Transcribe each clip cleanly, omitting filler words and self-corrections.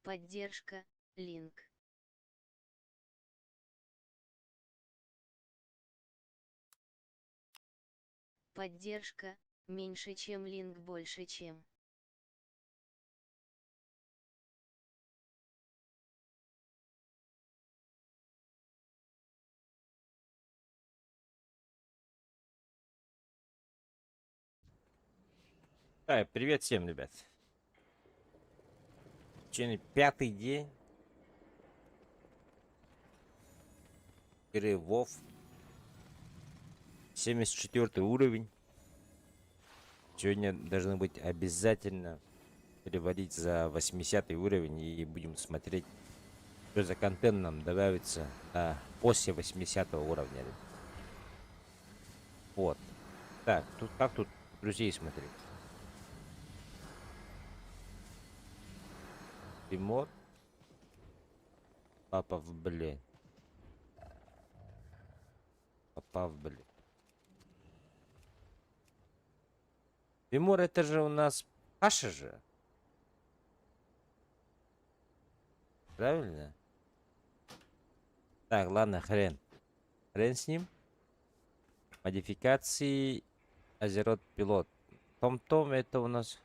Поддержка, линк. Поддержка, меньше чем линк больше чем. Привет всем, ребят. Сегодня 5-й день игры WoW. 74 уровень. Сегодня должны быть обязательно переводить за 80 уровень. И будем смотреть, что за контент нам добавится после 80 уровня. Вот. Так, тут как тут друзей смотреть? Тимур. Папа в блин. Папа в блин. Тимур, это же у нас Паша же. Правильно? Так, ладно, хрен. Хрен с ним. Модификации Азерот пилот. Том-том это у нас.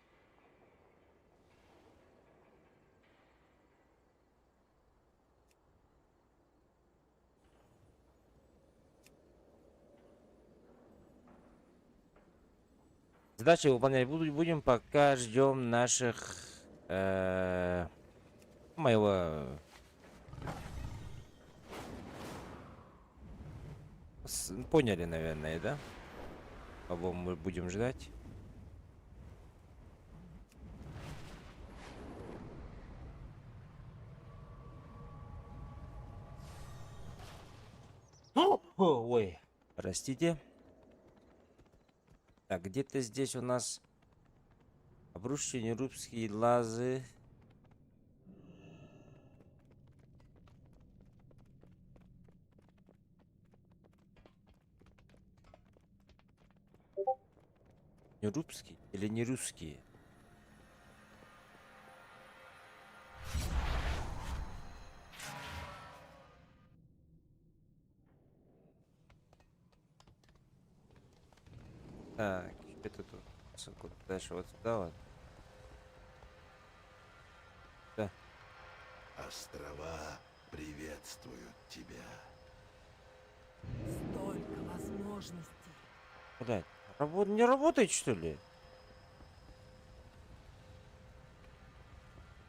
Задачи выполнять будем, пока ждем наших моего поняли, наверное, да? Кого мы будем ждать? Ой, простите. Так, где-то здесь у нас обрушение русские лазы. Не русские или не русские? Так, это тут куда дальше вот сюда вот. Да. Острова приветствуют тебя. Столько возможностей. Блядь, не работает что ли?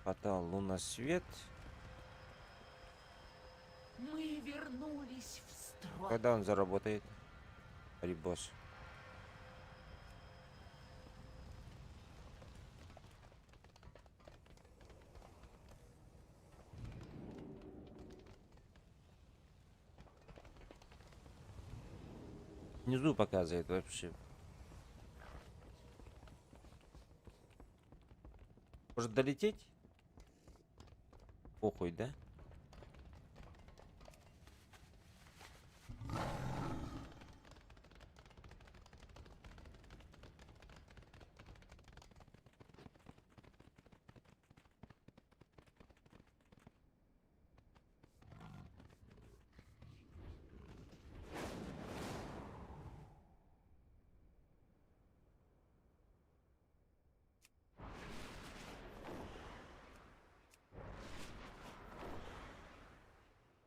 Портал Лунасвет. Мы вернулись в строй. Когда он заработает? Рибос. Внизу показывает вообще. Может долететь? Похуй, да?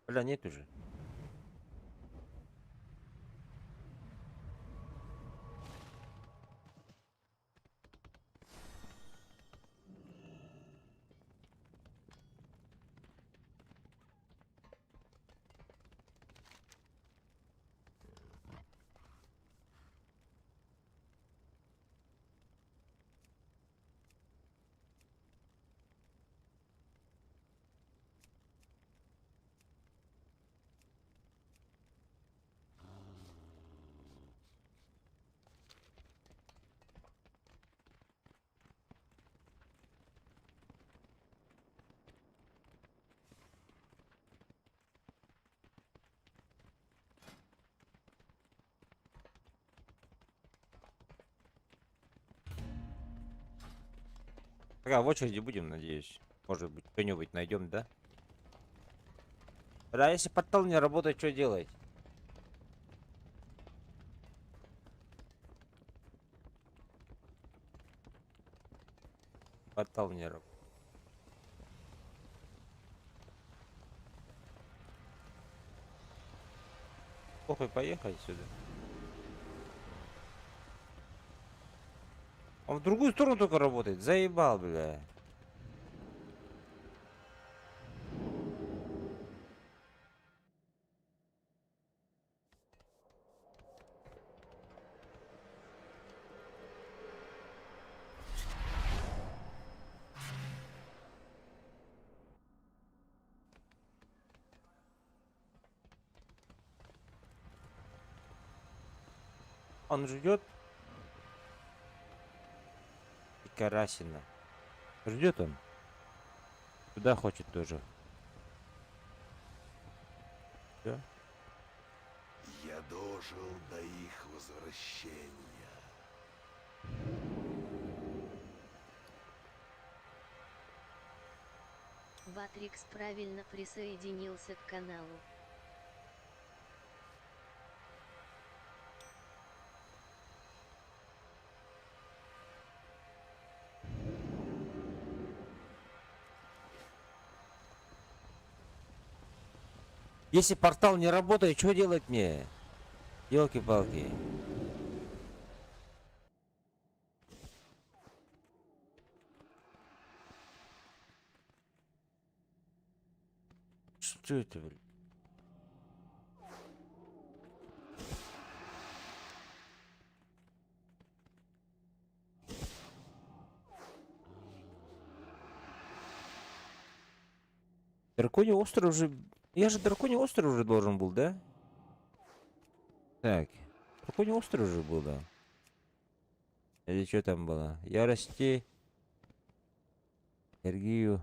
Бля, нет уже. Пока в очереди будем, надеюсь. Может быть, что-нибудь найдем, да? А если портал не работает, что делать? Портал не работает. Похуй, поехать сюда. Он в другую сторону только работает. Заебал, бля. Он ждет. И Карасина. Ждет он. Туда хочет тоже. Всё? Я дожил до их возвращения. Батрикс правильно присоединился к каналу. Если портал не работает, что делать мне? Ёлки-палки. Что это, блин? Драконий остров уже... Я же Драконий остров уже должен был, да? Так. Драконий остров уже был, да? Или что там было? Ярости. Энергию.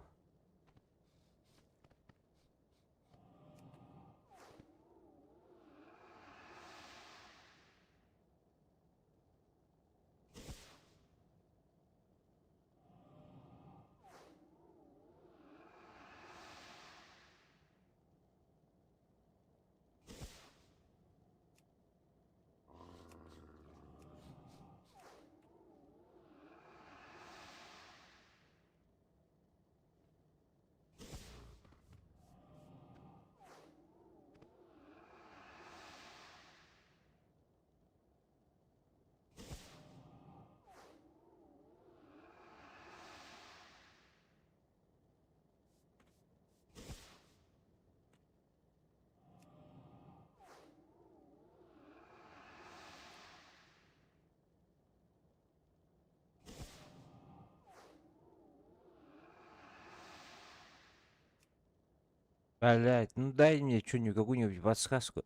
Блять, ну дай мне что-нибудь, какую-нибудь подсказку.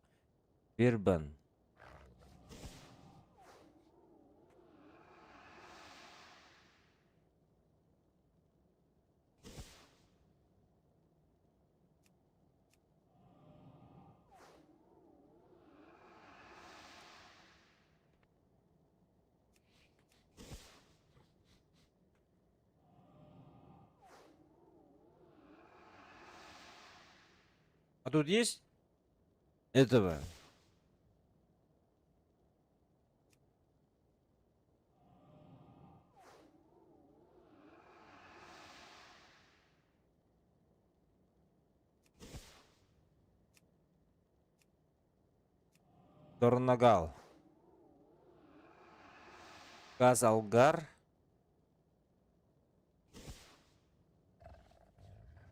Вербан. А тут есть этого? Торнагал. Казалгар.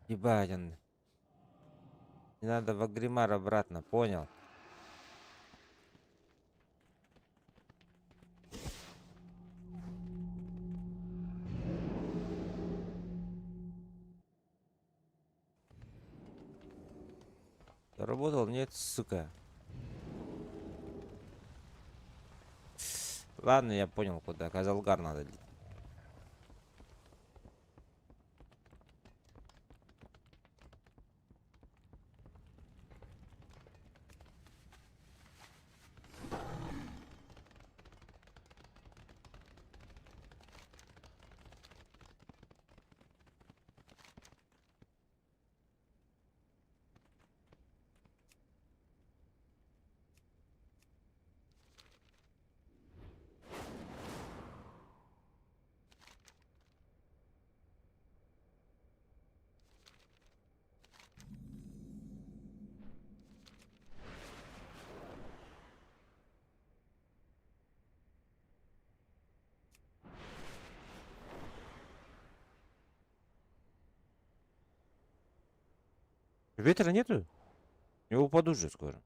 Ебать он. Не надо в Агримар обратно, понял? Заработал? Нет, сука. Ладно, я понял, куда. Казалгар надо. Ветра нету? Я упаду же скоро.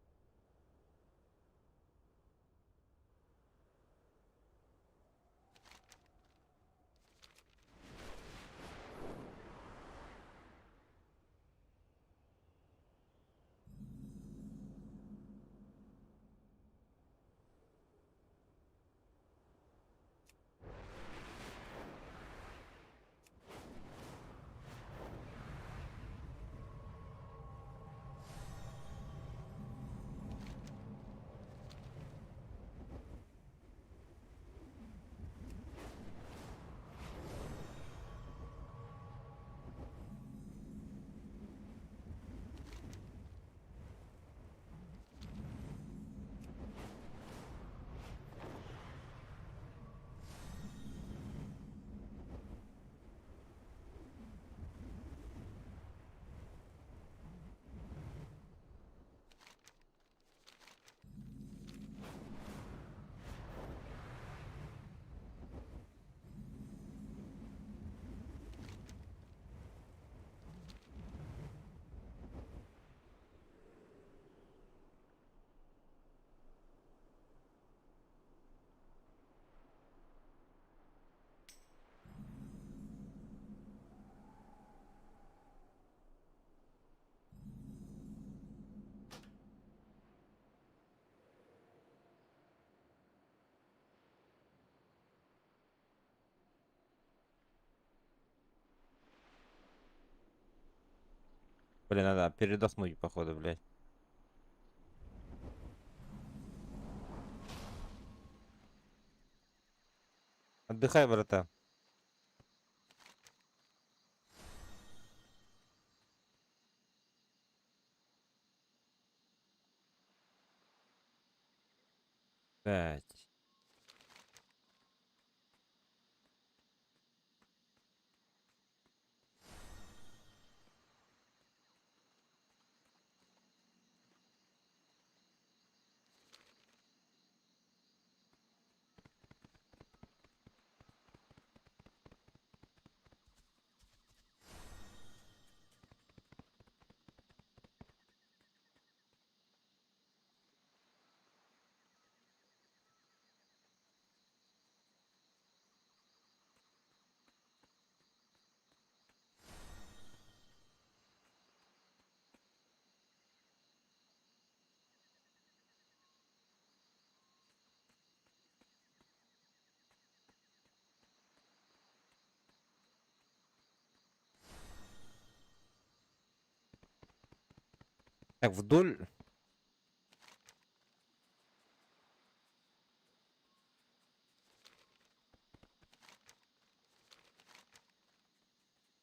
Блин, надо передохнуть, походу, блядь. Отдыхай, брата. Блядь. Так, вдоль.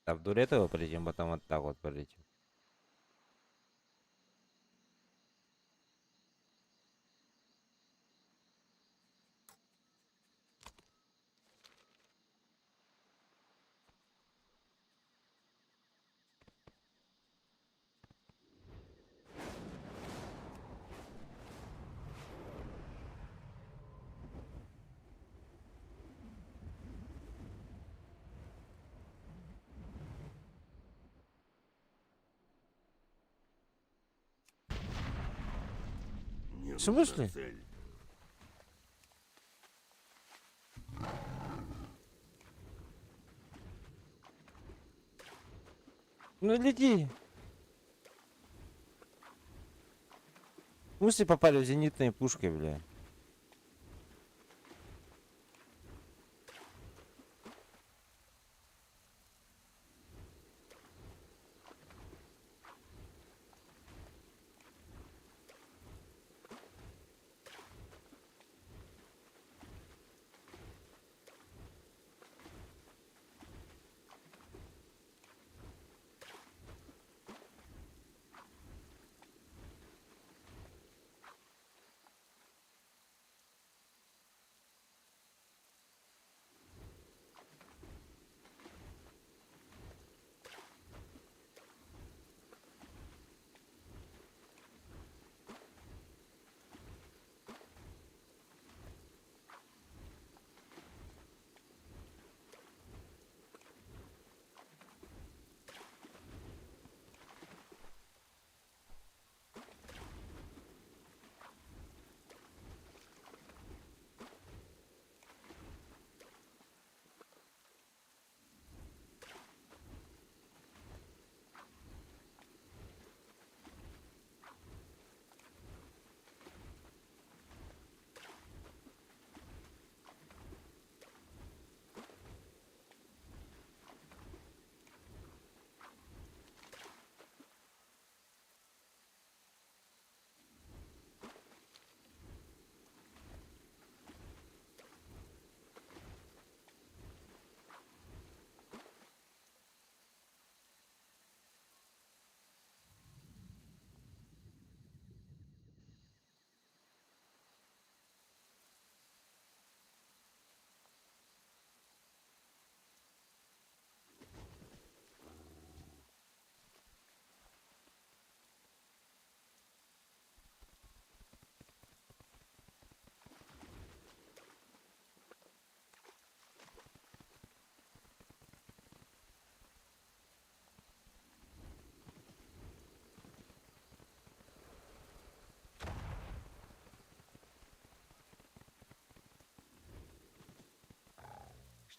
А вдоль этого полетим, потом вот так вот полетим. Мне В смысле? нужна цель. Ну лети. В смысле попали в зенитной пушкой, бля?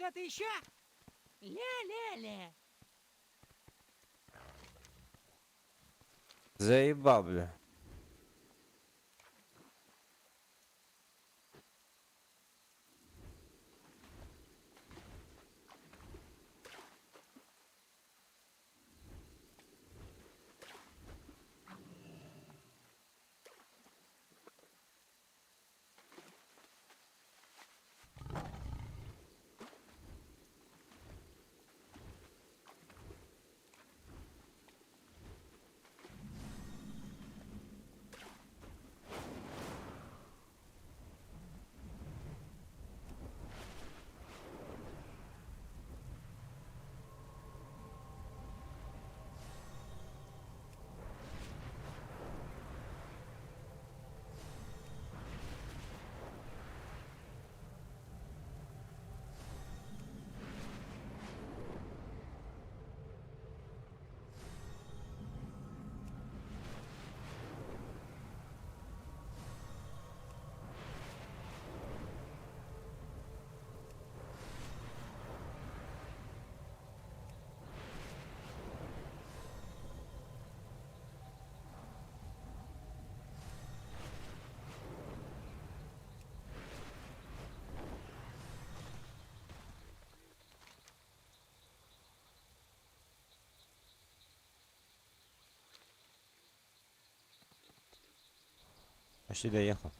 Что-то еще? Ле-ле-ле. Заебал, бля. Почти доехал.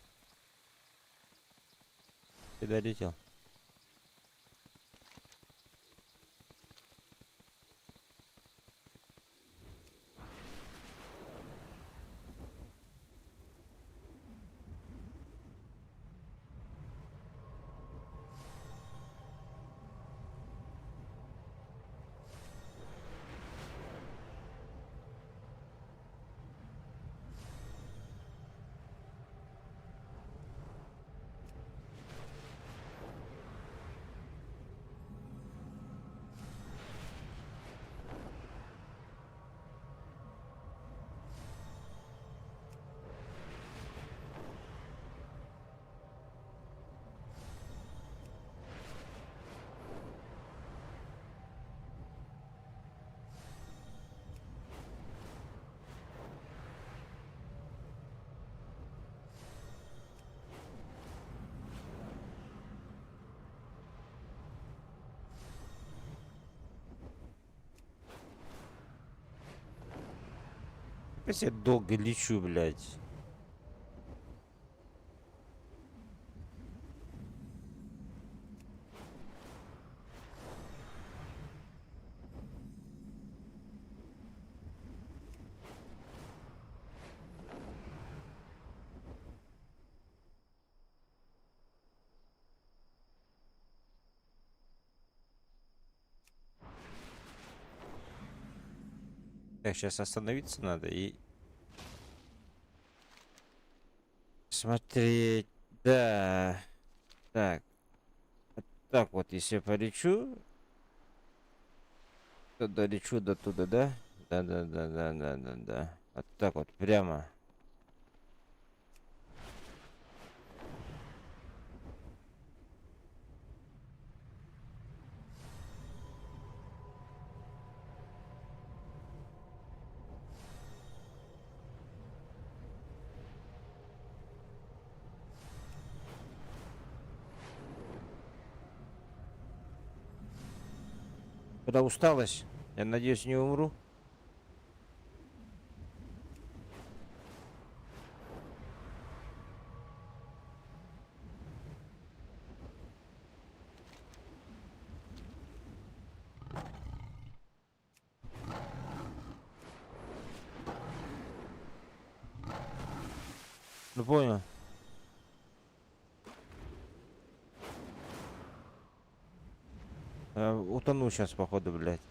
Ты долетел. Опять я долго лечу, блядь. Так, сейчас остановиться надо и смотреть. Да. Так. Вот так вот, если я полечу, то долечу до туда, да? Да. Вот так вот, прямо. Когда усталость, я надеюсь, не умру. Ну понял. Утону сейчас, походу, блядь.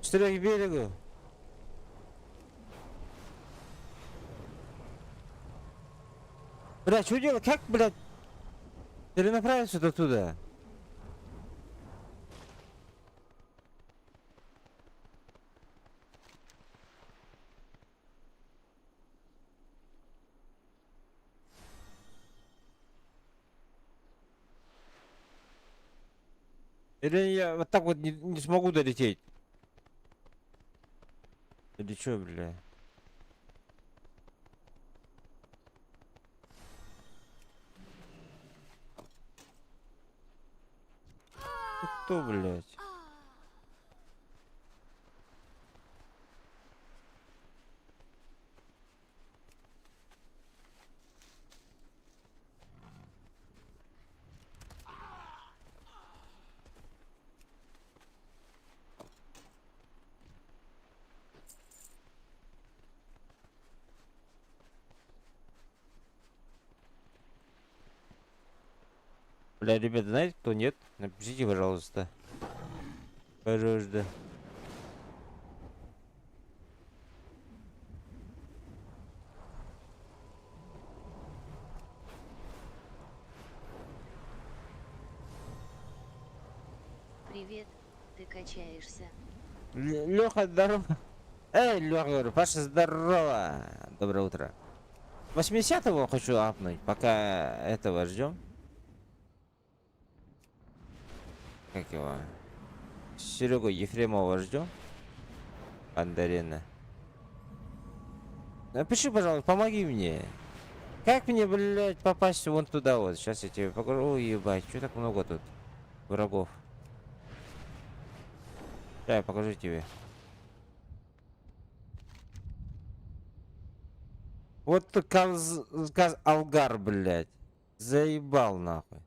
Стреляй к берегу. Блядь, что делать? Как, блядь? Перенаправиться до туда? Или я вот так вот не смогу долететь? Или чё, бля? Ты кто, блядь? Бля, ребята, знаете, кто нет? Напишите, пожалуйста. Пожалуйста. Привет, ты качаешься. Леха, здорово. Эй, Леха, говорю, Паша, здорово. Доброе утро. 80-го хочу апнуть, пока этого ждем. Как его? Серегу Ефремова ждем. Андарина. Напиши, пожалуйста, помоги мне. Как мне, блядь, попасть вон туда вот? Сейчас я тебе покажу. Ой, ебать, что так много тут врагов? Да, я покажу тебе. Вот ты Алгар, блядь. Заебал, нахуй.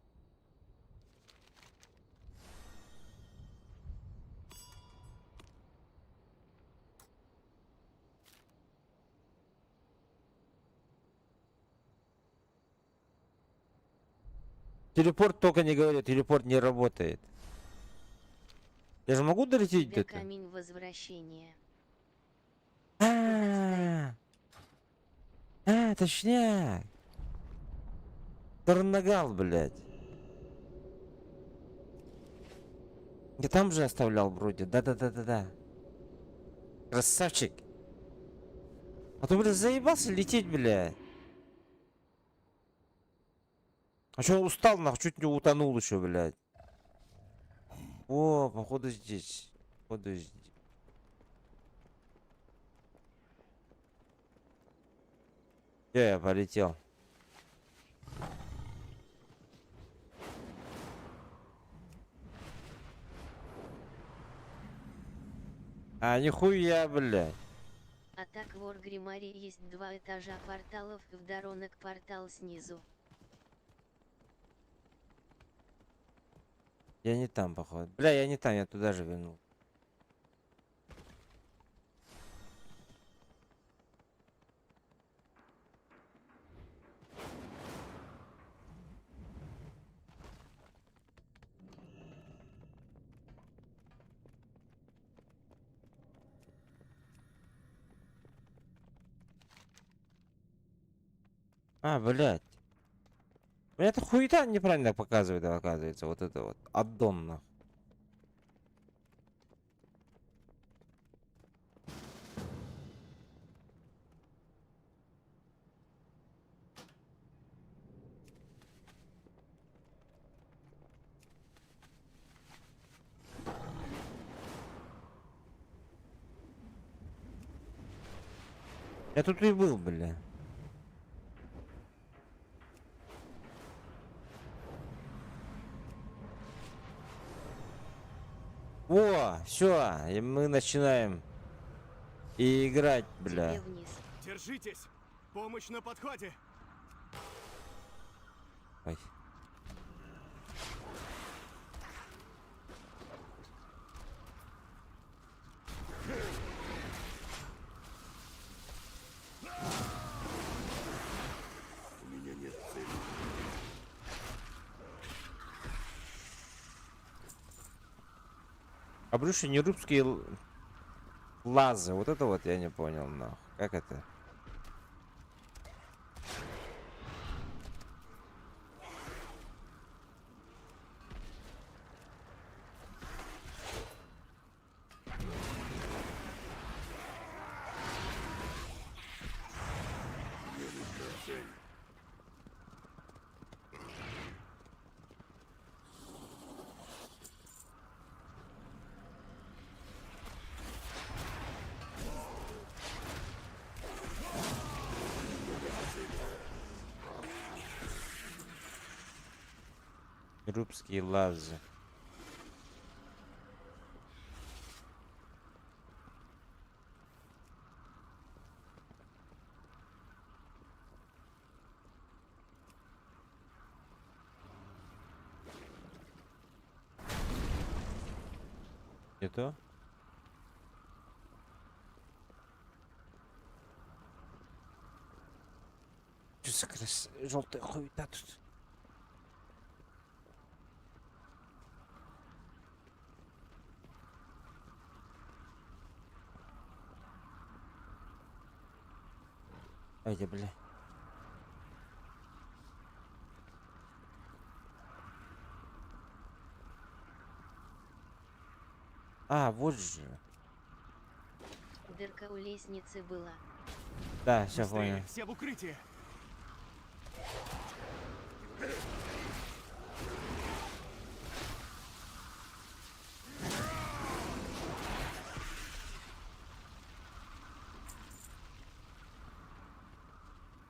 Телепорт только не говорит, телепорт не работает. Я же могу долететь Тебя где-то? камень возвращения. Точняк. Тарнагал, блядь. Я там же оставлял вроде. Да. Красавчик. А ты, блядь, заебался лететь, блядь. А чё устал, нахуй, чуть не утонул еще, блядь. О, походу здесь. Походу здесь. Я полетел. А, нихуя, блядь. А так в Оргримаре есть 2 этажа порталов и в Доронок портал снизу. Я не там, походу. Бля, я не там, я туда же вернул. А, блядь. Это хуета неправильно показывает, оказывается. Вот это вот. Аддон, нахуй. Я тут и был, бля. О, все, и мы начинаем и играть, бля. Тебе вниз. Держитесь! Помощь на подходе! Ой. У меня нет цели. Обруши нерубские лазы. Вот это вот я не понял, нахуй. Как это? Рубские лазы. Не то? Что за желтая хуета тут? Айда, бля. А, вот же. Дырка у лестницы была. Да, все Быстрее, понял. все в укрытие.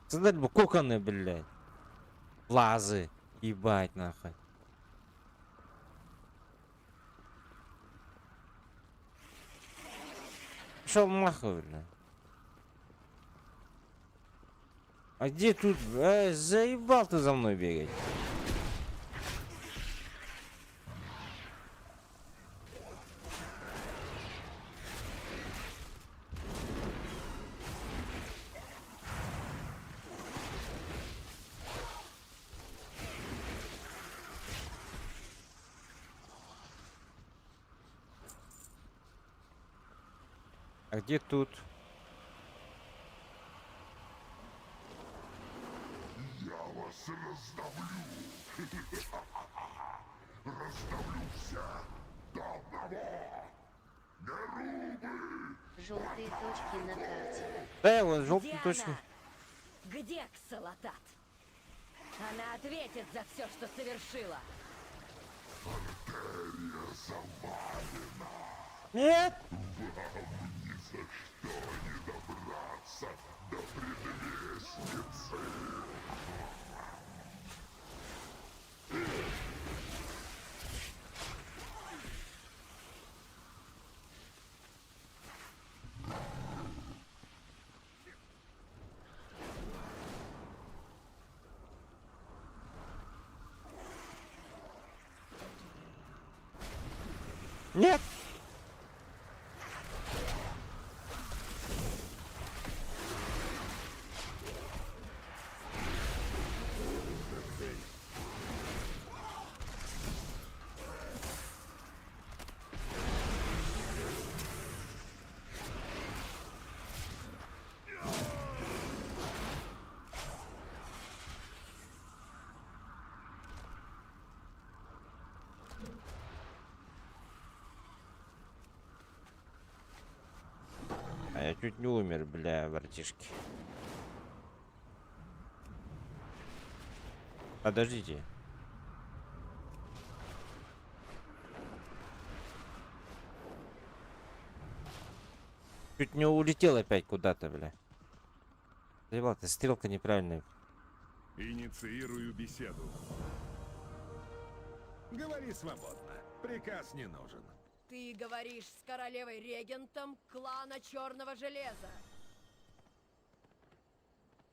Создать бы коконы, блядь. Лазы. Ебать, нахуй. Пошел нахуй, блядь. А где тут? Заебал ты за мной бегать. А где тут? Я вас раздавлю. Раздавлю всех до одного. Нерубы! Желтые точки на карте. Да, вот Где желтые точки. она? Где Ксалатат? Она ответит за все, что совершила. Артерия завалена. Нет! Вам ни за что не добраться до предвестницы. Нет! А я чуть не умер, бля, братишки. Подождите. Чуть не улетел опять куда-то, бля. Заебал, ты стрелка неправильная. Инициирую беседу. Говори свободно. Приказ не нужен. Ты говоришь с королевой-регентом клана Черного Железа.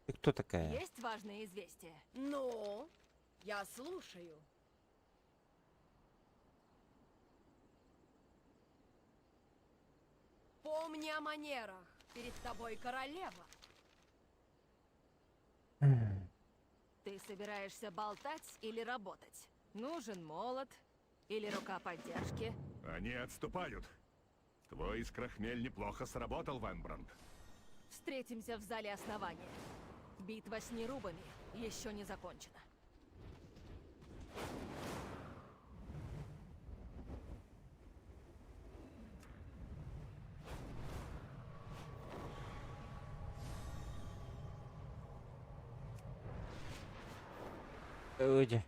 Ты кто такая? Есть важные известия? Ну, я слушаю. Помни о манерах. Перед тобой королева. Ты собираешься болтать или работать? Нужен молот или рука поддержки? Они отступают. Твой искрохмель неплохо сработал, Венбранд. Встретимся в зале основания. Битва с нерубами еще не закончена. Уйди.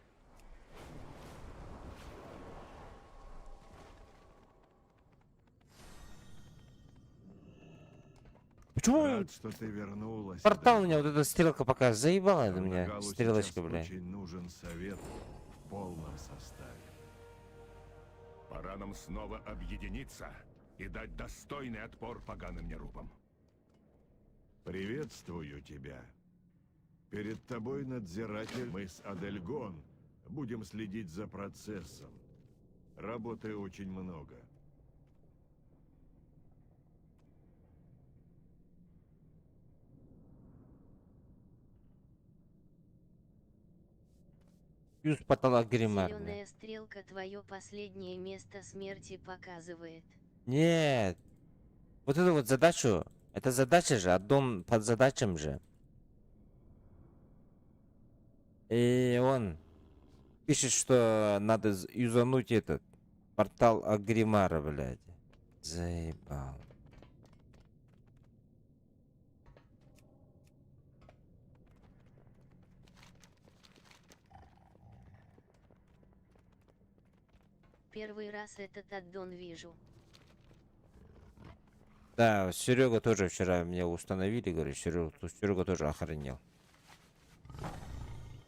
Почему Рад, что ты вернулась. портал у меня вот эта стрелка пока заебала это меня, Карнагалу стрелочка, сейчас бля. очень нужен совет в полном составе. оставим. Пора нам снова объединиться и дать достойный отпор поганым нерубам. Приветствую тебя. Перед тобой надзиратель, мы с Адельгон будем следить за процессом. Работы очень много. Юз патологримарный. Зеленая стрелка твое последнее место смерти показывает. Нет. Вот эту вот задачу, это задача же, аддон под задачам же. И он пишет, что надо юзануть этот портал Агримара, блядь. Заебал. Первый раз этот аддон вижу. Да, Серега тоже вчера мне установили, говорю, Серега тоже охренел.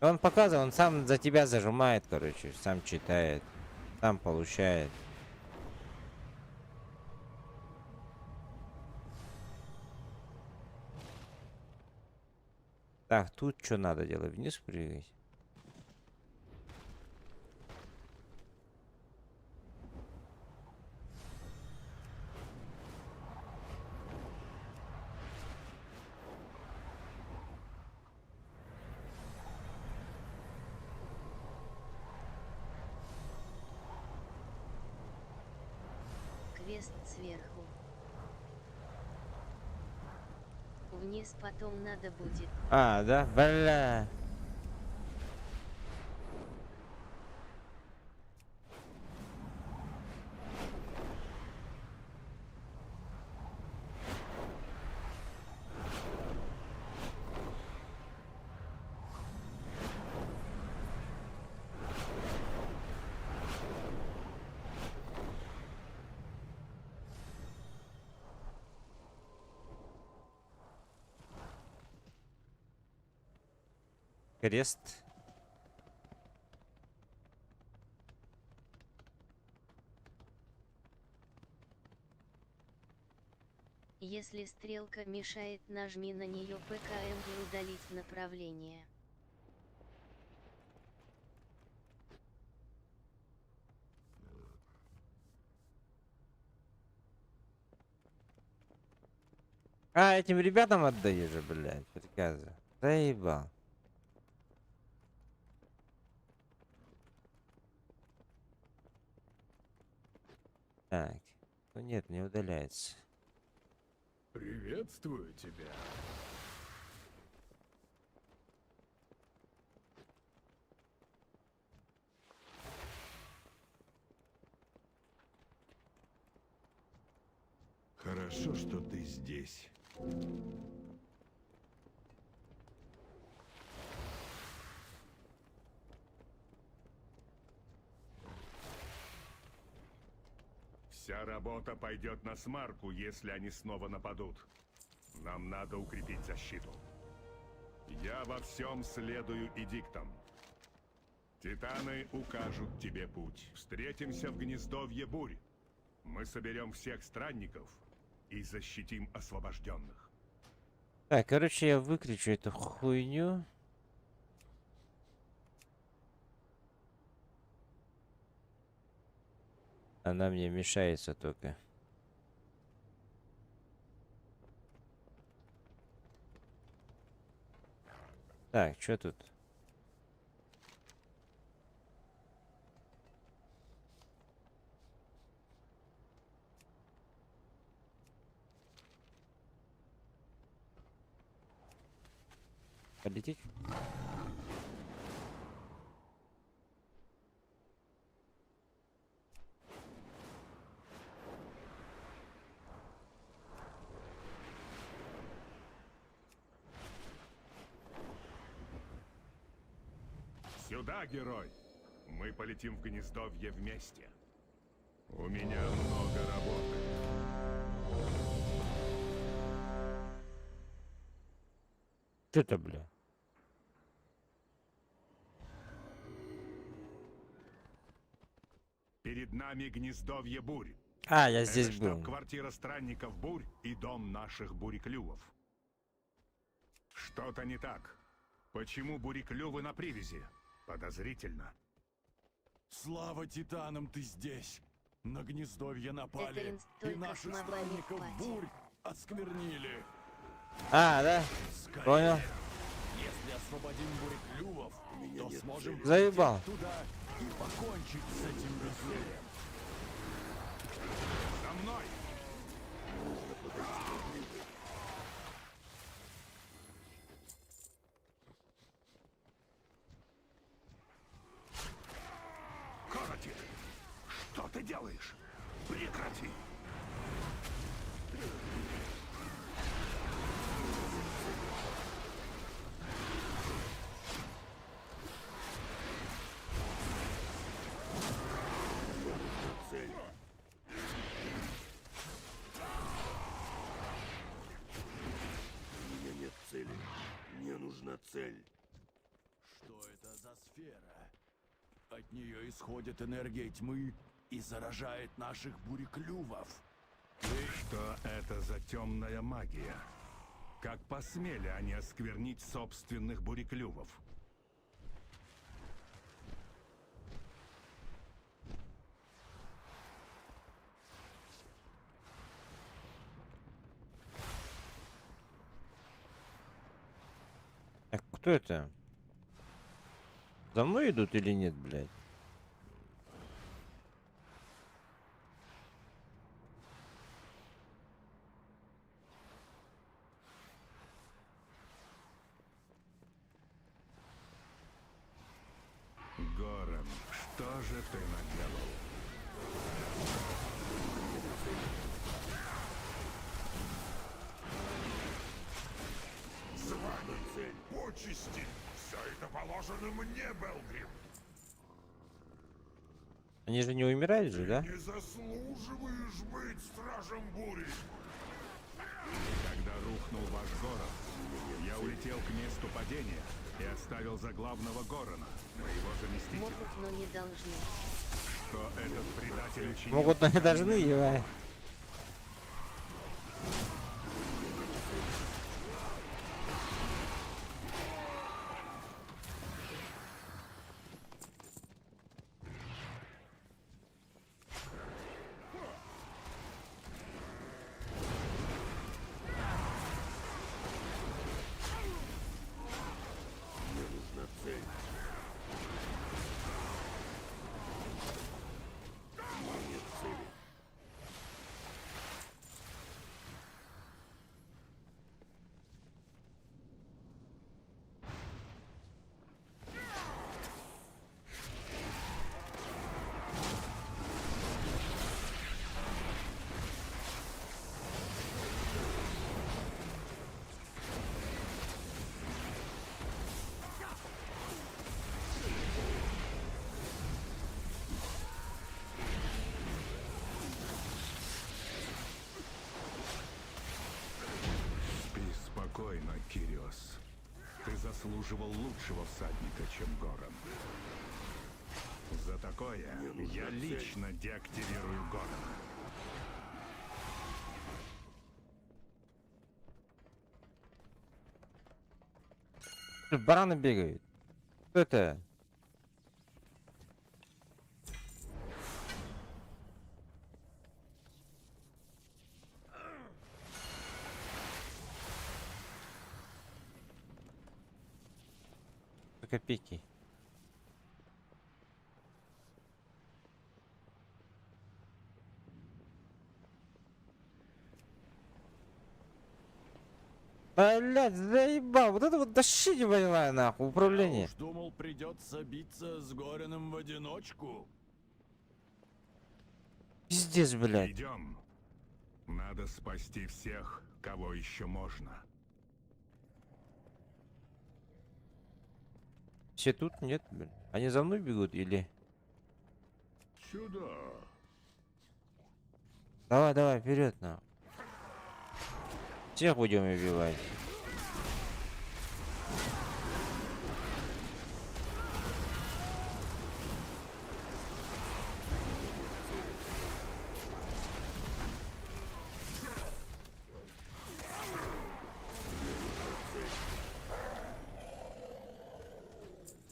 Он показывал, он сам за тебя зажимает, короче, сам читает, сам получает. Так, тут что надо делать? Вниз прыгать? Квест сверху. Вниз потом надо будет. А, да? Бля. Крест. Если стрелка мешает, нажми на нее ПКМ и удалить направление. А, этим ребятам отдаешь же, блядь, приказы. Заебал. Так, ну нет, не удаляется. Приветствую тебя. Хорошо, что ты здесь. Вся работа пойдет на смарку, если они снова нападут. Нам надо укрепить защиту. Я во всем следую эдиктам. Титаны укажут тебе путь. Встретимся в гнездовье бурь. Мы соберем всех странников и защитим освобожденных. Так, короче, я выключу эту хуйню. Она мне мешается только. Так, что тут? Полететь? Сюда, герой! Мы полетим в гнездовье вместе. У меня много работы. Что это, бля? Перед нами гнездовье бурь. А, я Это здесь был. штаб-квартира странников бурь и дом наших буреклювов. Что-то не так. Почему буреклювы на привязи? Подозрительно. Слава титанам, ты здесь! На гнездовье напали, Этеринс и только наших с мобами странников хватит. бурь осквернили. А, да? Скорее, Понял. если освободим буреклювов, то сможем Заебал. полететь туда и покончить с этим безумием. За мной! Коротик, что ты делаешь? Прекрати! У меня нет цели. Мне нужна цель. Что это за сфера? От нее исходит энергия тьмы и заражает наших буреклювов. Что это за темная магия? Как посмели они осквернить собственных буреклювов? Так, кто это? За мной идут или нет, блядь? Горан, что же ты наделал? Цель. Почести! Все это положено мне, Белгрим! Они же не умирают же, да? Не заслуживаешь быть стражем бури! Когда рухнул ваш город, я улетел к месту падения и оставил за главного Горана, моего заместителя. Могут, но не должны. Что этот предатель учинил? Могут, но не должны, ебать. Мне нужна цель. У меня нет цели. Спи спокойно, Кириос. Ты заслуживал лучшего всадника, чем Горан. За такое я лично деактивирую Горана. Бараны бегают. Кто это? За копейки. Блять, заебал. Вот это вот тащите боевая нахуй, Я управление. уж думал, придется биться с Горином в одиночку. Пиздец, блядь. Идем. Надо спасти всех, кого еще можно. Все тут? Нет, блин. Они за мной бегут или... Сюда! Давай, давай, вперед, на. Всех будем убивать.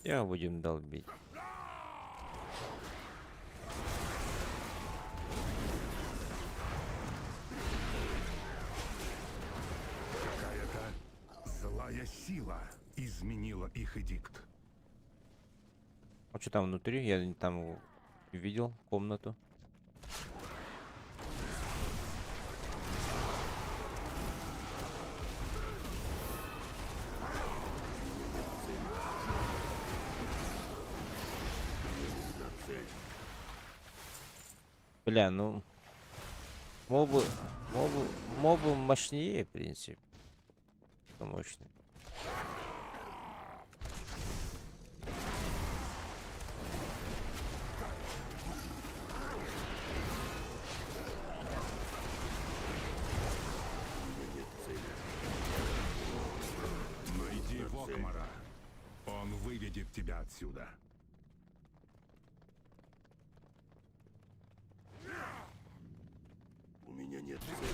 Я будем долбить. Какая-то злая сила изменила их эдикт. А что там внутри? Я там видел комнату. Бля, ну мобы мощнее, в принципе. Мощный. Найди Вокмара. Он выведет тебя отсюда. У меня нет цели.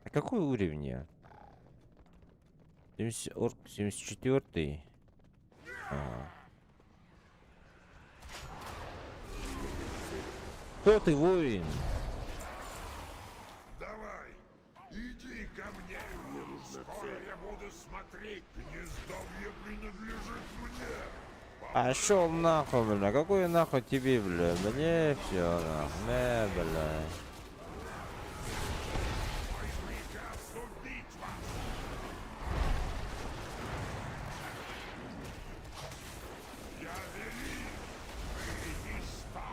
А какой уровень я? 74-й. Кто ты, воин? Давай, иди ко мне. Скоро я буду смотреть. Гнездовье принадлежит мне. Пошел нахуй, бля. Какой нахуй тебе, бля? Мне все нахуй. Не, бля. Приказ убить вас. Я велик. Ты ничто.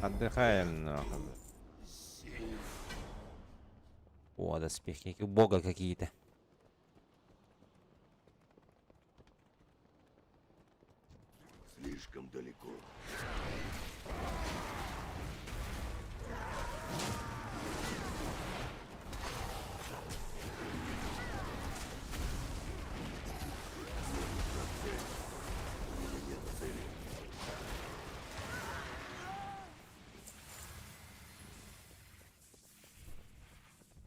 Отдыхаем нахуй. О, доспехи бога какие-то. Слишком далеко.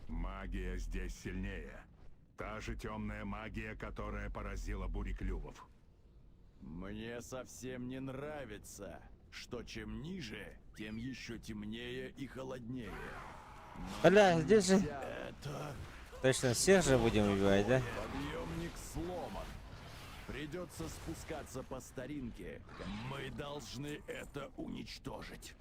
Магия здесь сильнее. Та же темная магия, которая поразила буреклювов. Мне совсем не нравится, что чем ниже, тем еще темнее и холоднее. Бля, здесь же Это точно всех же будем убивать, да? подъемник сломан. Придется спускаться по старинке. Мы должны это уничтожить.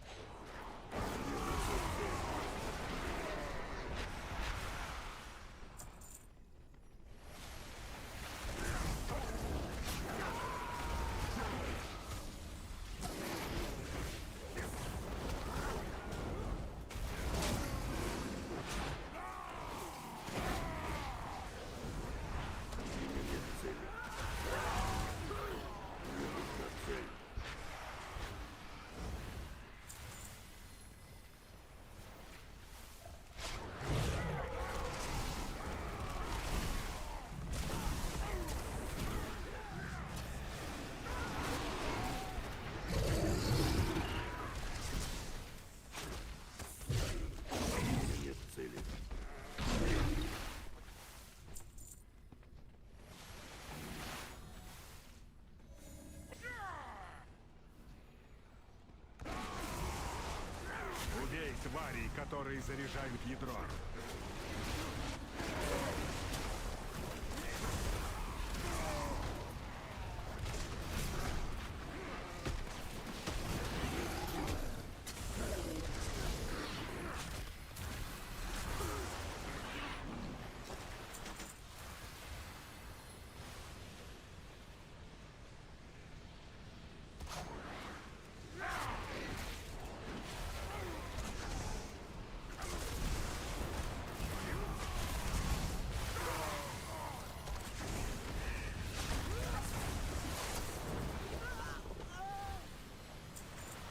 Нет цели. Убей тварей, которые заряжают ядро.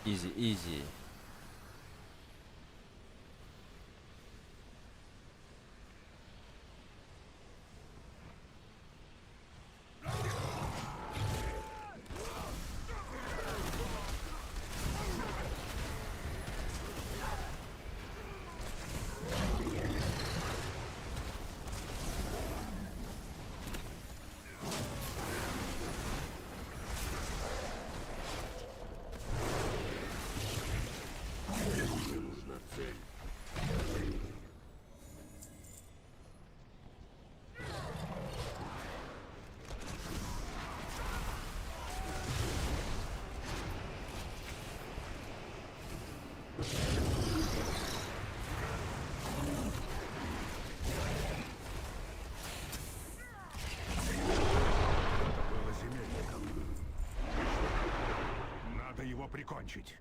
Изи, изи. Мне нужна цель. Было земельником. Надо его прикончить.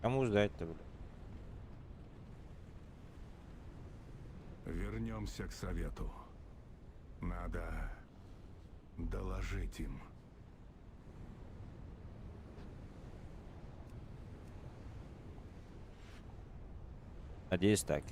Кому ждать-то, бля? Вернемся к совету. Надо доложить им. Надеюсь, так.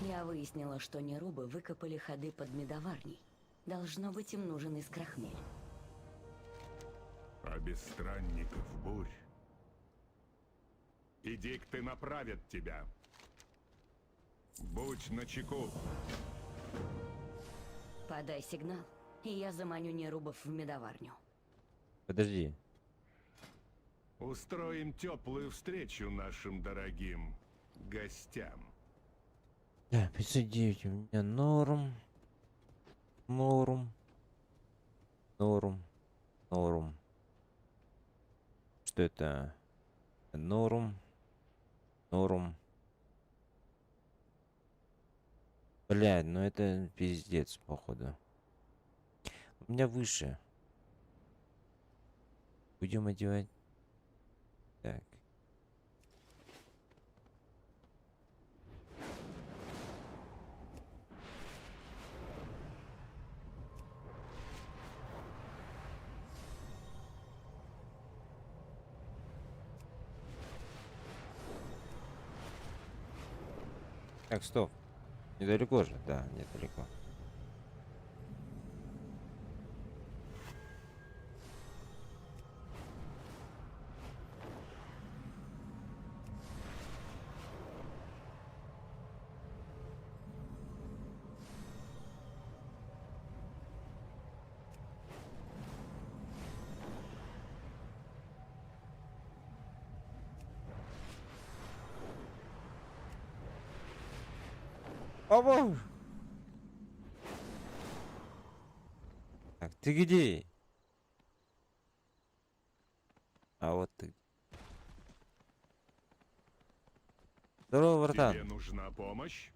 Я выяснила, что нерубы выкопали ходы под медоварней. Должно быть, им нужен искрохмель. А без странников бурь. Эдикты направят тебя. Будь начеку. Подай сигнал, и я заманю нерубов в медоварню. Подожди. Устроим теплую встречу нашим дорогим гостям. Да, 509 у меня норм. Норм. Норм. Норм. Что это? Норм. Норм. Блядь, ну это пиздец, походу. У меня выше. Будем одевать. Так. Так, стоп. Недалеко же? Да, недалеко. Оба! Так, ты где? А вот ты. Здорово, братан. Тебе нужна помощь?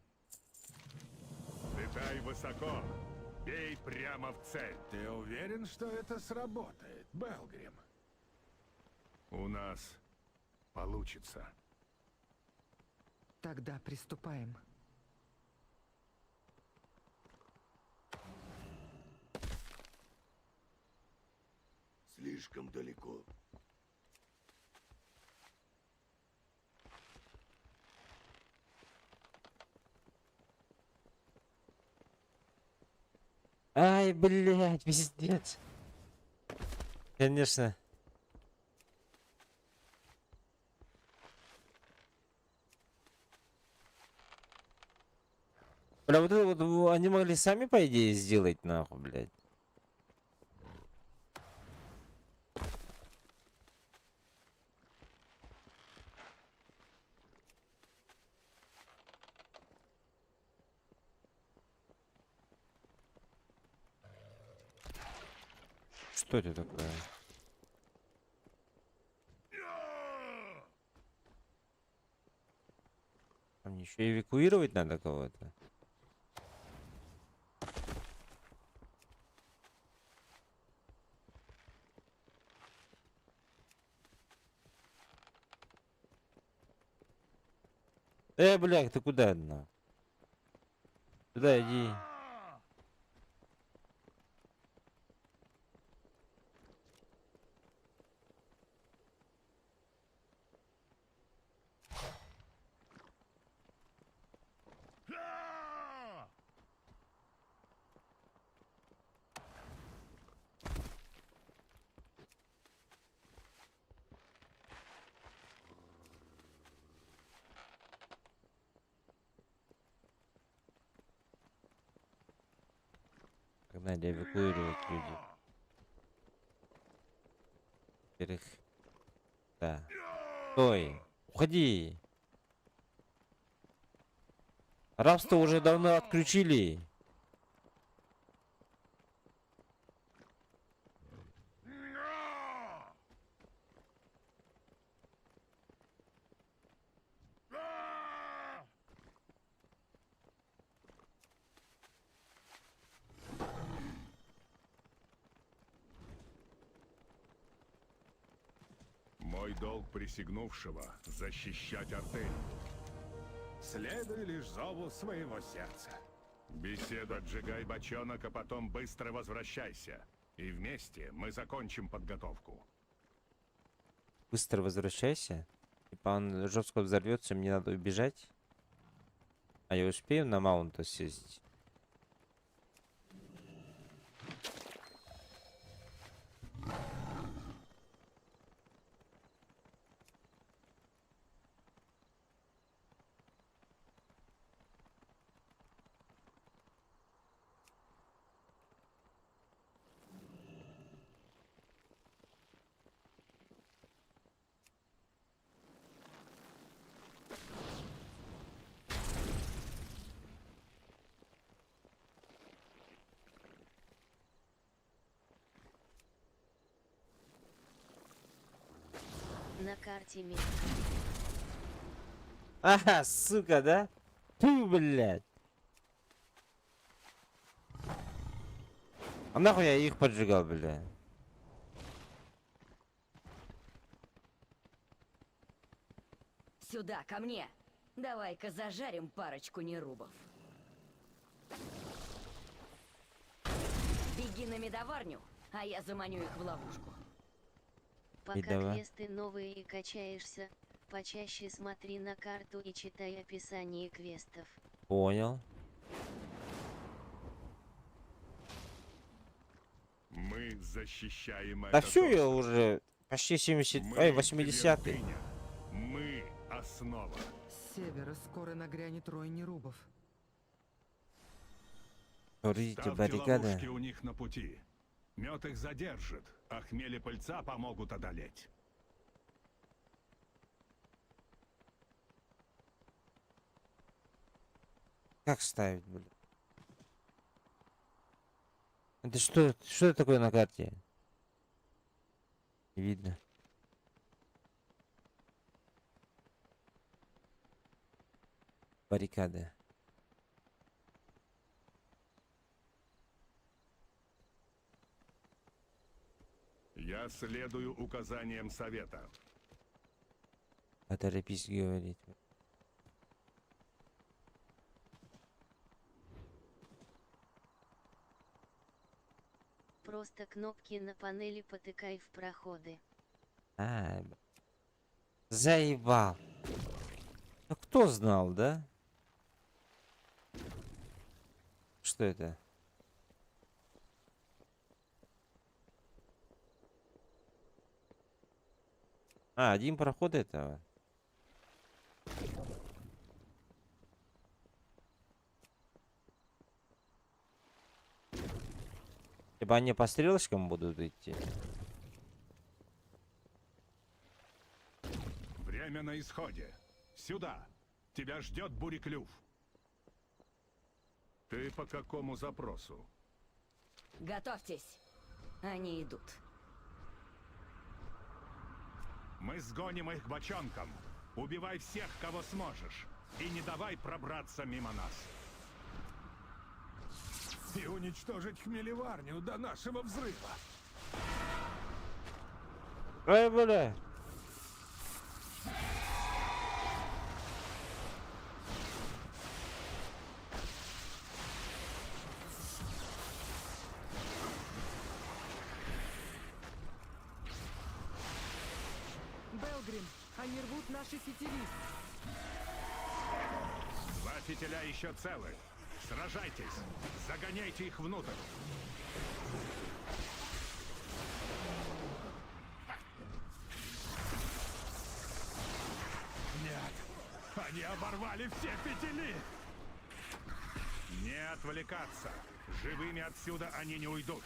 Летай высоко. Бей прямо в цель. Ты уверен, что это сработает, Белгрим? У нас получится. Тогда приступаем. Слишком далеко. Ай, блядь, пиздец. Конечно. Бля, вот это вот они могли сами, по идее, сделать, нахуй, блядь. Что это такое? Там еще эвакуировать надо кого-то. Бля, ты куда одна? Туда иди. Надо эвакуировать людей. Во-первых, да. Стой! Уходи! Рабство уже давно отключили. Мой долг присягнувшего — защищать артель. Следуй лишь зову своего сердца. Беседа, отжигай бочонок, а потом быстро возвращайся. И вместе мы закончим подготовку. Быстро возвращайся. Типа он жестко взорвется, мне надо убежать. А я успею на маунта сесть? На карте мир. Ага, сука, да? Фу, блядь. А нахуй я их поджигал, блядь? Сюда, ко мне. Давай-ка зажарим парочку нерубов. Беги на медоварню, а я заманю их в ловушку. Пока давай. квесты новые и качаешься, почаще смотри на карту и читай описание квестов. Понял. Мы защищаем Да этот все, я остров. уже почти 70... Мы Ой, 80-й. твердыня. Мы основа. С севера скоро нагрянет рой нерубов. Говорите, Ставьте баррикады. ловушки у них на пути. Мед их задержит, а хмели пыльца помогут одолеть. Как ставить, блядь? Это что? Что это такое на карте? Не видно. Баррикады. Я следую указаниям совета. Поторопись говорить. Просто кнопки на панели потыкай в проходы. Заебал. Ну кто знал, да? Что это? Один проход этого. Типа они по стрелочкам будут идти. Время на исходе. Сюда. Тебя ждет Буреклюв. Ты по какому запросу? Готовьтесь. Они идут. Мы сгоним их бочонком. Убивай всех, кого сможешь. И не давай пробраться мимо нас. И уничтожить хмелеварню до нашего взрыва. Эй, бля. Белгрим, они рвут наши фитили. Два фитиля еще целы. Сражайтесь. Загоняйте их внутрь. Нет. Они оборвали все фитили. Не отвлекаться. Живыми отсюда они не уйдут.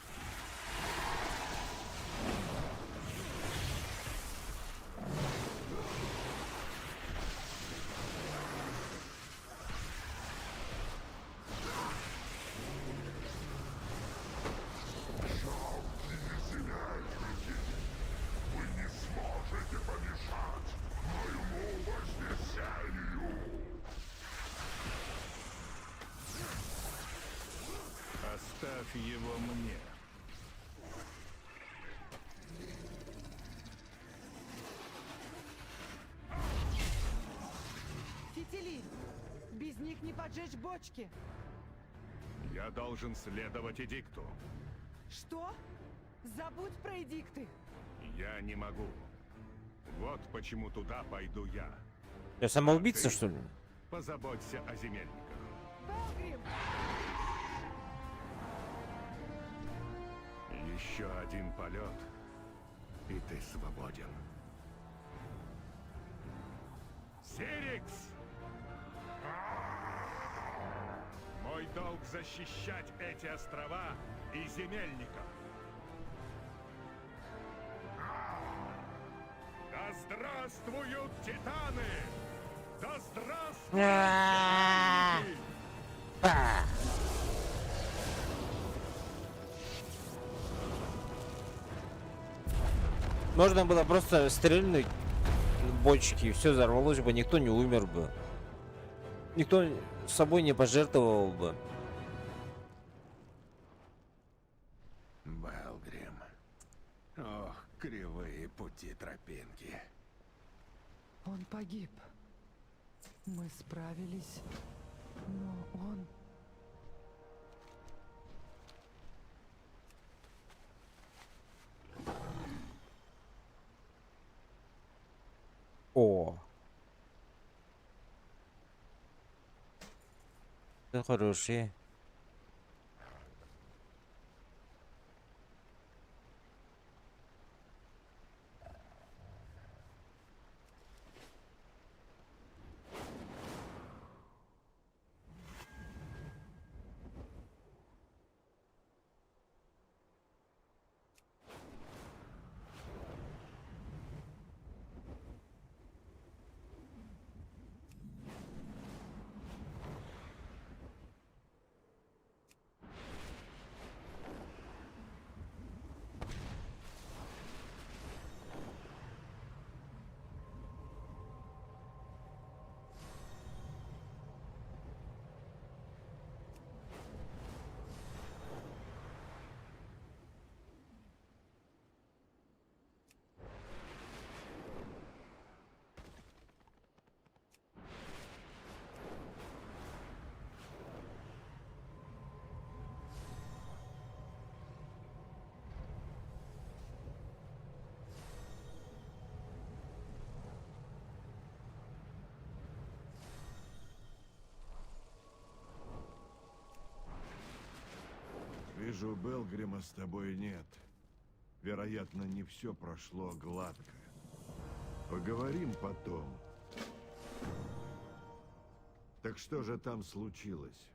Оставь его мне. Фитили! Без них не поджечь бочки. Я должен следовать эдикту. Что? Забудь про эдикты. Я не могу. Вот почему туда пойду я. Я самоубийца, что ли? Позаботься о земельниках. Белгрим! Еще один полет, и ты свободен. Сирикс! Мой долг защищать эти острова и земельников. Да здравствуют титаны! Да здравствуют земельники! Можно было просто стрельнуть в бочки, и все взорвалось бы, никто не умер бы. Никто собой не пожертвовал бы. Белгрим. Ох, кривые пути тропинки. Он погиб. Мы справились, но он... О. Это хорошие. Вижу, Белгрима с тобой нет. Вероятно, не все прошло гладко. Поговорим потом. Так что же там случилось?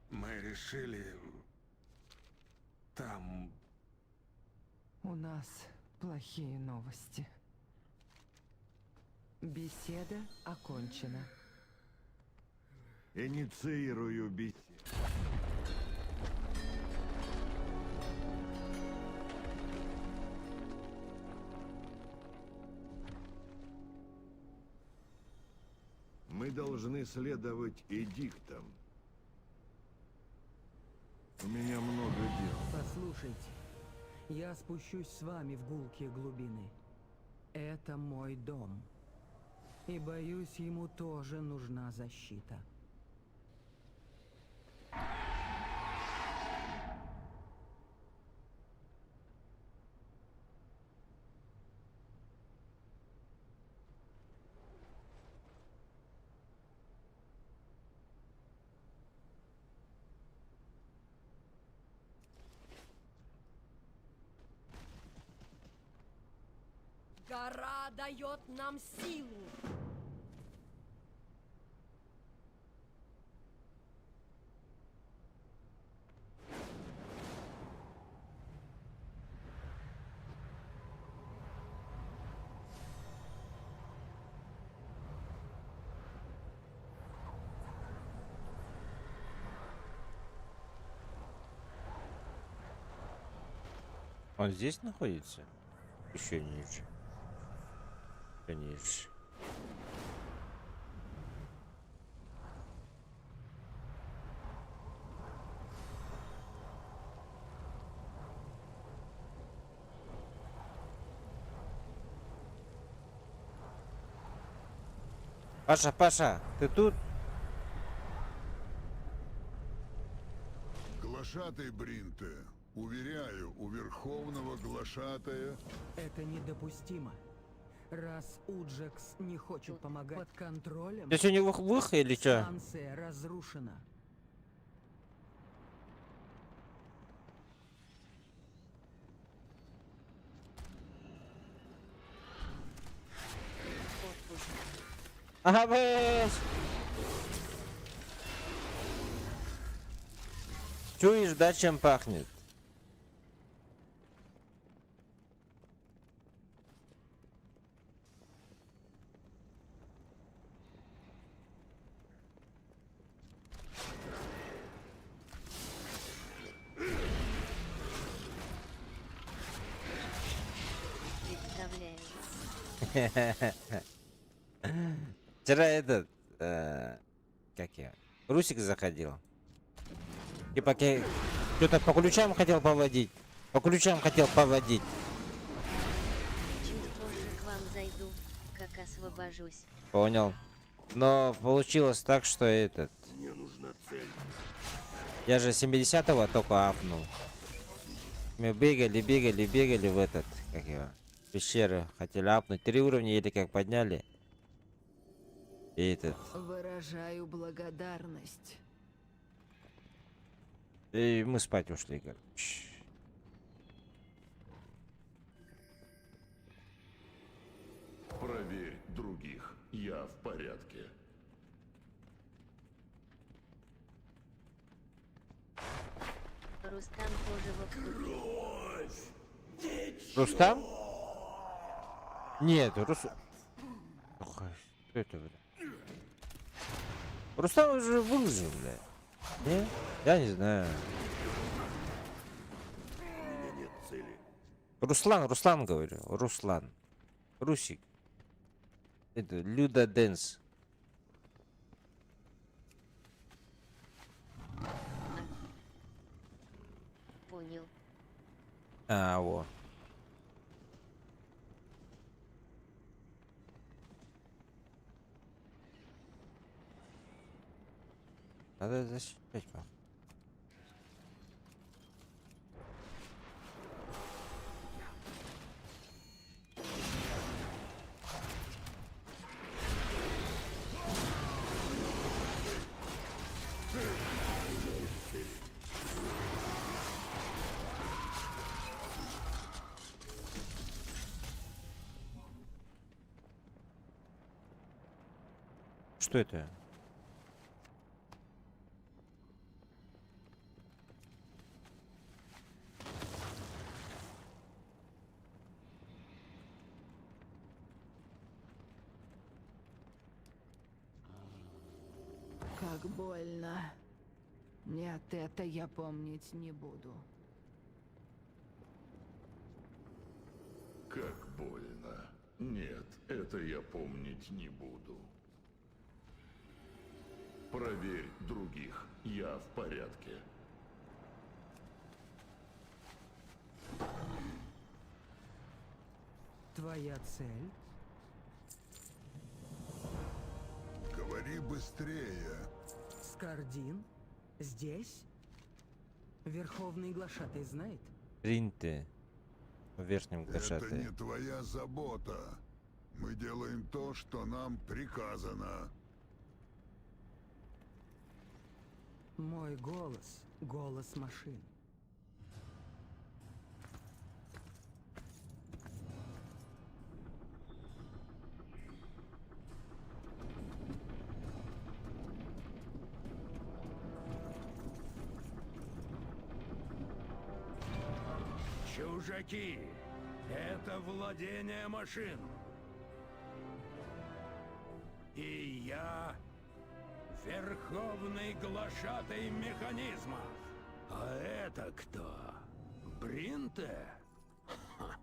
Мы решили Там... У нас плохие новости. Беседа окончена. Инициирую беседу. Мы должны следовать эдиктам. У меня много дел. Послушайте, я спущусь с вами в гулкие глубины. Это мой дом. И боюсь, ему тоже нужна защита. Гора дает нам силу. Он здесь находится? Еще ниже. Еще ниже. Паша, Паша, ты тут? Глашатай Бринте, уверяю, у Верховного Глашатая... Это недопустимо. Раз Уджекс не хочет помогать под контролем, Ты сегодня вых или что? станция разрушена. Ага, блядь. Чуешь, да, чем пахнет? Представляю. Вчера этот, как я, Русик заходил. Типа, что-то по ключам хотел поводить. По ключам хотел поводить. Чуть позже к вам зайду, как освобожусь. Понял. Но получилось так, что этот... Мне нужна цель. Я же 70-го только апнул. Мы бегали в этот, как его, пещеры. Хотели апнуть. 3 уровня еле как подняли. И этот... Выражаю благодарность. И мы спать ушли, короче. Проверь других. Я в порядке. Рустам тоже в вступе. Рустам? Нет, Ох, что это, бля? Рустам уже выжил, бля. Не? Я не знаю. У меня нет цели. Руслан, говорю. Руслан. Русик. Это Люда Дэнс. Понял. А, во. Надо защищать. Что это? Как больно. Нет, это я помнить не буду. Как больно. Нет, это я помнить не буду. Проверь других. Я в порядке. Твоя цель? Говори быстрее. Скардин? Здесь? Верховный глашатай знает? Бринте. В верхнем Это глашатае. не твоя забота. Мы делаем то, что нам приказано. Мой голос — голос машин. Чужаки! Это владение машин. И я верховный глашатай механизмов. А это кто? Бринте? Ха,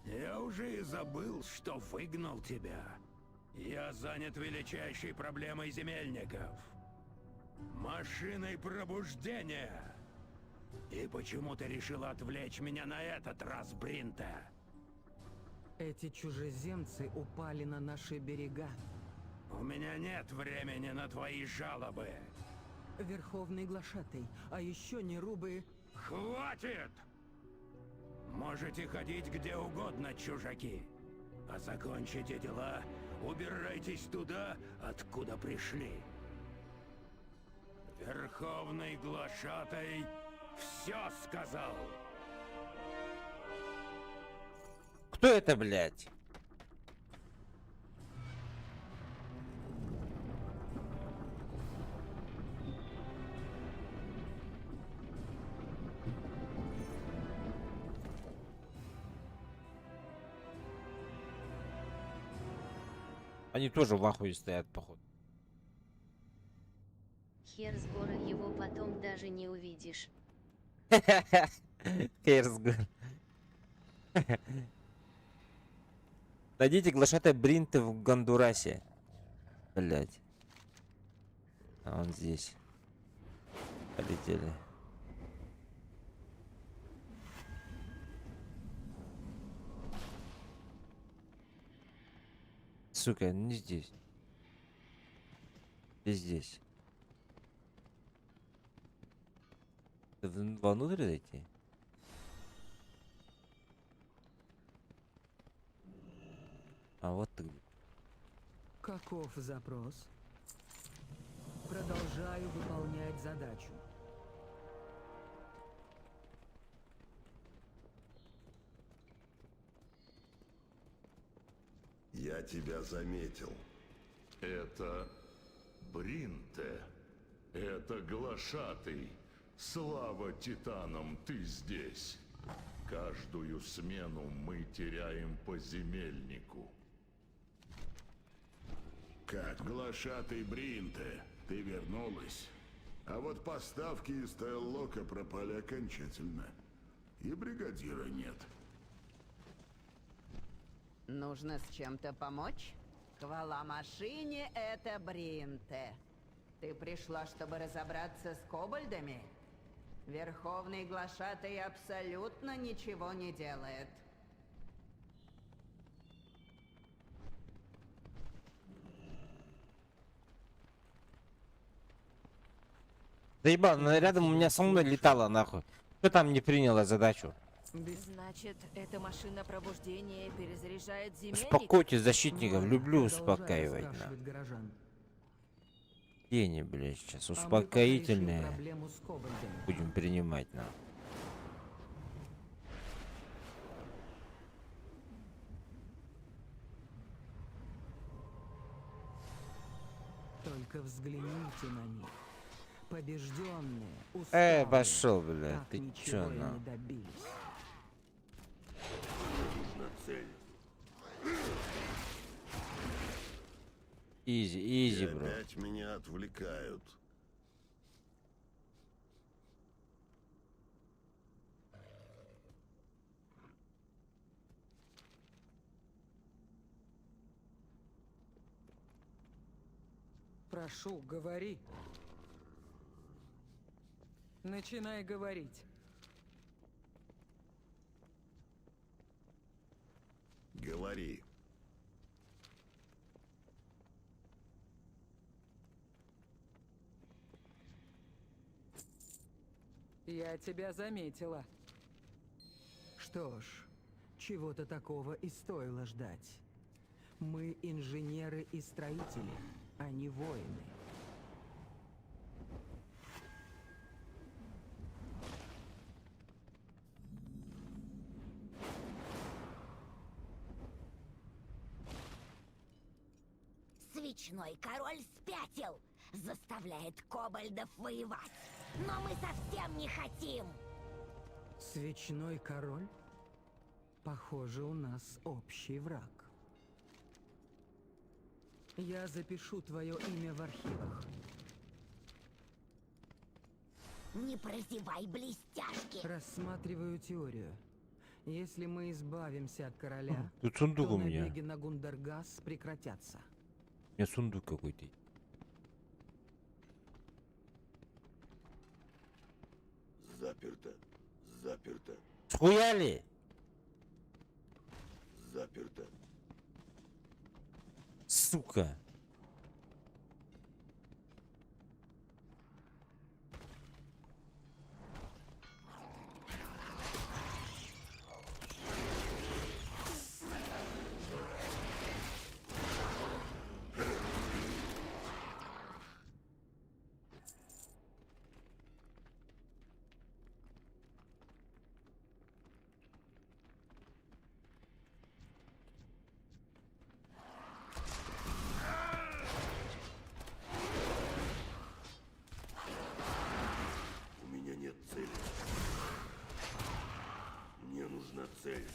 я уже и забыл, что выгнал тебя. Я занят величайшей проблемой земельников. Машиной пробуждения. И почему ты решила отвлечь меня на этот раз, Бринте? Эти чужеземцы упали на наши берега. У меня нет времени на твои жалобы. Верховный глашатай, а еще нерубы... Хватит! Можете ходить где угодно, чужаки. А закончите дела, убирайтесь туда, откуда пришли. Верховный глашатай все сказал. Кто это, блядь? Они тоже в ахуе стоят, походу. Хер с горы, его потом даже не увидишь. Хер с горы. Найдите глашатай Бринте в Гондурасе. Блять. А он здесь. Полетели. Сука, не здесь. И здесь. Вовнутрь зайти? А вот ты где. Каков запрос? Продолжаю выполнять задачу. Я тебя заметил. Это Бринте. Это глашатый. Слава титанам, ты здесь. Каждую смену мы теряем по земельнику. Как глашатый Бринте, ты вернулась. А вот поставки из Тейлока пропали окончательно. И бригадира нет. Нужно с чем-то помочь? Хвала машине, это Бринте. Ты пришла, чтобы разобраться с кобальдами? Верховный глашатай абсолютно ничего не делает. Да ебал, она рядом у меня со мной летала, нахуй. Кто там не приняла задачу? Значит, эта машина пробуждения перезаряжает земельник? Успокойте защитников, люблю Продолжаю успокаивать. расспрашивать горожан. Где они, блядь, сейчас? А мы пока решим Успокоительные проблему с кобальдами. будем принимать, нахуй. Только взгляните на них. Побежденные, усталые. Пошел, блядь, Так ты ничего чё, и на? не добились. Нужна цель. Изи, изи, И бро. опять меня отвлекают. Прошу, говори. Начинай говорить. Говори. Я тебя заметила. Что ж, чего-то такого и стоило ждать. Мы инженеры и строители, а не воины. Свечной король спятил, заставляет кобальдов воевать. Но мы совсем не хотим. Свечной король? Похоже, у нас общий враг. Я запишу твое имя в архивах. Не прозевай блестяшки. Рассматриваю теорию. Если мы избавимся от короля, Тут сундук то у меня. набеги на Гундергас прекратятся. У меня сундук какой-то. Заперто. Заперто. Схуяли? Заперто. Сука. У меня нет цели. Мне нужна цель.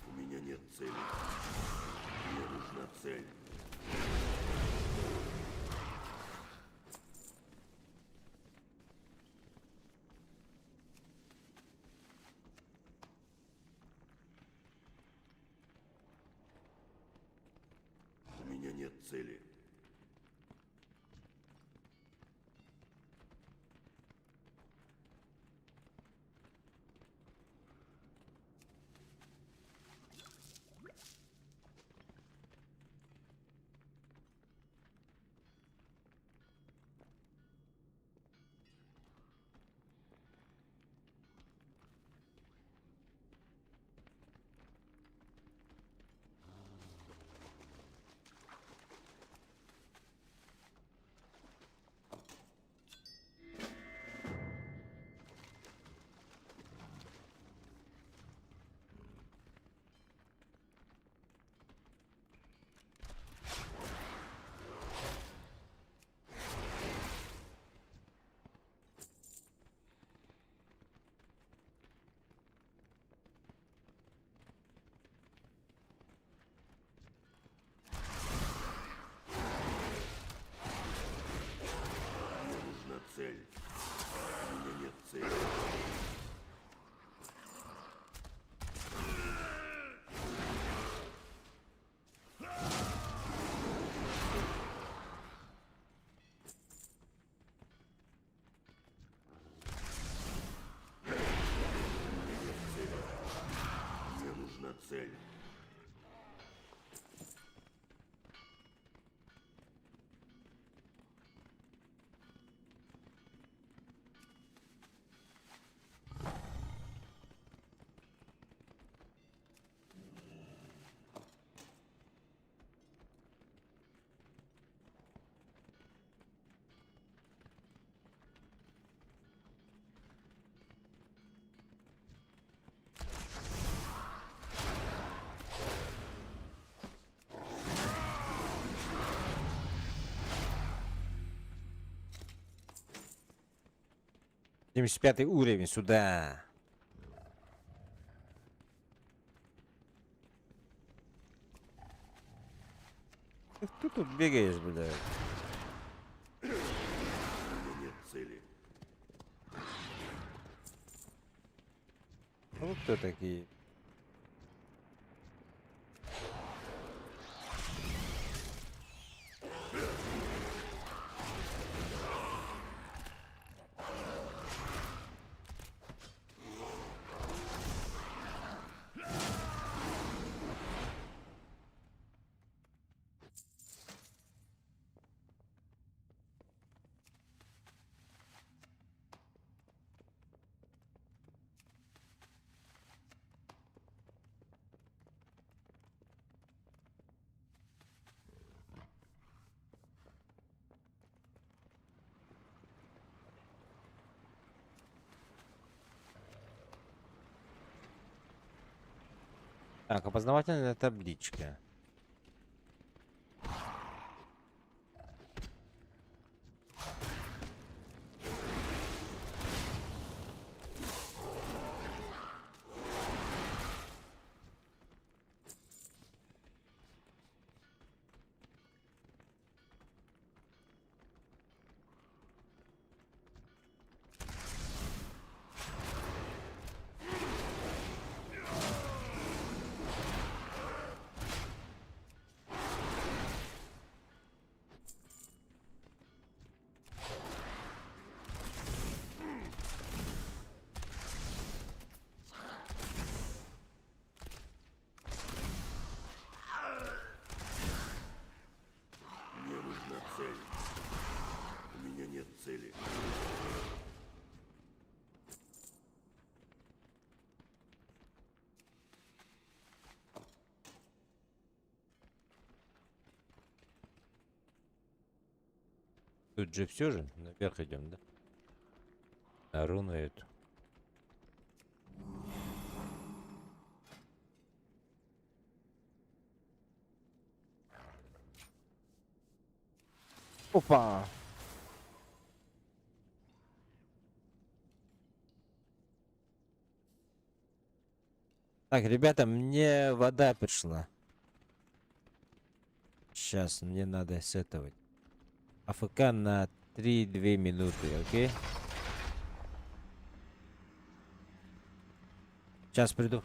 У меня нет цели. Мне нужна цель. У меня нет цели. Мне нужна цель. У меня нет цели. Мне нужна цель. 75 уровень, сюда. Ты тут бегаешь, блядь? У меня нет цели. Ну кто такие? Так, опознавательная табличка. Мне нужна цель. У меня нет цели. Тут же все же наверх идем, да? На руну эту. Опа! Так, ребята, мне вода пришла. Сейчас мне надо сетовать. АФК на 3-2 минуты, окей? Сейчас приду.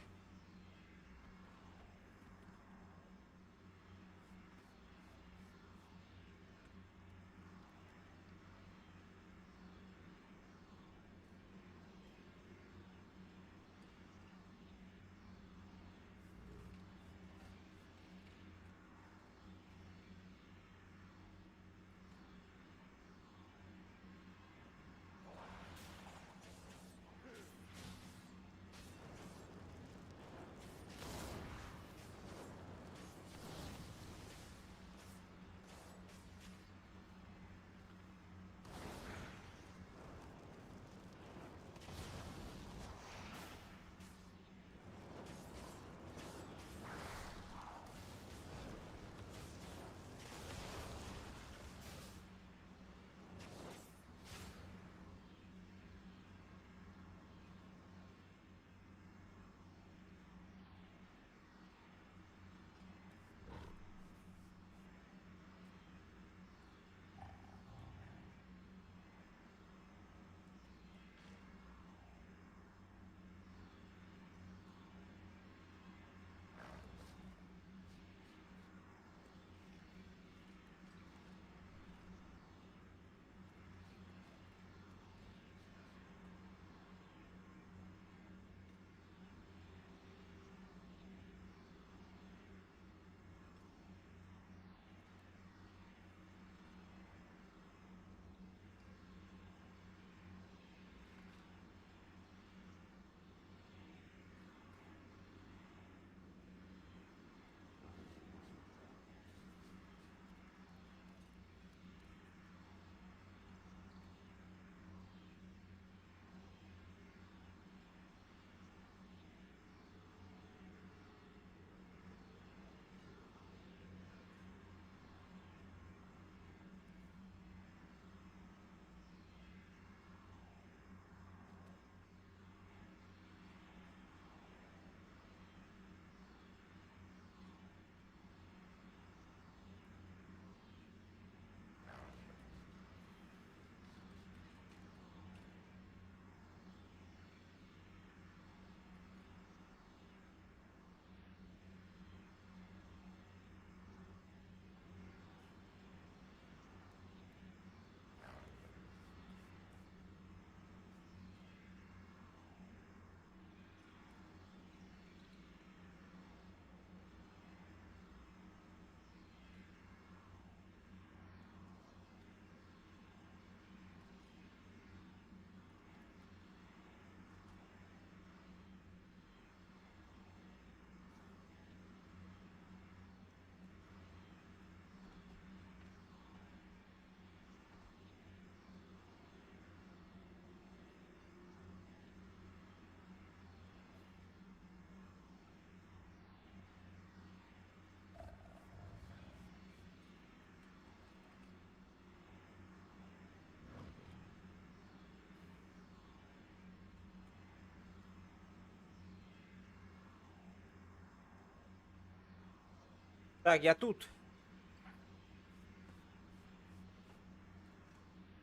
Так, я тут.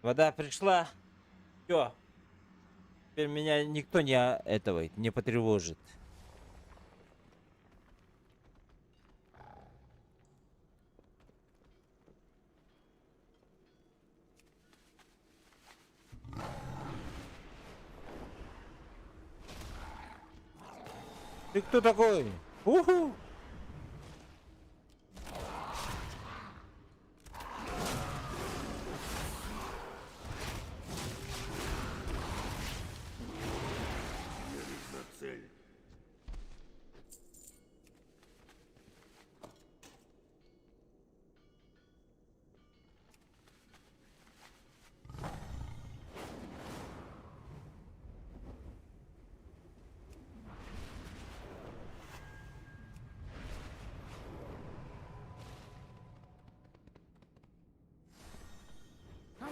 Вода пришла. Все. Теперь меня никто не потревожит. Ты кто такой? Уху! Мне нужна цель.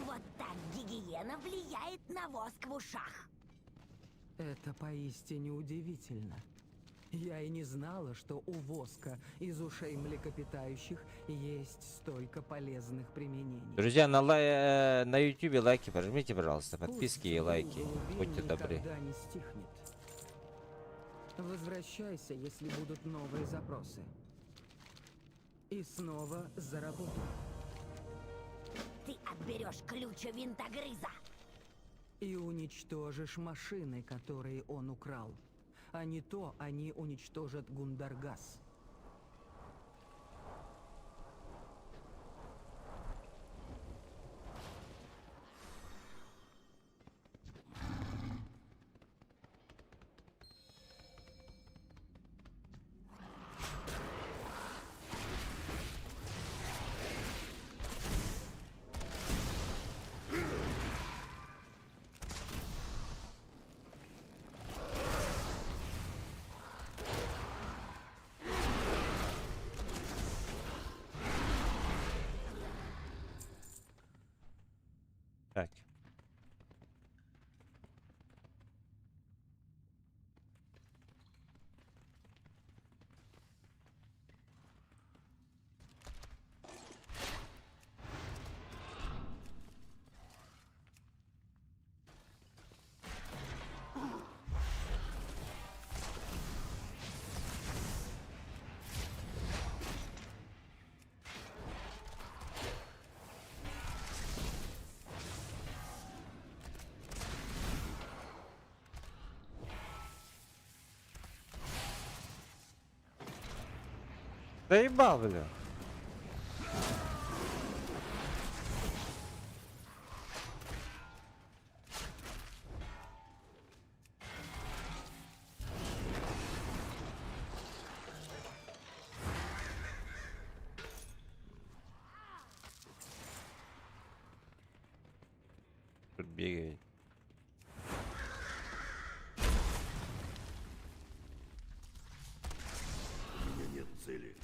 Вот так гигиена влияет на воск в ушах. Это поистине удивительно. Я и не знала, что у воска из ушей млекопитающих есть столько полезных применений. Друзья, на YouTube лайки прожмите, пожалуйста, подписки и Пусть лайки. гул глубин Будьте добры. никогда не стихнет. Возвращайся, если будут новые запросы. И снова за работу. Ты отберешь ключ у винтогрыза. И уничтожишь машины, которые он украл. А не то они уничтожат Гундаргас. Так. Заебал, бля. Тут бегает. У меня нет цели.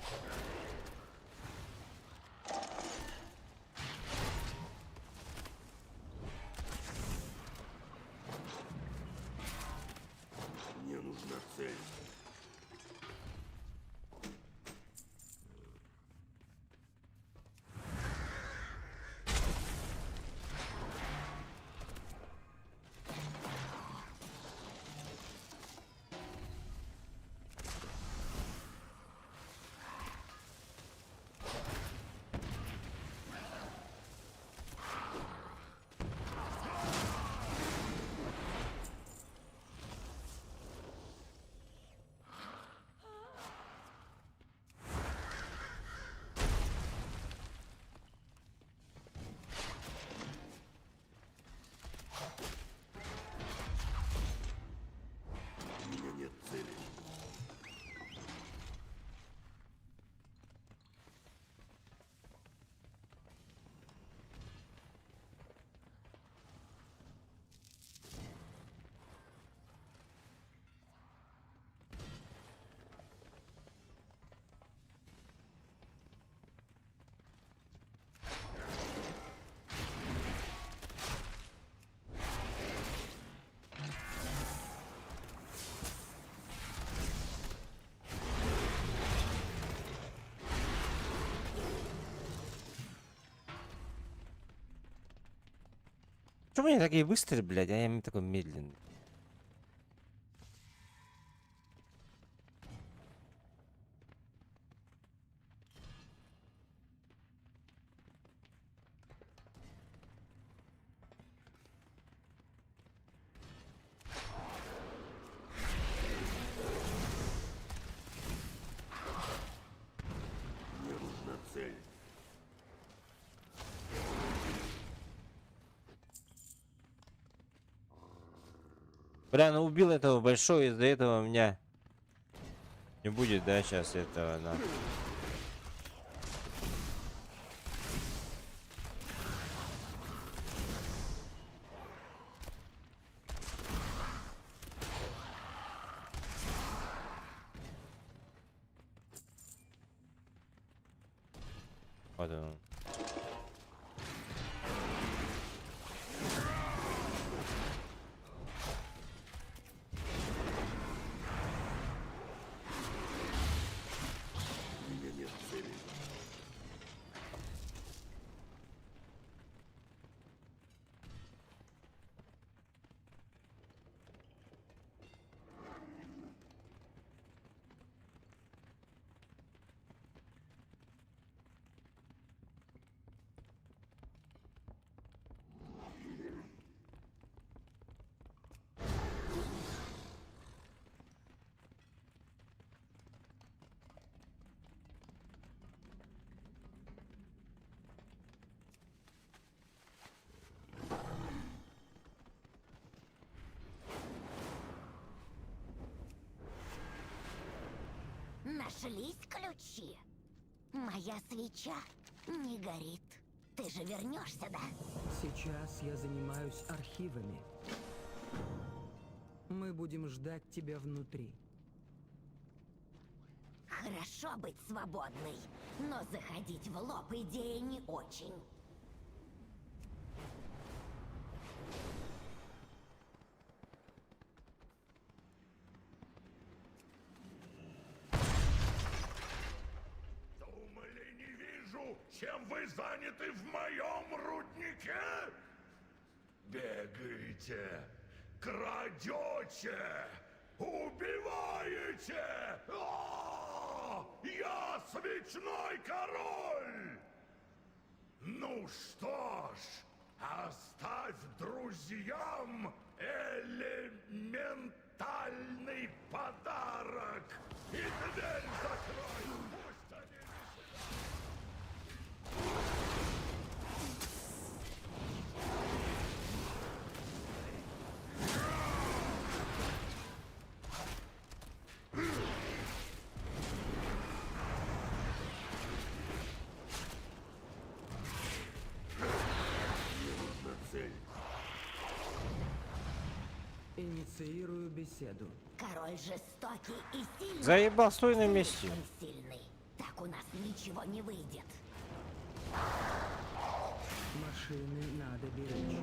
Мне нужна цель. Почему они такие быстрые, блядь, а я такой медленный? Мне нужна цель. Бля, ну убил этого большого, из-за этого у меня не будет, да, сейчас этого, на. Вот он. У меня нет цели. Нашлись ключи. Моя свеча не горит. Ты же вернешься, да? Сейчас я занимаюсь архивами. Мы будем ждать тебя внутри. Хорошо быть свободной, но заходить в лоб идея не очень. Думали, не вижу, чем вы заняты в моем руднике? Бегаете, крадете, убиваете! Я свечной король! Ну что ж, оставь друзьям элементальный подарок и дверь закрой! Пусть они Мне нужна цель. Инициирую беседу. Король жестокий и сильный. Заебал, стой на месте. Слишком сильный. Так у нас ничего не выйдет. Машины надо беречь.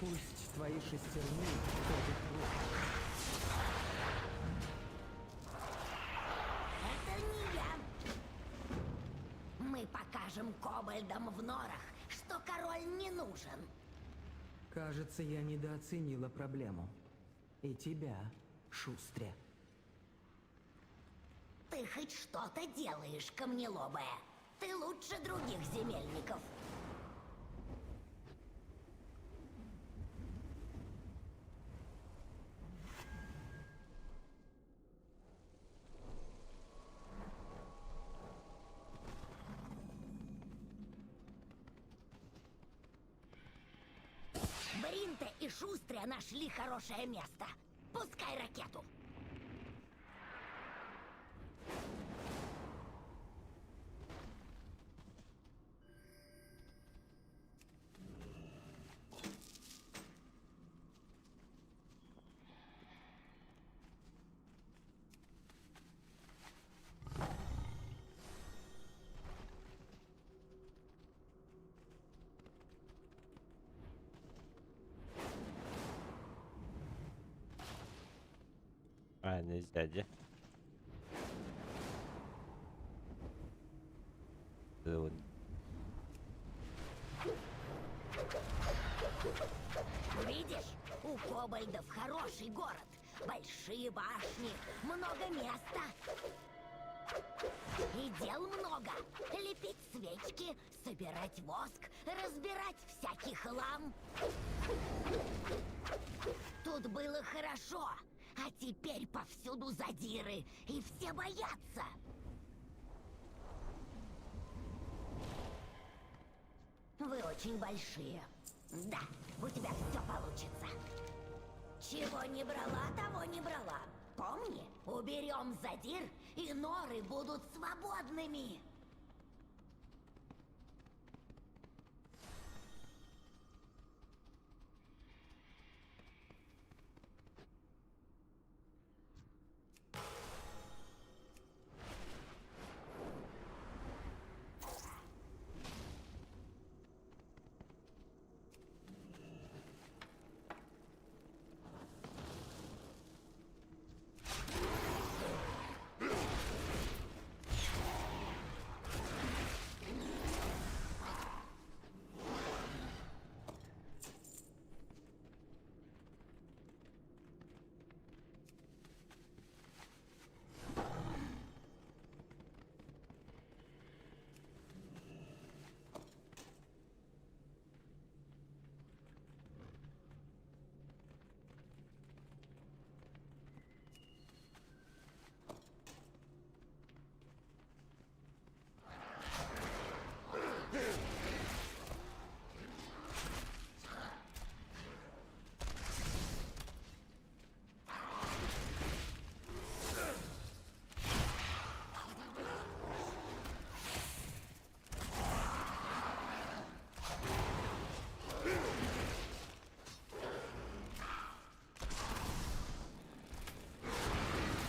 Пусть твои шестерни ходят в руку. Это не я. Мы покажем кобальдам в норах, что король не нужен. Кажется, я недооценила проблему. И тебя, Шустря. Ты хоть что-то делаешь, камнелобая. Ты лучше других земельников. Бринте и Шустря нашли хорошее место. Пускай ракету. А, нельзя, где? Вот. Видишь, у кобальдов хороший город. Большие башни, много места. И дел много. Лепить свечки, собирать воск, разбирать всякий хлам. Тут было хорошо, а теперь повсюду задиры, и все боятся. Вы очень большие. Да, у тебя все получится. Чего не брала, того не брала. Помни, уберем задир, и норы будут свободными.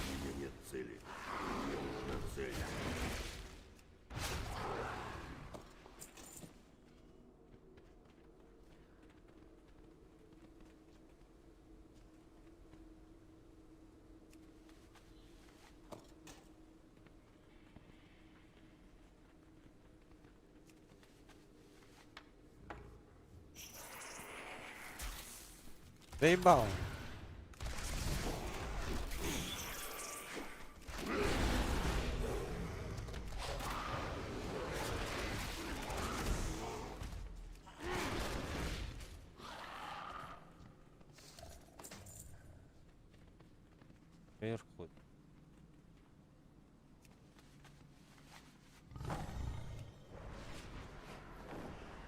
У меня нет цели. Мне нужна цель. Заебал. Вверху.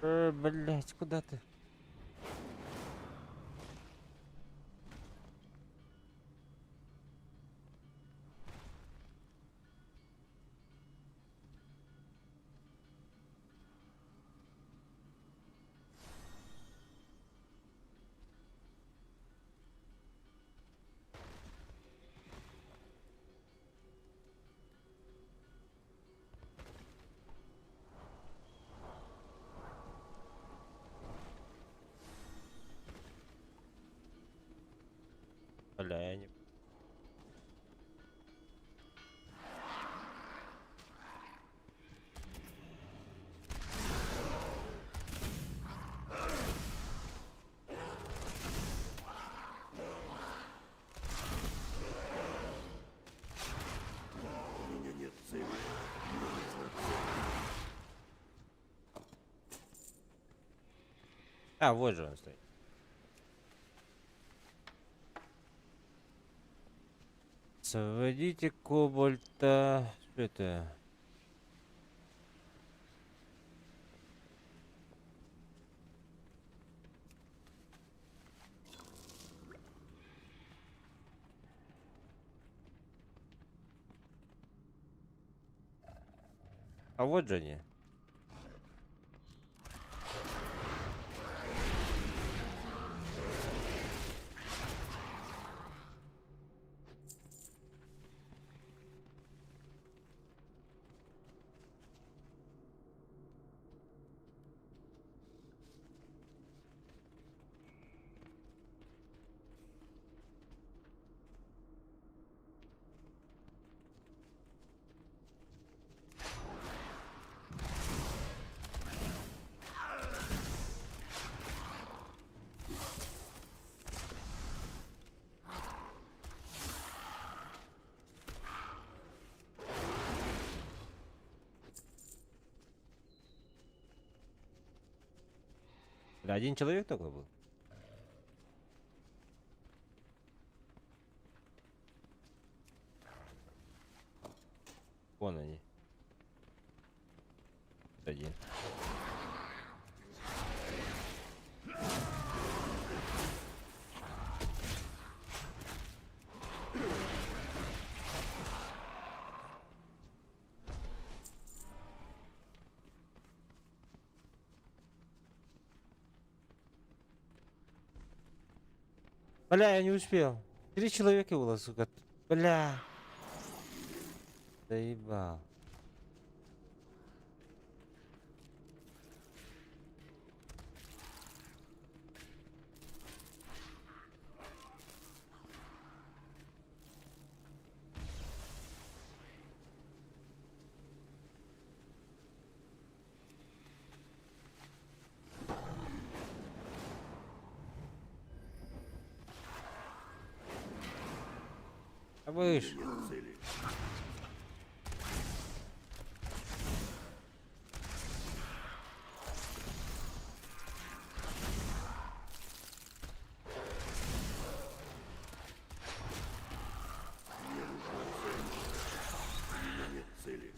Блять, куда ты? Бля, я не... У меня нет цели. Мне нужна цель. А, вот же он стоит. Освободите кобальта. Что это? А вот же они. Да, один человек только был. Вон они. Один. Бля, я не успел. 3 человека было, сука. Бля. Заебал. А выше. Нет цели. Мне нужна цель. У меня нет цели.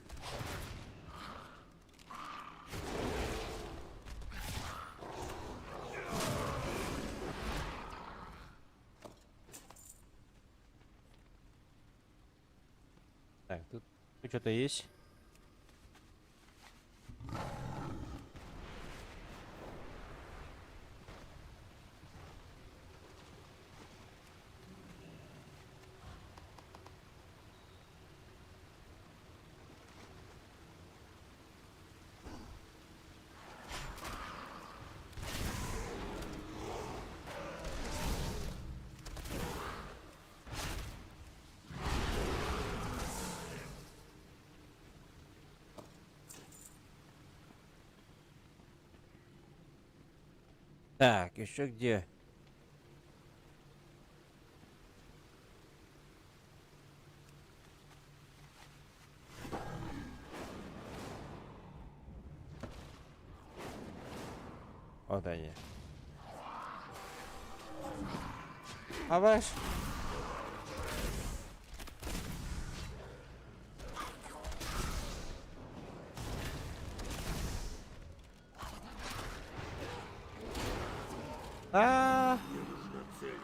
Так, тут что-то есть. Так, еще где? Вот они. А ваш? А, Мне нужна цель.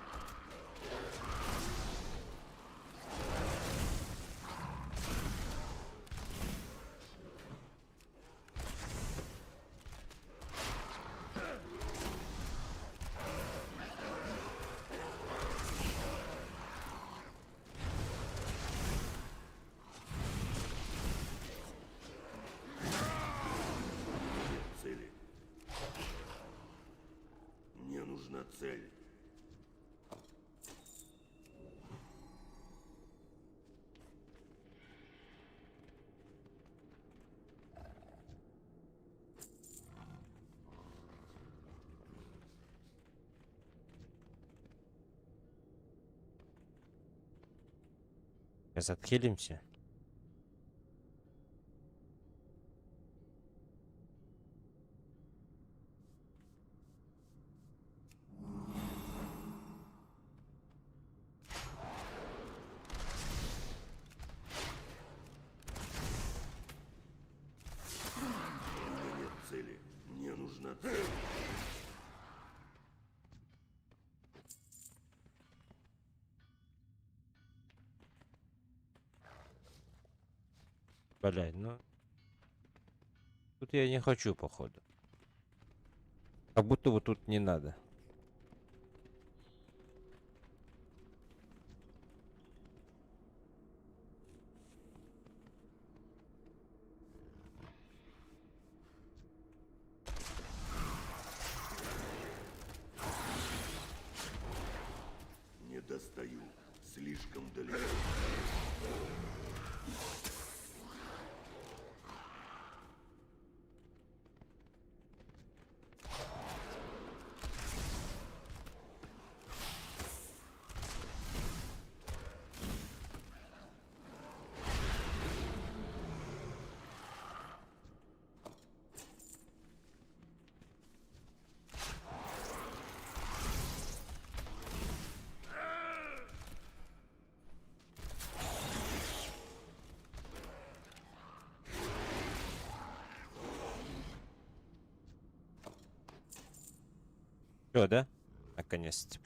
Нет цели. Мне нужна цель. сейчас отхилимся. У меня нет цели. Мне нужна цель. Блядь, ну... Тут я не хочу, походу. Как будто вот тут не надо. Не достаю. Слишком далеко. Все, да? Наконец-то.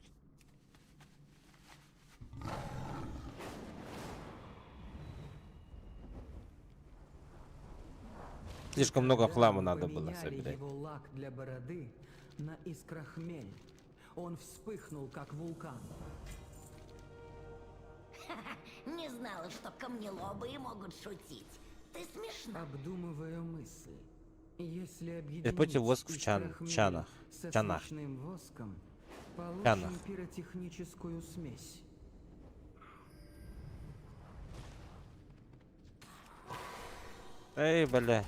Слишком много Когда хлама мы надо было поменяли собирать. его лак для бороды на искрохмель. Он вспыхнул, как вулкан. Не знала, что камнелобые могут шутить. Ты смешна. Обдумывая мысль, если объединить Используйте воск в искрохмель чанах. со Чанах. свечным воском, получим Чанах. пиротехническую смесь. Эй, бля.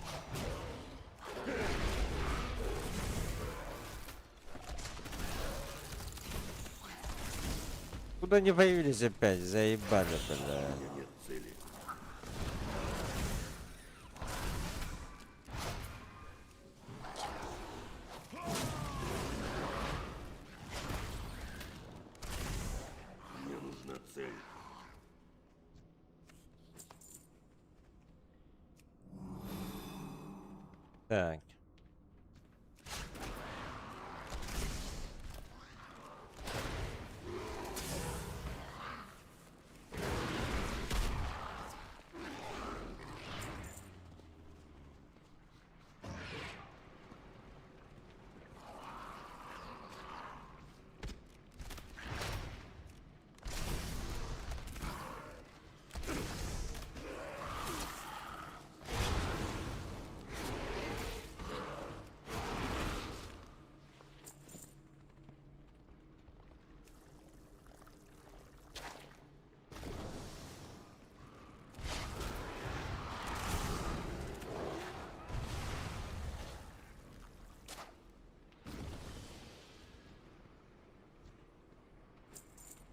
Куда они появились опять? Заебали, бля. У меня нет цели. Мне нужна цель. Так.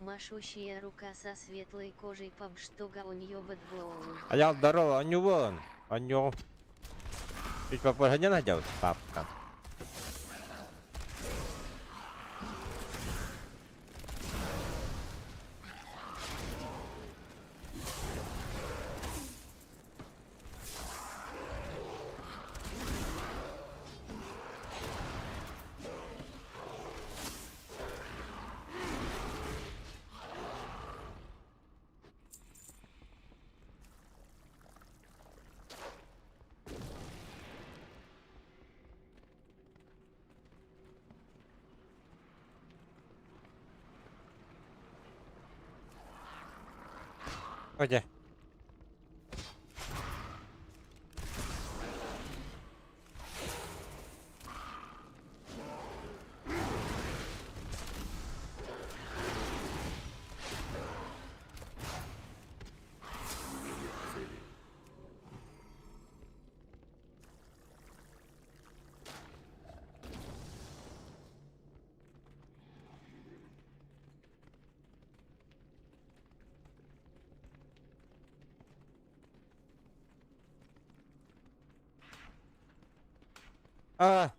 Машущая рука со светлой кожей пабштога у нее бэтбоун. А я здорово, аню вон. Аню. Чуть попозже не найдет, папка. Ходи. А.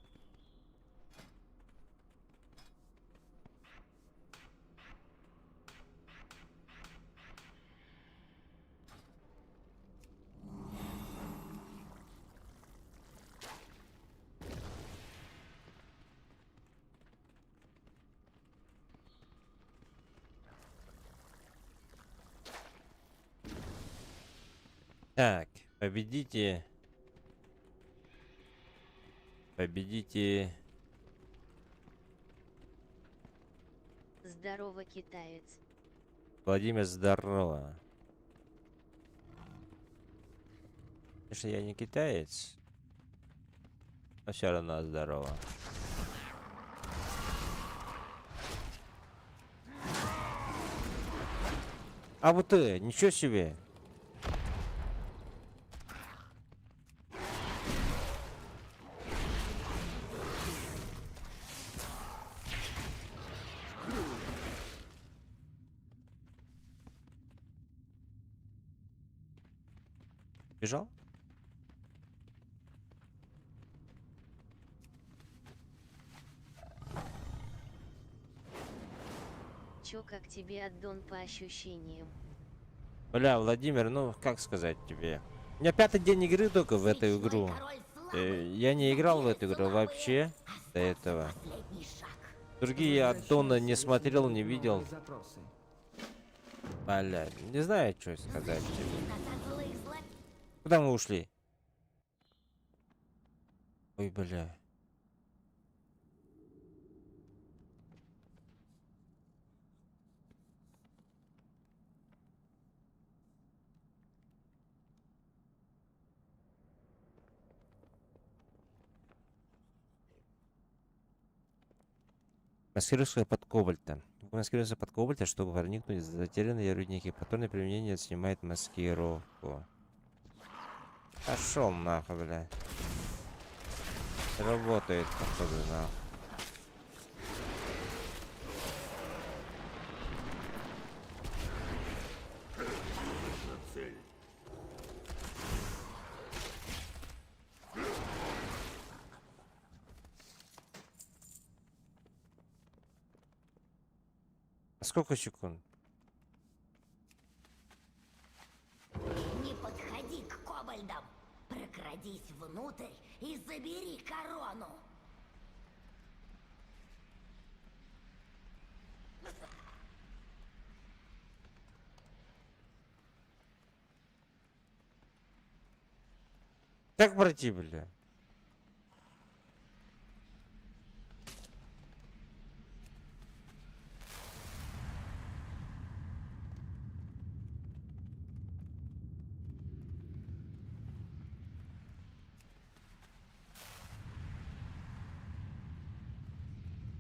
Так, победите. Победите. Здорово, китаец. Владимир, здорово. Конечно, я не китаец. Но все равно здорово. А вот ты, ничего себе. Бежал? Чё, как тебе аддон по ощущениям? Бля, Владимир, ну как сказать тебе? У меня 5-й день игры только в эту игру. Я не играл в эту игру вообще до этого. Последний шаг. Другие аддоны не Возвращайся, смотрел, если не будут видел. новые запросы. Бля, не знаю, что сказать тебе. Нас от злых зла... Куда мы ушли? Ой, бля. Маскируется под кобальта. Маскируется под кобальта, чтобы проникнуть в затерянные рудники. Повторное применение снимает маскировку. Пошел нахуй, бля. Работает, походу, нахуй. Нужна цель. А сколько секунд? Не подходи к кобальдам. Прокрадись внутрь и забери корону. Как пройти, бля?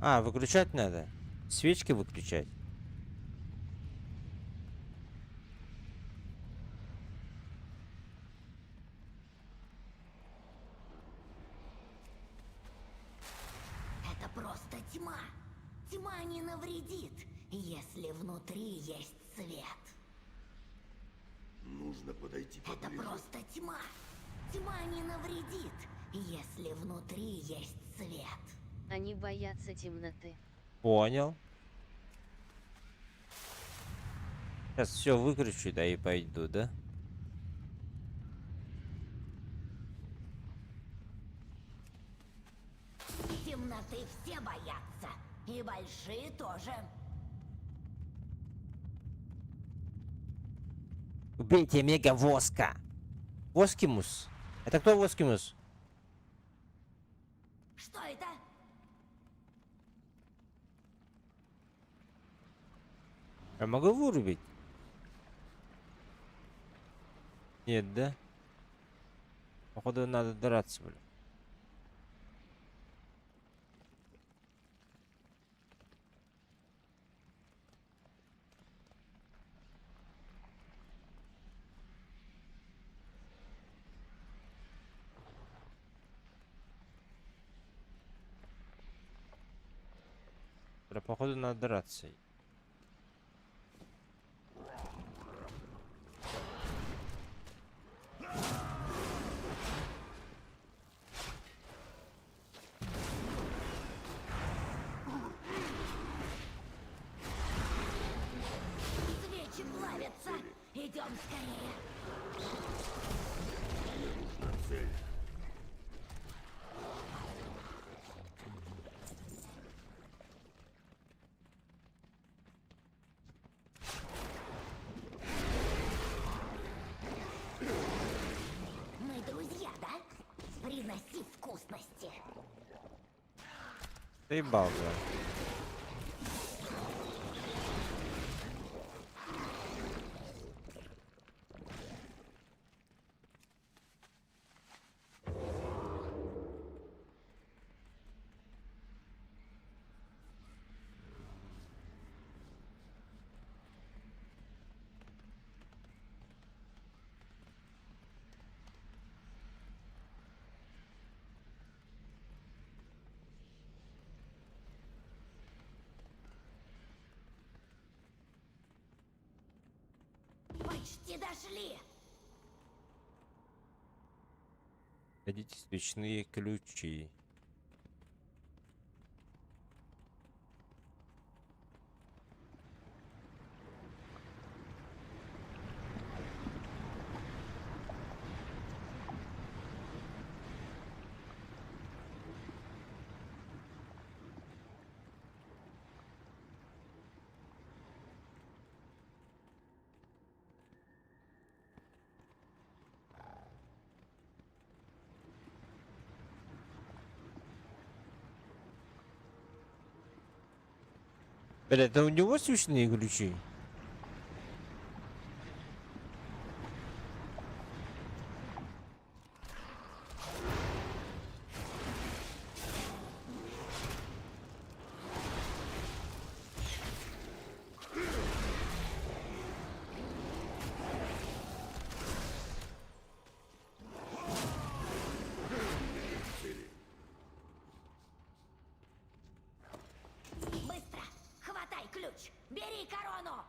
А, выключать надо. Свечки выключать. Это просто тьма. Тьма не навредит, если внутри есть свет. Нужно подойти Это поближе. просто тьма. Тьма не навредит, если внутри есть свет. Они боятся темноты. Понял. Сейчас все выключу, да и пойду, да? Темноты все боятся. И большие тоже. Убейте мега воска. Воскимус. Это кто Воскимус? Что это? Я могу вырубить? Нет, да? Походу надо драться, бля. Бля, походу надо драться. Свечи плавятся. Идем скорее. Мне нужна цель. Мы друзья, да? Приноси вкусности. Заебал, бля. Почти дошли. Найдите свечные ключи. Бля, это у него свечные ключи? Быстро! Хватай ключ! Бери корону!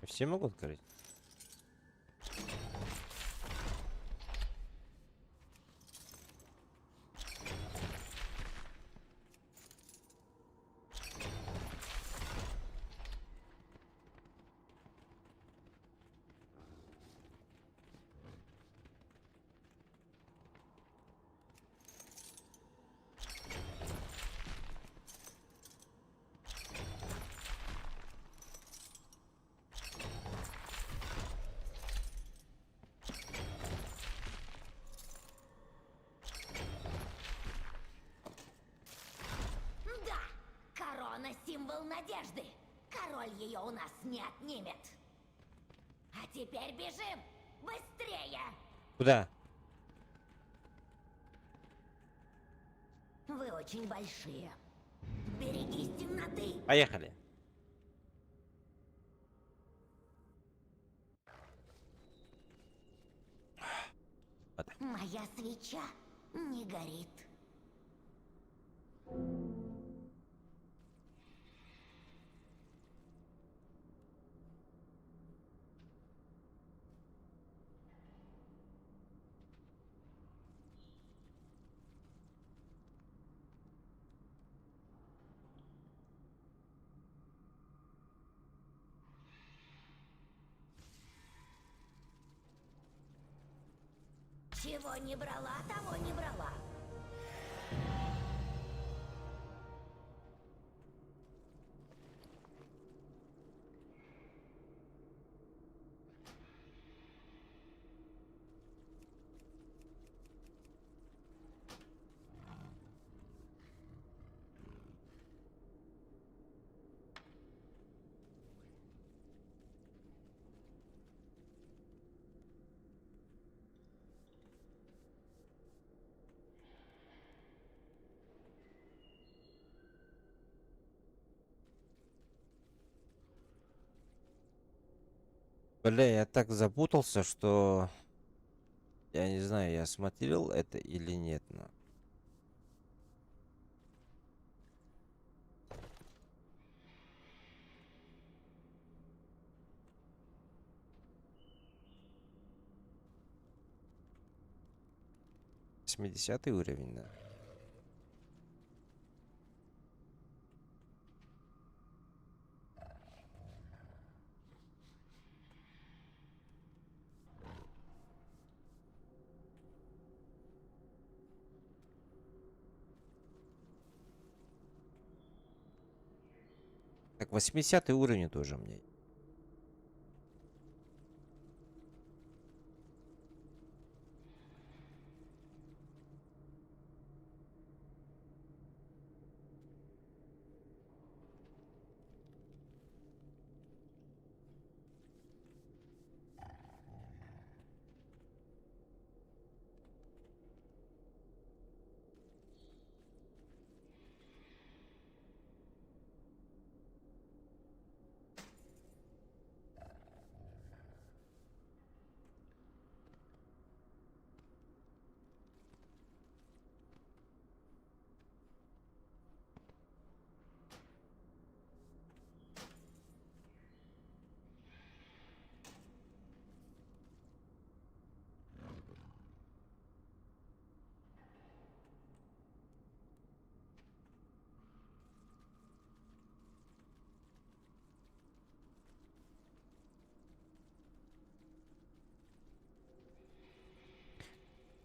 Все могут открыть? Да! Корона — символ надежды! Король ее у нас не отнимет! А теперь бежим! Быстрее! Куда? Вы очень большие. Берегись темноты! Поехали. Моя свеча не горит. Чего не брала, того не брала. Бля, я так запутался, что я не знаю, я смотрел это или нет, но... Восьмидесятый уровень, да. Так, 80 уровень тоже мне.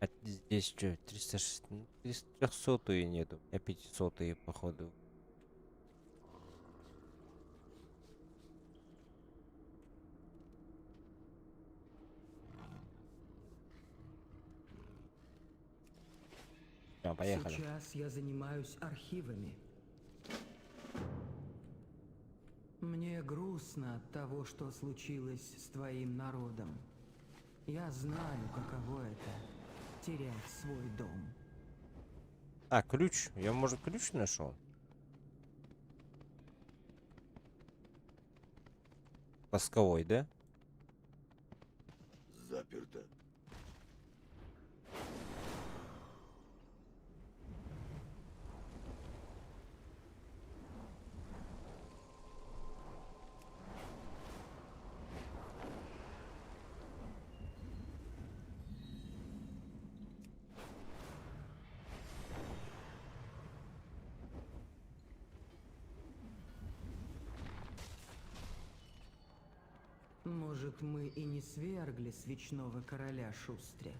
А здесь что, 300 нету, а 500 походу. Все, поехали. Сейчас я занимаюсь архивами. Мне грустно от того, что случилось с твоим народом. Я знаю, каково это — терять свой дом. А, ключ. Я, может, ключ нашел? Пасковой, да? Заперто. Может, мы и не свергли свечного короля Шустря,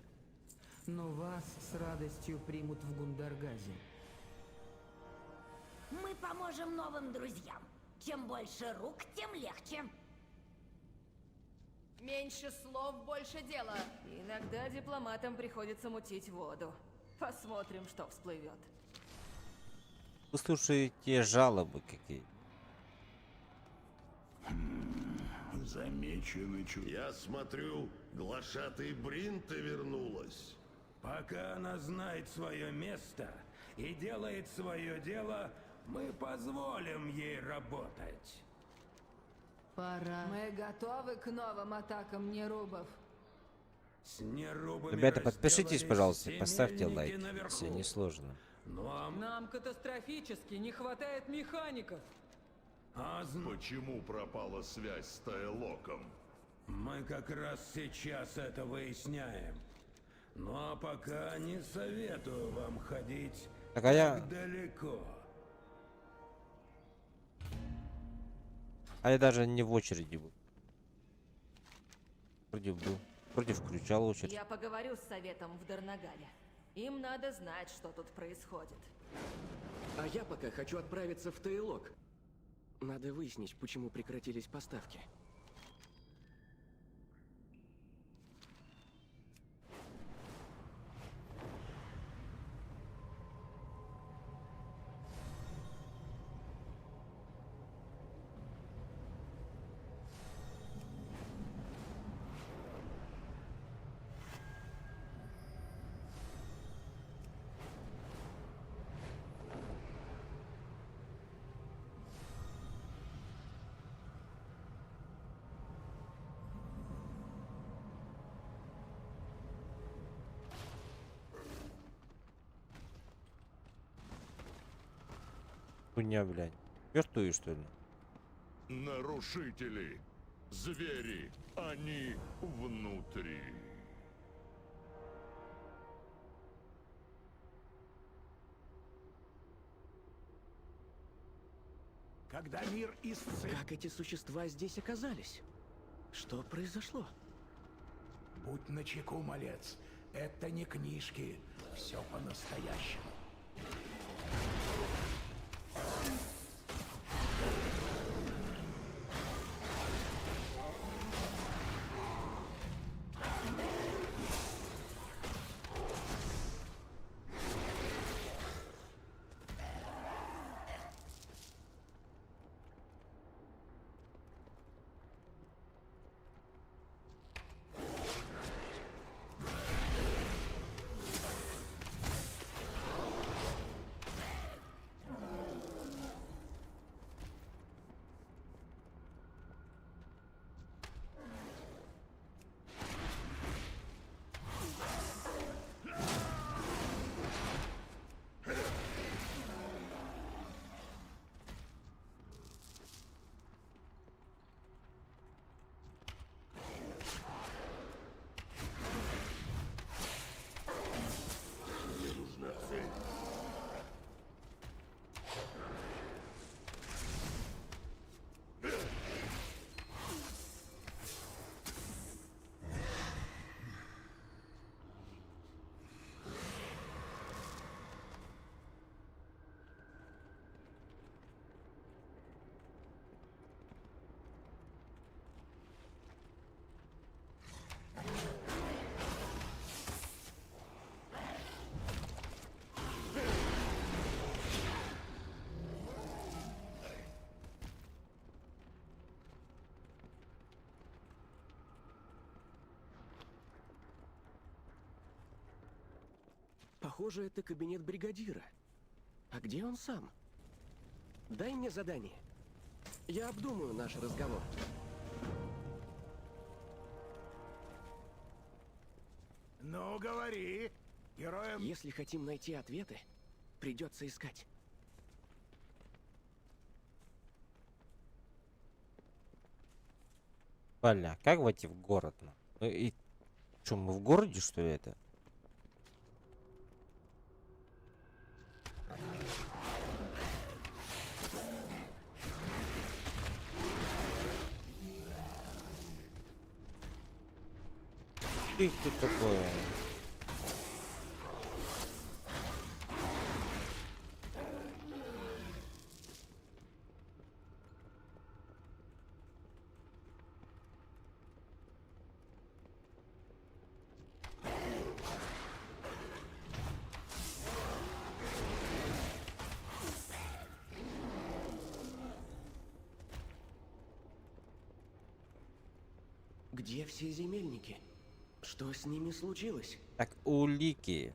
но вас с радостью примут в Гундаргазе. Мы поможем новым друзьям. Чем больше рук, тем легче. Меньше слов, больше дела. Иногда дипломатам приходится мутить воду. Посмотрим, что всплывет. Послушайте жалобы какие. Замеченный Я смотрю, глашатай Бринта вернулась. Пока она знает свое место и делает свое дело, мы позволим ей работать. Пора. Мы готовы к новым атакам нерубов. С нерубами Ребята, подпишитесь, разделались пожалуйста, и поставьте земельники лайк. наверху. Если не сложно. Ну, а Нам катастрофически не хватает механиков. Почему пропала связь с Тайлоком? мы как раз сейчас это выясняем. Ну а пока не советую вам ходить Так, а я... так далеко. А я даже не в очереди был. Вроде был. Вроде включал очередь. Я поговорю с советом в Дарнагале. Им надо знать, что тут происходит. А я пока хочу отправиться в Тейлок. Надо выяснить, почему прекратились поставки. Хуйня, блядь. Мертвые, что ли? Нарушители! Звери! Они внутри! Когда мир исцелен... Как эти существа здесь оказались? Что произошло? Будь начеку, малец. Это не книжки. Все по-настоящему. Похоже, это кабинет бригадира. А где он сам? Дай мне задание. Я обдумаю наш разговор. Ну, говори. Героям... Если хотим найти ответы, придется искать. Бля, как войти в город? Ну и что, мы в городе, что ли, это? Ты кто такой? Где все земельники? Что с ними случилось? Так, улики.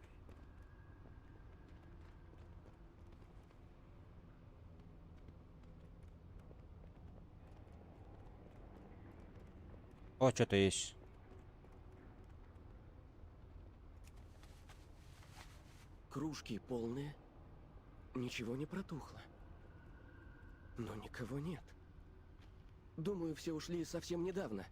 О, что-то есть. Кружки полные. Ничего не протухло. Но никого нет. Думаю, все ушли совсем недавно.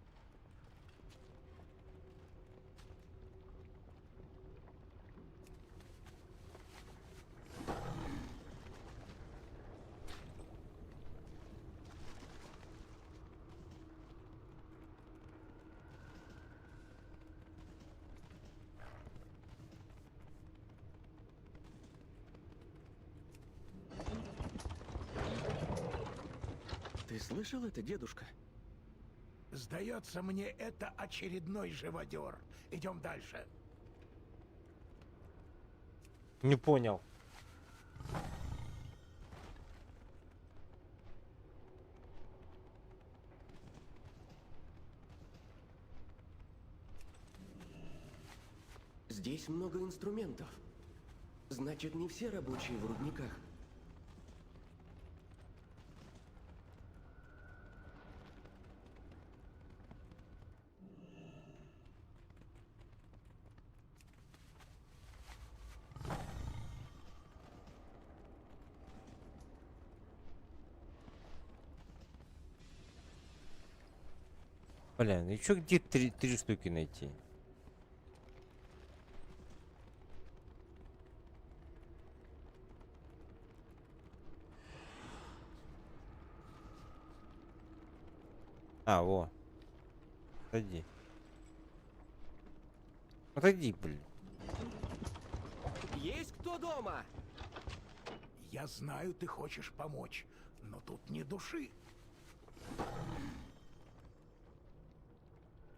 Ты слышал это, дедушка? Сдается мне, это очередной живодер. Идем дальше. Не понял. Здесь много инструментов. Значит, не все рабочие в рудниках. Бля, ну и чё, где три штуки найти? А, во. Отойди. Отойди, блин. Есть кто дома? Я знаю, ты хочешь помочь, но тут ни души.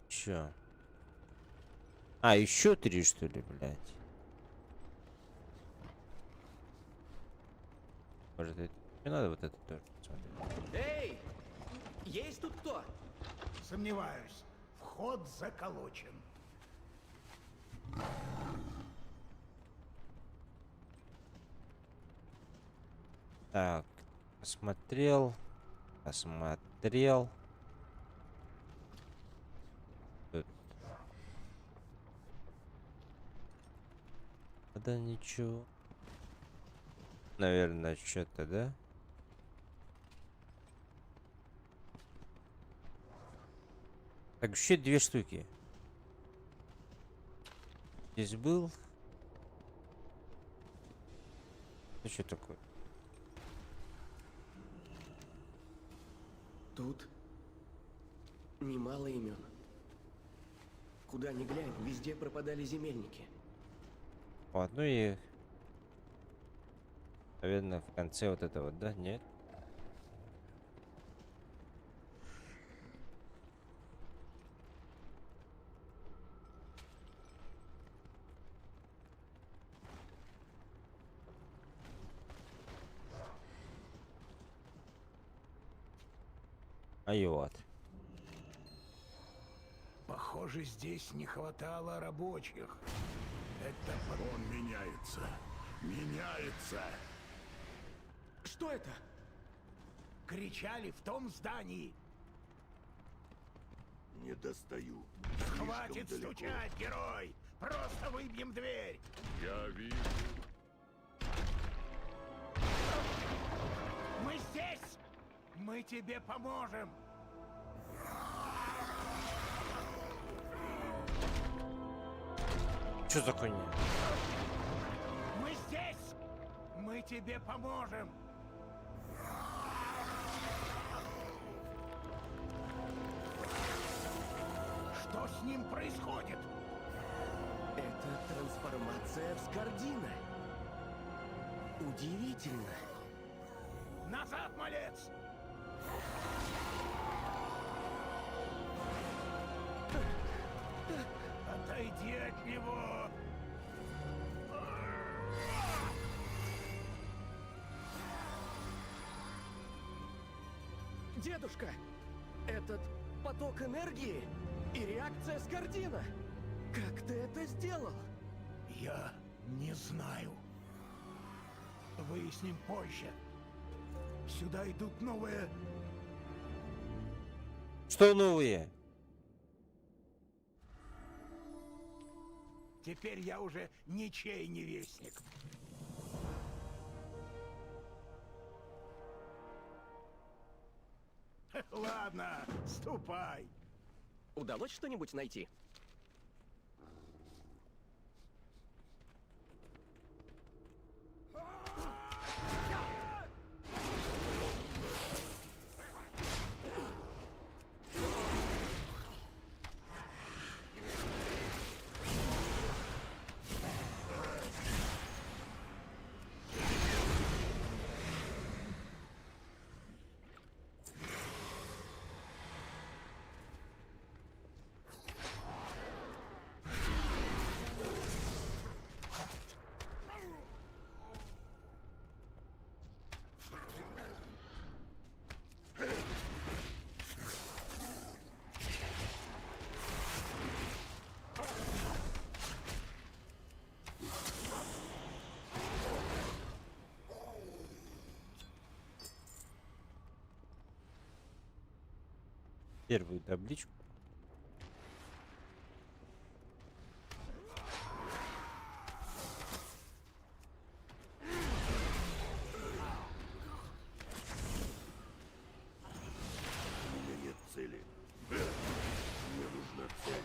Чё? А, еще три, что ли, блядь? Может, это... Не надо вот это тоже посмотреть. Эй! Есть тут кто? Сомневаюсь. Вход заколочен. Так, посмотрел. Посмотрел. Тут. Да ничего. Наверное, что-то, да? Так, еще две штуки. Здесь был. Это что такое? Тут немало имен. Куда ни глянь, везде пропадали земельники. Вот, ну и... Наверное, в конце вот это вот, да? Нет? А и вот. Похоже, здесь не хватало рабочих. Он меняется. Меняется. Что это? Кричали в том здании. Не достаю. Хватит Слишком далеко. стучать, герой! Просто выбьем дверь! Я вижу. Мы здесь! Мы тебе поможем! Что за хуйня? Мы здесь! Мы тебе поможем! Что с ним происходит? Это трансформация в Скардина. Удивительно. Назад, малец! Отойди от него! Дедушка, этот поток энергии и реакция Скардина. Как ты это сделал? Я не знаю. Выясним позже. Сюда идут новые... Что новые? Теперь я уже ничей не вестник. Ладно, ступай. Удалось что-нибудь найти? Первую табличку. У меня нет цели. Мне нужна цель.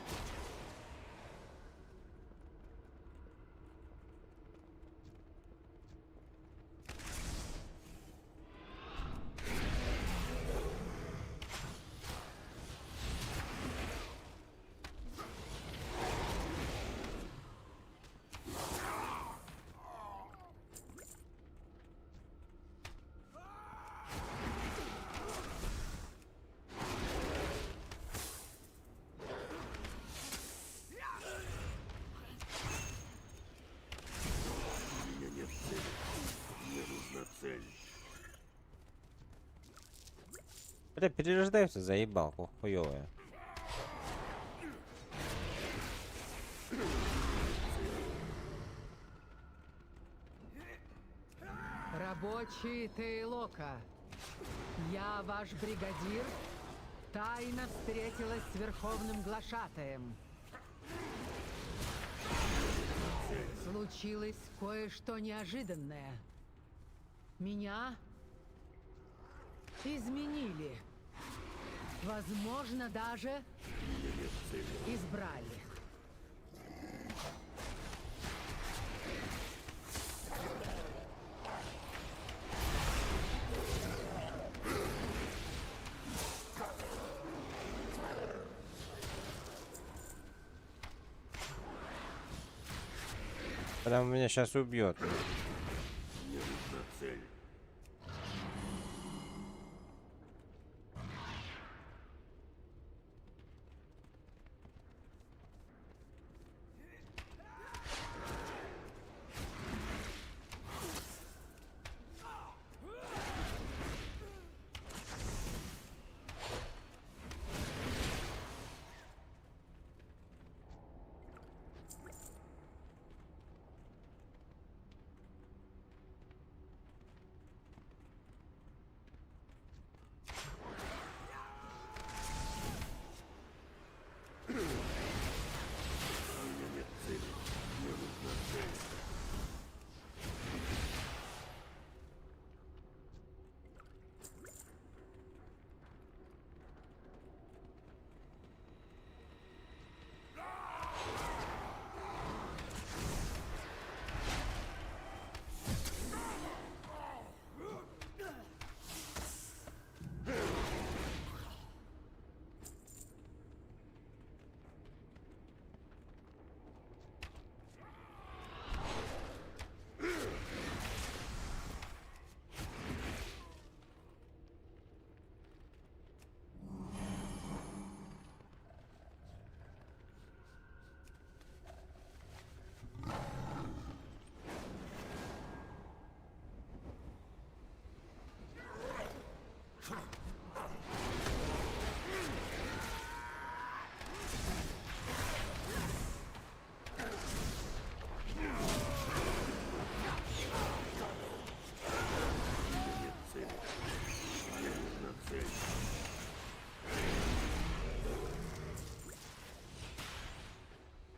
У меня нет цели. Мне нужна цель. Бля, перерождаются, заебал, хуёвая. Рабочие Тейлока, я ваш бригадир, тайно встретилась с Верховным Глашатаем. Случилось кое-что неожиданное. Меня изменили. Возможно, даже избрали. Прям меня сейчас убьет. Мне нужна цель.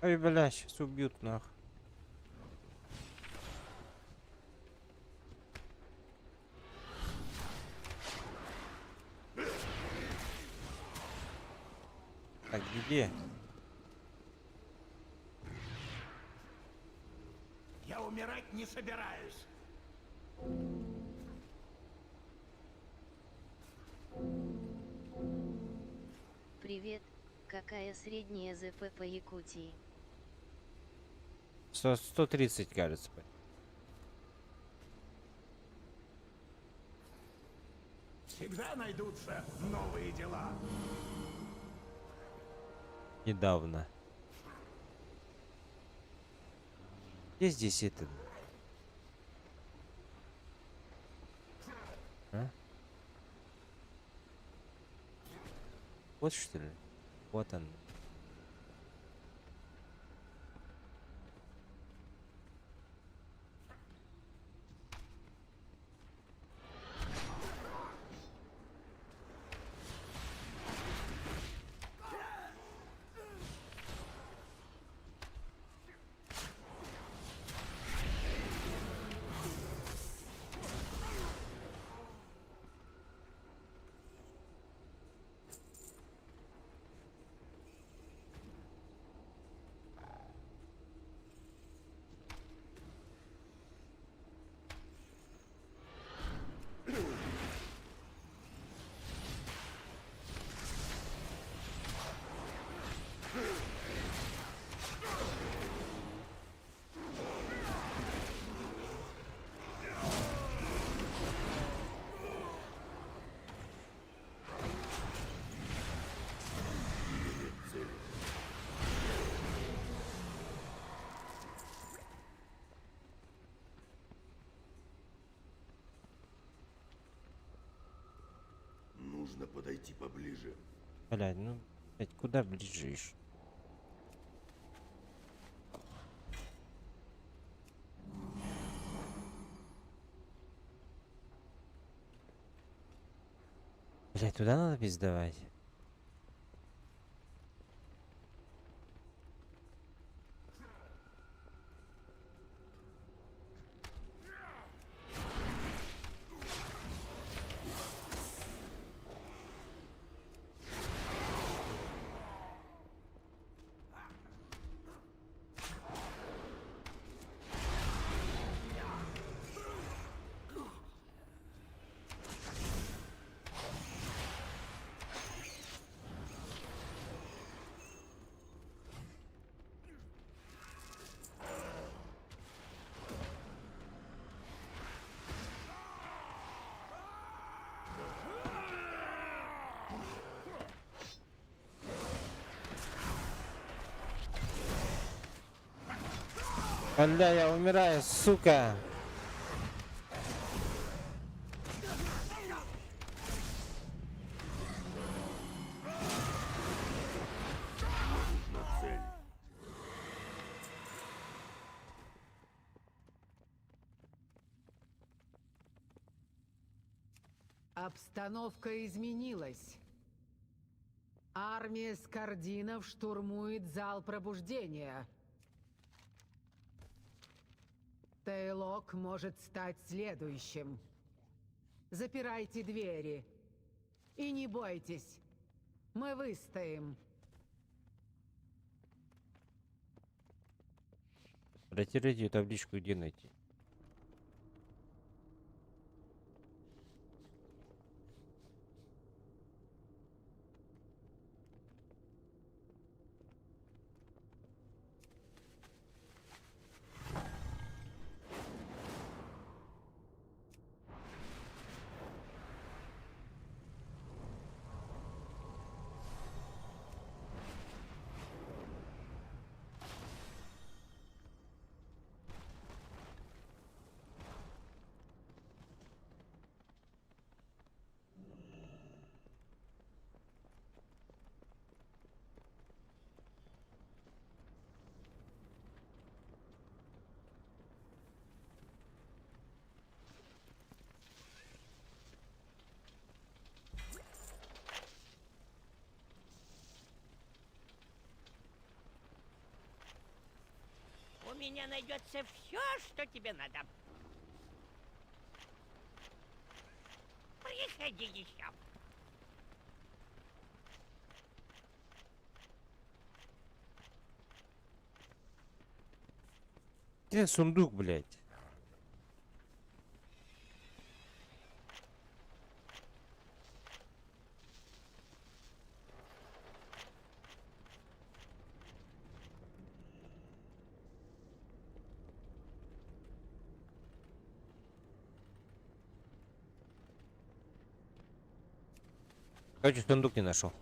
Ой, бля, сейчас убьют нах. Так, где? Я умирать не собираюсь. Привет, какая средняя ЗП по Якутии? 130, кажется. Всегда найдутся новые дела. Недавно. Где здесь это? А? Вот что ли? Вот он. Нужно подойти поближе. Блядь, ну, блядь, куда ближе еще? Блядь, туда надо пиздовать? Бля, я умираю, сука! Нужна цель. Обстановка изменилась. Армия скардинов штурмует зал пробуждения. Тейлок может стать следующим. Запирайте двери. И не бойтесь. Мы выстоим. Ротируйте табличку, где найти? У меня найдется все, что тебе надо. Приходи еще. Где сундук, блядь? Короче, сундук не нашел.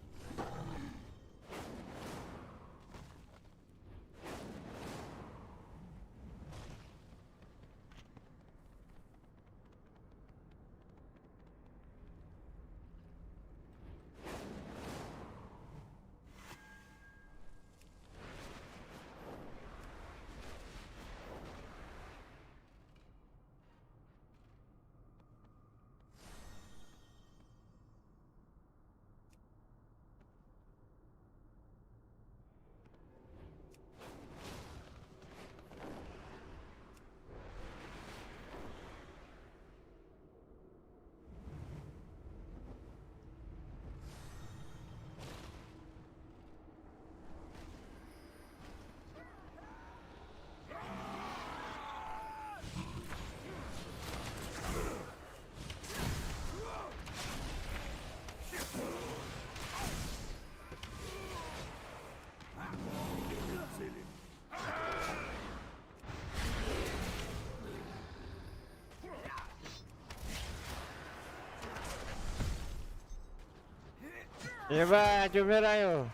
Ебать, умираю.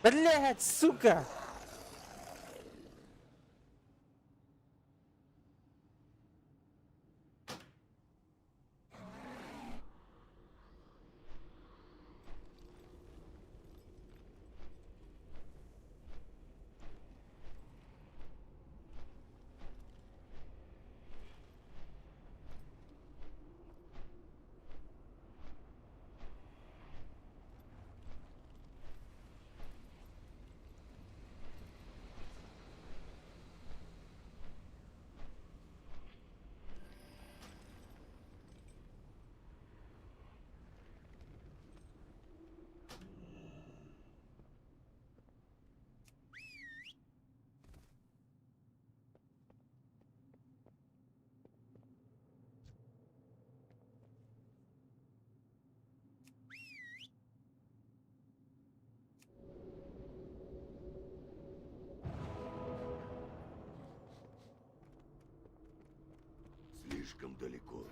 Блять, сука! Слишком далеко.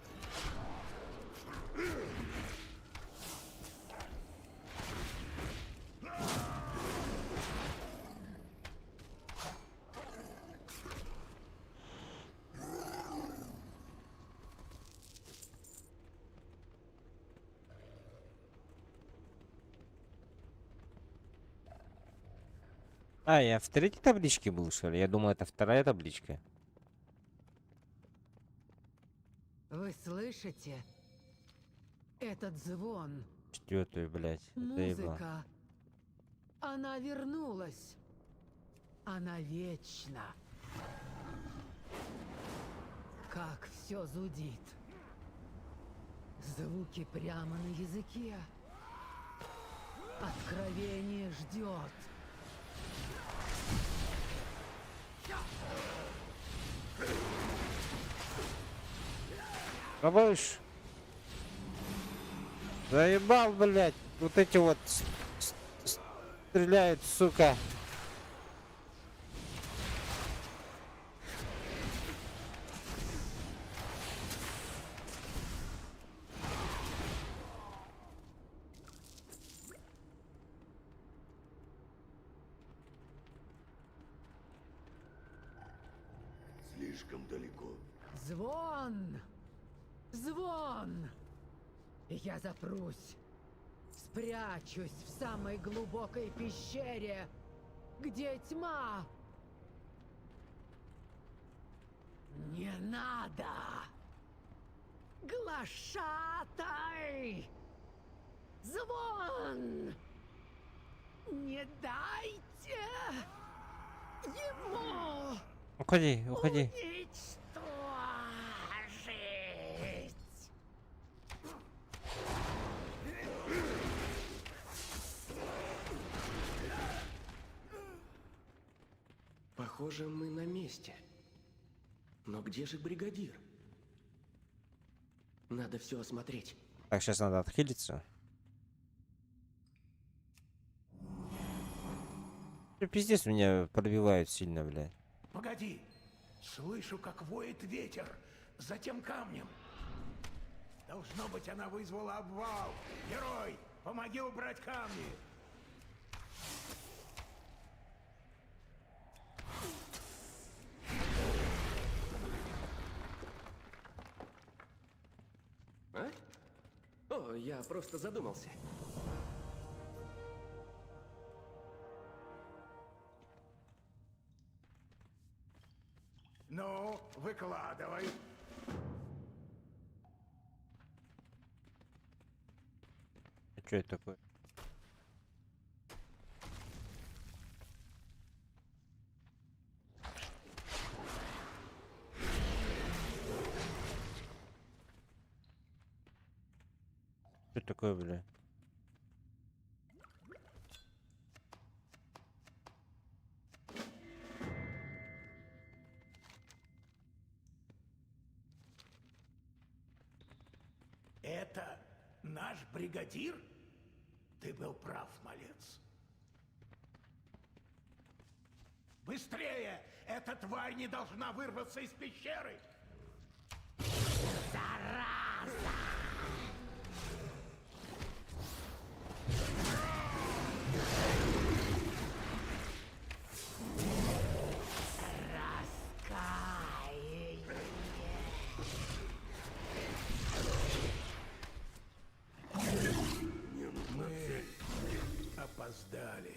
А, я в третьей табличке был, что ли? Я думал, это вторая табличка. Вы слышите? Этот звон. Четвертую, блядь. Заебал. Музыка. Она вернулась. Она вечна. Как все зудит. Звуки прямо на языке. Откровение ждет. Бабыш. Заебал, блядь. Вот эти вот Стреляют, сука. Слишком далеко. Звон! Звон! И я запрусь. Спрячусь в самой глубокой пещере, где тьма. Не надо! Глашатай! Звон! Не дайте ему Уходи, уходи. уничтожить! Похоже, мы на месте. Но где же бригадир? Надо все осмотреть. Так, сейчас надо отхилиться. Пиздец, меня пробивают сильно, блядь. Погоди! Слышу, как воет ветер за тем камнем. Должно быть, она вызвала обвал. Герой, помоги убрать камни. А? О, я просто задумался. Ну, выкладывай. А что это такое? Что это такое, бля? Это наш бригадир? Ты был прав, малец. Быстрее! Эта тварь не должна вырваться из пещеры! Мы опоздали.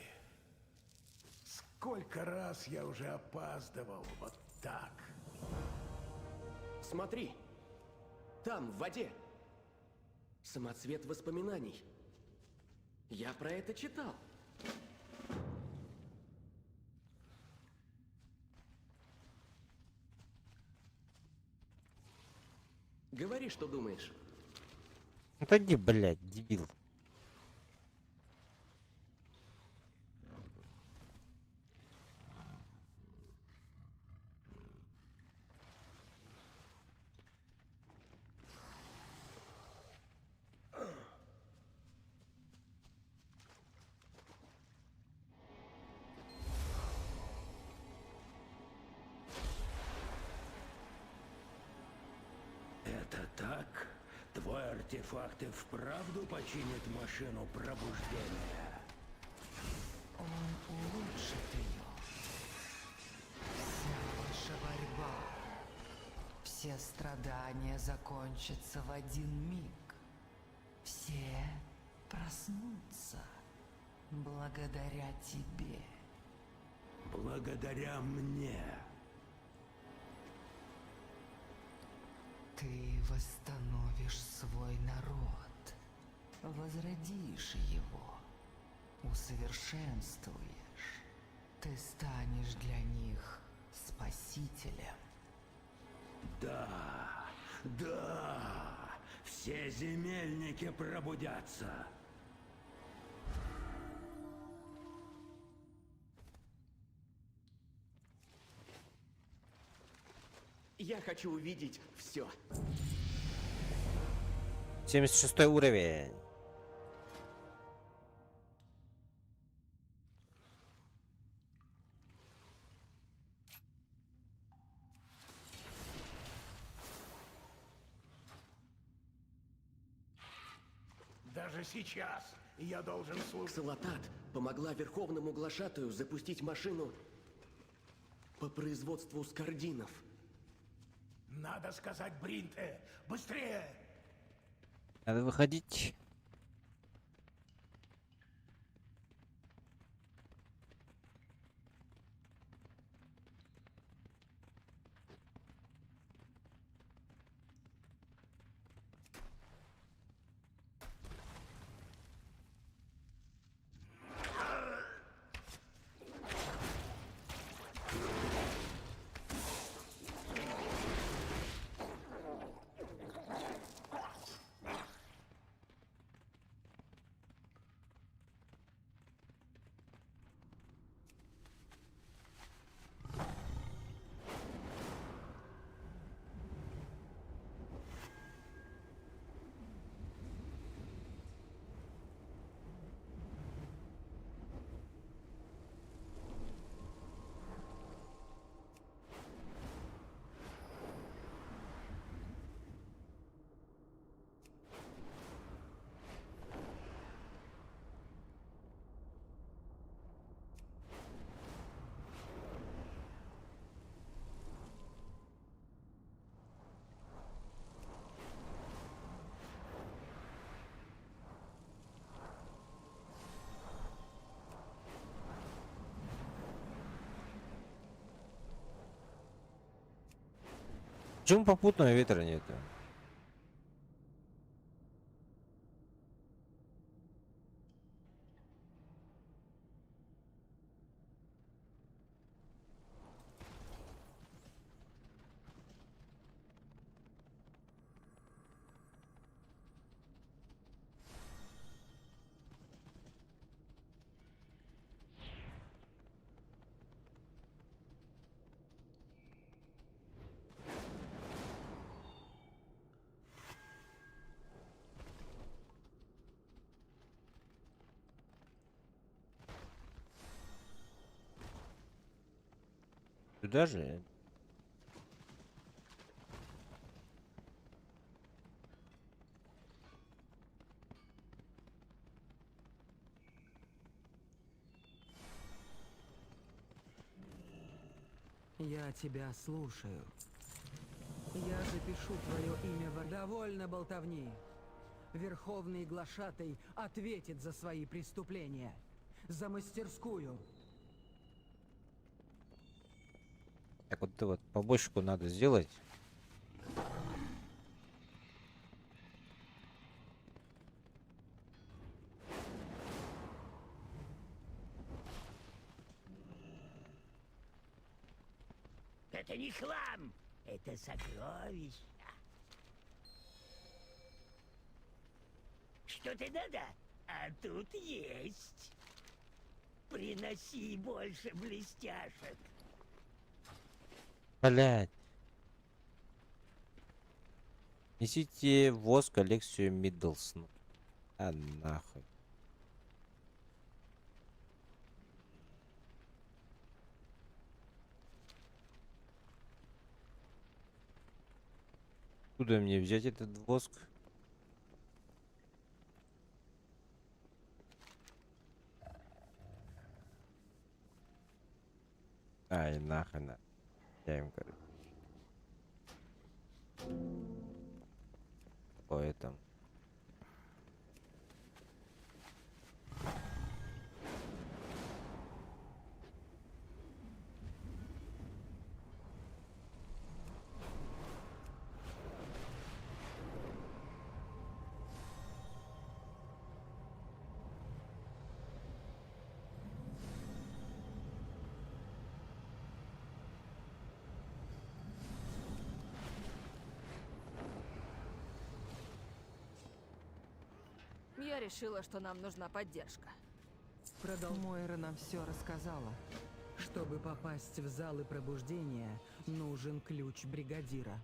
Сколько раз я уже опаздывал вот так. Смотри. Там, в воде. Самоцвет воспоминаний. Я про это читал. Говори, что думаешь. Отойди, блядь, дебил. Это так? Твой артефакт и вправду починит машину пробуждения? Он улучшит ее. Вся ваша борьба, все страдания закончатся в один миг. Все проснутся благодаря тебе. Благодаря мне. Ты восстановишь свой народ, возродишь его, усовершенствуешь. Ты станешь для них спасителем. Да, да, все земельники пробудятся. Я хочу увидеть все. 76 уровень. даже сейчас я должен слушать. Ксалатат помогла Верховному Глашатаю запустить машину по производству скардинов. Надо сказать Бринте, быстрее! Надо выходить. Почему попутного ветра нету? Туда же? Я тебя слушаю. Я запишу твое имя в... Довольно болтовни. Верховный Глашатай ответит за свои преступления. За мастерскую. Так вот побольше надо сделать. Это не хлам, это сокровища. Что-то надо? А тут есть. Приноси больше блестяшек. Блять. Несите воск коллекцию Миддлсон. А нахуй. Куда мне взять этот воск? Ай, нахрена. Я им, короче. Поэтому. Я решила, что нам нужна поддержка. Мойра нам все рассказала. Чтобы попасть в залы пробуждения, нужен ключ бригадира.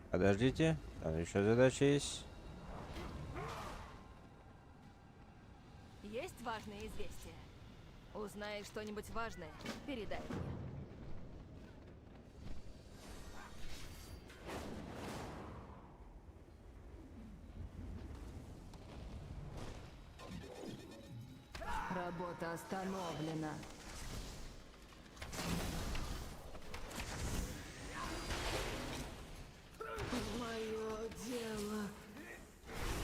Подождите, там еще задача есть. Есть важные известия? Узнаешь что-нибудь важное, передай мне. Работа остановлена. Мое дело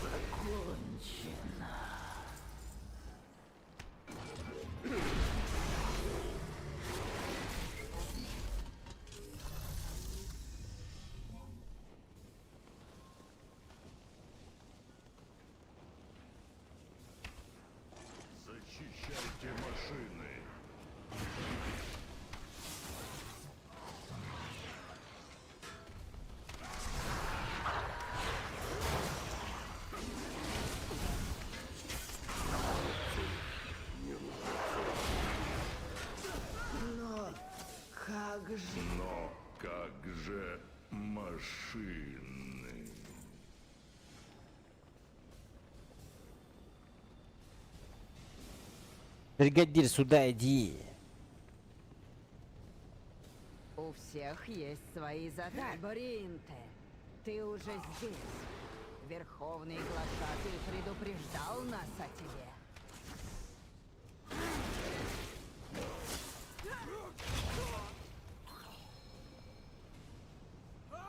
закончено. Защищайте машины. Но как же... Но как же машины? Бригадир, сюда иди. У всех есть свои задачи. Бринте, ты уже здесь. Верховный глашатый предупреждал нас о тебе.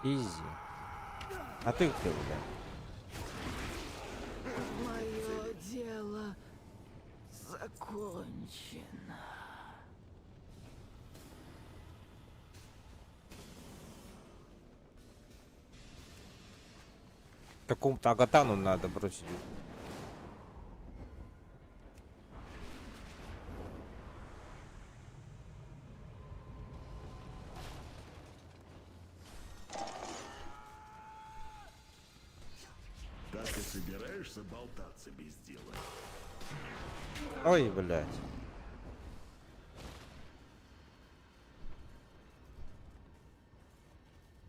Изи. А ты кто, бля? Мое дело закончено. Какому-то Агатану надо бросить. Так и собираешься болтаться без дела? Ой, блядь.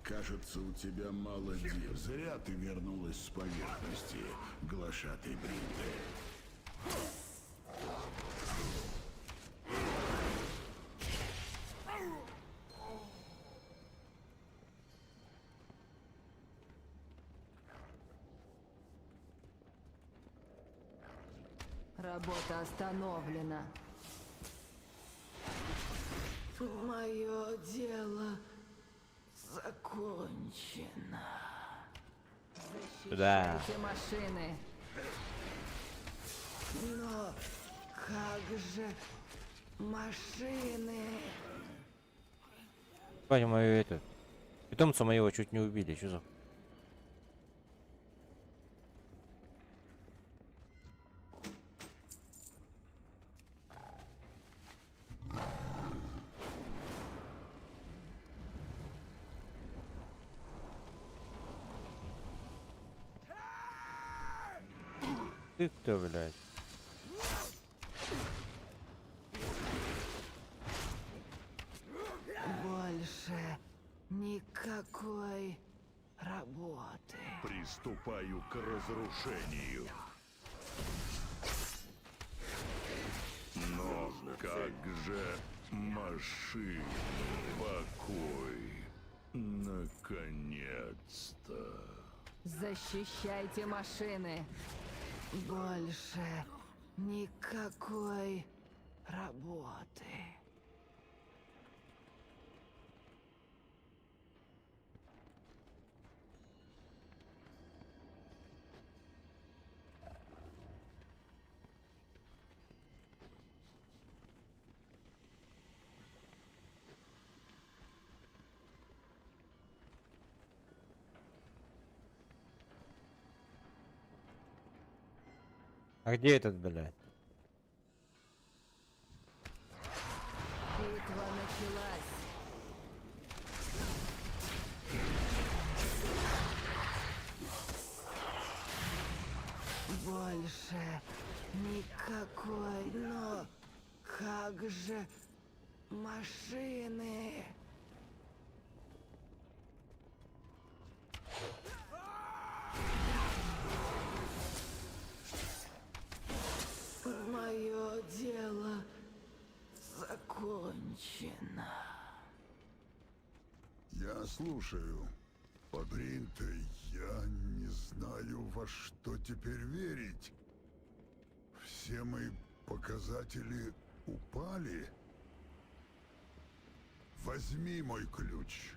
Кажется, у тебя мало дел. Зря ты вернулась с поверхности, глашатый Бринте. Работа остановлена. Мое дело закончено. Да. Защищайте машины. Но как же машины? Паня мою это. Питомца моего чуть не убили. Что за... Ты кто, блядь? Больше никакой работы. Приступаю к разрушению. Но как же машины? Покой. Наконец-то. Защищайте машины. Больше никакой работы. А где этот, блядь? Битва началась. Больше никакой, но как же машины? Мое дело закончено. Я слушаю. Бринте, я не знаю, во что теперь верить. Все мы Показатели упали? Возьми мой ключ.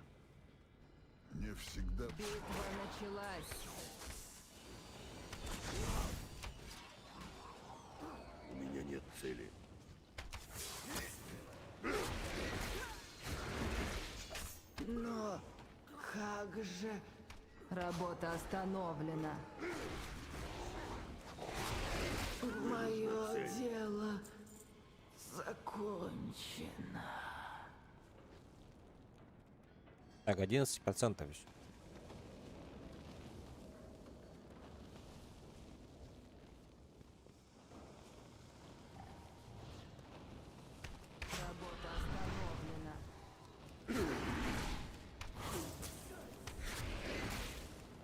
Не всегда... Битва началась. У меня нет цели. Но как же... Работа остановлена. Мое дело закончено. Так, 11% еще. Работа остановлена.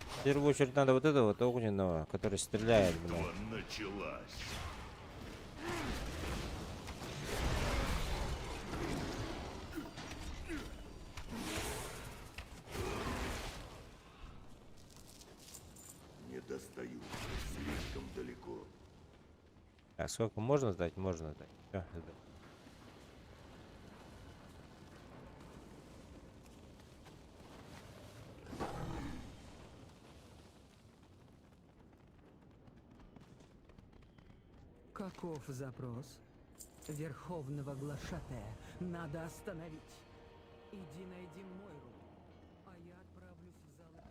В первую очередь надо вот этого вот огненного, который стреляет, бля. Началась. Не достаю. Слишком далеко. А сколько можно сдать? Можно сдать. Всё, сдал. Каков запрос? Верховного глашатая надо остановить. Иди найди Мойру, а я отправлюсь в зал.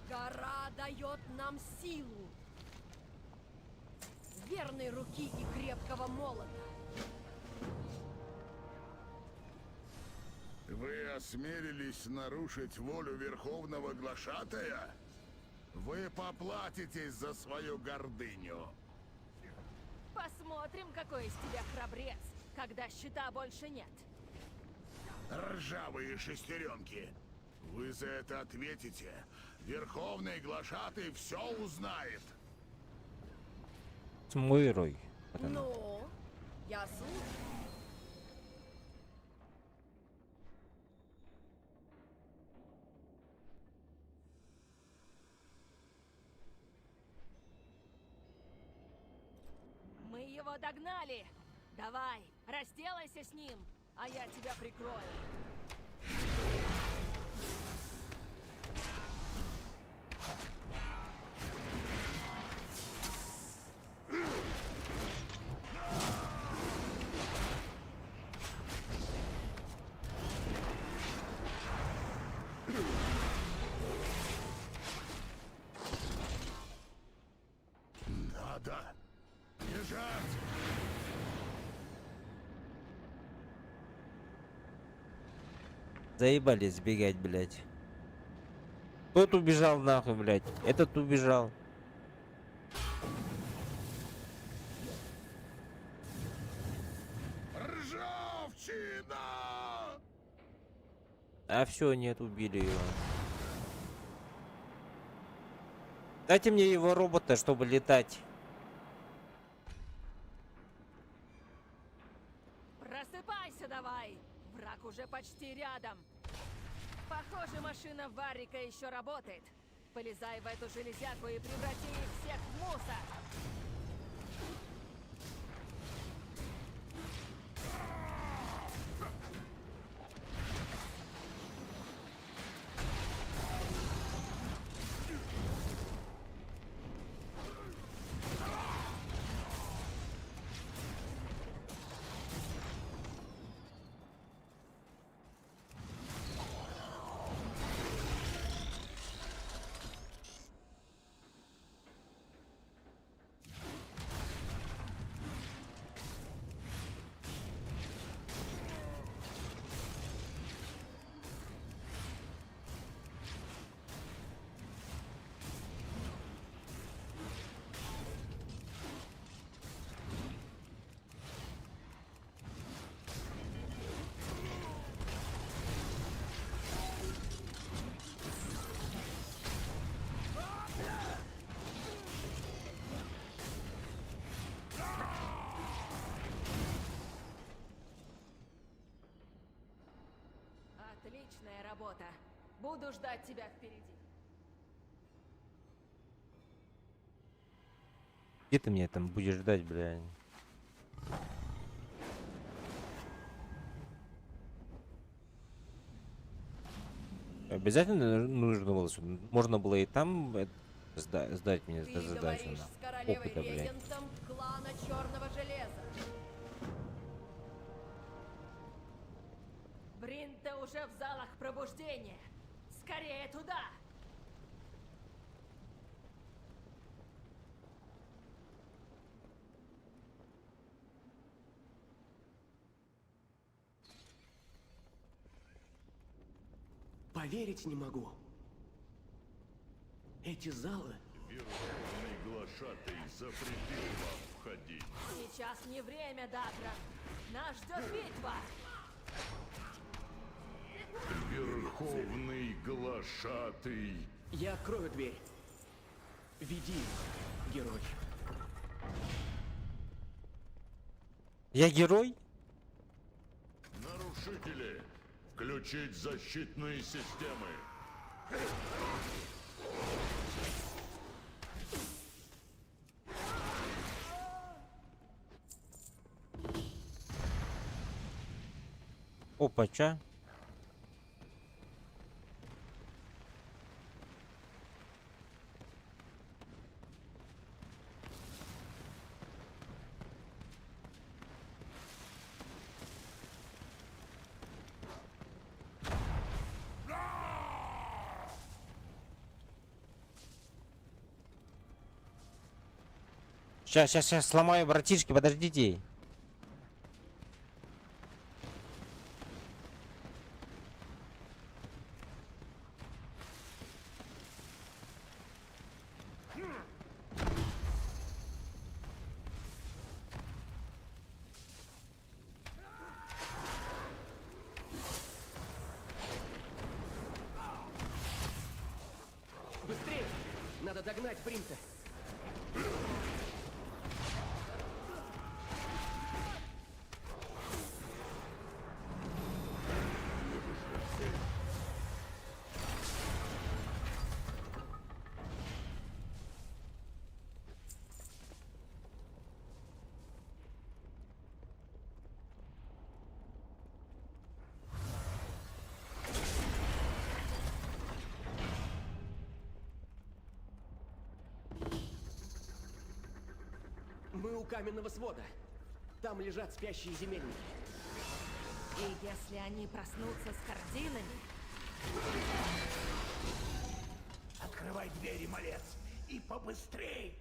Гора дает нам силу. Верной руки и крепкого молота. Вы осмелились нарушить волю Верховного Глашатая? Вы поплатитесь за свою гордыню. Посмотрим, какой из тебя храбрец, когда щита больше нет. Ржавые шестеренки. Вы за это ответите. Верховный Глашатый все узнает. С Мойрой. Вот она. Ну, я слушаю. Мы его догнали. Давай, разделайся с ним, а я тебя прикрою. Надо бежать. Заебались сбегать, блядь. Тот убежал нахуй, блядь. Этот убежал. Ржавчина! А все, нет, убили его. Дайте мне его робота, чтобы летать. Просыпайся давай! Враг уже почти рядом. Похоже, машина Варрика еще работает. Полезай в эту железяку и преврати их всех в мусор. Буду ждать тебя впереди. Где ты меня там будешь ждать, бля? Обязательно нужно было, чтобы можно было и там сдать мне Ты задачу говоришь на с королевой опыта, блядь. регентом клана Черного Железа. Бринте уже в залах пробуждения. Скорее туда! Поверить не могу. Эти залы... Верховный глашатай запретил вам входить. Сейчас не время, Дагра. Нас ждет битва. Верховный глашатай. Я открою дверь. Веди, герой. Я герой? Нарушители, включить защитные системы. Опача. Сейчас сломаю, братишки, подождите. Быстрее! Надо догнать Бринта. Мы у каменного свода. Там лежат спящие земельники. И если они проснутся с картинами... Открывай двери, малец, и побыстрей!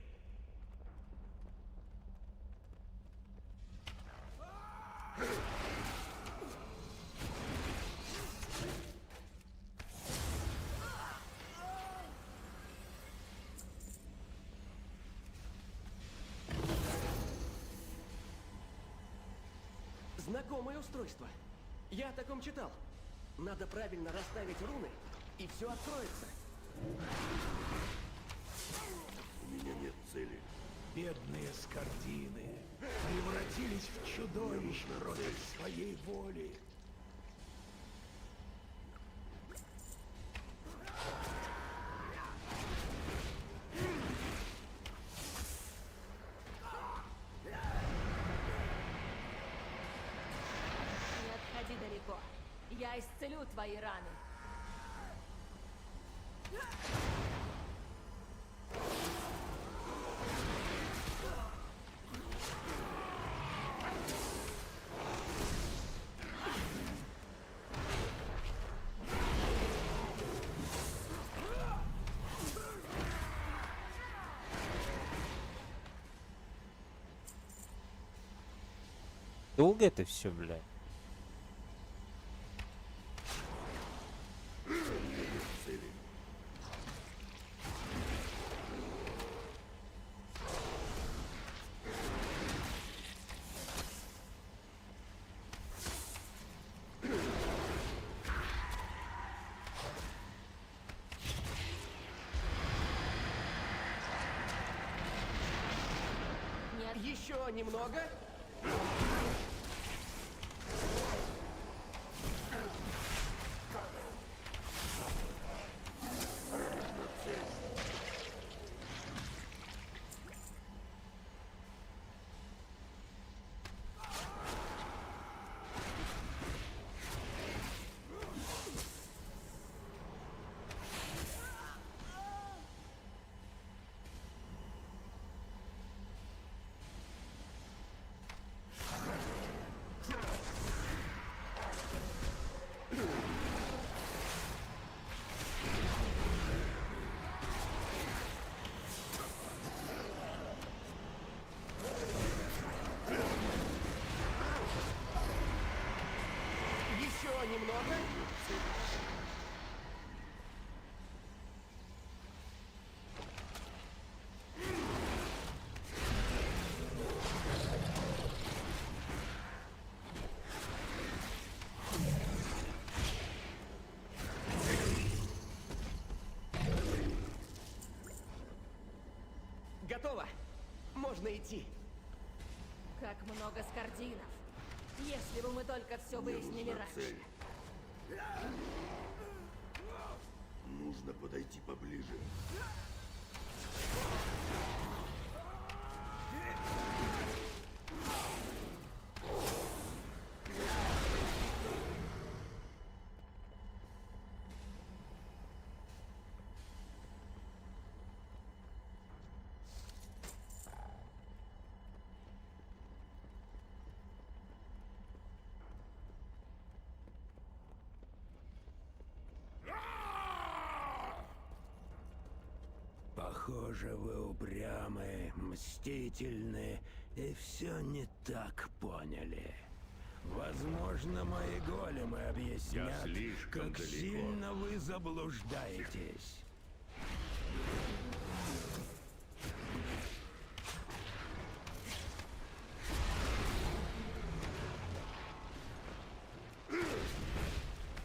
Знакомое устройство. Я о таком читал. Надо правильно расставить руны, и все откроется. У меня нет цели. Бедные скордины превратились в чудовищ против своей воли. Не отходи далеко. Я исцелю твои раны. Долго это все, блядь? Еще немного. готово. Можно идти. Как много скординов. Если бы мы только все выяснили раньше. Нужно подойти поближе. Похоже, вы упрямые, мстительные и все не так поняли. Возможно, мои големы объяснят, слишком как далеко. сильно вы заблуждаетесь.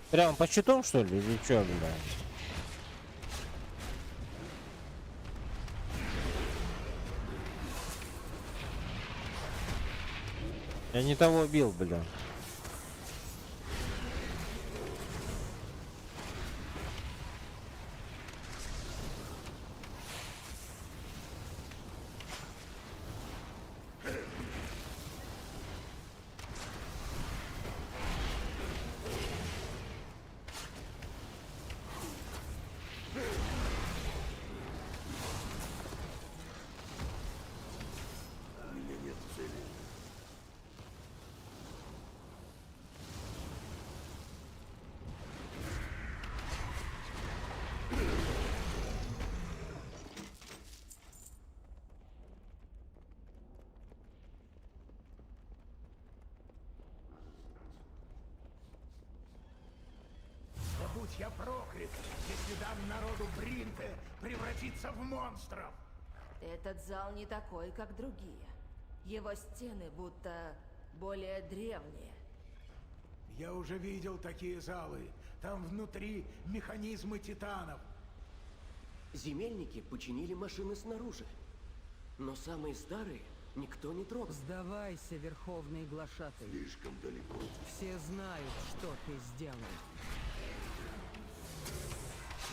Прям по щитам, что ли, или чё, бля? Я не того бил, бля. У меня нет цели. Да будь я проклят, если дам народу Бринте превратиться в монстров! Этот зал не такой, как другие. Его стены будто более древние. Я уже видел такие залы. Там внутри механизмы титанов. Земельники починили машины снаружи. Но самые старые никто не трогал. Сдавайся, Верховный Глашатый. Слишком далеко. Все знают, что ты сделал.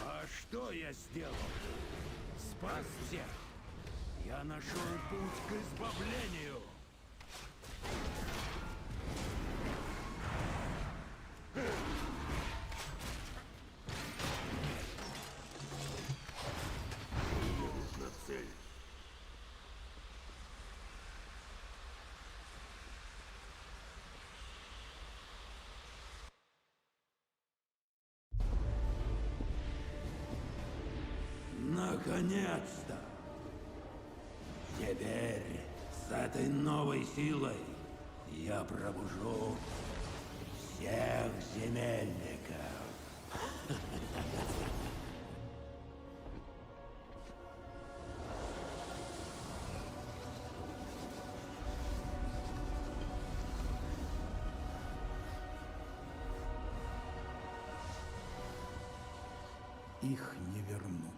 А что я сделал? Спас всех. Я нашел путь к избавлению. Мне нужна цель. Наконец-то! Теперь с этой новой силой я пробужу всех земельников. Их не вернуть.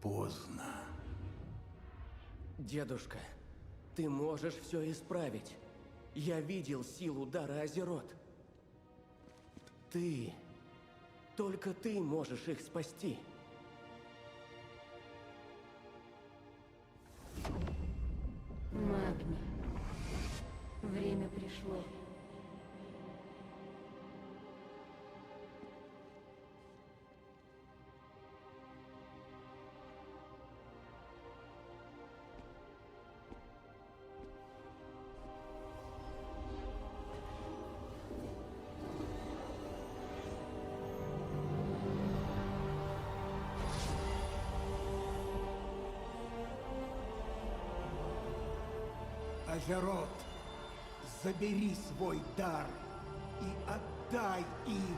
Поздно. Дедушка, ты можешь все исправить. Я видел силу дара Азерот. Ты, только ты можешь их спасти. Магни. Время пришло. Азерот, забери свой дар и отдай им.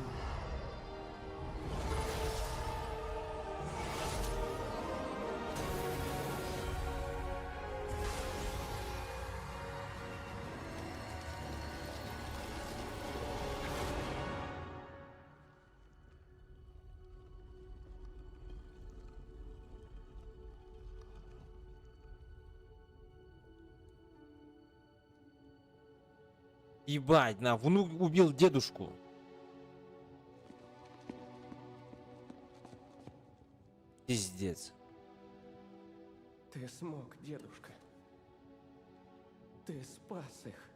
Ебать, на, внук убил дедушку. Пиздец. Ты смог, дедушка. Ты спас их.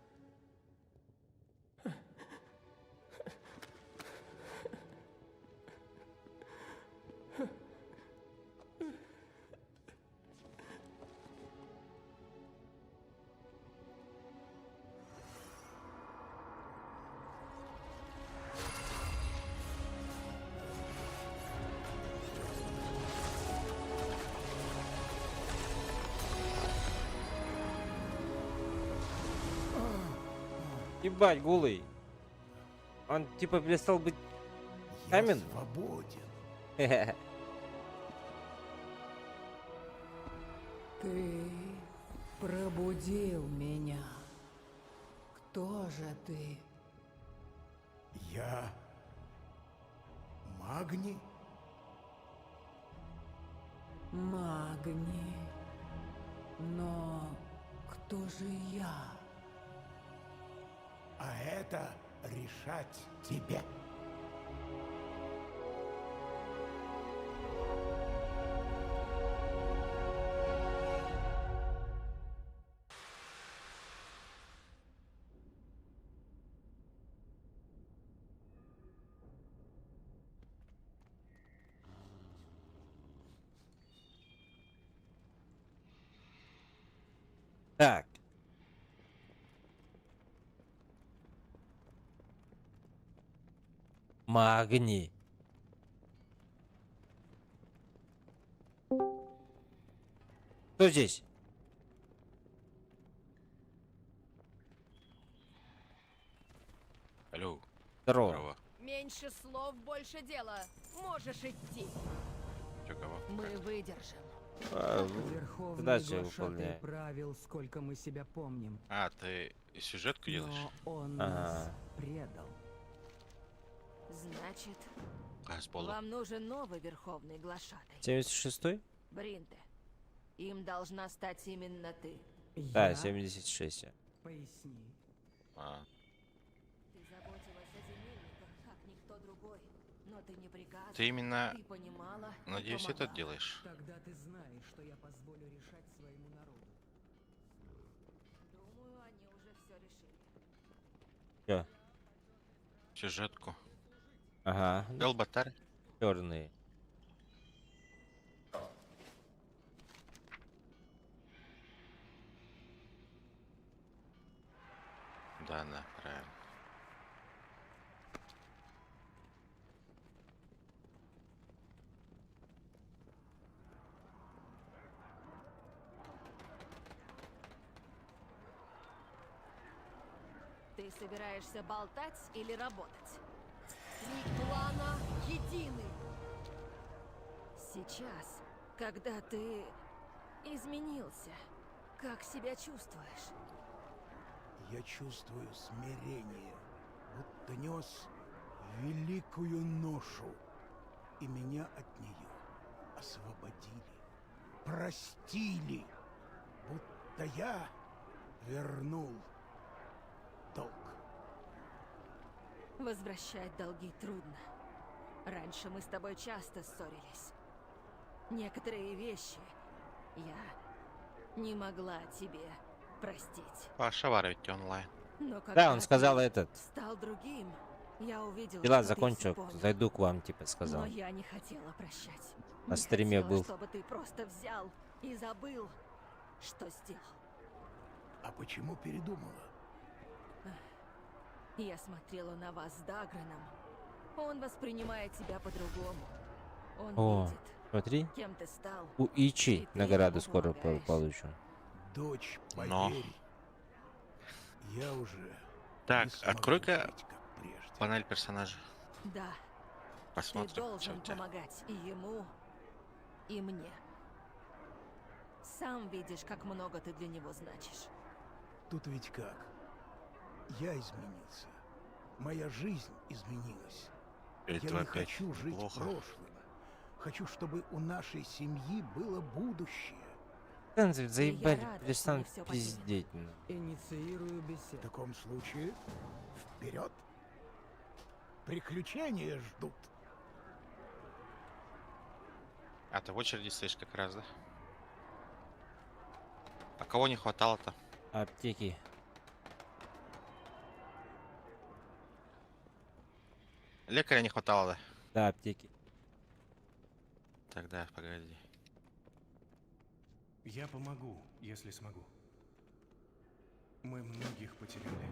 Ебать, голый. Он типа перестал быть камен? Свободен. Ты пробудил меня. Кто же ты? Я... Магни? Магни. Но кто же я? А это решать тебе. Так. Магни. Кто здесь? Алло. Здорово. Меньше слов, больше дела. Можешь идти. Чё, кого? Мы выдержим. Верховный Задача глашатай выполняю. правил, сколько мы себя помним. А, ты сюжетку делаешь? Но он Ага. нас предал. Значит, А, с пола. вам нужен новый верховный глашатай. 76-й? Бринте. Им должна стать именно ты. Да, 76. Поясни. А, Ты заботилась о земельниках, как никто другой. Но ты не приказывала. ты именно, Ты понимала и надеюсь, помогала. это делаешь. Тогда ты знаешь, что я позволю решать своему народу. Думаю, они уже все решили. Чё? Сюжетку. Ага. Элбатар. Черный. Да, да, правильно. Ты собираешься болтать или работать? Три плана едины. Сейчас, когда ты изменился, как себя чувствуешь? Я чувствую смирение, будто нес великую ношу, и меня от нее освободили, простили, будто я вернул долг. Возвращать долги трудно. Раньше мы с тобой часто ссорились. Некоторые вещи я не могла тебе простить. Пошаваривайте онлайн. Но когда Да, он сказал ты этот. стал другим, я увидела, Дела что ты закончу, всё понял. зайду к вам, типа, сказал. Но я не хотела прощать. На Не стриме хотела, был. чтобы ты просто взял и забыл, что сделал. А почему передумала? Я смотрела на вас с Даграном. Он воспринимает тебя по-другому. Он О, видит, смотри. кем ты стал. У Ичи и ты награду ему скоро помогаешь. получу. Дочь, Но. поверь, я уже Так, не смогу открой-ка жить, как прежде. панель персонажа. Да, ты Посмотрим, что должен у тебя. помогать и ему, и мне. Сам видишь, как много ты для него значишь. Тут ведь как? Я изменился. Моя жизнь изменилась. Или Я твой не опять хочу жить плохо? прошлым. Хочу, чтобы у нашей семьи было будущее. Заебали, рада, что перестань не всё пиздеть. Инициирую В беседу. таком случае, вперед! Приключения ждут. А ты в очереди стоишь как раз, да? А кого не хватало-то? Аптеки. Лекаря не хватало, да? Да, аптеки. Тогда, погоди. Я помогу, если смогу. Мы многих потеряли.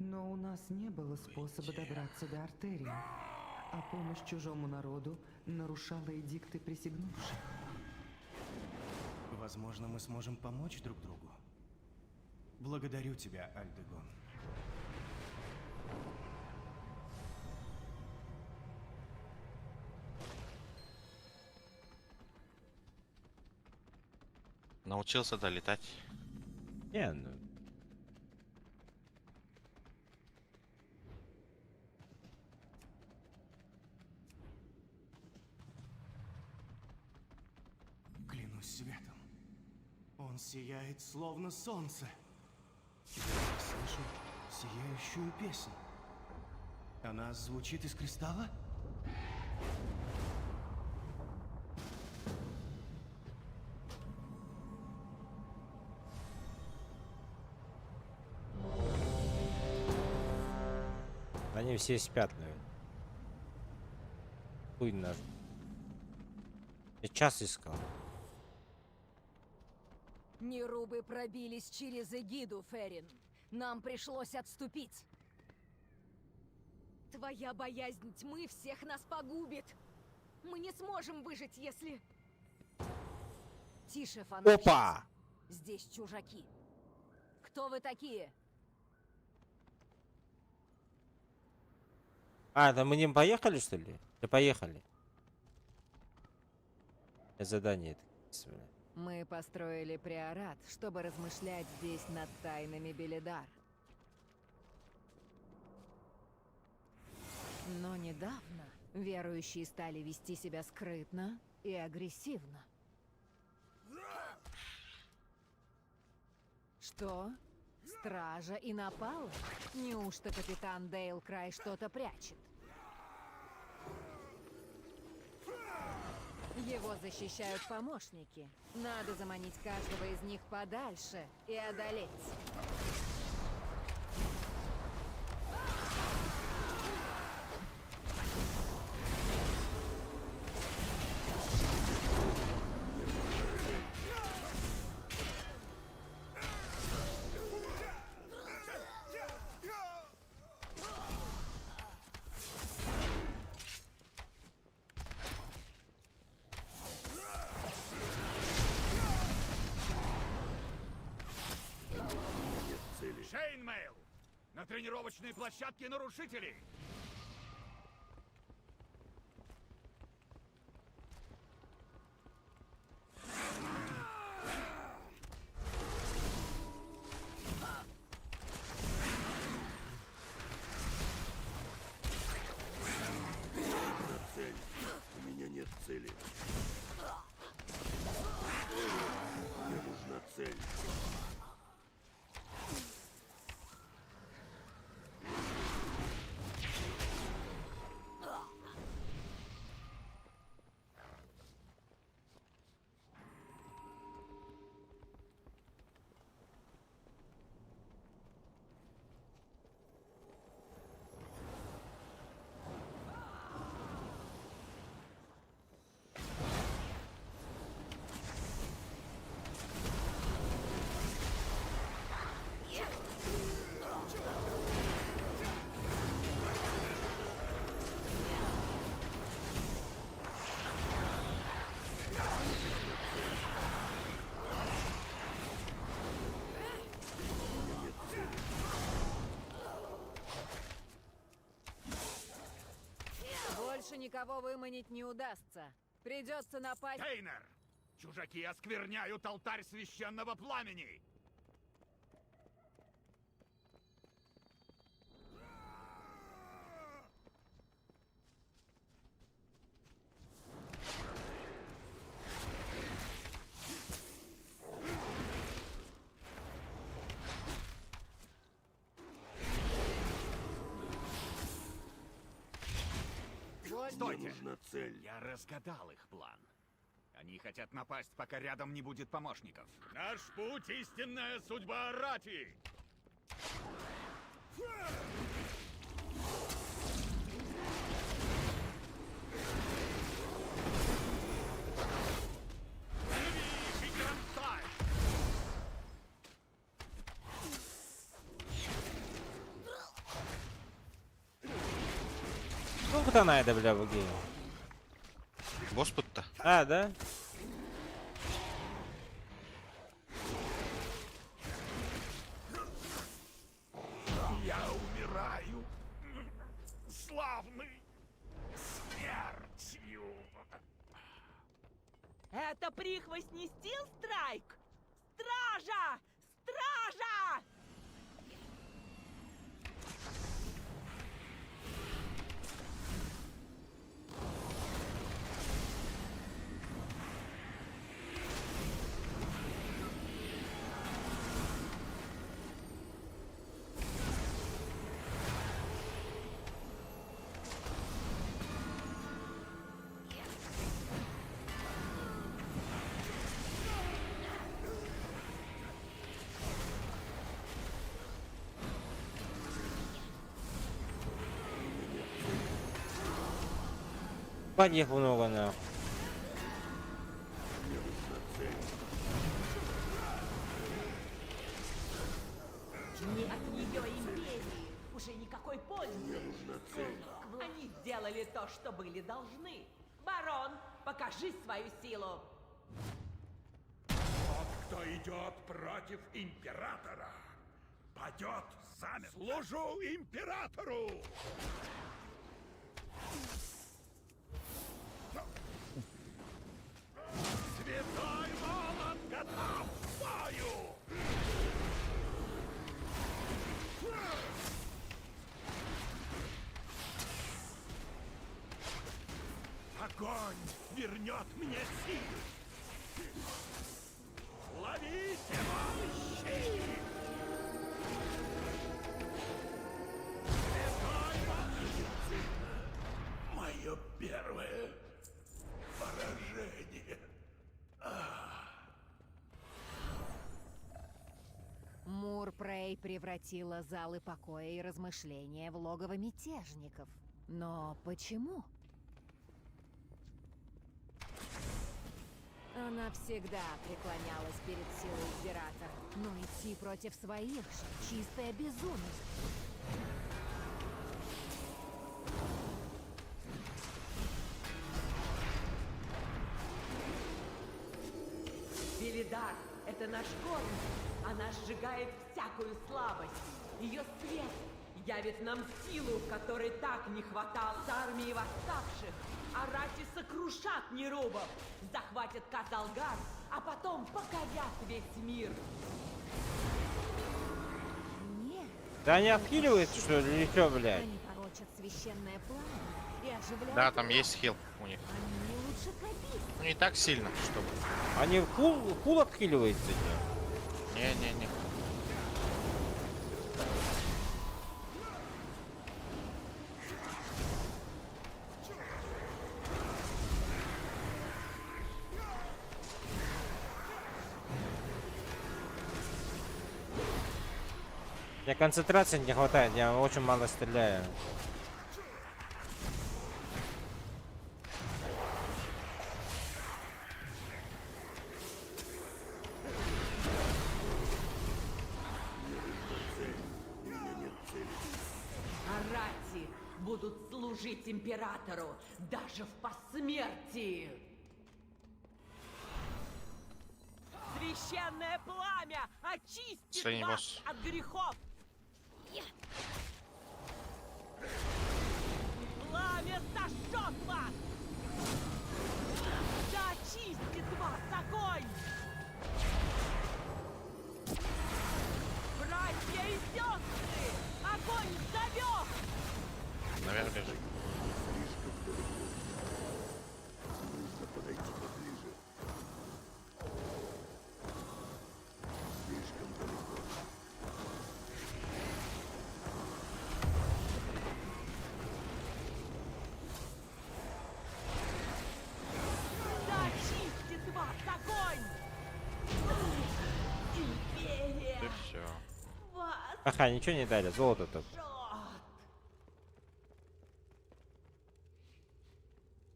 Но у нас не было способа добраться до артерии, а помощь чужому народу нарушала эдикты присягнувших. Возможно, мы сможем помочь друг другу. Благодарю тебя, Альдегон. Научился долетать. Не, ну... Клянусь светом. Он сияет, словно солнце. Я слышу сияющую песнь. Она звучит из кристалла? Они все спят, наверное. Хуй наш. Я час искал. Нерубы пробились через эгиду, Ферин. Нам пришлось отступить. Твоя боязнь тьмы всех нас погубит. Мы не сможем выжить, если... Тише, фанатчица. Опа! Здесь чужаки. Кто вы такие? А, да мы не поехали, что ли? Да поехали. Задание это. Мы построили приорат, чтобы размышлять здесь над тайнами Белидар. Но недавно верующие стали вести себя скрытно и агрессивно. Что? Стража и напала? Неужто капитан Дейл Край что-то прячет? Его защищают помощники. Надо заманить каждого из них подальше и одолеть. Шейнмейл! На тренировочной площадке нарушителей! Цель. У меня нет цели. Мне нужна цель. Больше никого выманить не удастся. Придется напасть... Тейнер! Чужаки оскверняют алтарь священного пламени! Мне нужна цель. Я разгадал их план. Они хотят напасть, пока рядом не будет помощников. Наш путь — истинная судьба Арати! Сколько-то надо, бля, буги. Босс тут-то. А, да? Я умираю. Славный смертью. Это прихвость не Стил Страйк? Стража! Стража! Ебать их много, нахуй. Не от ее империи уже никакой пользы. Мне нужна цель. Они сделали то, что были должны. Барон, покажи свою силу. Тот, кто идет против императора, падет замертво. Служу императору! Святой молот готов к бою! Огонь вернет мне силы! Ловите мой щит! Святой молот! Мое первое поражение. Мурпрей превратила залы покоя и размышления в логово мятежников. Но почему? Она всегда преклонялась перед силой Императора, но идти против своих же — чистое безумие. Велидар — это наш город. Она сжигает всякую слабость. Ее свет явит нам силу, которой так не хватало с армией восставших. Арати сокрушат нерубов, захватят Каталгар, а потом покорят весь мир. Нет. Да они обхиливают, что ли, или что, блядь? Они порочат священное пламя и оживляют... Да, там есть хил у них. Они лучше копить. Ну, не так сильно, чтобы... Они фул обхиливаются, Не-не-не. Мне концентрации не хватает, я очень мало стреляю. Арати будут служить императору даже в посмертии. Священное пламя очистит Последний вас босс. от грехов. Пламя сожжет вас. Да очистит вас огонь. Братья и сестры, огонь зовет. Наверх бежит. Нужно подойти поближе. Слишком далеко. Ага, ничего не дали, золото только.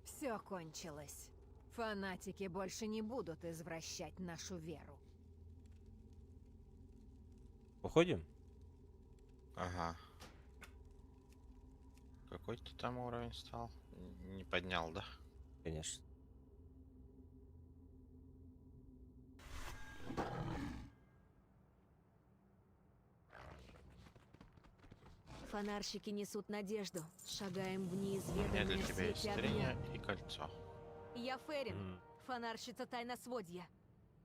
Все кончилось. Фанатики больше не будут извращать нашу веру. Уходим? Ага. Какой ты там уровень стал? Не поднял, да? Конечно. Фонарщики несут надежду. Шагаем в У меня неизведанное для в тебя есть свете трение огня. и кольцо. Я Ферин, фонарщица тайносводья.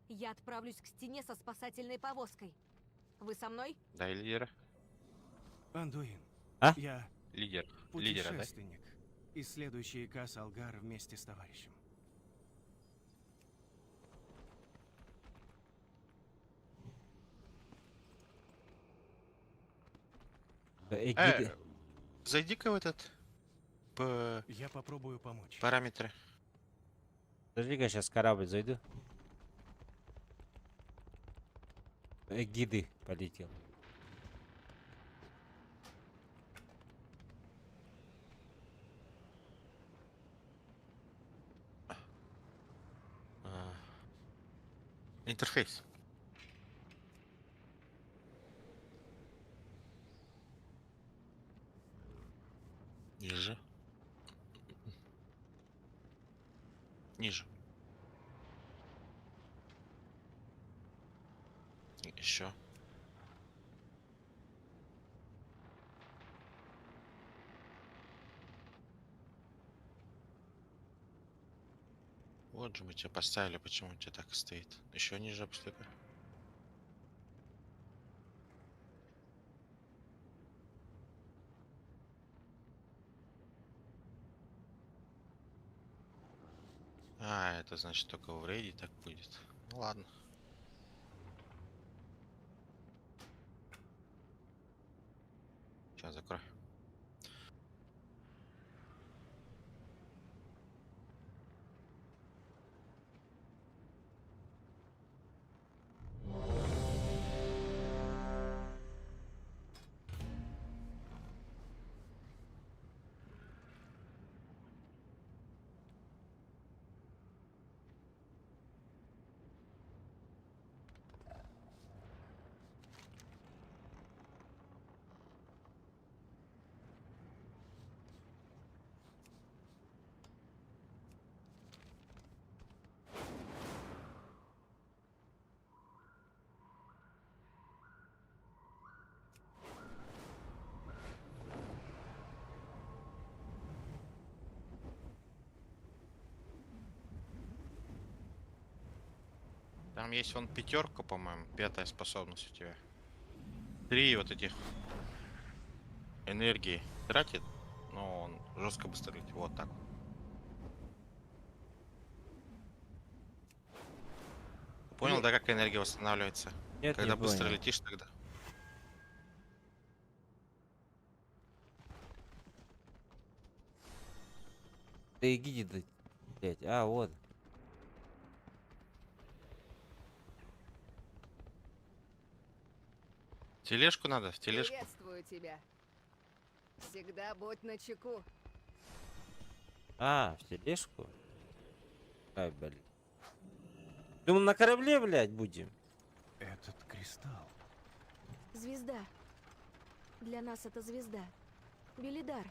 Я отправлюсь к стене со спасательной повозкой. Вы со мной? Дай лидера. Андуин. А? Я Лидера, да? путешественник, исследующий Кас Алгар вместе с товарищем. Зайди-ка в этот... Я попробую помочь. Параметры. Подожди-ка, сейчас корабль зайду. Гиды полетел. Интерфейс. Ниже. Ниже. Еще. Вот же мы тебя поставили, почему у тебя так и стоит. Еще ниже опусти-ка. А, это значит только в рейде так будет. Ну ладно. Сейчас закрой. Там есть вон пятерка, по-моему, 5-я способность у тебя. 3 вот этих энергии тратит, но он жестко быстро летит. Вот так. Понял, да, как энергия восстанавливается? Нет, Когда не быстро понял. летишь, тогда. Да и гиди, блять. А, вот. Тележку надо, в тележку. Приветствую тебя. Всегда будь начеку. А, в тележку? Ай, блин. Думал, на корабле, блядь, будем. Этот кристалл. Звезда. Для нас это звезда. Белидар.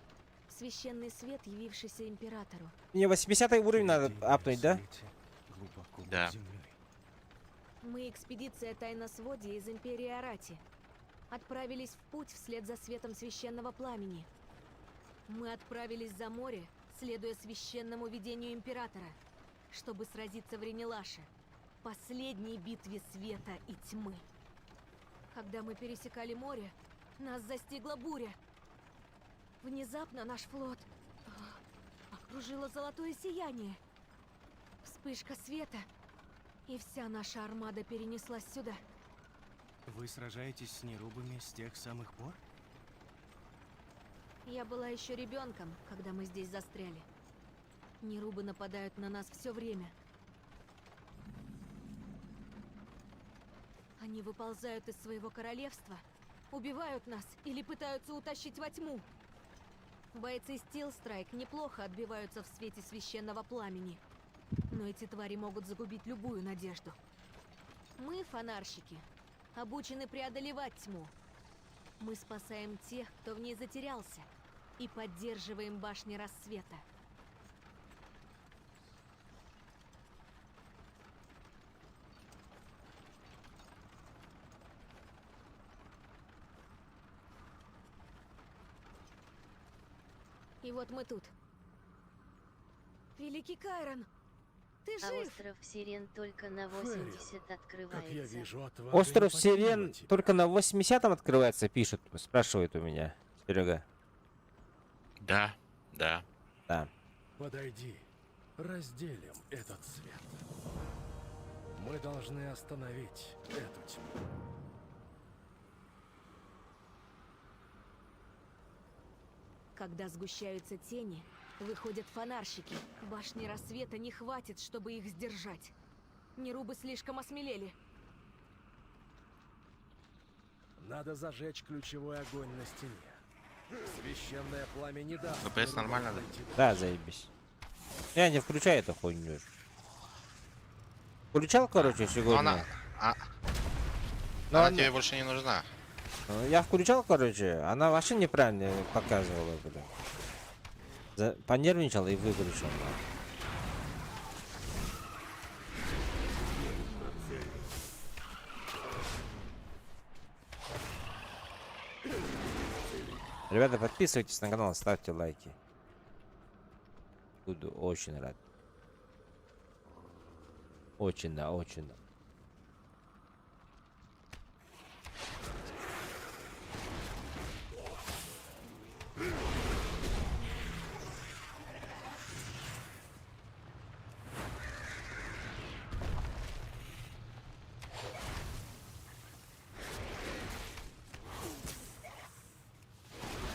Священный свет, явившийся императору. Мне 80 уровень надо апнуть, да? Да. Мы экспедиция тайносводья из Империи Арати. Отправились в путь вслед за светом священного пламени. Мы отправились за море, следуя священному видению императора, чтобы сразиться в Ренелаше, последней битве света и тьмы. Когда мы пересекали море, нас застигла буря. Внезапно наш флот окружило золотое сияние. Вспышка света, и вся наша армада перенеслась сюда. Вы сражаетесь с нерубами с тех самых пор? Я была еще ребенком, когда мы здесь застряли. Нерубы нападают на нас все время. Они выползают из своего королевства убивают нас или пытаются утащить во тьму. Бойцы Steel Strike неплохо отбиваются в свете священного пламени. Но эти твари могут загубить любую надежду. Мы, фонарщики, обучены преодолевать тьму. Мы спасаем тех, кто в ней затерялся, и поддерживаем башни рассвета. И вот мы тут. Великий Кайрон, ты А жив? остров Сирен только на 80 открывается. Остров Сирен только на 80-м открывается, пишут, спрашивают у меня. Серега. Да, да. Да. Подойди, разделим этот свет. Мы должны остановить эту тьму. Когда сгущаются тени, выходят фонарщики. Башни рассвета не хватит, чтобы их сдержать. Нерубы слишком осмелели. Надо зажечь ключевой огонь на стене. Священное пламя не даст. ФПС нормально, да? Да, заебись. Я не включаю эту хуйню. Включал, короче, сегодня. Она тебе больше не нужна. Я включал, короче, она вообще неправильно показывала, бля. Понервничал и выключил. Ребята, подписывайтесь на канал, ставьте лайки. Буду очень рад. Очень, да, очень.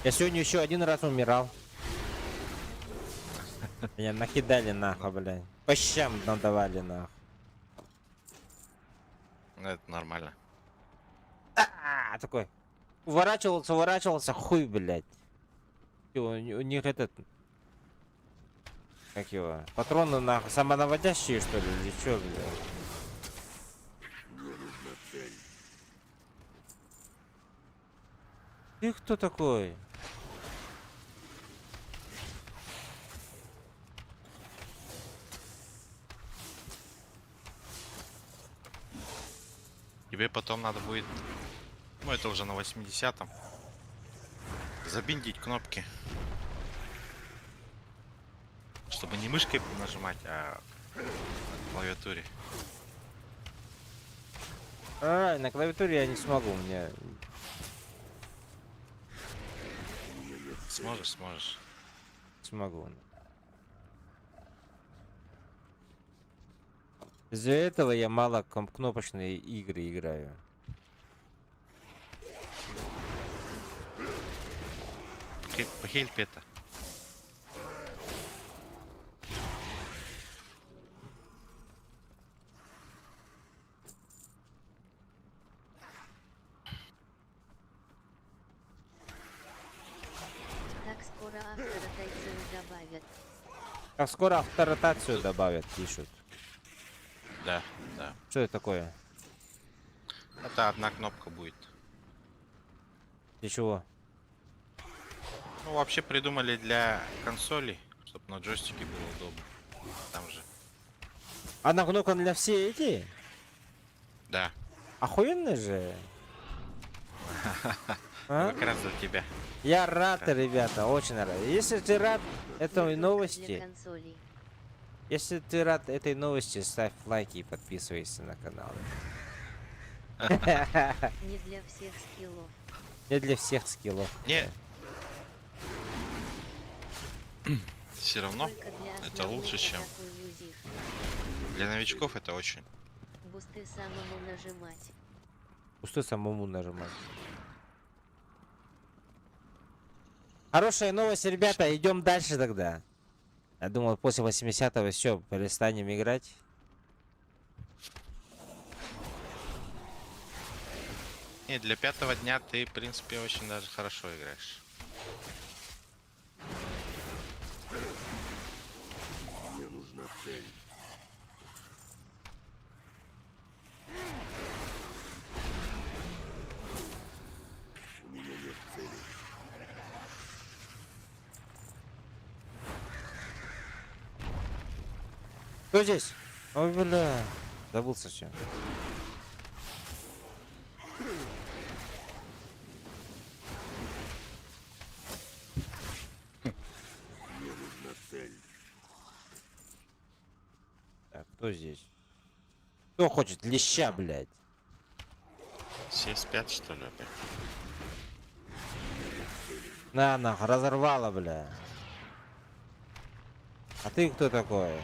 Я сегодня еще один раз умирал. Меня накидали нахуй, блядь. По щам надавали нахуй. Это нормально. Такой. Уворачивался, хуй, блядь. У них этот... Как его? Патроны нахуй самонаводящие, что ли? Или чё, блядь? Ты кто такой? Тебе потом надо будет, ну это уже на 80-м, забиндить кнопки. Чтобы не мышкой нажимать, а на клавиатуре. На клавиатуре я не смогу, мне... Сможешь. Смогу. Из-за этого я мало кнопочные игры играю. Похильп это. Так скоро авторотацию добавят. Как скоро авторотацию добавят, пишут. Да, да. Что это такое? Это одна кнопка будет. Для чего? Ну, вообще придумали для консолей, чтобы на джойстике было удобно. Там же. Одна кнопка для все эти? Да. Охуенно же. А? Как раз для тебя. Я рад, ребята, очень рад. Если ты рад этой новости, если ты рад этой новости, ставь лайки и подписывайся на канал. Не для всех скиллов. Не для всех скиллов. Не. Все равно это лучше, чем для новичков. Это очень. Бусты самому нажимать. Бусты самому нажимать. Хорошая новость, ребята, идем дальше тогда. Я думал, после 80-го все, перестанем играть. Не, для 5-го дня ты, в принципе, очень даже хорошо играешь. Мне нужна цель. У меня нет цели. Кто здесь? Ой, бля. Забыл совсем. Мне нужна цель. Так, кто здесь? Кто хочет леща, блядь? Все спят, что ли, опять? На, нахуй, разорвало, бля. А ты кто такой?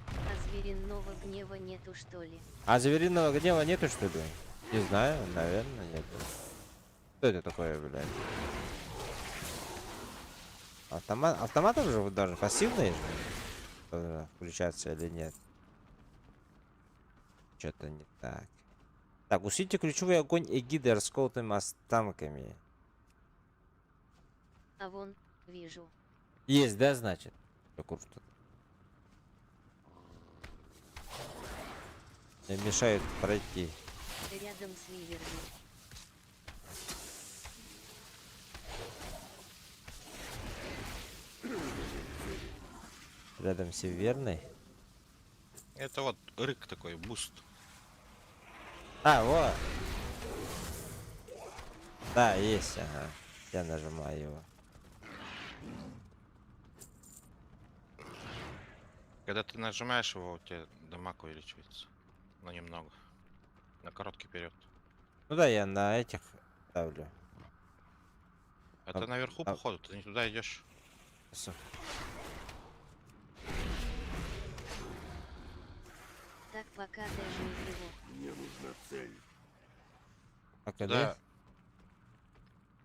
А звериного гнева нету, что ли? А звериного гнева нету, что ли? Не знаю, наверное, нету. Что это такое, блядь? Автомат уже вот даже пассивный же включаться или нет? Что-то не так. Так, усилите ключевой огонь эгиды расколотыми останками. А вон, вижу. Есть, да, значит? Круто. Мне мешает пройти. Рядом с Виверной. Рядом с Северной. Это вот рык такой, буст. А, вот. Да, есть, ага. Я нажимаю его. Когда ты нажимаешь его, у тебя дамаг увеличивается. Но немного. На короткий период. Ну да, я на этих ставлю. Это наверху, походу, ты не туда идешь. Так пока даже его. Мне нужна цель. А Да. когда?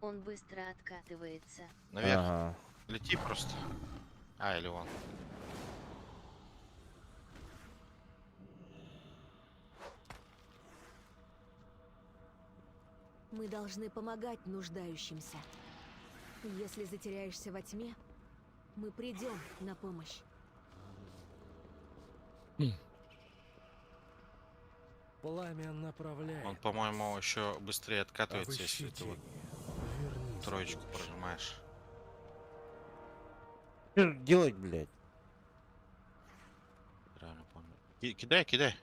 Он быстро откатывается. Наверх. Ага. Лети просто. А, или вон. Мы должны помогать нуждающимся. Если затеряешься во тьме, мы придем на помощь. Пламя направляет. Он, по-моему, еще быстрее откатывается, если ты вот Вернись. троечку прожимаешь. Что делать, блядь? Правильно помню. Кидай, кидай.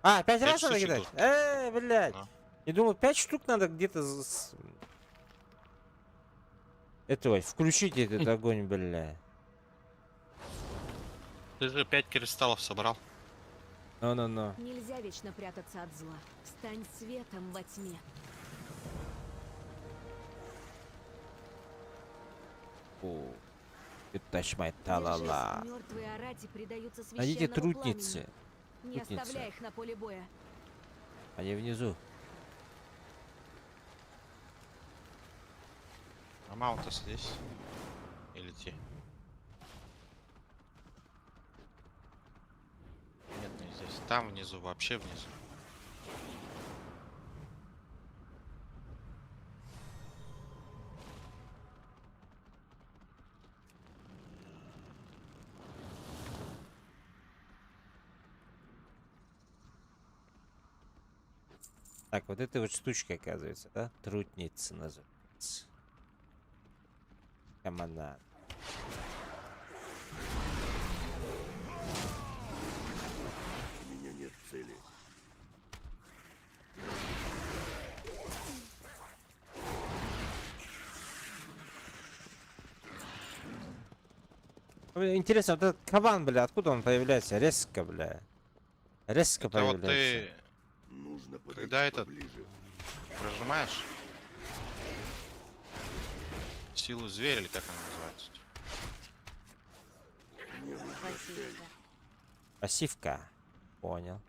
А, 5 Пять раз надо штучек кидать? должен. Блядь. А. Я думал, 5 штук надо где-то... Этого, включите этот огонь, бля. Ты же 5 кристаллов собрал. Ну-ну-ну. Нельзя вечно прятаться от зла. Стань светом во тьме. О, you touch my талала. Мертвые арати предаются Найдите священному трутницы. пламени. Не Трутницы. оставляй их на поле боя. Они внизу. А маунта здесь. Или те. Нет, не здесь. Там внизу, вообще внизу. Так, вот это вот штучка, оказывается, да? Трутница называется. Команда. У меня нет цели. Интересно, вот этот кабан, бля, откуда он появляется? Резко, бля. Резко Это вот появляется. ты, Нужно когда это поближе. прожимаешь силу зверя, или как она называется? Мне нужна цель. Пассивка. Понял.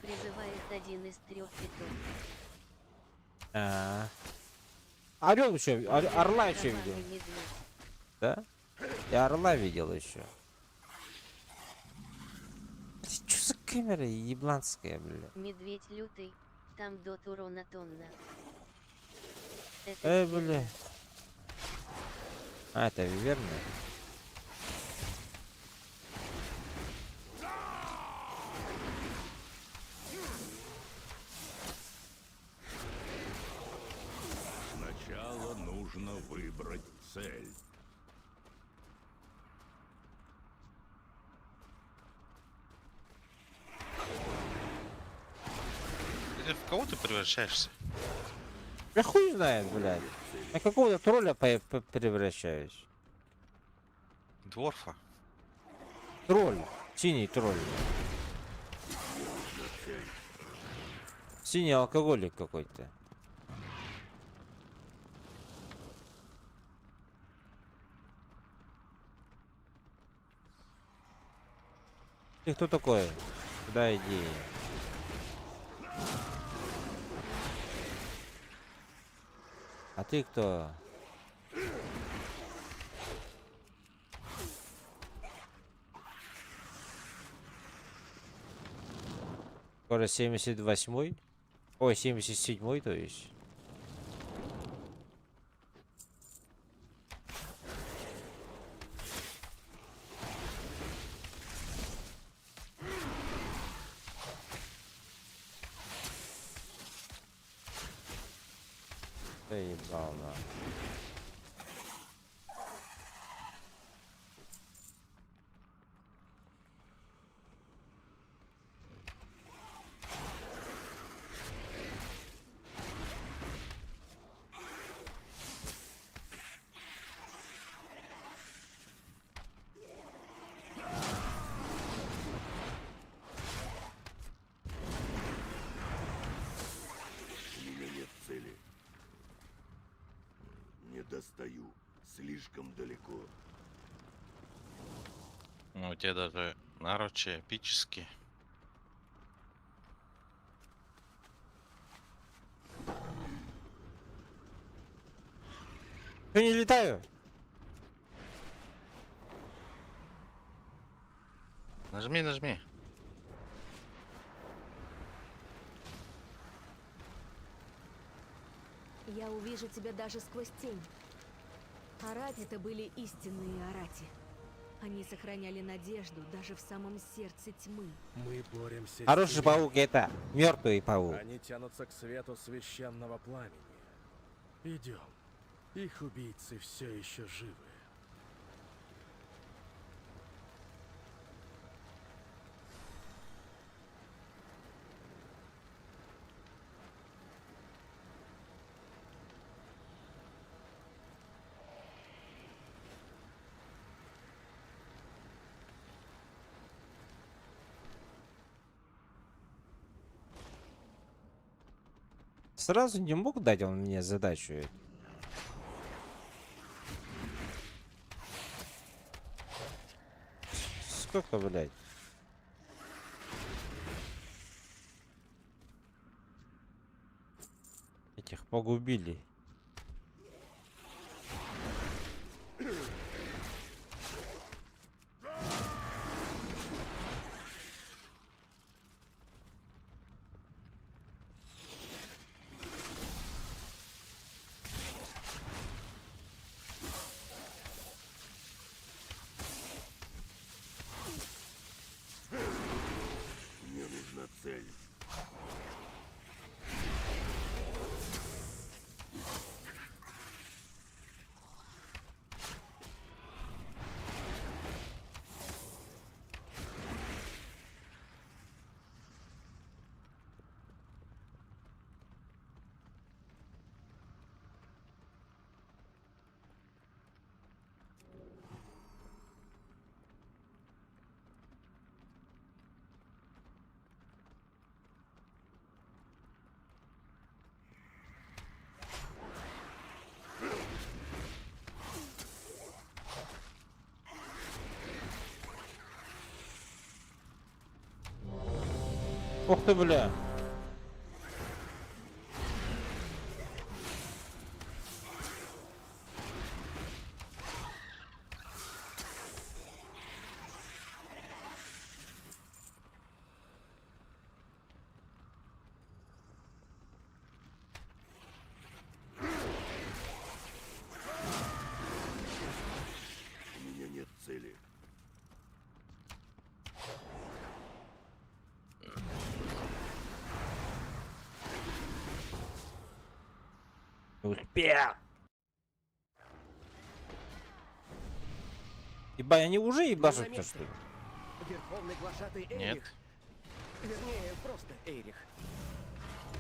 Призывает один из 3 питов. Орел еще, орла еще видел. Кровавый медведь. Да? Я орла видел еще. Что за камера ебланская, бля? Медведь лютый, там дот урона тонна. Это Бля. виверна. А, это виверна? Сначала нужно выбрать цель. В кого ты превращаешься? Я хуй знает, блядь. На какого-то тролля превращаюсь. Дворфа. Тролль. Синий тролль. Синий алкоголик какой-то. Ты кто такой? Куда иди? А ты кто? Скоро 78-й? Ой, 77-й, то есть. Да ебал, на. У меня нет цели. Не достаю. Слишком далеко. Ну, у тебя даже наручи эпические. Я не летаю. Нажми, нажми. Я увижу тебя даже сквозь тень. Арати — это были истинные Арати. Они сохраняли надежду даже в самом сердце тьмы. Мы боремся. Хороший с ними. паук это мертвый паук. Они тянутся к свету священного пламени. Идем. Их убийцы все еще живы. Сразу не мог дать он мне задачу. Сколько, блядь? Этих погубили. Мне нужна цель. Ух ты, бля. Не успел. Ебать, они уже ебашутся, что ли? Верховный глашатый Эрих. Нет. Вернее, просто Эрих.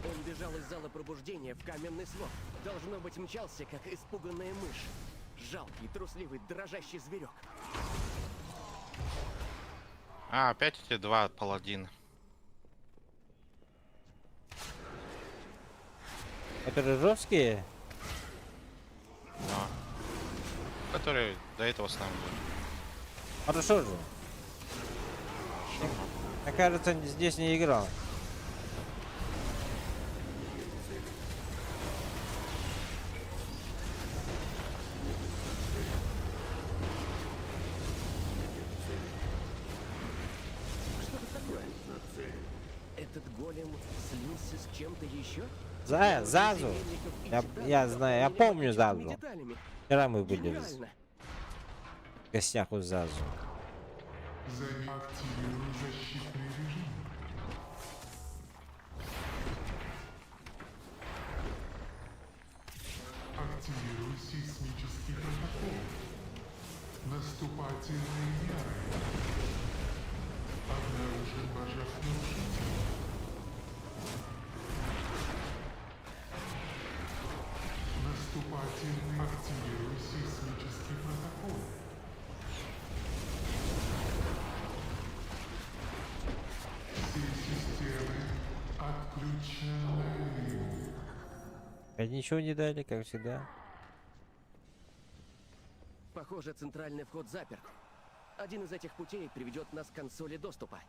Он бежал из зала пробуждения в каменный свод. Должно быть, мчался, как испуганная мышь. Жалкий, трусливый, дрожащий зверек. А, опять эти два паладина. Это жесткие? Да. Которые до этого с нами были. Хорошо же. Мне кажется, здесь не играл. Что это такое? Этот голем слился с чем-то еще? Зазу. Я знаю, я помню Зазу. Вчера мы были в гостях у Зазу. Активируй защитный режим. Активируй сейсмический протокол. Наступательные меры. Обнаружен божественный. Наступательный. Активируй сейсмический протокол. Все системы отключены. А ничего не дали, как всегда. Похоже, центральный вход заперт. Один из этих путей приведет нас к консоли доступа.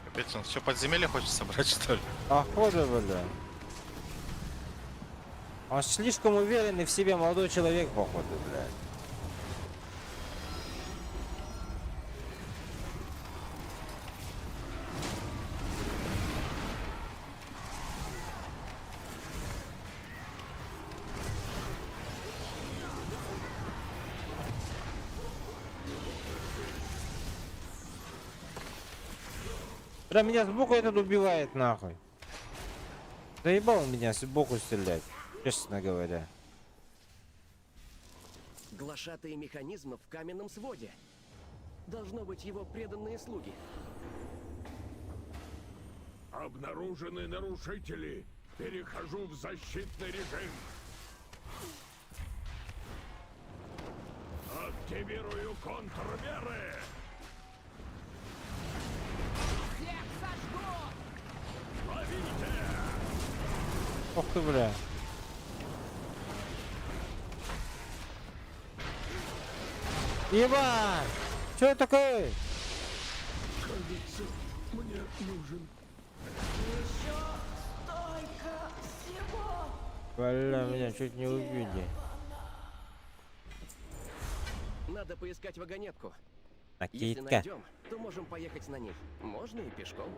Капец, он все подземелье хочет собрать, что ли? Похоже, бля. Он слишком уверенный в себе молодой человек, походу, блядь. Прям меня сбоку этот убивает, нахуй. Заебал он меня сбоку стрелять, честно говоря. Глашатые механизмов в каменном своде. Должно быть его преданные слуги. Обнаружены нарушители. Перехожу в защитный режим. Активирую контрмеры. Всех сожгу! Ловите! Ох ты, бля. Ебать! Что это такое? Кажется, мне нужен. Еще столько всего! Бля, меня чуть не убили. Надо поискать вагонетку. Накидка. Если найдем, то можем поехать на них. Можно и пешком.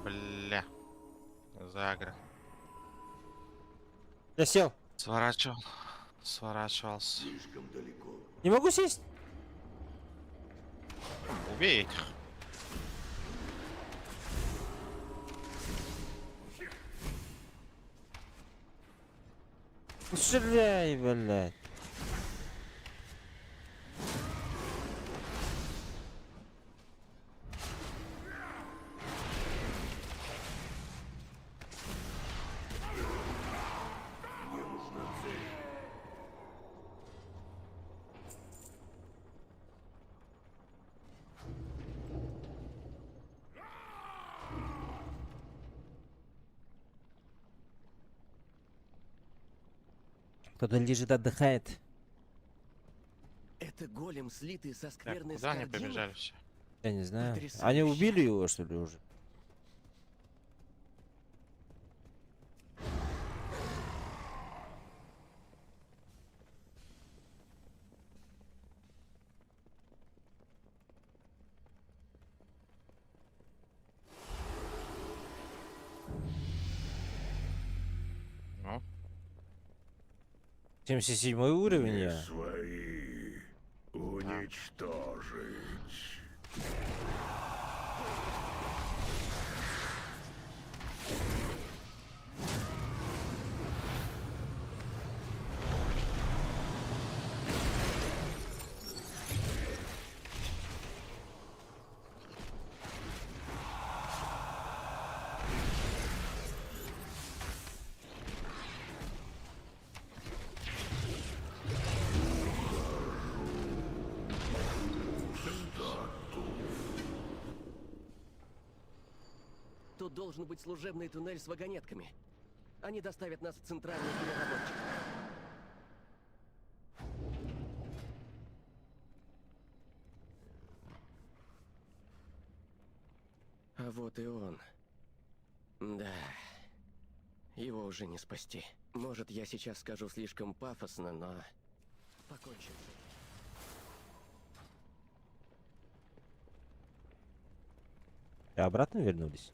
Бля. Загра. Я сел. Сворачивал. Сворачивался. Слишком далеко. Не могу сесть. Убей этих. Стреляй, блядь. Мне нужна цель. Кто-то лежит, отдыхает. Это голем, слитый со Так, скверной куда они скордилы? побежали все? Я не знаю. Потрясающе. Они убили его, что ли, уже? Ну, 77 уровень я. Свои уничтожить. Тут должен быть служебный туннель с вагонетками. Они доставят нас в центральный переработчик. А вот и он. Да. Его уже не спасти. Может, я сейчас скажу слишком пафосно, но... Покончим с этим. И обратно вернулись?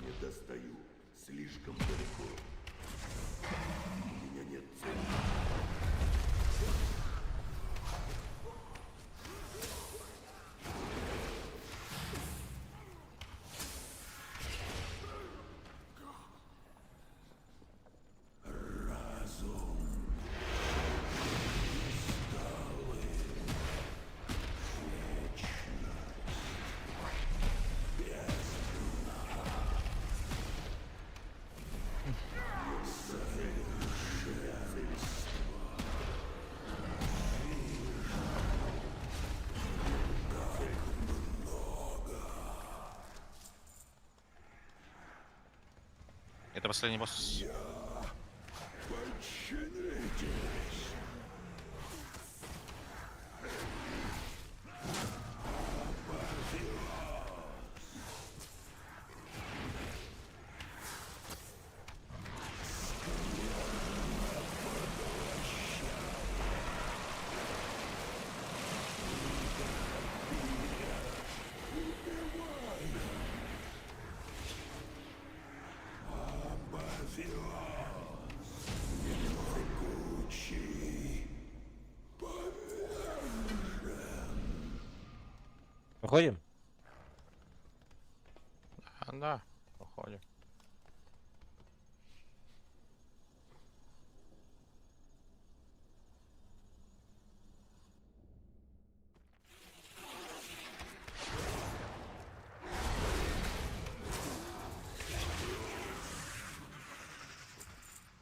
Не достаю. Слишком далеко. У меня нет цели. это последний босс. Выходим? Да, уходим.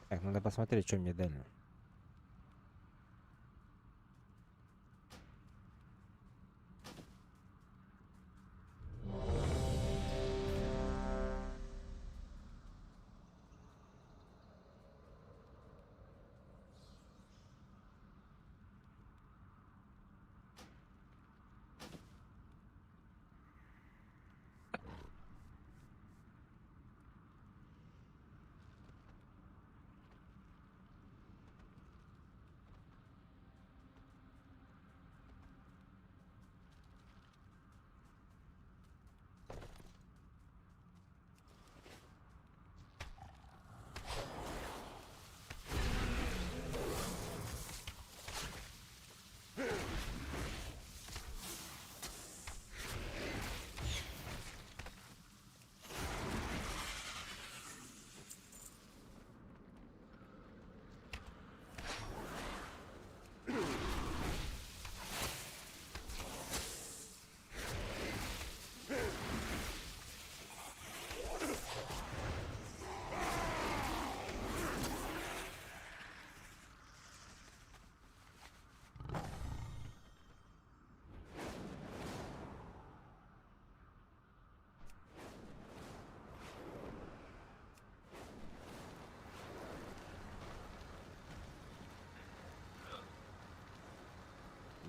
Так, надо посмотреть, что мне дали.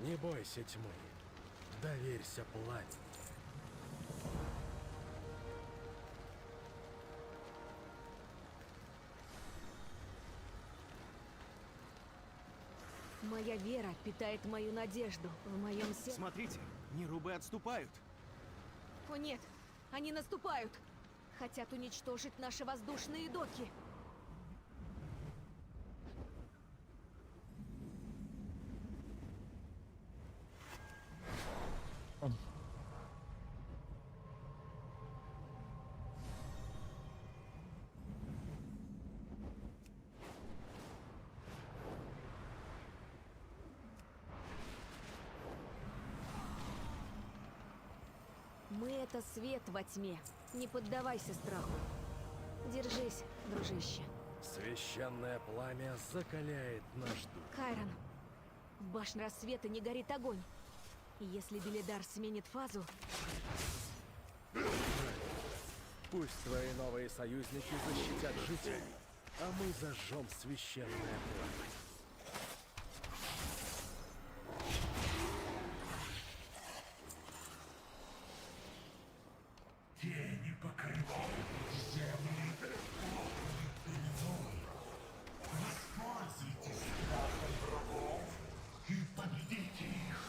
Не бойся тьмы. Доверься пламени. Моя вера питает мою надежду в моем сердце. Смотрите, нерубы отступают. О нет, они наступают! Хотят уничтожить наши воздушные доки. Мы — это свет во тьме. Не поддавайся страху. Держись, дружище. Священное пламя закаляет наш дух. Кайрон, в башне рассвета не горит огонь. И если Белидар сменит фазу... Пусть твои новые союзники защитят жителей, а мы зажжем священное пламя. Тени покрывают земли плотной пеленой. Воспользуйтесь страхом врагов и победите их.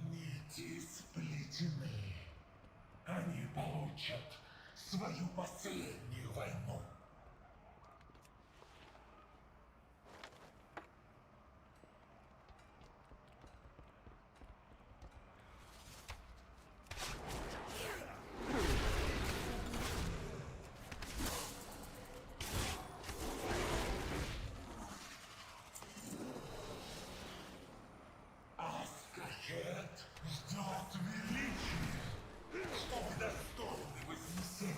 Нити сплетены. Они получат свою последнюю войну. Аскахет ждет величия, чтобы достойны вознесения.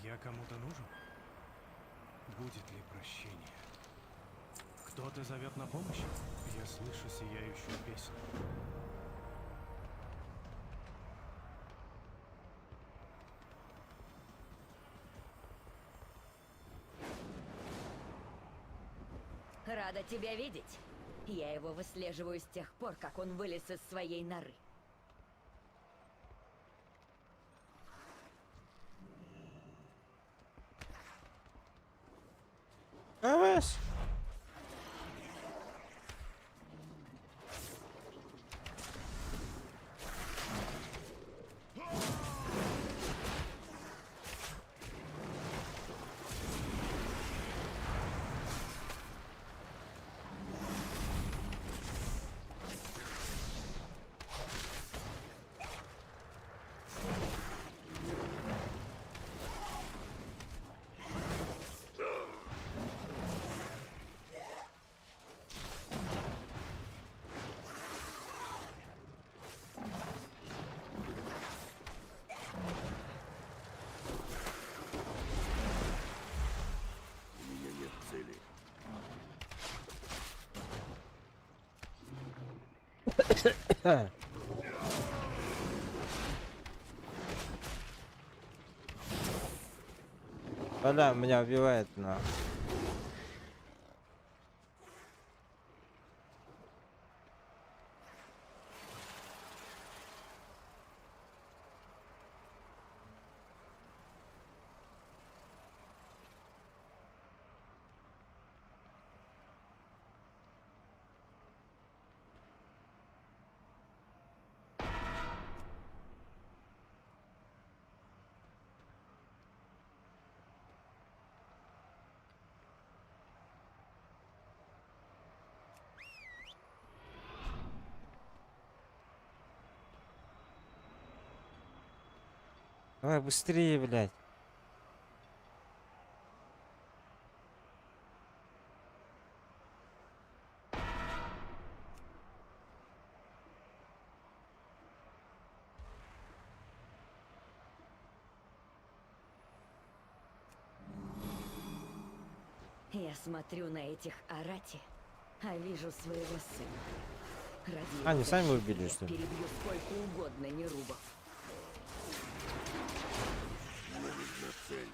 Я кому-то нужен? Будет ли прощение? Кто-то зовет на помощь? Я слышу сияющую песню. Рада тебя видеть. Я его выслеживаю с тех пор, как он вылез из своей норы. АВС. У меня нет цели. Да, меня убивает на. Давай быстрее, блядь. Я смотрю на этих Арати, а вижу своего сына. Ради Они его сами защиты убили, я что ли? перебью сколько угодно нерубов. Мне нужна цель.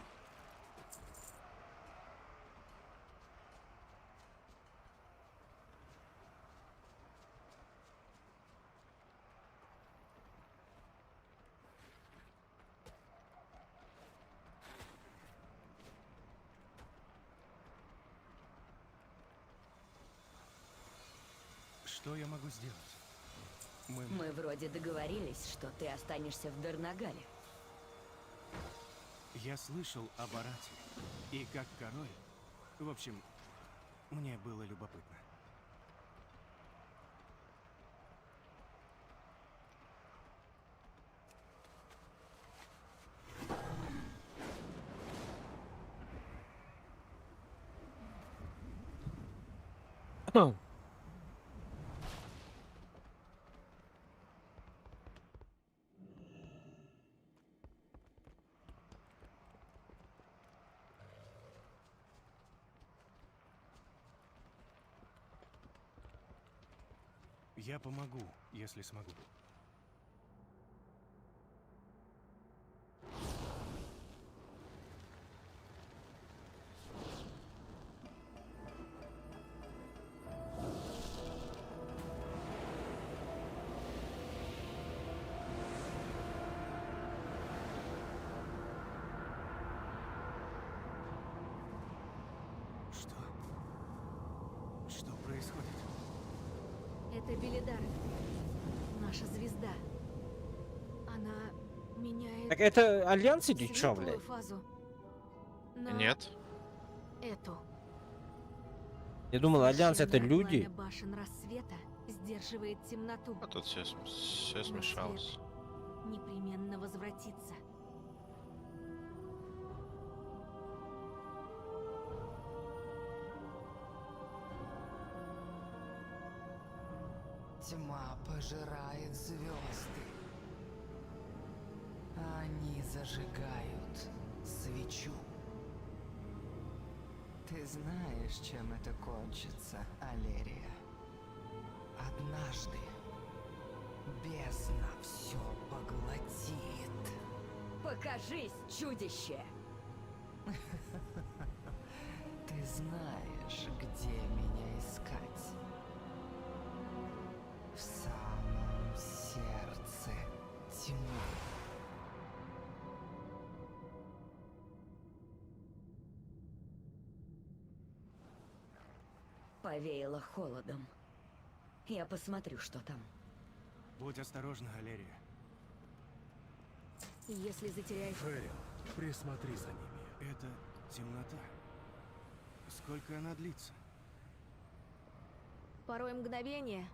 Что я могу сделать? Мы вроде договорились, что ты останешься в Дарнагале. Я слышал об Арате. И как король... В общем, мне было любопытно. Я помогу, если смогу. Что происходит? Это Белидар. Наша звезда. Она меняет... Так это Альянс или чё, светлую блядь? фазу на Нет. эту. Я думал, Альянс это Священное люди. пламя башен рассвета сдерживает темноту. А тут все Но смешалось. свет непременно возвратится. Тьма пожирает звезды. Они зажигают свечу. Ты знаешь, чем это кончится, Алерия? Однажды бездна все поглотит. Покажись, чудище! Ты знаешь, где меня искать. Повеяло холодом. Я посмотрю, что там. Будь осторожна, Алерия. Если затеряешь... Ферин, присмотри за ними. Это темнота. Сколько она длится? Порой мгновения,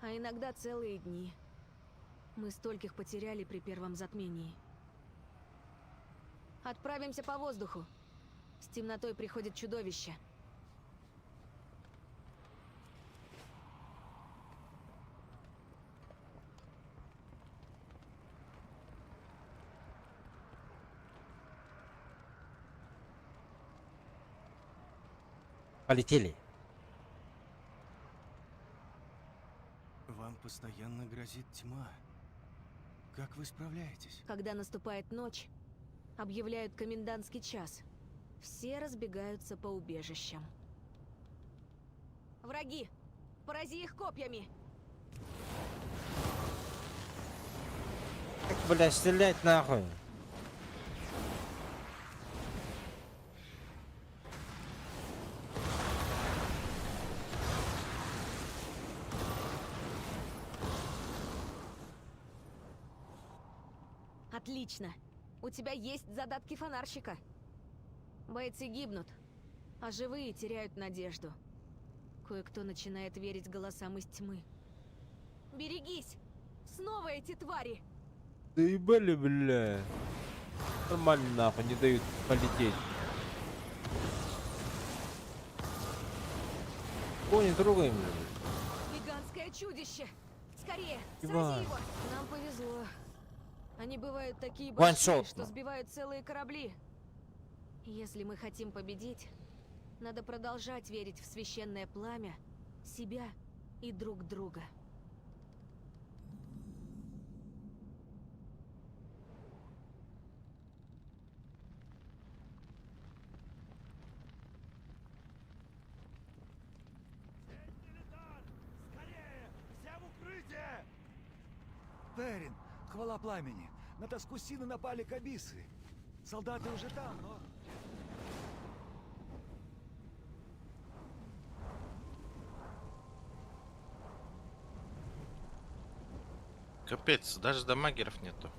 а иногда целые дни. Мы стольких потеряли при первом затмении. Отправимся по воздуху. С темнотой приходит чудовище. Полетели. Вам постоянно грозит тьма. Как вы справляетесь? Когда наступает ночь, объявляют комендантский час. Все разбегаются по убежищам. Враги! Порази их копьями! Как, блядь, стрелять нахуй? Отлично! У тебя есть задатки фонарщика. Бойцы гибнут, а живые теряют надежду. Кое-кто начинает верить голосам из тьмы. Берегись! Снова эти твари! Заебали, бля. Нормально нахуй, не дают полететь. О, не трогаем, бля. Гигантское чудище! Скорее, Иван. срази его! Нам повезло. Они бывают такие One большие, shot. что сбивают целые корабли. Если мы хотим победить, надо продолжать верить в священное пламя, себя и друг друга. Все в укрытие! Перин, хвала пламени. На Тоскусину напали кабисы. Солдаты уже там, но... Капец, даже дамагеров нету.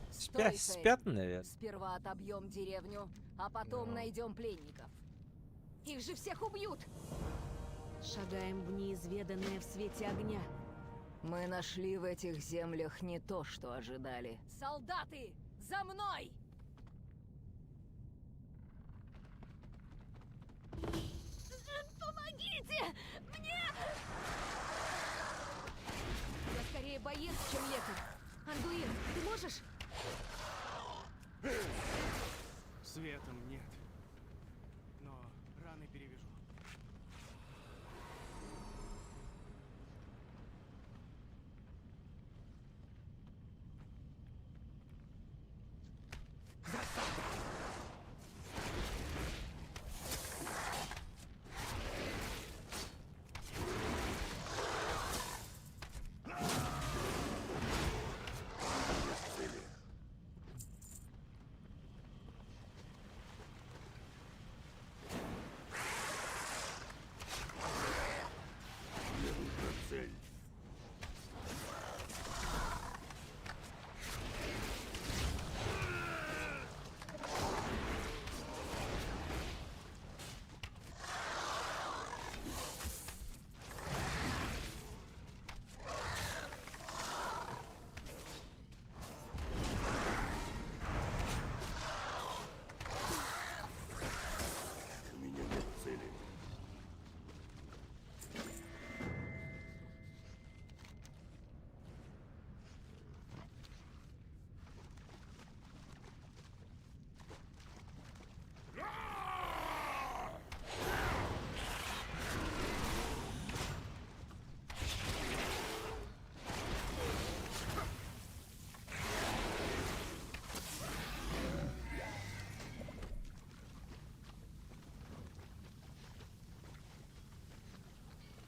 Стой, Спят, Фейн. наверное. Сперва отобьем деревню, а потом найдем пленников. Их же всех убьют! Шагаем в неизведанное в свете огня. Мы нашли в этих землях не то, что ожидали. Солдаты, за мной! Помогите! Мне! Я скорее боец, чем лекарь. Андуин, ты можешь? Светом нет. Но раны перевяжу. Мне нужна цель. У меня нет цели.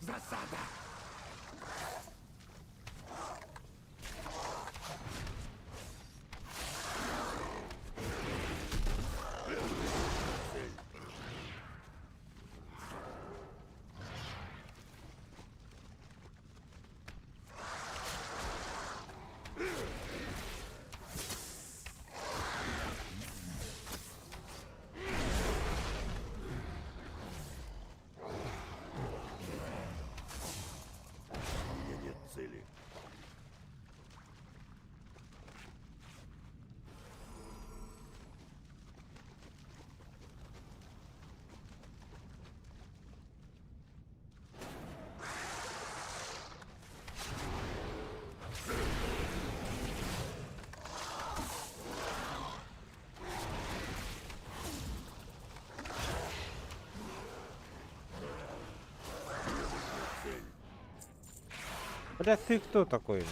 Засада! Бля, ты кто такой, на?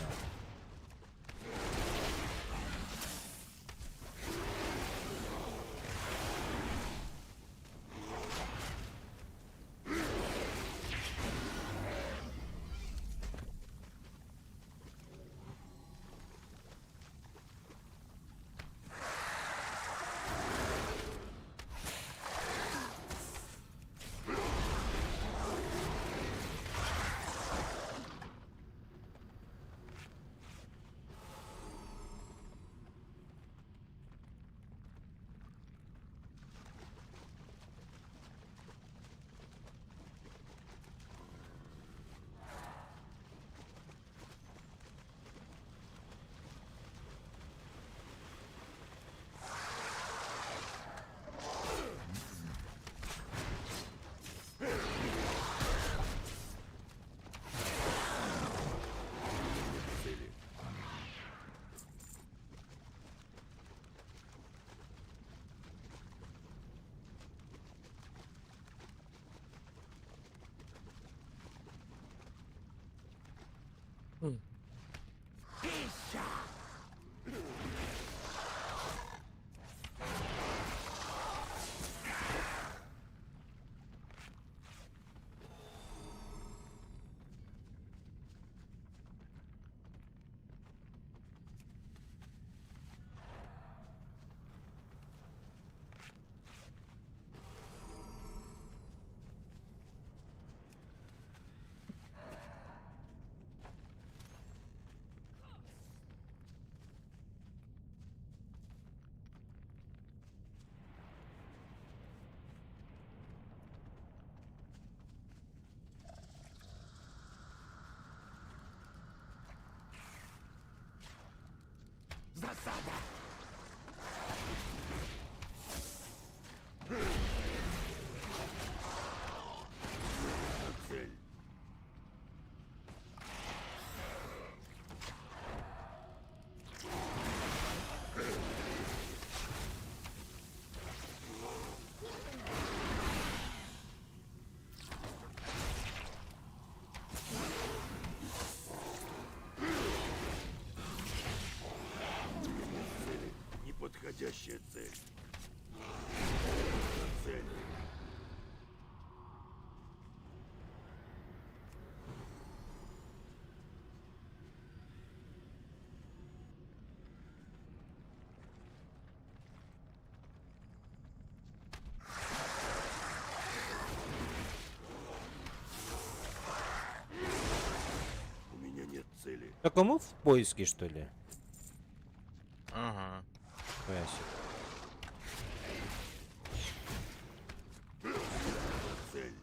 Засада! Цель. Неподходящая цель. Цель. У меня нет цели. Так кому в поиске, что ли? Ага. Ясно. Цель.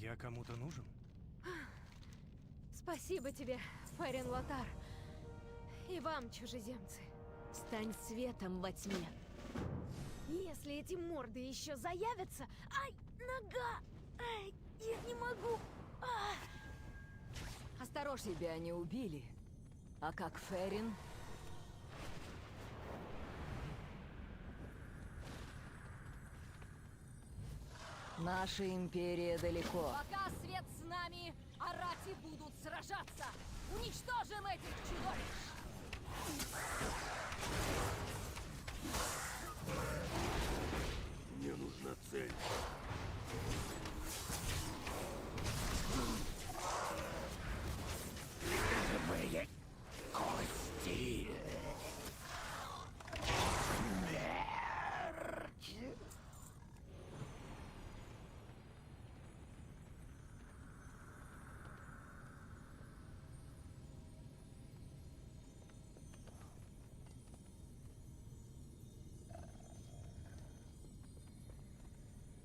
Я кому-то нужен? Спасибо тебе, Ферин Лотар. И вам, чужеземцы. Стань светом во тьме. Если эти морды еще заявятся... Ай, нога! Ай, я не могу! Осторожно, тебя не убили. А как Ферин? Наша империя далеко. Пока свет с нами, арати будут сражаться! Уничтожим этих чудовищ! Мне нужна цель. Живые кости. Смерть.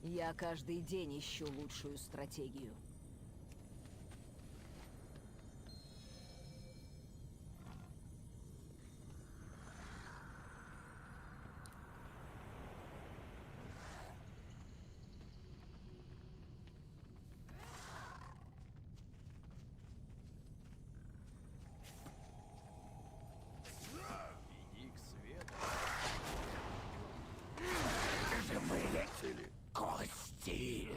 Я каждый день ищу лучшую стратегию. Иди к свету. Живые Цели. кости.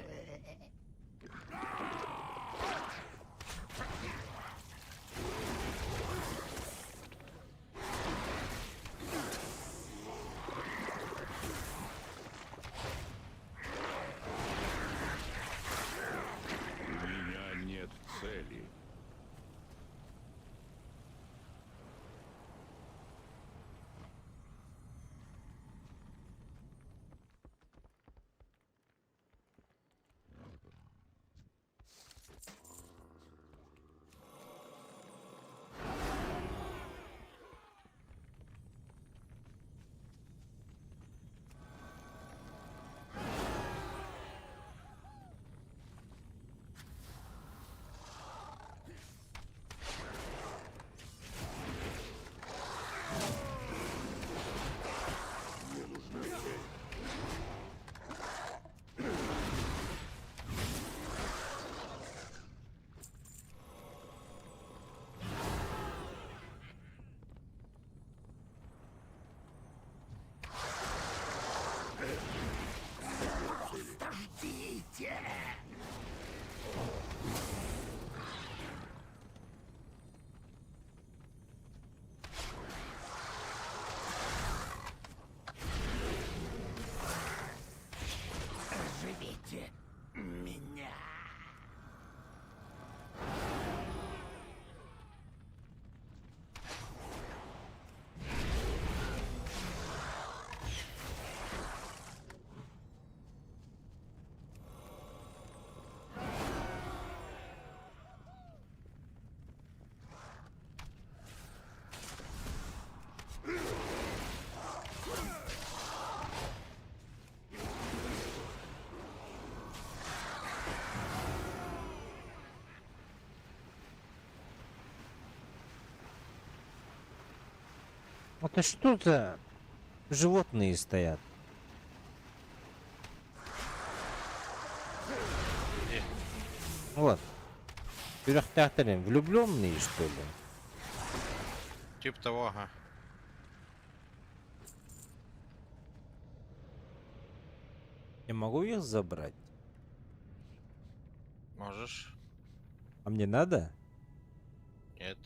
У меня нет цели. Мне нужна цель. Подождите. Живите меня. Это что за животные стоят? Вот. Трехтахтарем влюбленные, что ли? Тип того, ага. Я могу их забрать? Можешь? А мне надо? Нет.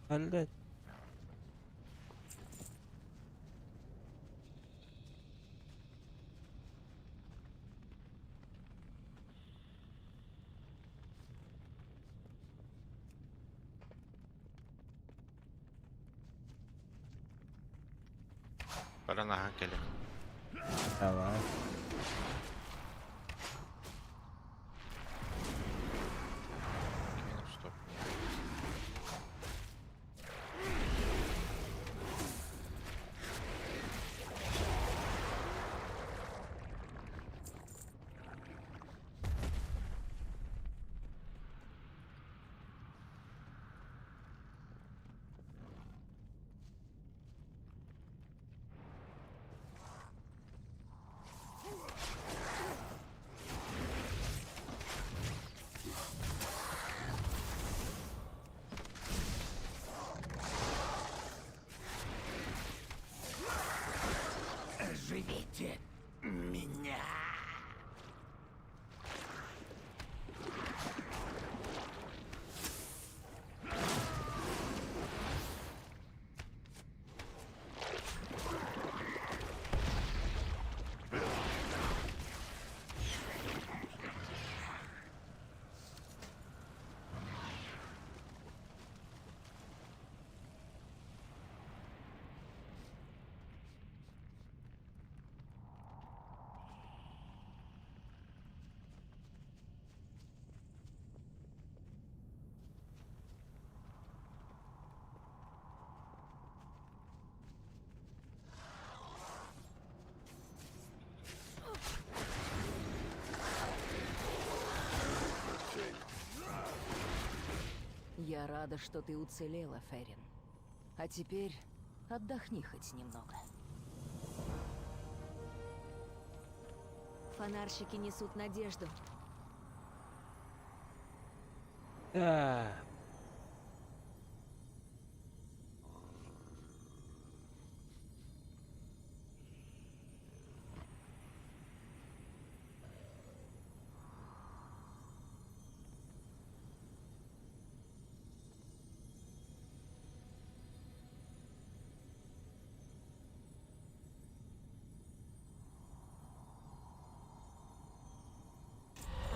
Блять. Пора на гакеле. Давай. Я рада, что ты уцелела, Ферин. А теперь отдохни хоть немного. Фонарщики несут надежду. Да.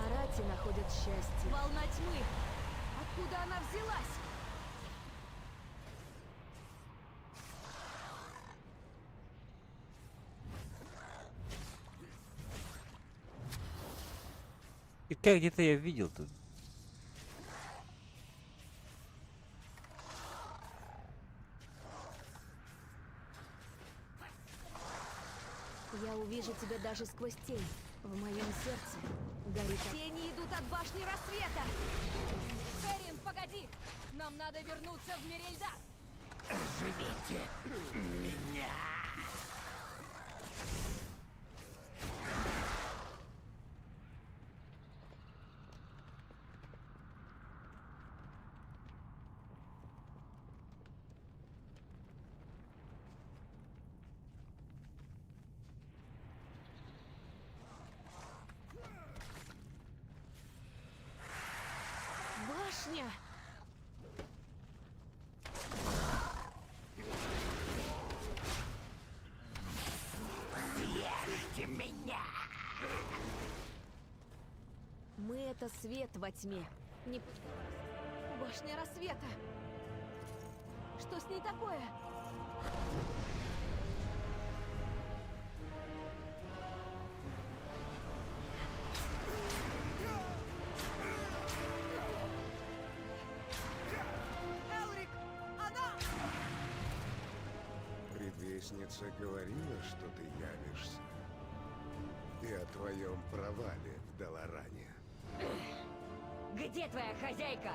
Арати находят счастье. Волна тьмы! Откуда она взялась? И как где-то я видел тут. Я увижу тебя даже сквозь тень. В моем сердце горит... Тени идут от башни рассвета! Ферин, погоди! Нам надо вернуться в Мерельда! Живите меня! Башня! Съешьте меня! Мы — это свет во тьме. Не... Башня рассвета! Что с ней такое? Элрик! Она! Предвестница говорила, что ты явишься. И о твоем провале в Даларане. Где твоя хозяйка?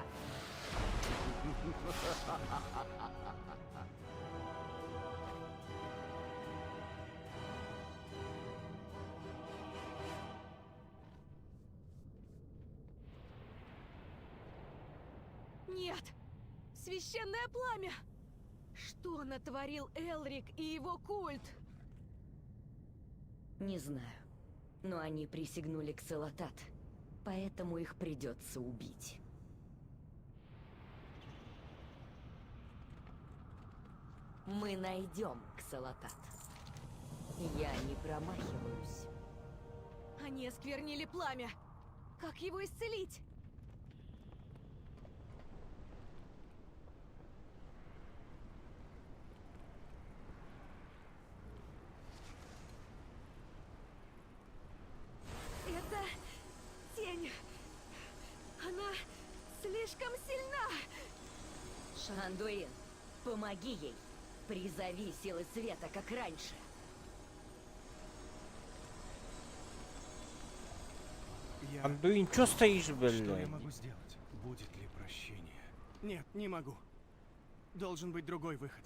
Нет! Священное пламя! Что натворил Элрик и его культ? Не знаю. Но они присягнули к Ксалатат, поэтому их придется убить. Мы найдем Ксалатат. Я не промахиваюсь. Они осквернили пламя! Как его исцелить? Это тень. Она слишком сильна. Шандуин, помоги ей. Призови силы света, как раньше. Андуин, чё стоишь, блядь? Что я могу сделать? Будет ли прощение? Нет, не могу. Должен быть другой выход.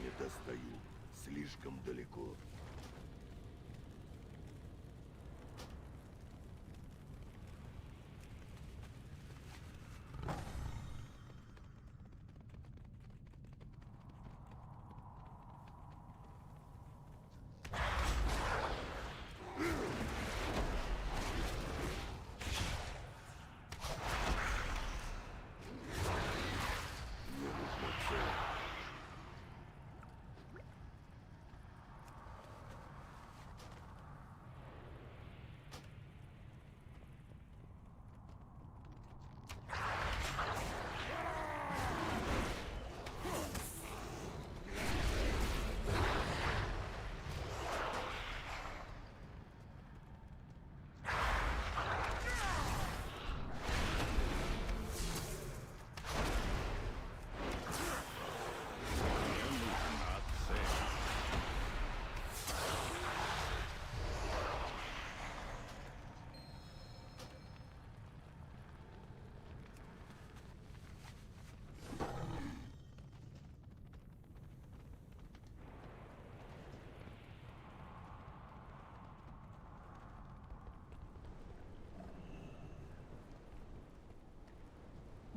Не достаю. Слишком далеко.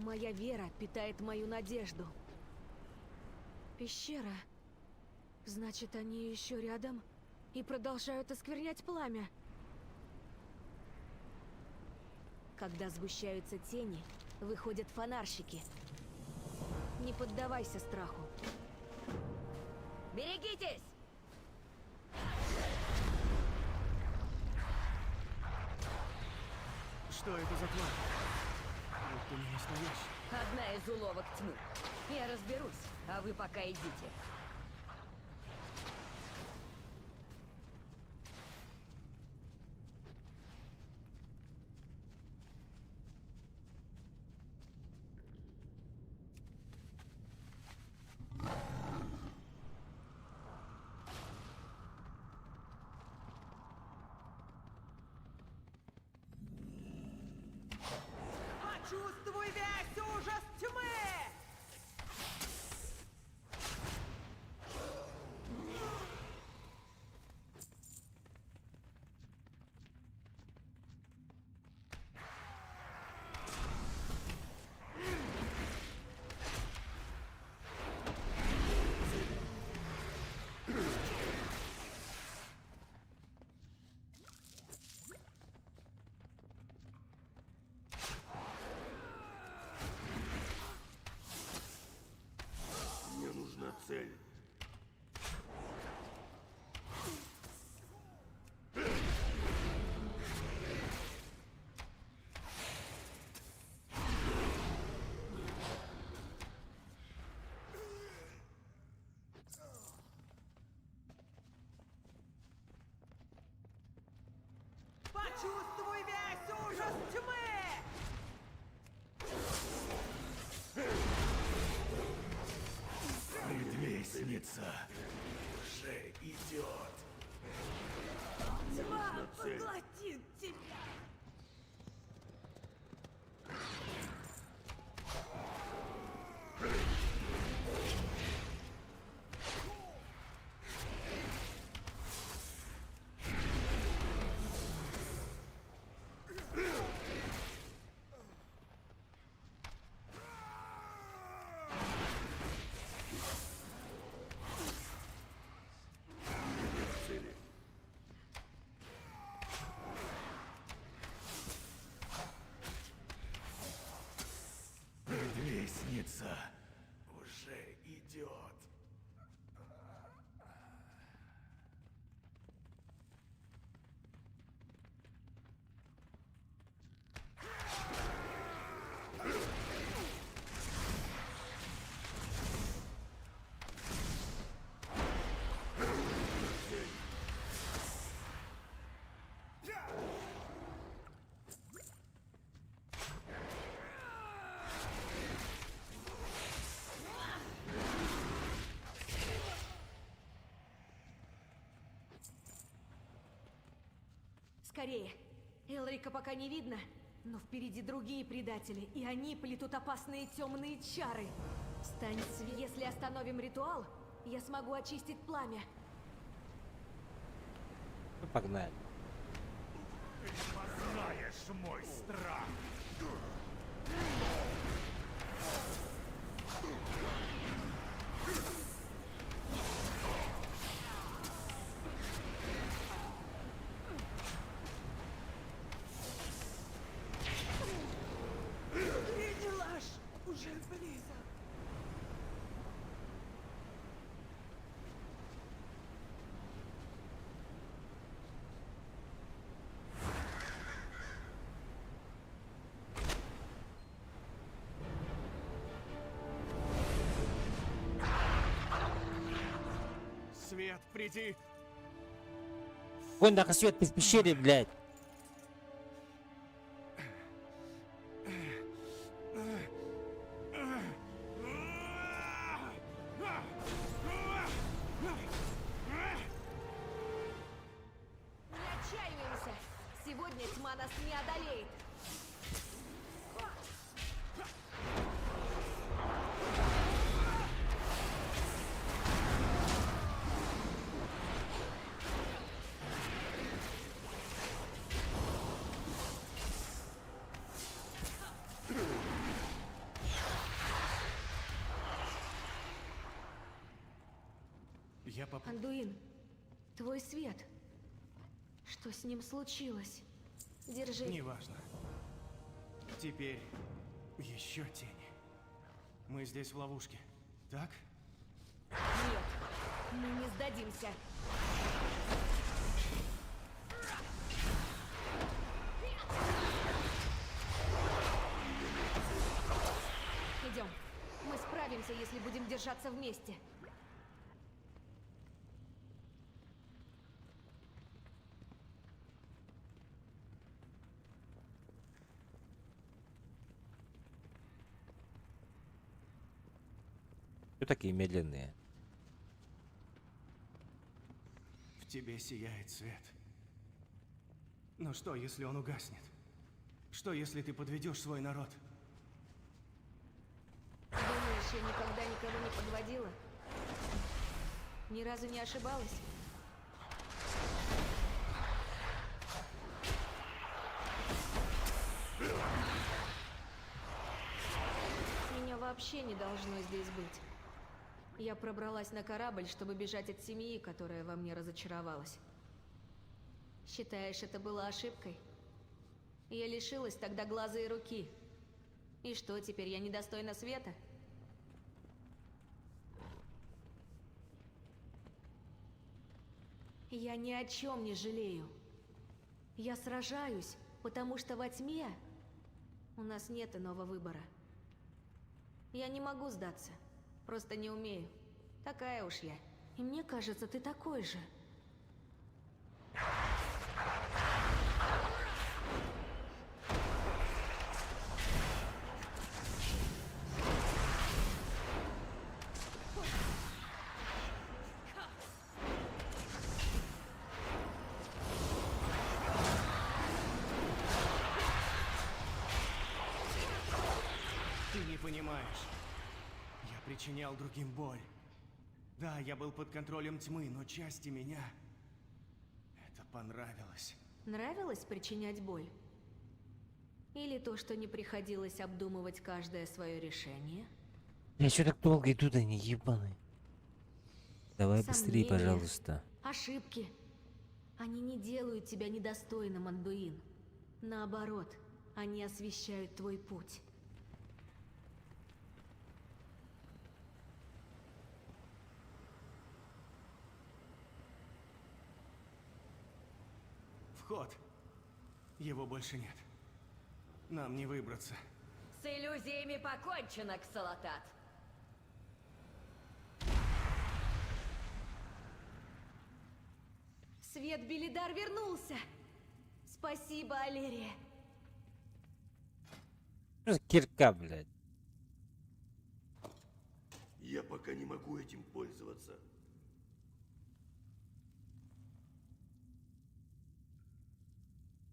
Моя вера питает мою надежду. Пещера. Значит, они еще рядом и продолжают осквернять пламя. Когда сгущаются тени, выходят фонарщики. Не поддавайся страху. Берегитесь! Что это за пламя? Будто не настоящий. Одна из уловок тьмы. Я разберусь, а вы пока идите. Почувствуй весь ужас тьмы! Мне нужна цель. Почувствуй весь ужас тьмы! Предвестница уже идет. Тьма нужна цель. поглотит тебя! Цели. Предвестница уже идет. Скорее. Элрика пока не видно, но впереди другие предатели, и они плетут опасные темные чары. Стань Если остановим ритуал, я смогу очистить пламя. Ну, погнали. Ты познаешь мой страх. Видела ж, уже близок. Свет, приди! Вон нахуй свет в пещере, блядь. Не отчаиваемся. Сегодня тьма нас не одолеет. Андуин, твой свет. Что с ним случилось? Держи. Неважно. Теперь еще тени. Мы здесь в ловушке, так? Нет, мы не сдадимся. Идем. Мы справимся, если будем держаться вместе. Кто такие медленные? В тебе сияет свет. Но что, если он угаснет? Что, если ты подведешь свой народ? Думаешь, я никогда никого не подводила? Ни разу не ошибалась? Меня вообще не должно здесь быть. Я пробралась на корабль, чтобы бежать от семьи, которая во мне разочаровалась. Считаешь, это было ошибкой? Я лишилась тогда глаза и руки. И что, теперь я недостойна света? Я ни о чем не жалею. Я сражаюсь, потому что во тьме у нас нет иного выбора. Я не могу сдаться. Просто не умею. Такая уж я. И мне кажется, ты такой же. Ты не понимаешь. Я причинял другим боль. Да, я был под контролем тьмы, но части меня это понравилось. Нравилось причинять боль? Или то, что не приходилось обдумывать каждое свое решение? Я что так долго иду, да не ебаный. Давай быстрее, Сомнения, пожалуйста. Ошибки. Они не делают тебя недостойным, Андуин. Наоборот, они освещают твой путь. Вход. Его больше нет. Нам не выбраться. С иллюзиями покончено, Ксалатат. Свет Белидар вернулся! Спасибо, Алерия. Что за кирка, блядь? Я пока не могу этим пользоваться.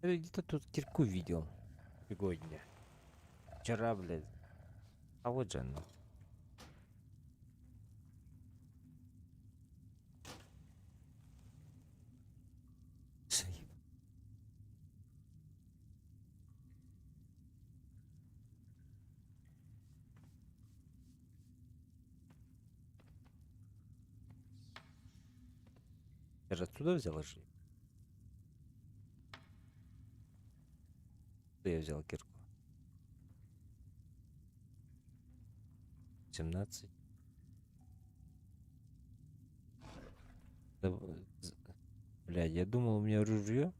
Я где-то тут кирку видел. Сегодня. Вчера, блядь. А вот же она. Я же отсюда взял же. Я взял кирку. 17. Блядь, я думал, у меня ружье.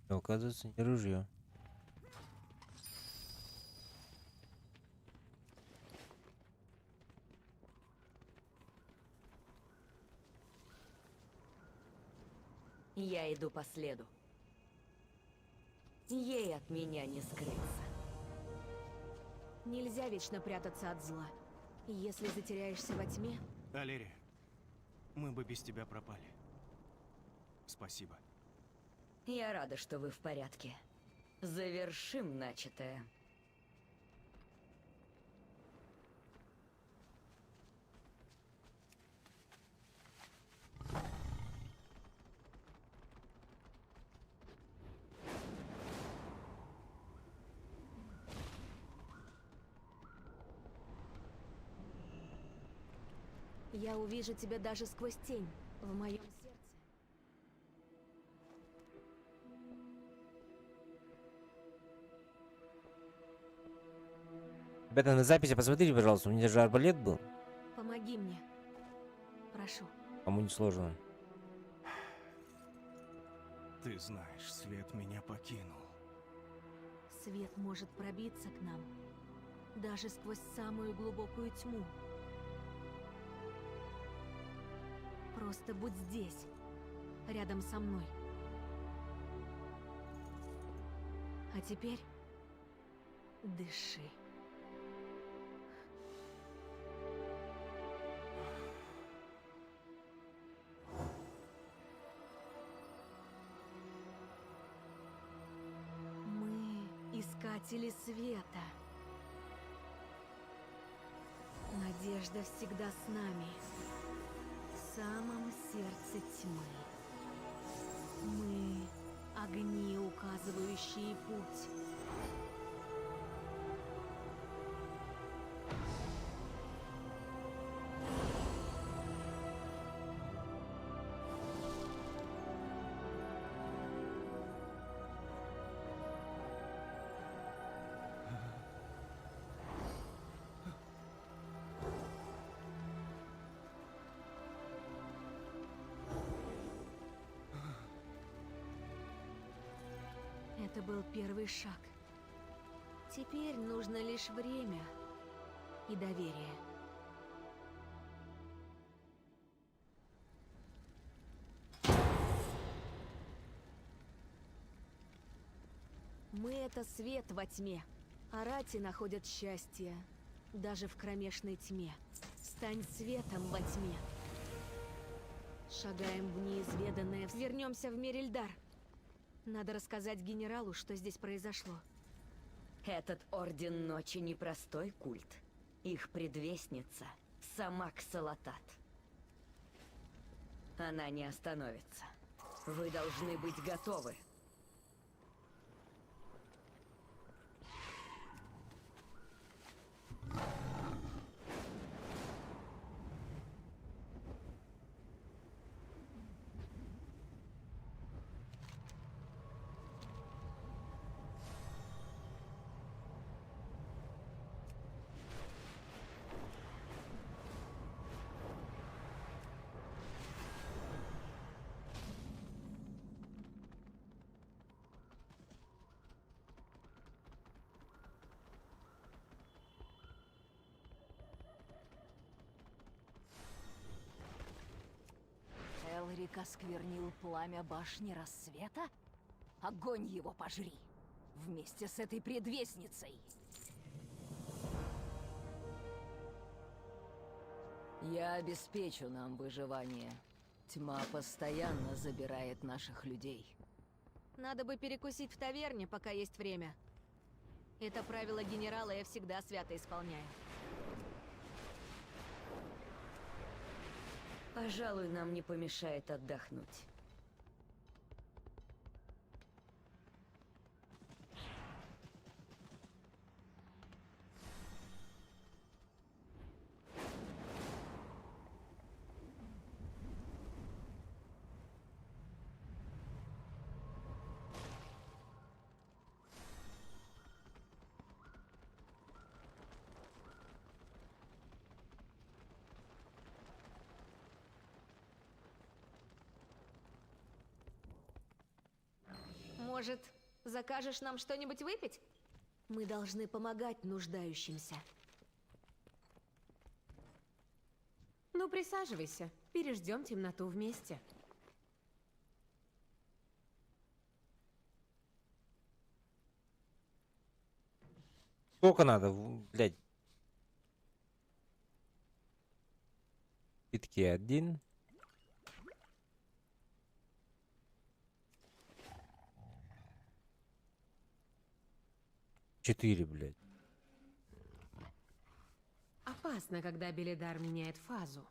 Но оказывается, не ружье. Я иду по следу. Ей от меня не скрыться. Нельзя вечно прятаться от зла. И если затеряешься во тьме... Алерия, мы бы без тебя пропали. Спасибо. Я рада, что вы в порядке. Завершим начатое. Я увижу тебя даже сквозь тень в моем сердце. Ребята, на записи посмотрите, пожалуйста, у меня же арбалет был. Помоги мне. Прошу. Кому не сложно. Ты знаешь, свет меня покинул. Свет может пробиться к нам, даже сквозь самую глубокую тьму. Просто будь здесь, рядом со мной. А теперь дыши. Искатели света. Надежда всегда с нами. В самом сердце тьмы. Мы — огни, указывающие путь. Это был первый шаг. Теперь нужно лишь время и доверие. Мы — это свет во тьме. Арати находят счастье даже в кромешной тьме. Стань светом во тьме. Шагаем в неизведанное. Вернемся в Мерильдар. Надо рассказать генералу, что здесь произошло. Этот Орден Ночи непростой культ. Их предвестница — сама Ксалатат. Она не остановится. Вы должны быть готовы. Элрик осквернил пламя башни рассвета? Огонь его пожри! Вместе с этой предвестницей! Я обеспечу нам выживание. Тьма постоянно забирает наших людей. Надо бы перекусить в таверне, пока есть время. Это правило генерала я всегда свято исполняю. Пожалуй, нам не помешает отдохнуть. Может, закажешь нам что-нибудь выпить? Мы должны помогать нуждающимся. Ну, присаживайся. Переждем темноту вместе. Сколько надо, блядь? Питки 1. Четыре, блядь. Опасно, когда Белидар меняет фазу.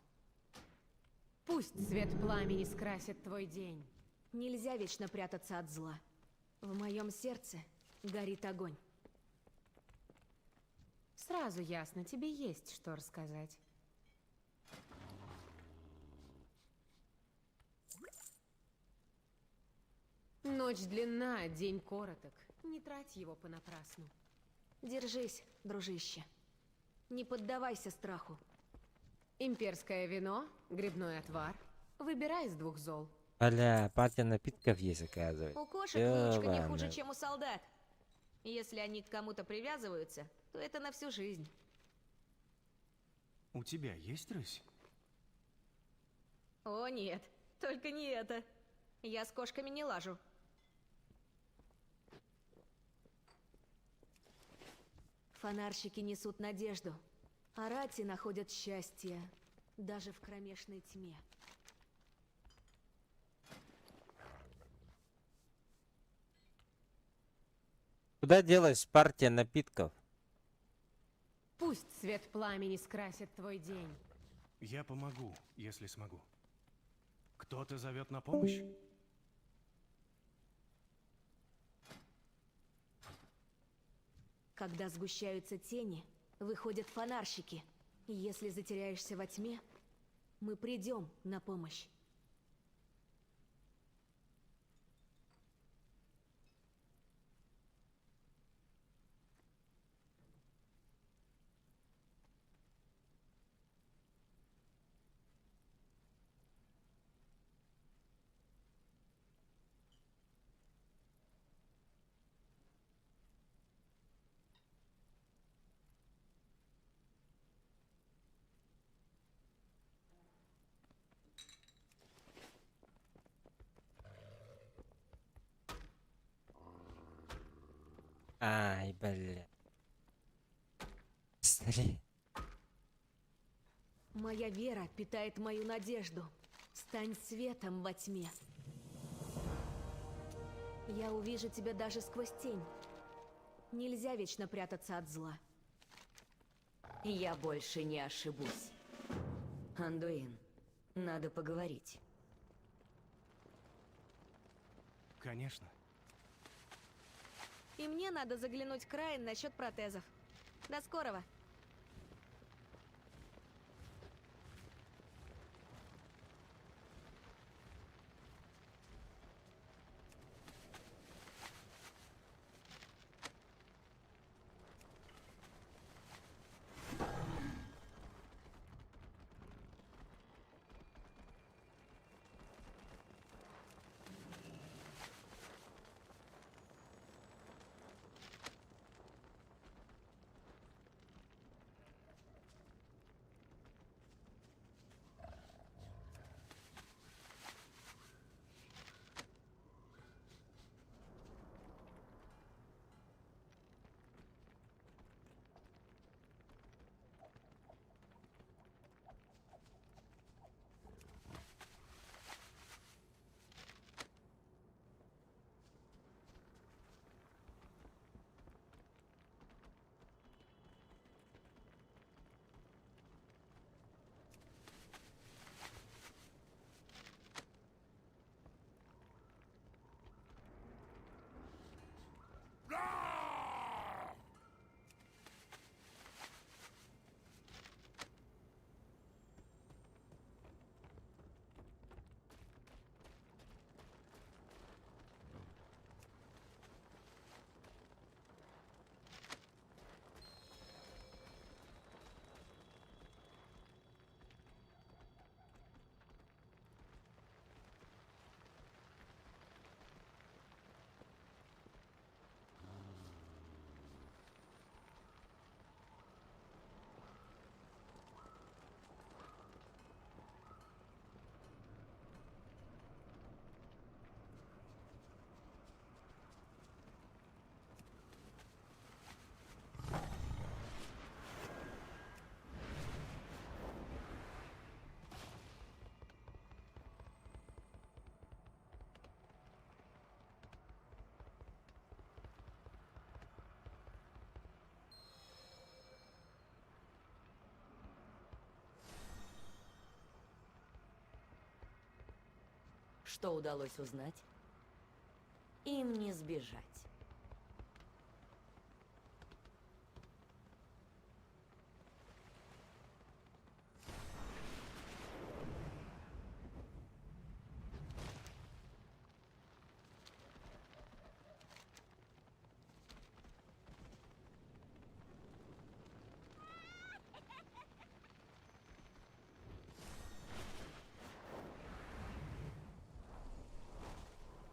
Пусть свет пламени скрасит твой день. Нельзя вечно прятаться от зла. В моем сердце горит огонь. Сразу ясно, тебе есть что рассказать. Ночь длинна, день короток. Не трать его понапрасну. Держись, дружище. Не поддавайся страху. Имперское вино, грибной отвар. Выбирай из двух зол. Аля, партия напитков есть, оказывается. У кошек выучка не хуже, Ёбаный. чем у солдат. Если они к кому-то привязываются, то это на всю жизнь. У тебя есть рысь? О нет, только не это. Я с кошками не лажу. Фонарщики несут надежду, а рати находят счастье даже в кромешной тьме. Куда делась партия напитков? Пусть свет пламени скрасит твой день. Я помогу, если смогу. Кто-то зовет на помощь? Когда сгущаются тени, выходят фонарщики. И если затеряешься во тьме, мы придем на помощь. Ай, бля. Смотри. Моя вера питает мою надежду. Стань светом во тьме. Я увижу тебя даже сквозь тень. Нельзя вечно прятаться от зла. Я больше не ошибусь. Андуин, надо поговорить. Конечно. И мне надо заглянуть к Райан насчет протезов. До скорого. Что удалось узнать? Им не сбежать.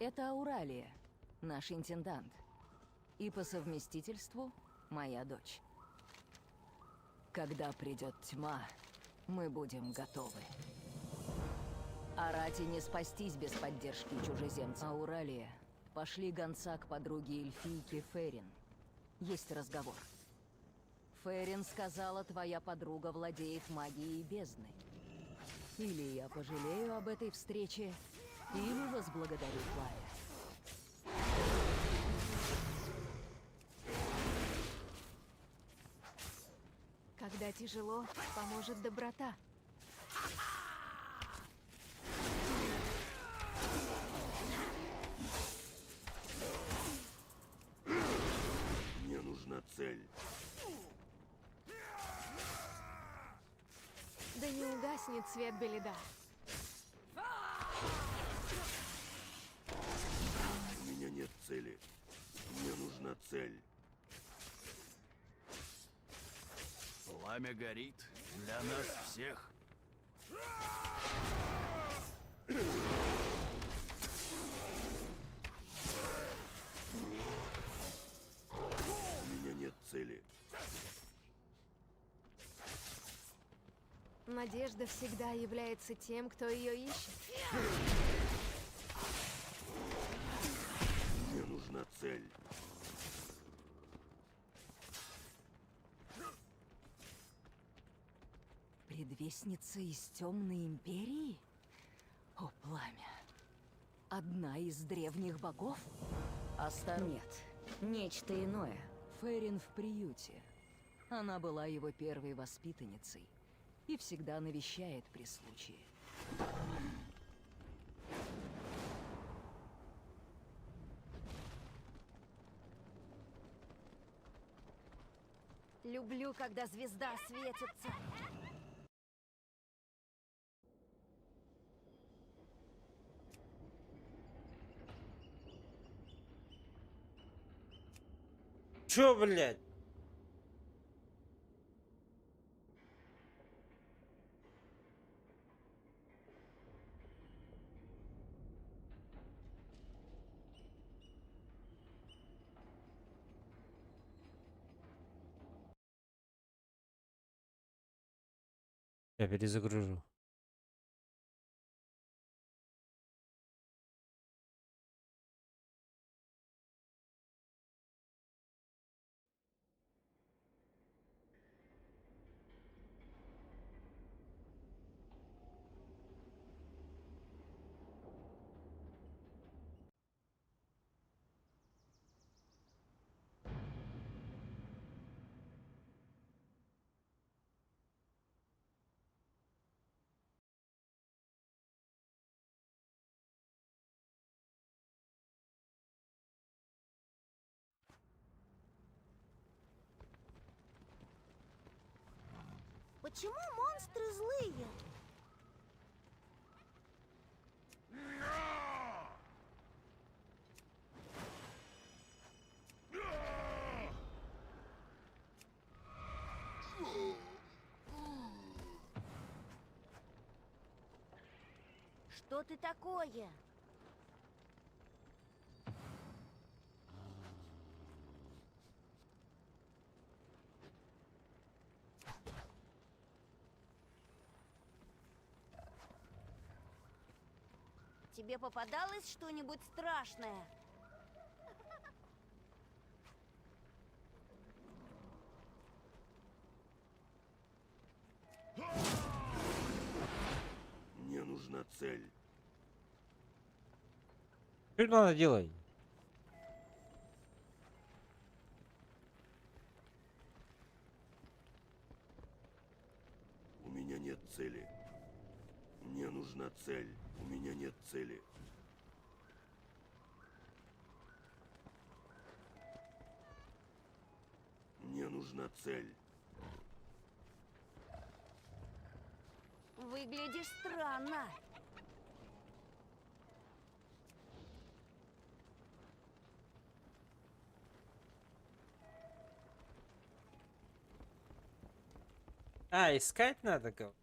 Это Ауралия, наш интендант. И по совместительству моя дочь. Когда придет тьма, мы будем готовы. Арати не спастись без поддержки чужеземца. Ауралия, пошли гонца к подруге эльфийки Ферин. Есть разговор. Ферин сказала, твоя подруга владеет магией бездны. Или я пожалею об этой встрече, или возблагодарю Флая. Когда тяжело, поможет доброта. Мне нужна цель. Да не угаснет свет Белида. У меня нет цели. Мне нужна цель. Пламя горит для нас всех. У меня нет цели. Надежда всегда является тем, кто ее ищет. Мне нужна цель. Предвестница из Темной Империи? О, пламя. Одна из древних богов? Нет, нечто иное. Ферин в приюте. Она была его первой воспитанницей и всегда навещает при случае. Люблю, когда звезда светится. Чё, блядь? Я перезагружу. Почему монстры злые? Что ты такое? Тебе попадалось что-нибудь страшное? Мне нужна цель. Что надо делать? У меня нет цели. Мне нужна цель. У меня нет цели. Мне нужна цель. Выглядишь странно. А, искать надо кого?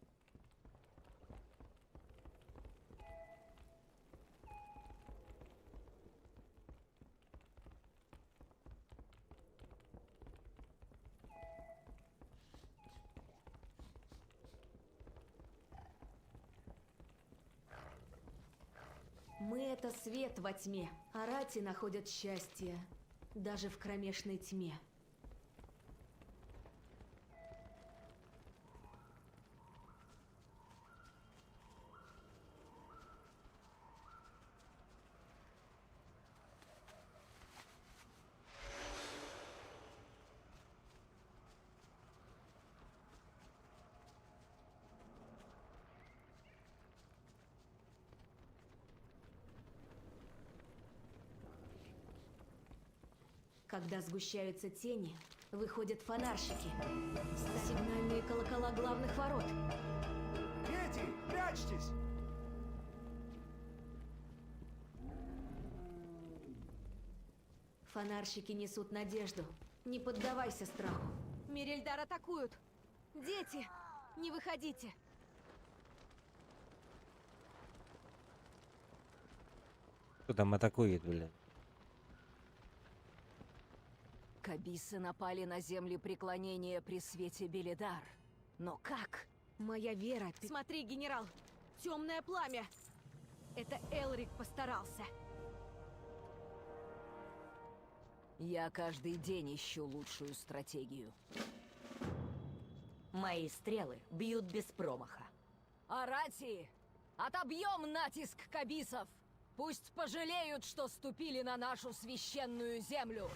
Это свет во тьме. Арати находят счастье даже в кромешной тьме. Когда сгущаются тени, выходят фонарщики. Сигнальные колокола главных ворот. Дети, прячьтесь! Фонарщики несут надежду. Не поддавайся страху. Мирельдар атакуют! Дети, не выходите! Кто там атакует, блядь? Кабисы напали на земли преклонения при свете Белидар. Но как? Моя вера... Смотри, генерал! Темное пламя! Это Элрик постарался. Я каждый день ищу лучшую стратегию. Мои стрелы бьют без промаха. Арати! Отобьем натиск кабисов! Пусть пожалеют, что ступили на нашу священную землю!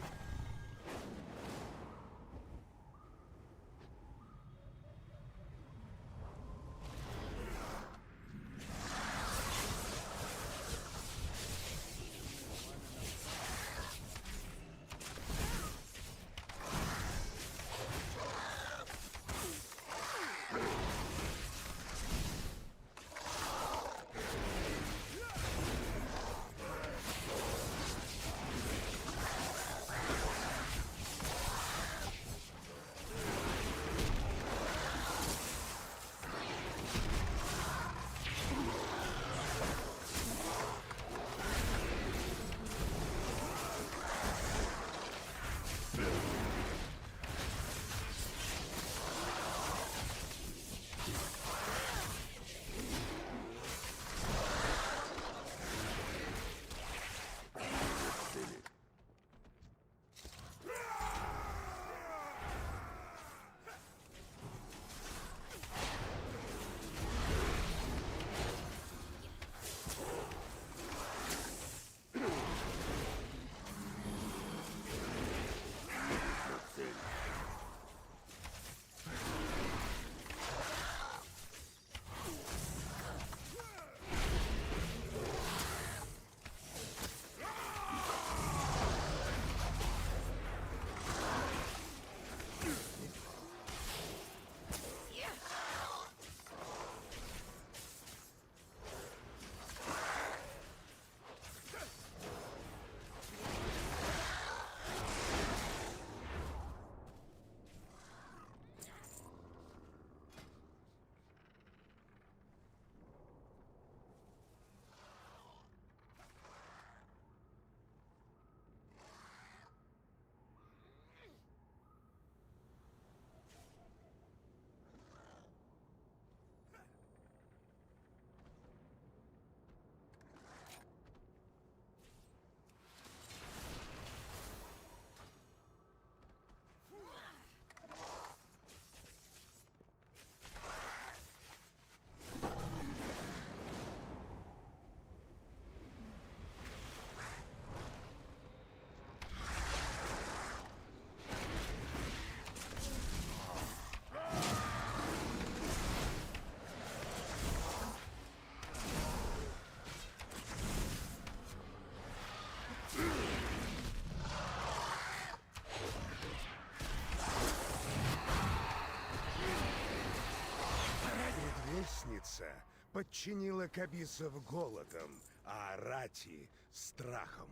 Предвестница подчинила кабисов голодом, а Арати — страхом.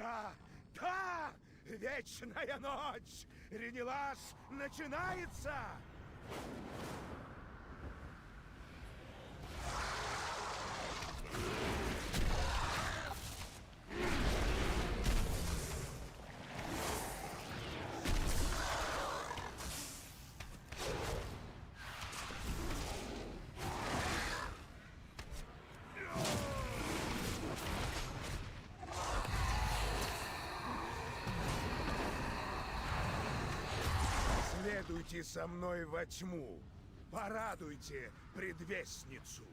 Да, да! Вечная ночь! Ренелаж начинается! Следуйте со мной во тьму. Порадуйте предвестницу.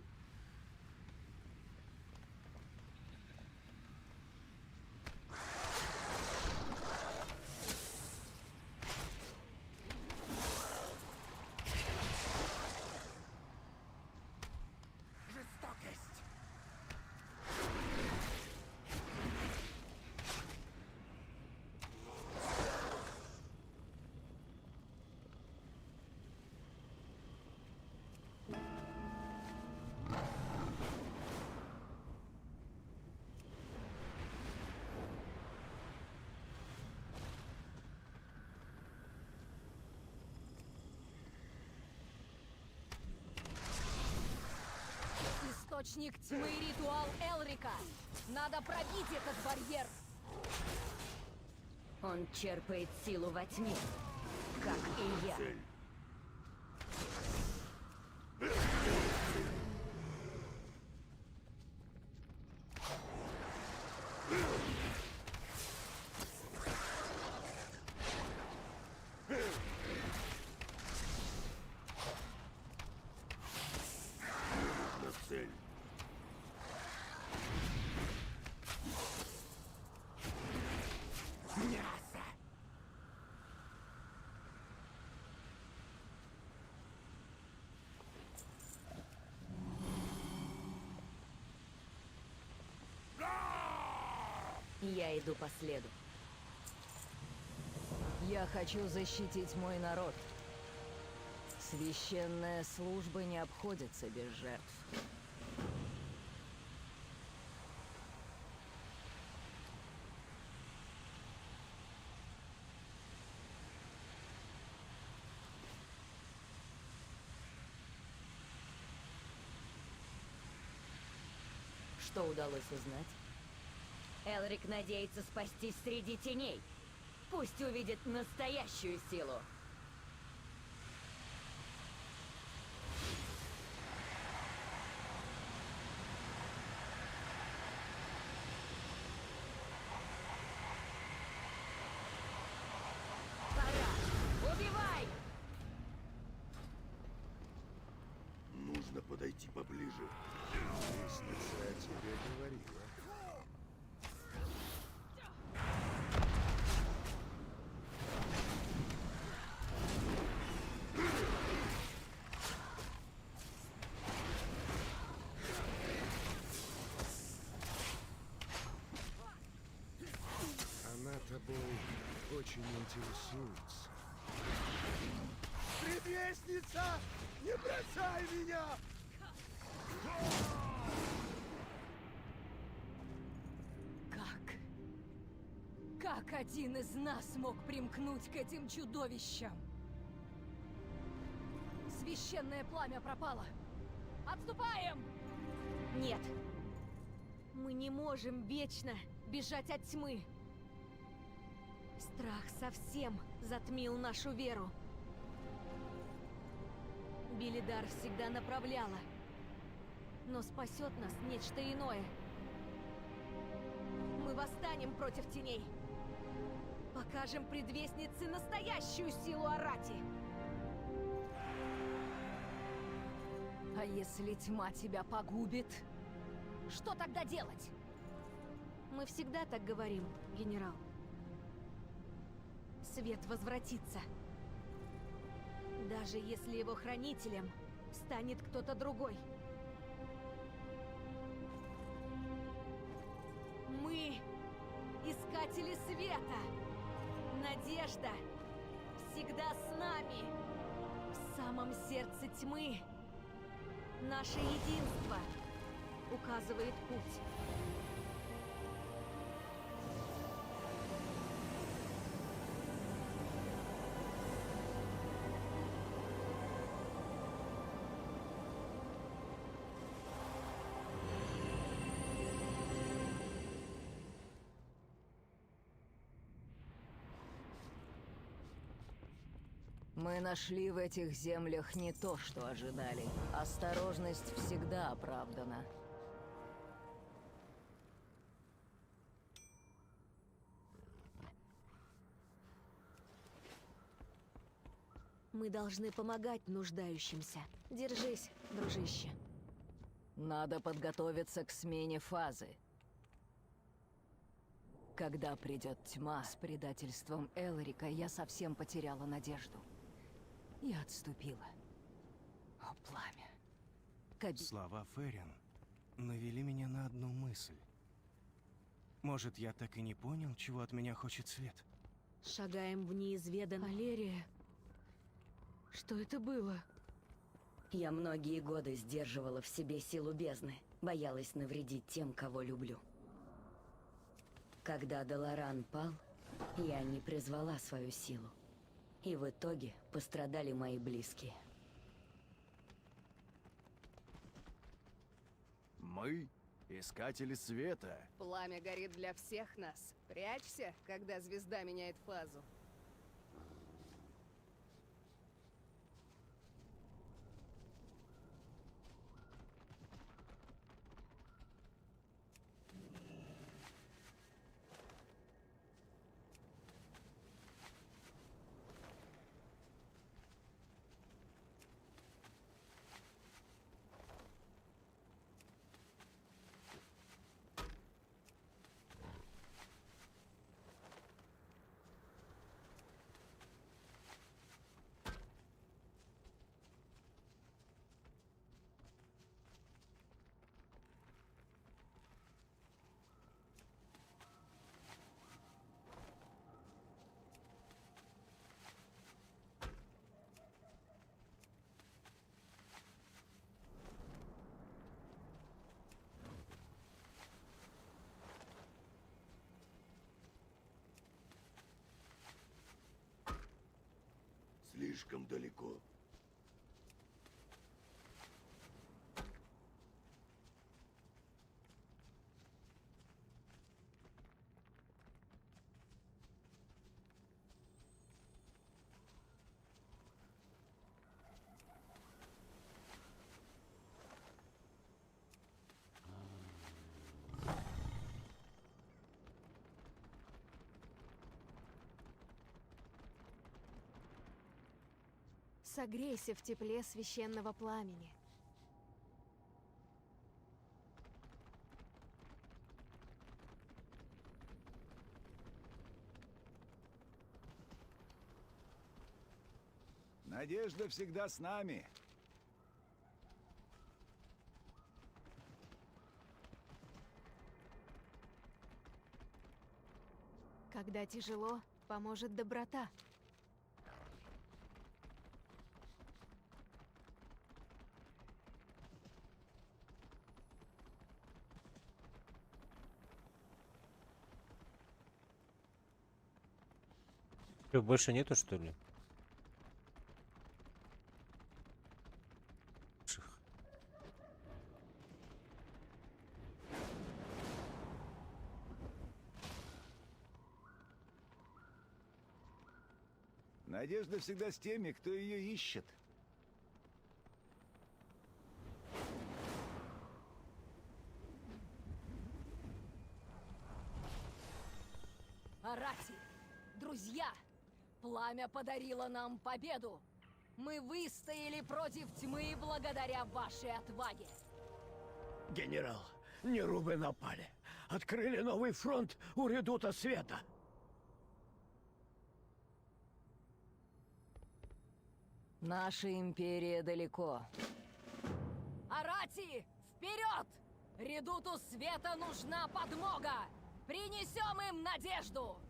Жестокость. Источник тьмы — ритуал Элрика. Надо пробить этот барьер. Он черпает силу во тьме, как и я. Цель. Мясо! Я иду по следу. Я хочу защитить мой народ. Священная служба не обходится без жертв. Что удалось узнать? Элрик надеется спастись среди теней. Пусть увидит настоящую силу. Пора! Убивай! Нужно подойти поближе. Лестница о тебе говорила. Она тобой очень интересуется. Предвестница! Не бросай меня! Как один из нас мог примкнуть к этим чудовищам? Священное пламя пропало. Отступаем! Нет. Мы не можем вечно бежать от тьмы. Страх совсем затмил нашу веру. Белидар всегда направляла. Но спасет нас нечто иное. Мы восстанем против теней. Покажем предвестнице настоящую силу Арати. А если тьма тебя погубит, что тогда делать? Мы всегда так говорим, генерал. Свет возвратится. Даже если его хранителем станет кто-то другой. Мы — искатели света. Надежда всегда с нами. В самом сердце тьмы наше единство указывает путь. Мы нашли в этих землях не то, что ожидали. Осторожность всегда оправдана. Мы должны помогать нуждающимся. Держись, дружище. Надо подготовиться к смене фазы. Когда придет тьма с предательством Элрика, я совсем потеряла надежду. Я отступила. О, пламя. Слова Ферин навели меня на одну мысль. Может, я так и не понял, чего от меня хочет свет? Шагаем в неизведанное. Алерия, что это было? Я многие годы сдерживала в себе силу бездны, боялась навредить тем, кого люблю. Когда Долоран пал, я не призвала свою силу. И в итоге пострадали мои близкие. Мы — искатели света. Пламя горит для всех нас. Прячься, когда звезда меняет фазу. Слишком далеко. Согрейся в тепле священного пламени. Надежда всегда с нами. Когда тяжело, поможет доброта. Чё, больше нету, что ли? Надежда всегда с теми, кто ее ищет. Арати! Друзья! Пламя подарило нам победу! Мы выстояли против тьмы благодаря вашей отваге! Генерал, нерубы напали. Открыли новый фронт у редута света. Наша империя далеко. Арати, вперед! Редуту света нужна подмога! Принесем им надежду!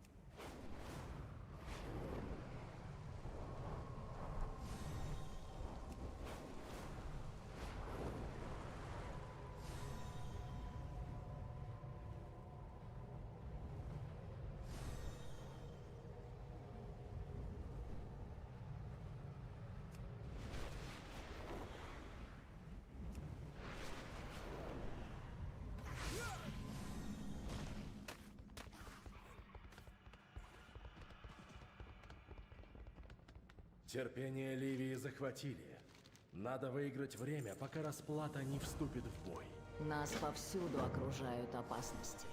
Терпение Ливии захватили. Надо выиграть время, пока расплата не вступит в бой. Нас повсюду окружают опасности.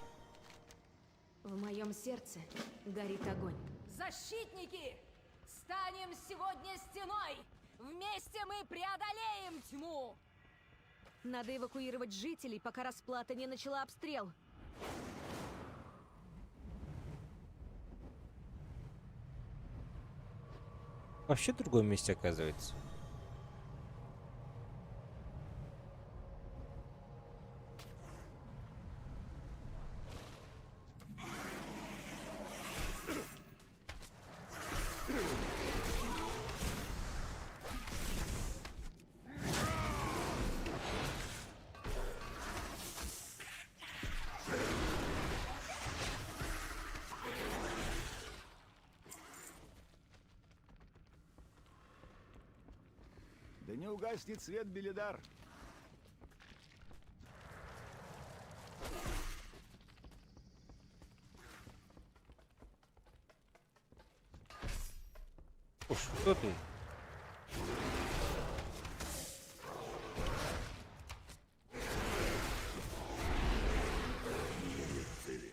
В моем сердце горит огонь. Защитники! Станем сегодня стеной! Вместе мы преодолеем тьму! Надо эвакуировать жителей, пока расплата не начала обстрел. Вообще в другом месте оказывается. Да не угаснет свет, Белидар. Уж что ты? Нет цели.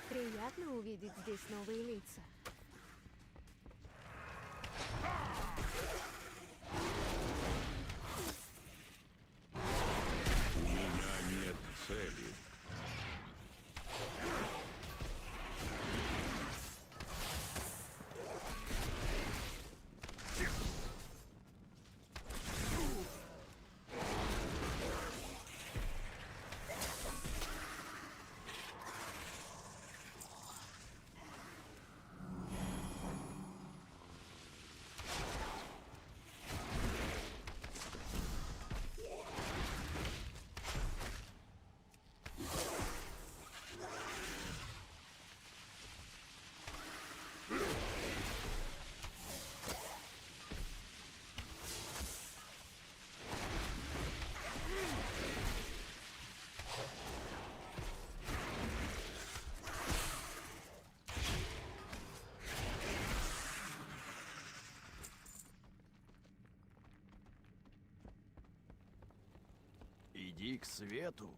Приятно увидеть здесь новые лица. У меня нет цели. Иди к свету.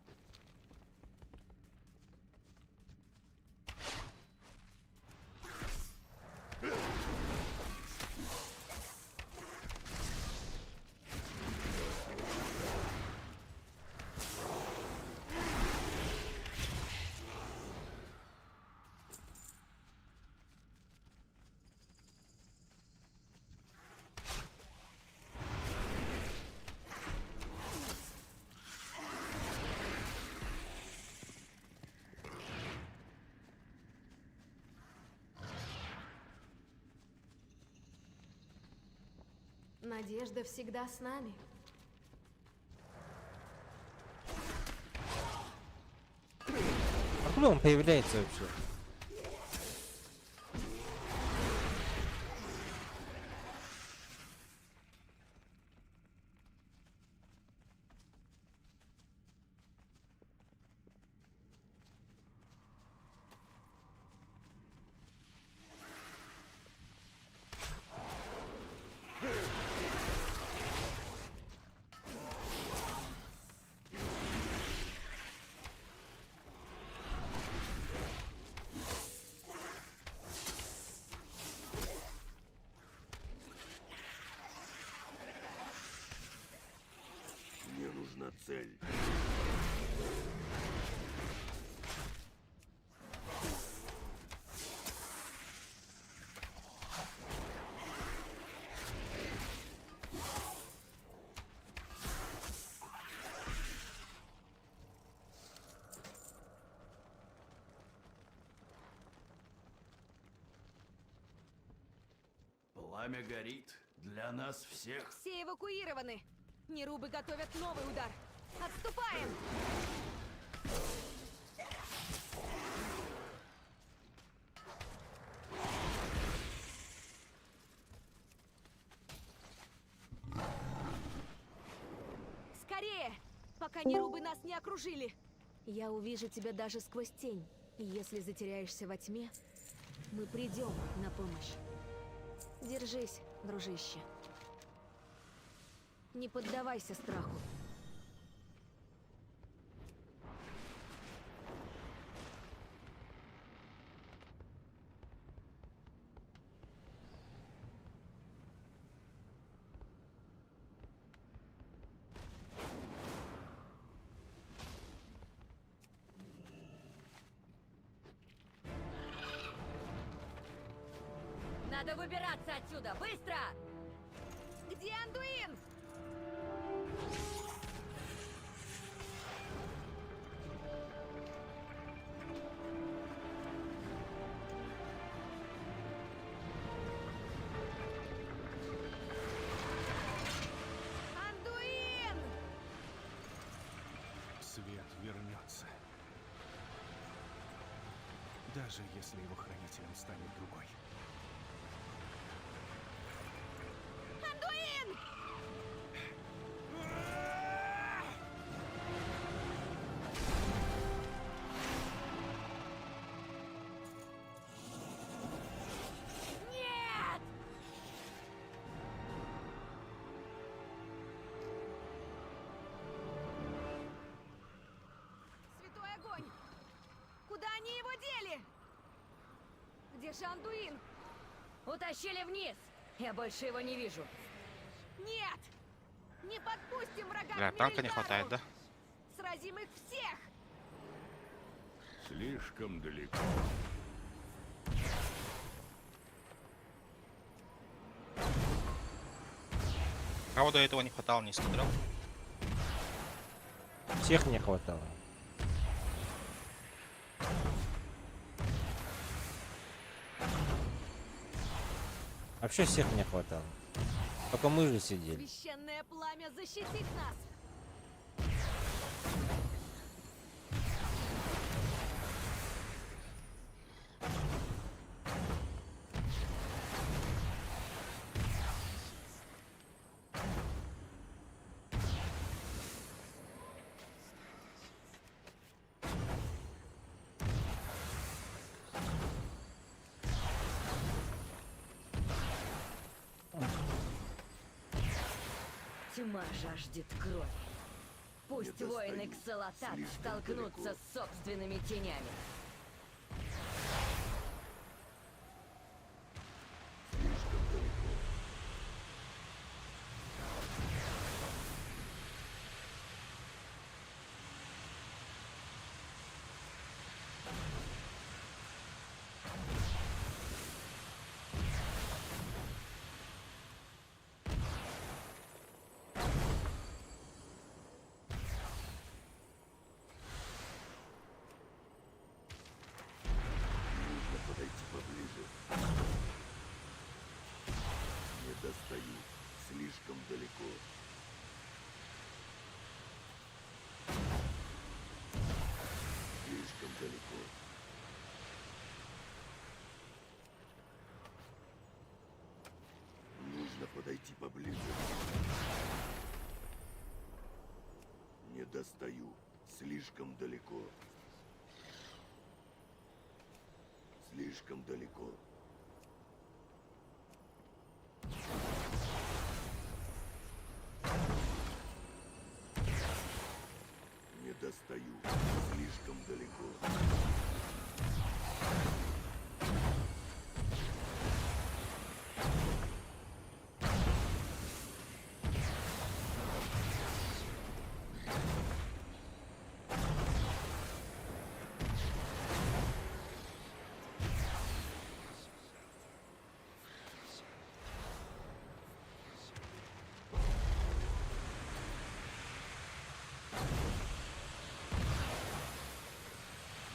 Надежда всегда с нами. Откуда он появляется вообще? Мне нужна цель. Пламя горит для нас всех. Все эвакуированы. Нерубы готовят новый удар. Отступаем! Скорее! Пока нерубы нас не окружили! Я увижу тебя даже сквозь тень. И если затеряешься во тьме, мы придем на помощь. Держись, дружище. Не поддавайся страху. Надо выбираться отсюда! Быстро! Где Андуин? Андуин! Свет вернется. Даже если его хранителем станет другой. Андуин! Нет! Святой огонь! Куда они его дели? Где же Андуин? Утащили вниз! Я больше его не вижу. Нет! Не подпустим врага Бля, к танка не Мирильдару! хватает, да? Сразим их всех! Слишком далеко. Кого до этого не хватало, не смотрел. Всех не хватало. Вообще всех не хватало. Только мы же сидели. Священное пламя защитит нас! Тьма жаждет крови. Пусть Не воины достаю. Ксалатат Слишком столкнутся далеко. с собственными тенями. Слишком далеко. Нужно подойти поближе. Не достаю. Слишком далеко. Слишком далеко. Нужно подойти поближе. Не достаю. Слишком далеко. Слишком далеко. Не достаю. Слишком далеко.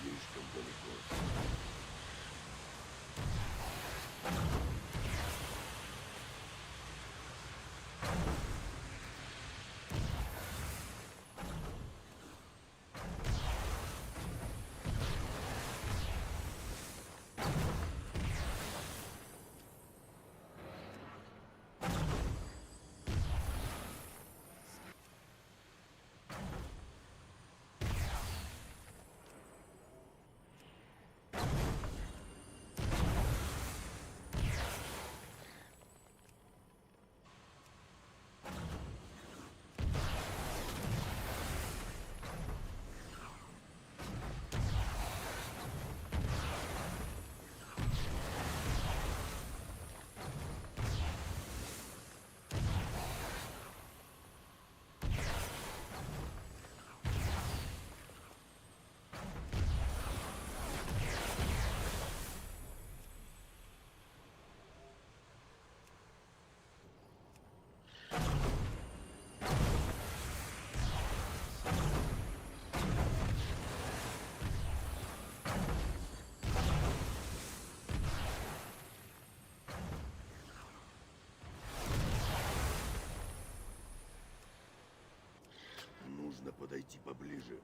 Слишком далеко. Нужно подойти поближе.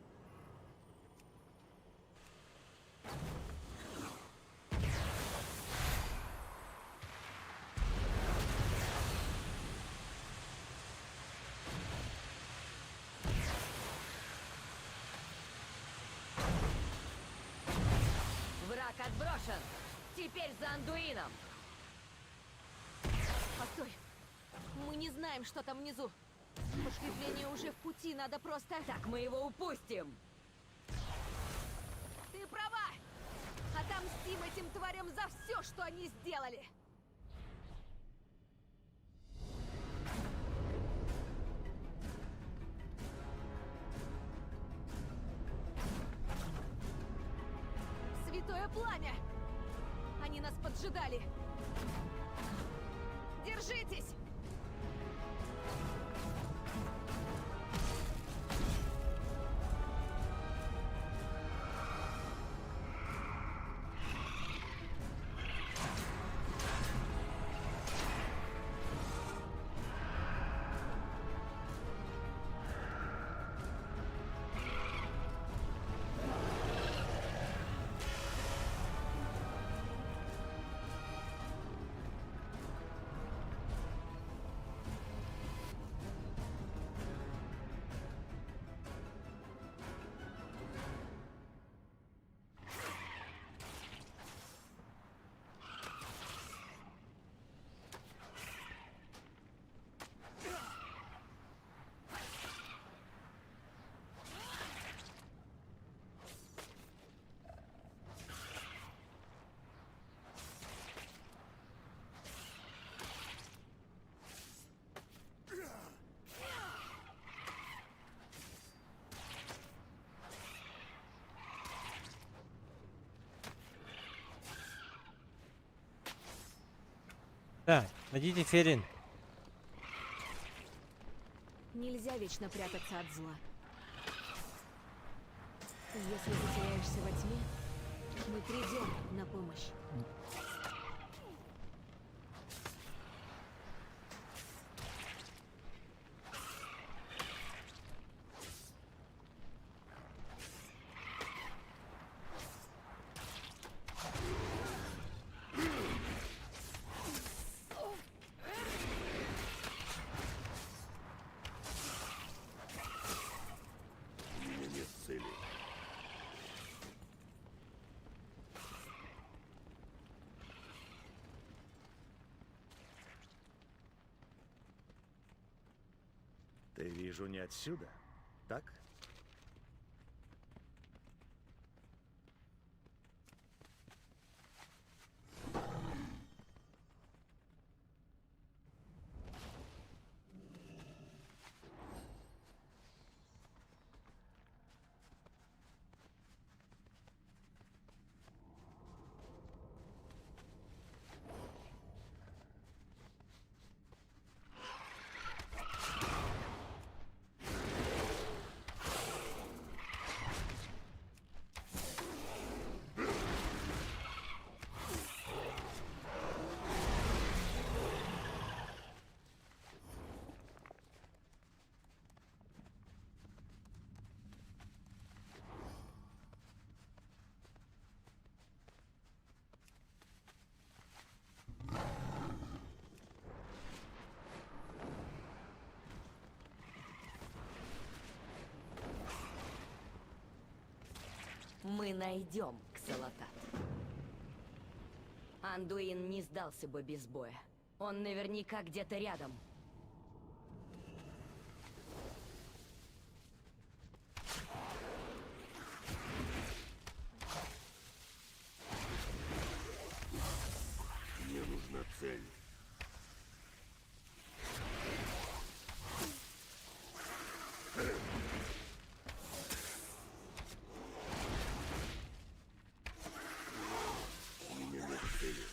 Враг отброшен. Теперь за Андуином. Постой. Мы не знаем, что там внизу. Подкрепление уже в пути, надо просто... Так мы его упустим. Ты права! Отомстим этим тварям за все, что они сделали! Святое пламя! Они нас поджидали! Держитесь! Так, найдите Ферин. Нельзя вечно прятаться от зла. Если затеряешься во тьме, мы придем на помощь. У меня нет цели. Ты, вижу, не отсюда, так? Мы найдем Ксалатат. Андуин не сдался бы без боя. Он наверняка где-то рядом. Мне нужна цель. У меня нет цели.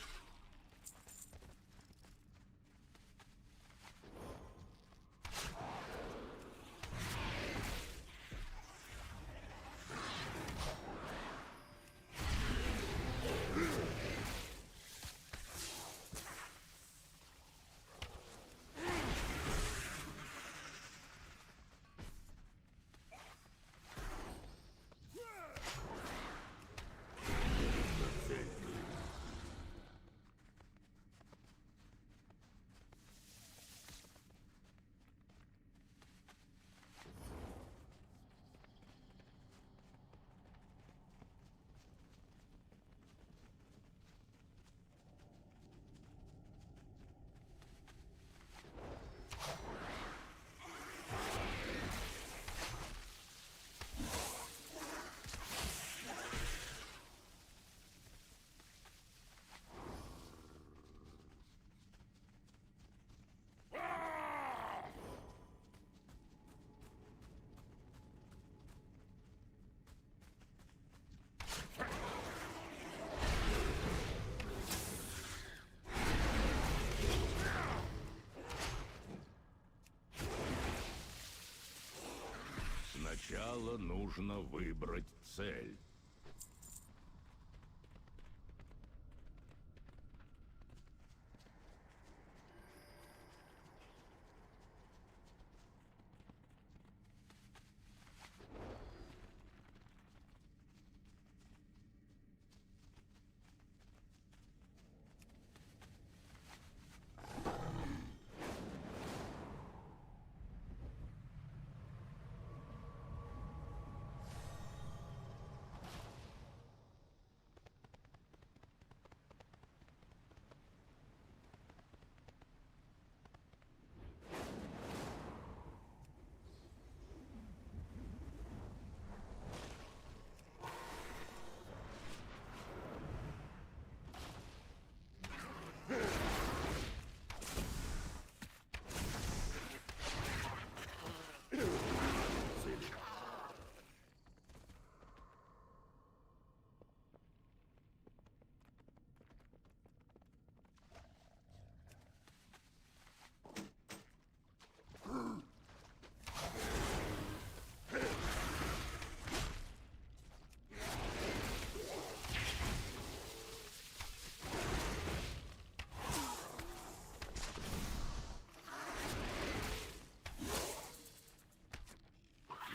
Сначала нужно выбрать цель.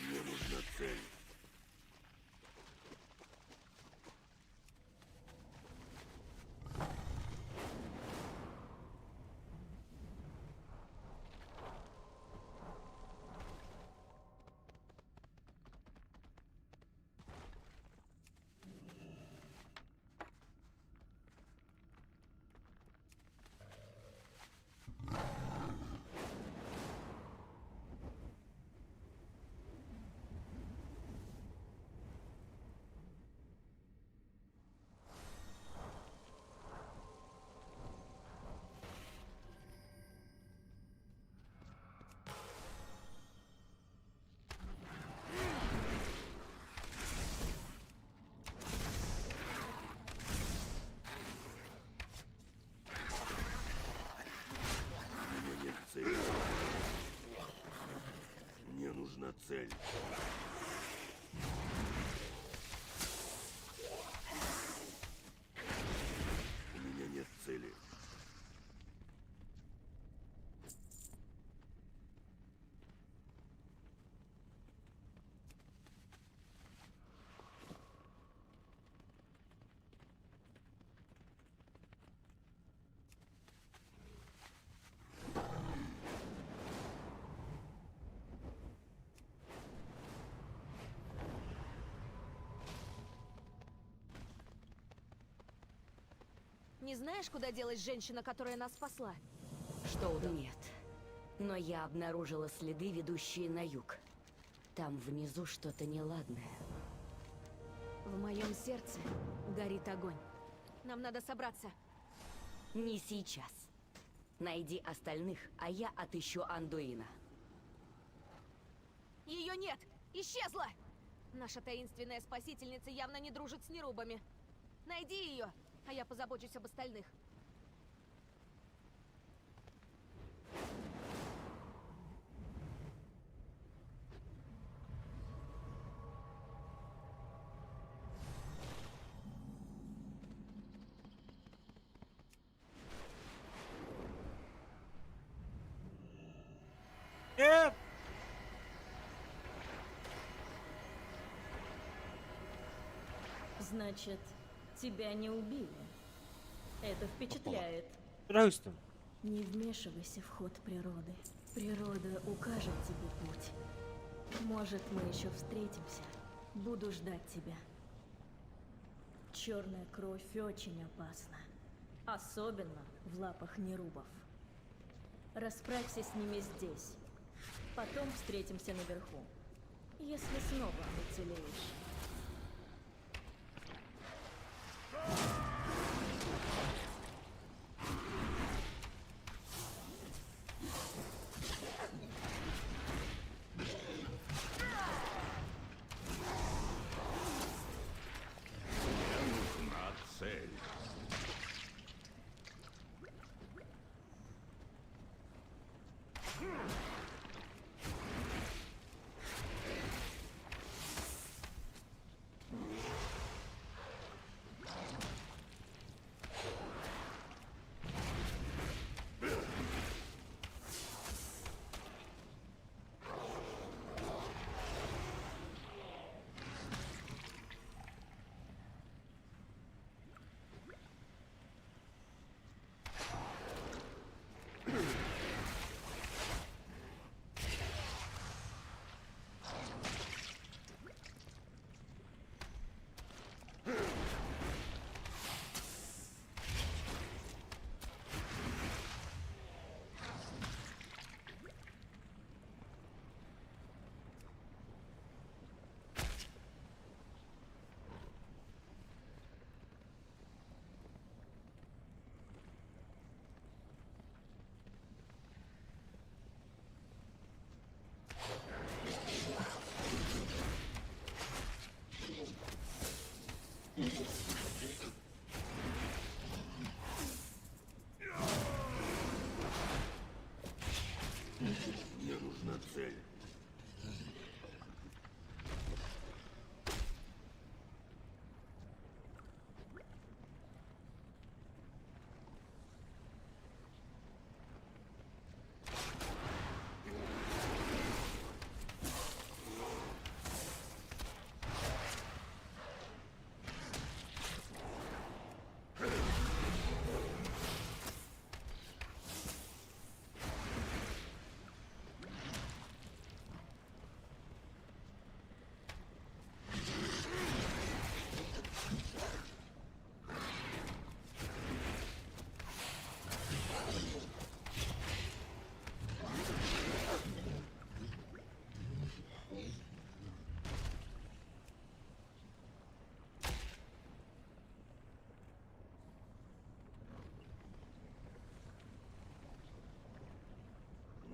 Мне нужна цель. У меня нет цели. Мне нужна цель. У меня нет цели. Не знаешь, куда делась женщина, которая нас спасла? Что удалось? Нет. Но я обнаружила следы, ведущие на юг. Там внизу что-то неладное. В моем сердце горит огонь. Нам надо собраться. Не сейчас. Найди остальных, а я отыщу Андуина. Ее нет! Исчезла! Наша таинственная спасительница явно не дружит с нерубами. Найди ее, а я позабочусь об остальных. Нет! Значит, тебя не убили. Это впечатляет. Здрасте. Не вмешивайся в ход природы. Природа укажет тебе путь. Может, мы еще встретимся. Буду ждать тебя. Черная кровь очень опасна. Особенно в лапах нерубов. Расправься с ними здесь. Потом встретимся наверху. Если снова уцелеешь. Мне нужна цель. Мне нужна цель.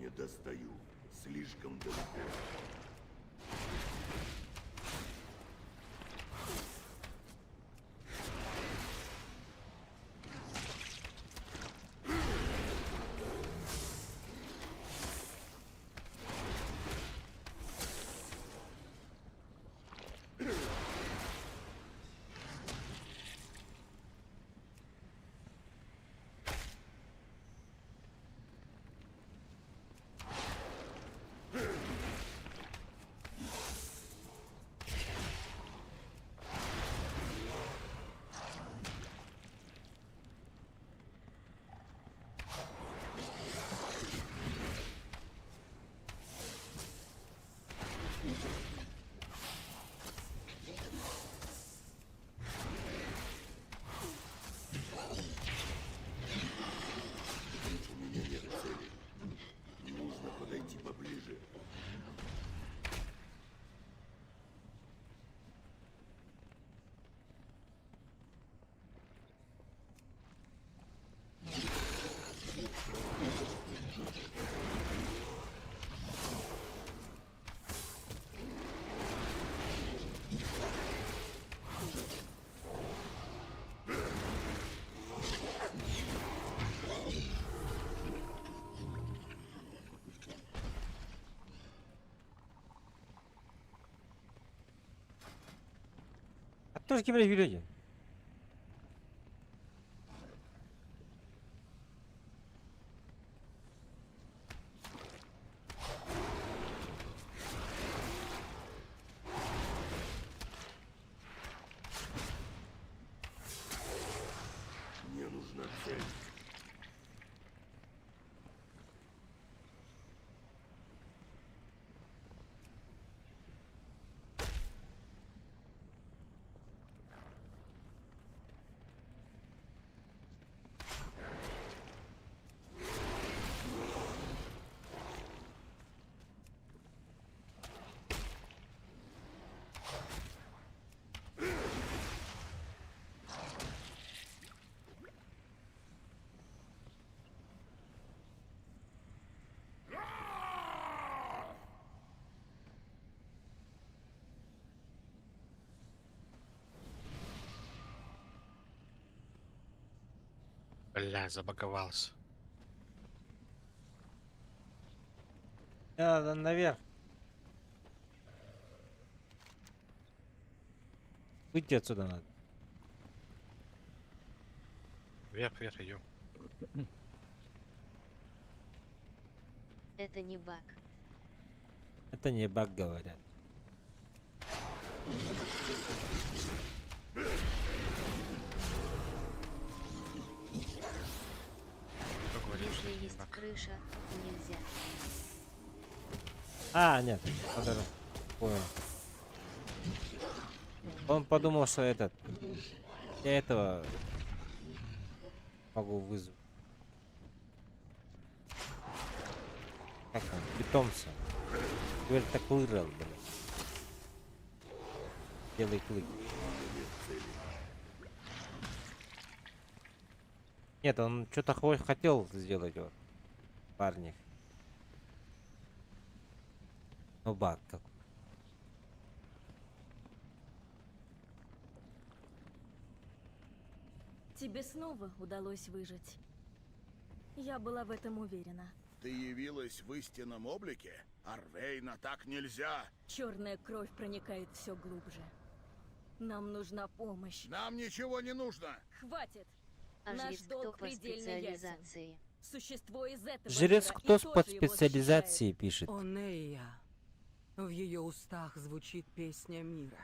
Не достаю. Слишком далеко. Тоже киберги люди. Мне нужна цель. Бля, забаговался. Надо наверх. Выйти отсюда надо. Вверх, вверх идем. Это не баг. Это не баг, говорят. Если есть крыша, нельзя. А, нет. Подожди. Понял. Он подумал, что этот... Я этого... могу вызвать. Как он? Питомца. Говорит, так вырыл, блин. Белый клык. Нет, он что-то хотел сделать, вот, парни. Ну, баг как. Тебе снова удалось выжить. Я была в этом уверена. Ты явилась в истинном облике? Арвейна, так нельзя! Черная кровь проникает все глубже. Нам нужна помощь. Нам ничего не нужно! Хватит! А Наш жрец долг кто по предельно ясен. специализации? Существо из этого Жрец мира, кто и с тоже под его специализацией пишет? Онея. В ее устах звучит песня мира.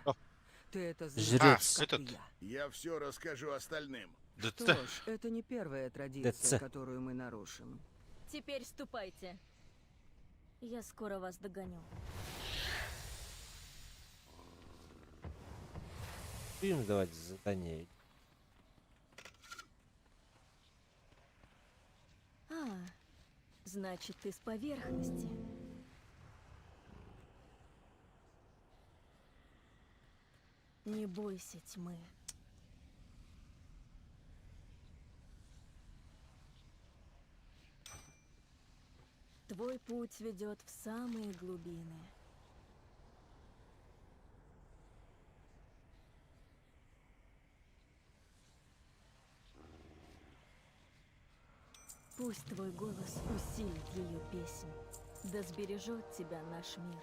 Ты это Жрец. знаешь, как и я. Я все расскажу остальным. Что ж, это не первая традиция, которую мы нарушим. Теперь ступайте. Я скоро вас догоню. Будем давать задание. А, значит, ты с поверхности. Не бойся тьмы. Твой путь ведет в самые глубины. Пусть твой голос усилит ее песнь, да сбережет тебя наш мир.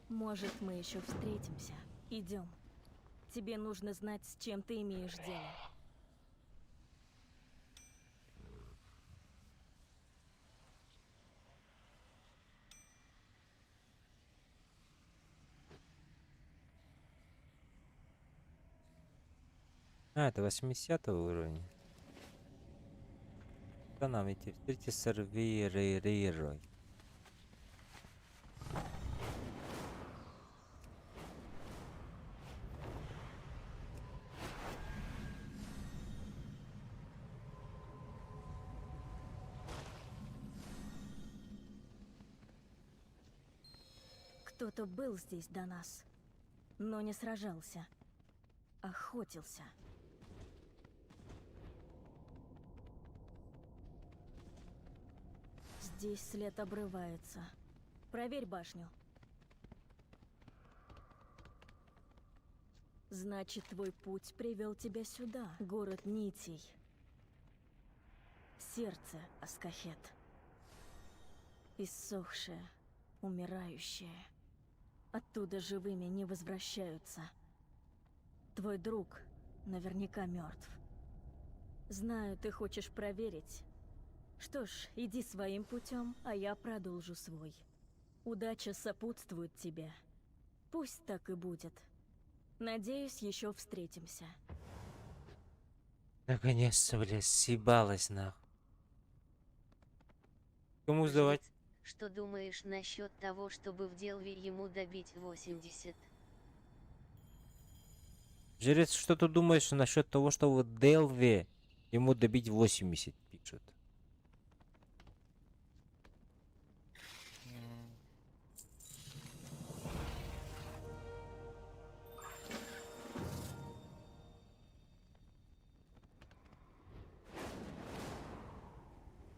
Может, мы еще встретимся. Идем. Тебе нужно знать, с чем ты имеешь дело. А, это 80 уровень. Что нам идти? Встречи с Арвейрой. Кто-то был здесь до нас, но не сражался. Охотился. Здесь след обрывается. Проверь башню. Значит, твой путь привел тебя сюда. Город Нитей. Сердце Аскахет. Иссохшее, умирающее. Оттуда живыми не возвращаются. твой друг наверняка мертв. Знаю, ты хочешь проверить. Что ж, иди своим путем, а я продолжу свой. Удача сопутствует тебе. Пусть так и будет. Надеюсь, еще встретимся. Наконец-то, блядь, съебалась нахуй. Кому сдавать? Что думаешь насчет того, чтобы в Делве ему добить 80? Жрец, что ты думаешь насчет того, что в Делве ему добить 80, пишет?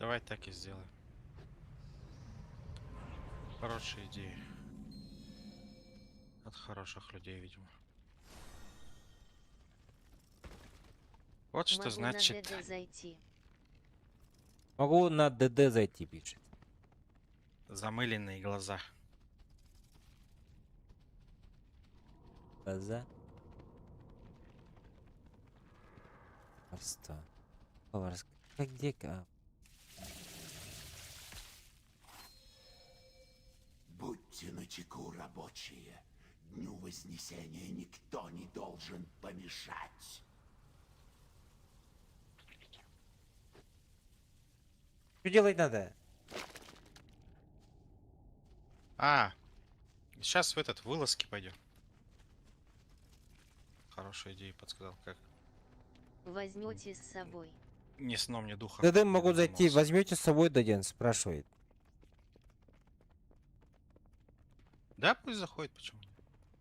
Давай так и сделаем. Хорошая идея. От хороших людей, видимо. Вот что Могу значит... на ДД зайти. Могу на ДД зайти, пишет. Замыленные глаза. Глаза. Просто. Как где? Будьте начеку, рабочие. Дню Вознесения никто не должен помешать. Что делать надо? Сейчас в этот вылазки пойдем. Хорошая идея, подсказал, как. Возьмете с собой. Ни сном, ни духом. ДД могу зайти. Возьмете с собой Даден? Спрашивает. Да, пусть заходит, почему?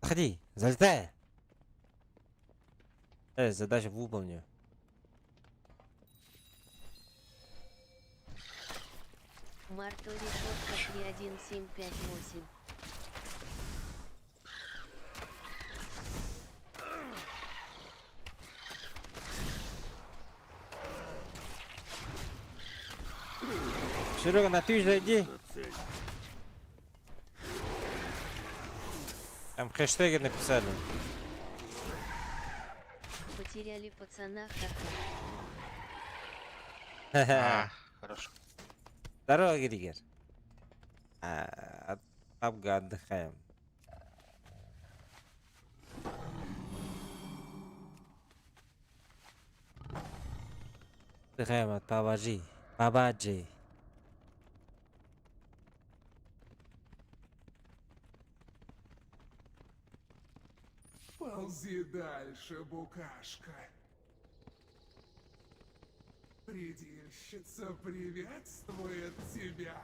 Заходи, залетай. Задачу выполню. Марто решетка 31758. Серега, на Twitch зайди. Там хэштеги написали. Потеряли пацана, Ха-ха. Хорошо. Здорово, Григер. Папга, отдыхаем. Отдыхаем от Бабаджи. Ползи дальше, букашка. Предельщица приветствует тебя.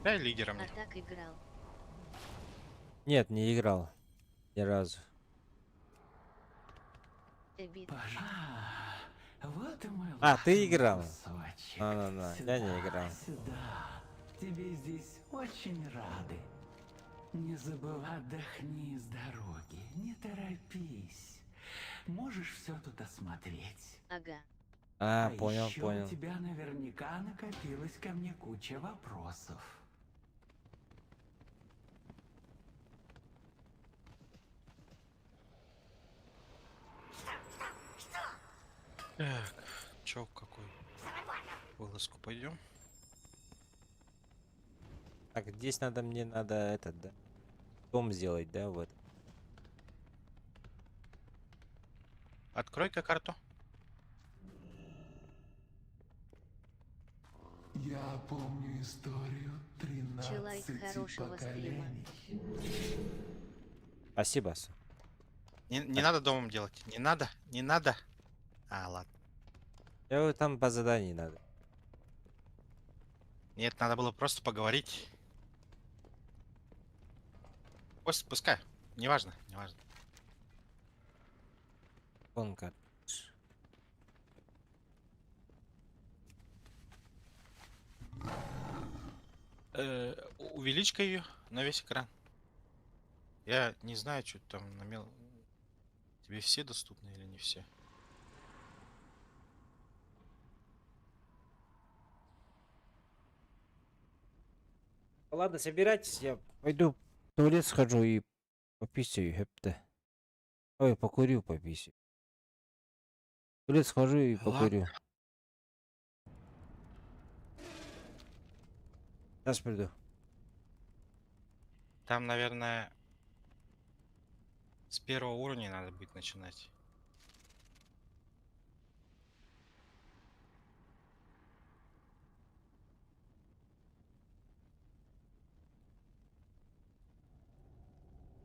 Дай лидером. А так играл. Нет, не играл. Ни разу. Вот и мой ты играл? кусочек. Я не играл. Сюда. Тебе здесь очень рады. Не забывай, отдохни с дороги. Не торопись. Можешь все тут осмотреть. Ага. Понял, еще понял. у тебя наверняка накопилась ко мне куча вопросов. Так, чё, какой? Вылазку пойдем. Так, здесь мне надо этот, да? Дом сделать, да, вот. Открой-ка карту. Я помню историю Человек 13 хорошего стрима. поколений. Спасибо. Не надо домом делать. Не надо. Ладно. Там по заданию надо. Нет, надо было просто поговорить. Пускай. Неважно. Конка. Увеличь-ка ее на весь экран. Я не знаю, что там намел. Тебе все доступны или не все? Ладно, собирайтесь, я пойду в туалет схожу и пописаю, хэпта. Ой, покурю, пописаю. В туалет схожу и покурю. Сейчас приду. Там, наверное, с первого уровня надо будет начинать.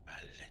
Блин.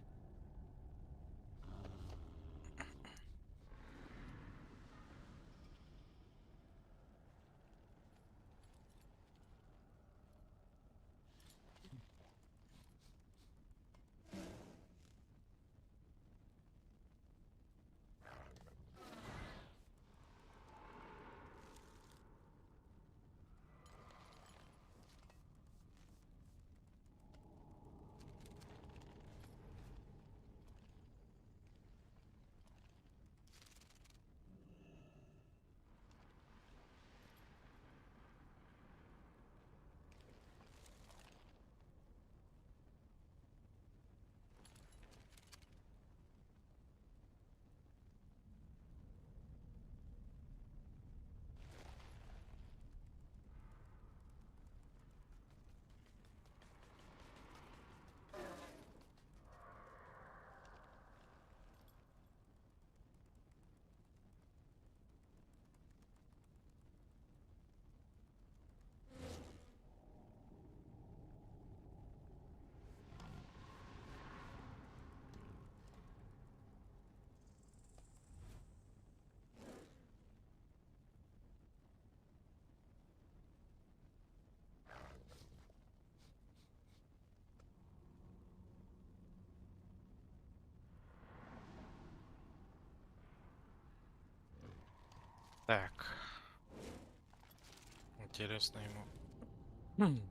Так. Интересно ему.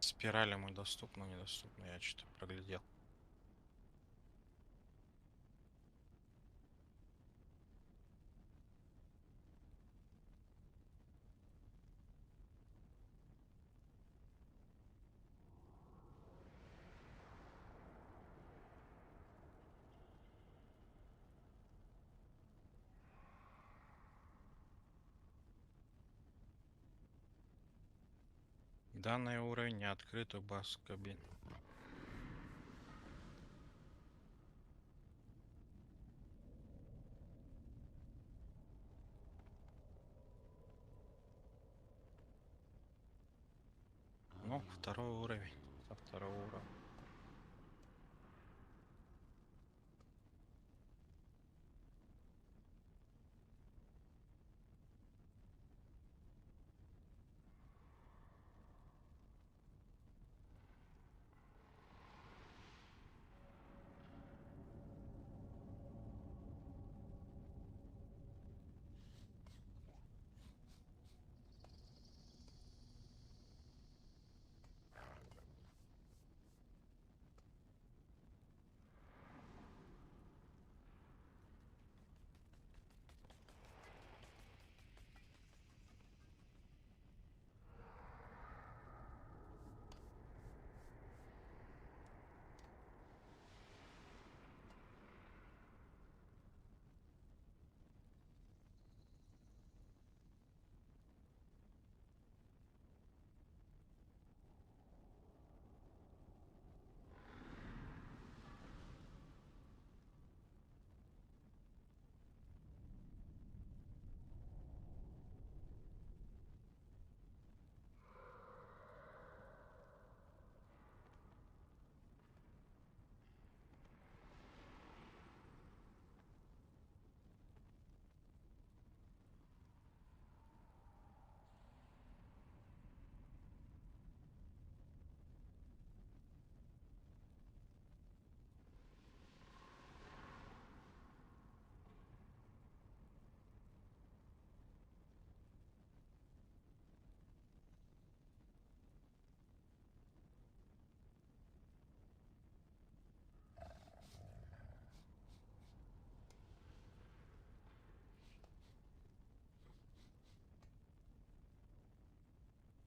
Спираль ему доступна, недоступна, я что-то проглядел. Данный уровень не открыт у баз кабин. Ну, второй уровень. Со второго уровня.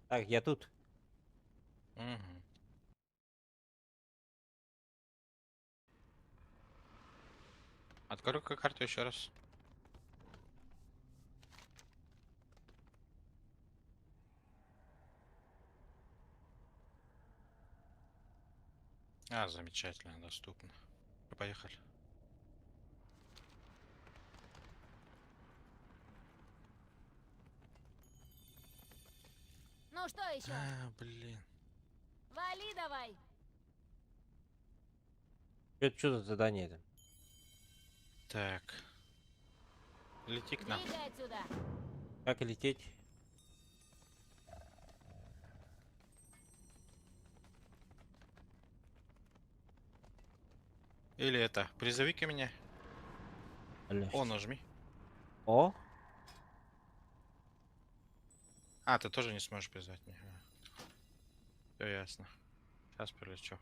Так, я тут. Мгм. Открой-ка карту еще раз. А, замечательно, доступно. Поехали. Ну что еще? А, блин. Вали давай. Что за задание-то? Так. Лети к нам. Двигай отсюда. Как лететь? Или это, призови-ка меня. О, нажми. О? А, ты тоже не сможешь призвать меня. Все ясно. Сейчас прилечу.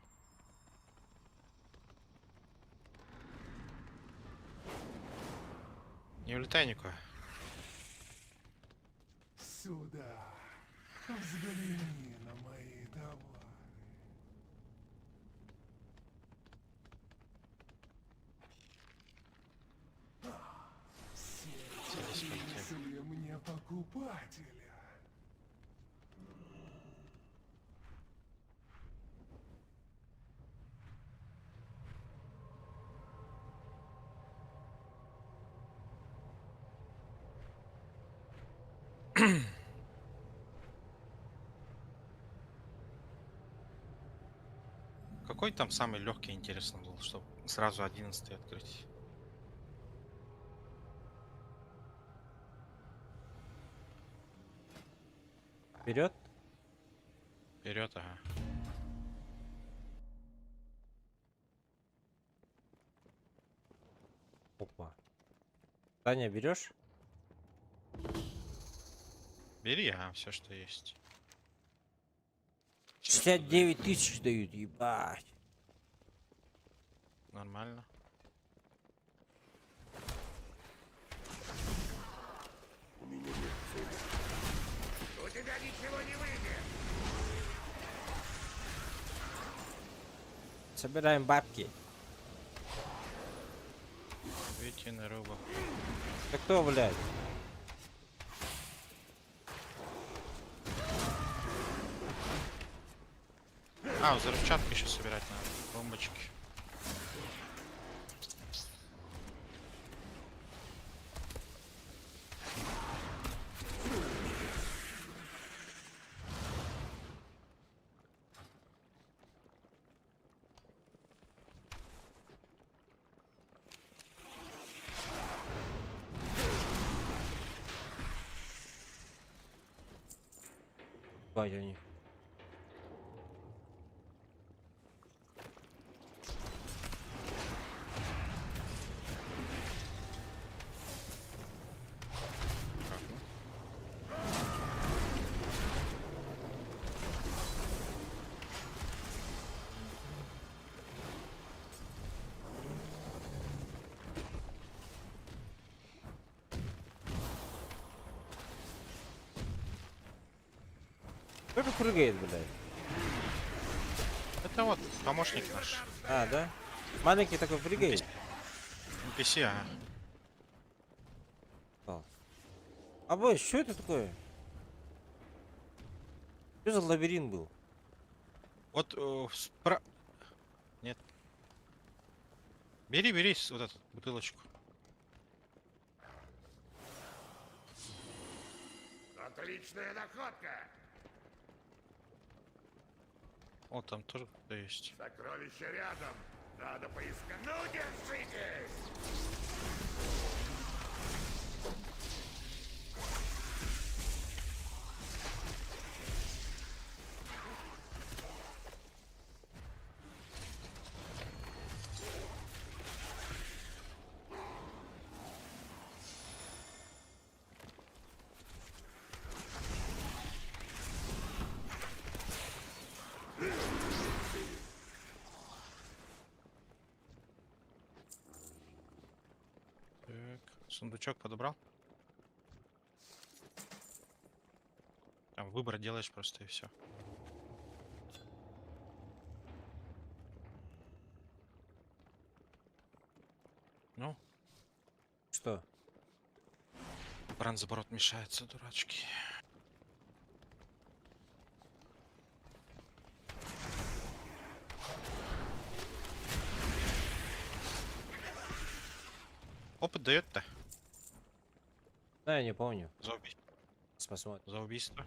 Не улетай никуда. Сюда. Взгляни на мои товары. Все принесли мне покупателя. Какой там самый легкий, интересно был, чтобы сразу 11 открыть? Вперед? Вперед, ага. Опа. Таня, берешь? Бери, ага, все, что есть. 69 тысяч дают, ебать. Нормально. У меня нет цели. У тебя ничего не выйдет. Собираем бабки. Видите, на рубу. Да кто, блядь? А, взрывчатку еще собирать надо. Бомбочки. Ебать они. Кто же прыгает, блядь? Это вот помощник наш. А, да? Маленький такой прыгает. NPC, ага. А бой, что это такое? Что за лабиринт был? Вот Нет. Бери, вот эту бутылочку. Отличная находка. О, там тоже кто-то есть. Сокровище рядом. Надо поискать. Ну, держитесь! Так, сундучок подобрал? Там выбор делаешь просто и все. Ну, Что? бронзоборот мешается, дурачки. Опыт дает-то Да, я не помню. за убийство. Посмотрим. За убийство.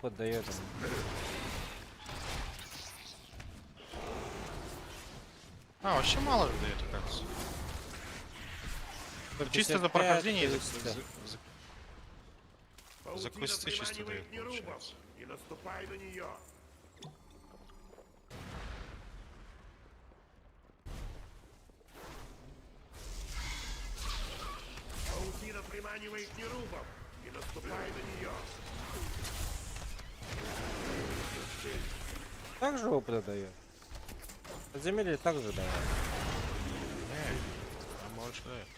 Опыт дает. Вообще мало же дает, оказывается. Чисто за 55, прохождение и за Паутина квесты чисто приманивает дает, нерубов. получается. Не наступай на нее. Паутина приманивает нерубов. Не наступай на нее. Так же опыт дает. Подземелье также дает. А больше дает.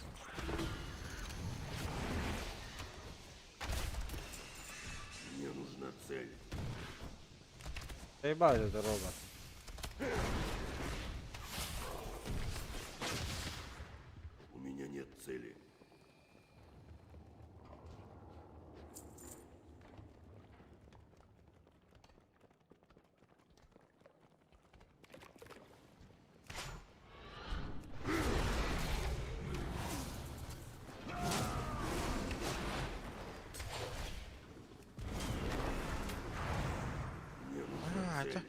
Мне нужна цель. Заебал это робот. У меня нет цели. Это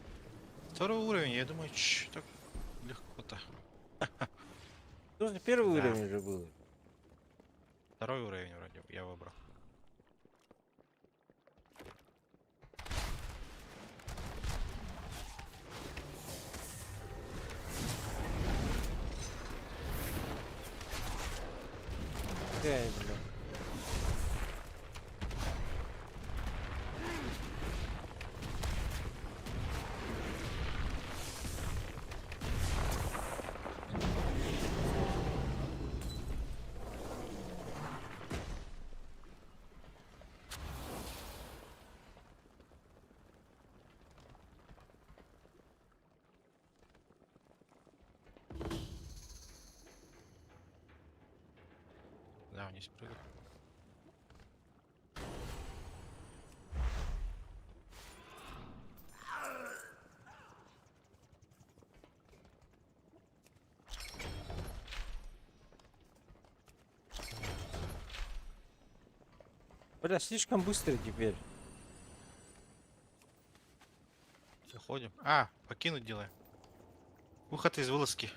второй уровень, я думаю, так легко-то. Тут первый Да. уровень же был. Второй уровень вроде я выбрал. Реально. Да, вниз прыгаю. Бля, слишком быстро теперь. Заходим. Покинуть делаем. Выход из вылазки.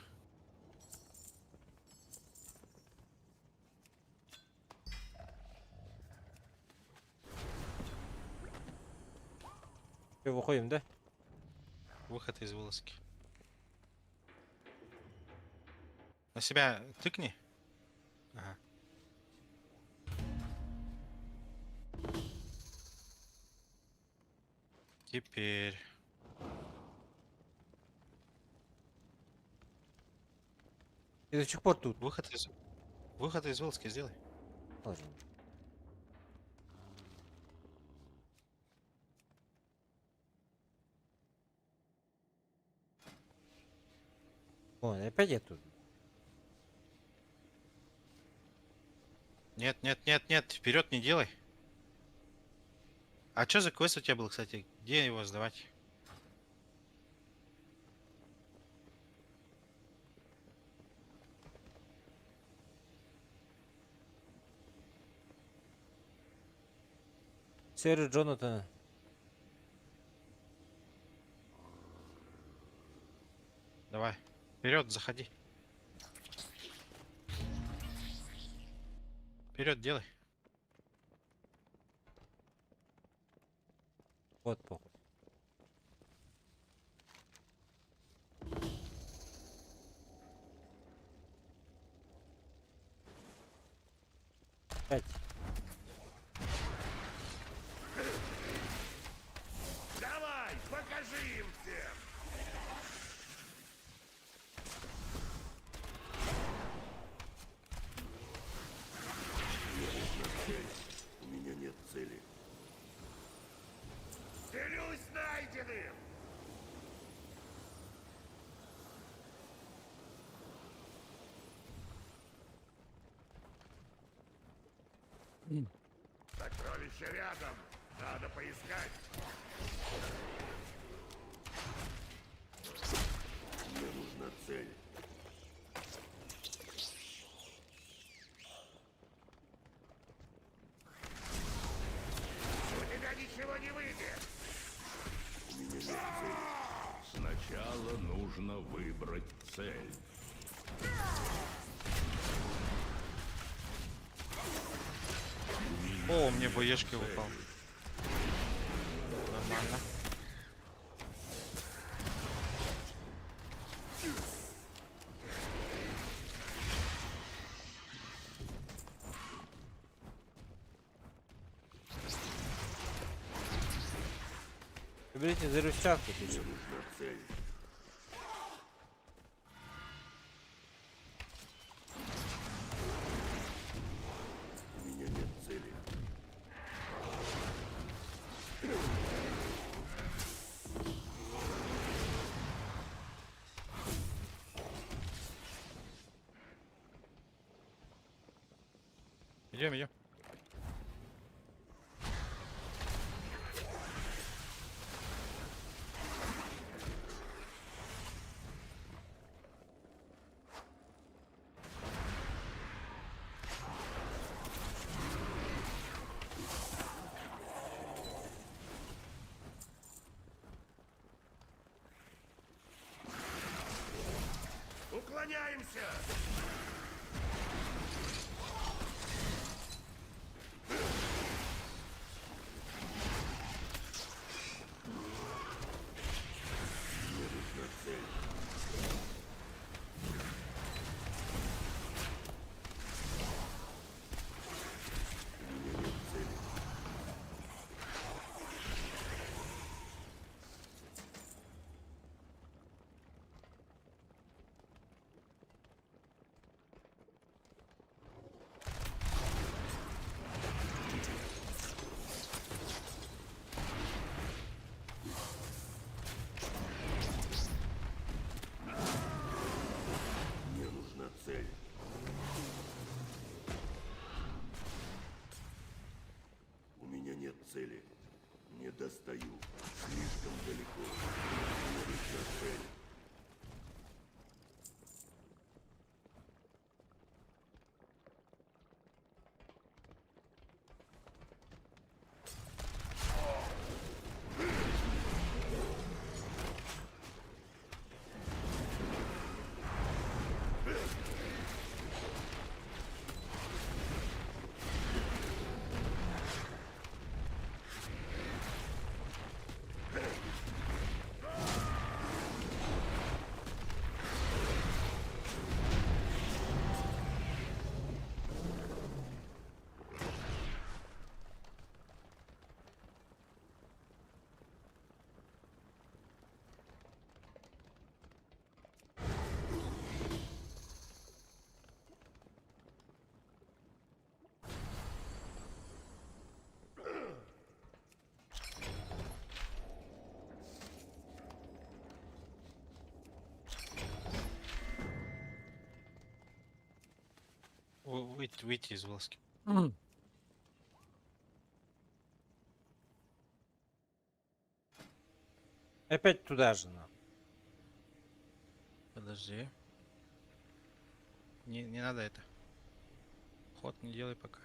Все, выходим, да? Выход из вылазки. На себя тыкни. Ага. Теперь. И до сих пор тут. Выход из вылазки сделай. Ладно. Ой, опять я тут. Нет, нет, нет, нет, вперед не делай. А что за квест у тебя был, кстати? Где его сдавать? Сэр Джонатана. Давай. Вперед, заходи. Вперед, делай. Вот похуй. 5. Давай, покажи им всем! Мне нужна цель. У меня нет цели. Делюсь найденным! Сокровище рядом. Надо поискать. Мне нужна цель. У тебя ничего не выйдет. У меня нет цели. Сначала нужно выбрать цель. О, мне боешки выпал. Нормально. Берите за рычагку. Мне нужна цель. У меня нет цели. Идем, идем. Уклоняемся! Мне нужна цель. У меня нет цели. Мне нужна цель. У меня нет цели. Не достаю. Слишком далеко. Мне нужна цель. Выйти из волоски. Опять туда же, на. Подожди. Не надо это. Ход не делай пока.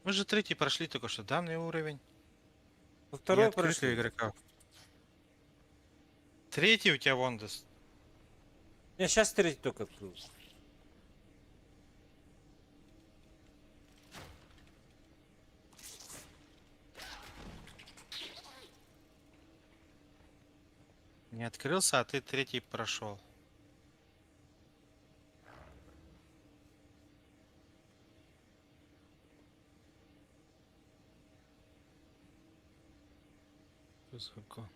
Мы же третий прошли только что, данный уровень. Второй открытый прошли. игрока. Третий у тебя Вондес. Я сейчас третий только открыл. Не открылся, а ты третий прошел. Высоко.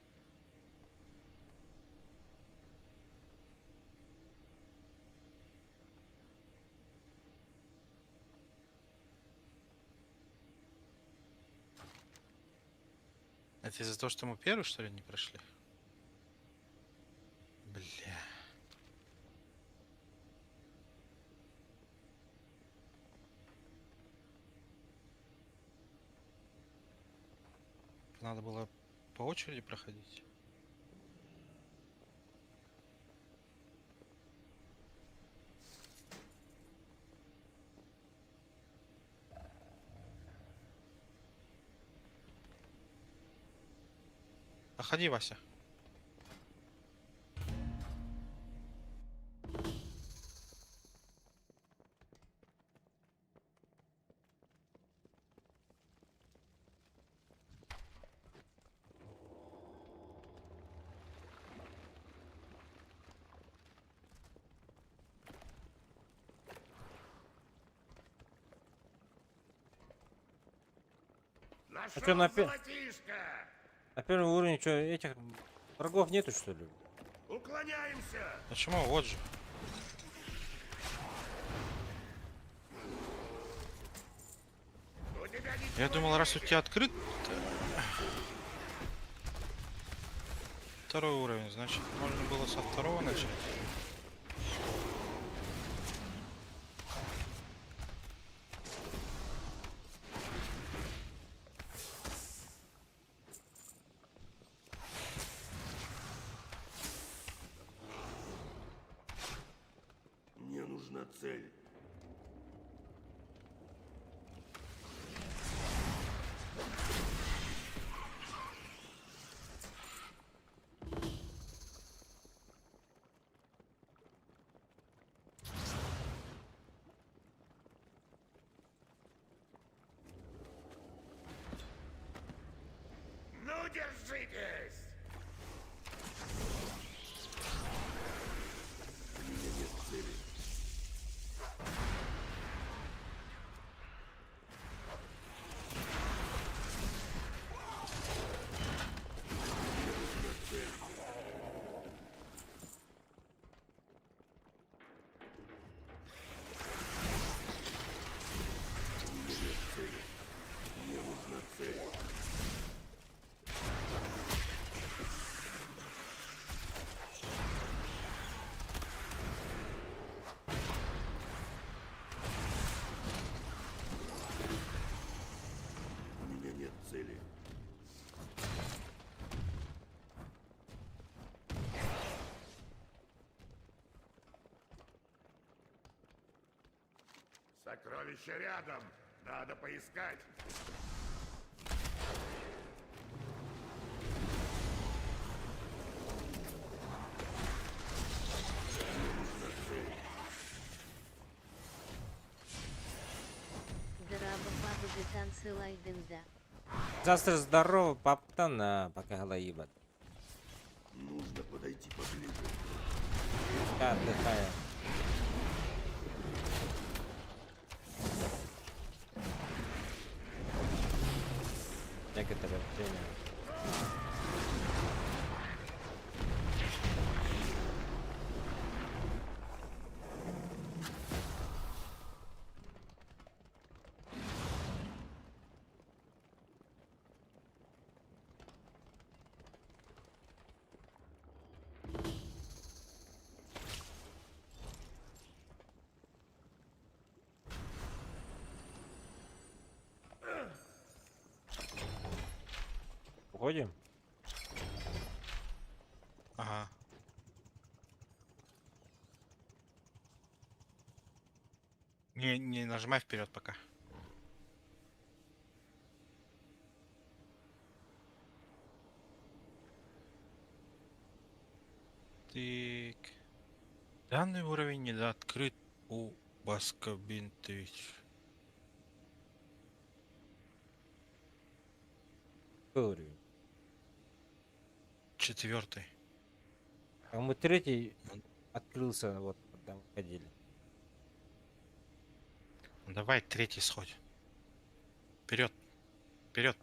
Это из-за того, что мы первый, что ли, не прошли? Бля. Надо было по очереди проходить. Проходи, Вася. А что, на первом уровне что, этих врагов нету, что ли? Уклоняемся! Почему? Вот же. Я думал, раз у тебя открыт второй уровень, значит, можно было со второго начать. Мне нужна цель. Ну, держитесь! У меня нет цели. Мне нужна цель. У меня нет цели. Сокровище рядом. Надо поискать. Драба бабы танцы лайденда. Завтра здорово, паптан, пока галаибат. Нужно подойти поближе. Я отдыхаю. Некоторое время. Уходим? Ага. Не нажимай вперед пока. Так. Данный уровень не открыт у Баскобинтович. Какой уровень? 4. Кому третий открылся, вот когда мы ходили. Ну, давай третий сходь. Вперед. Вперед.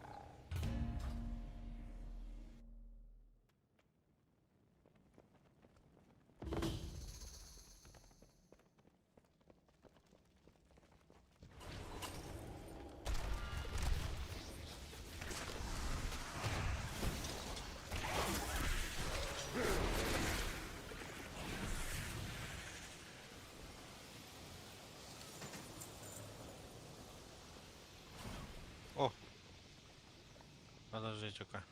О! Подождите-ка.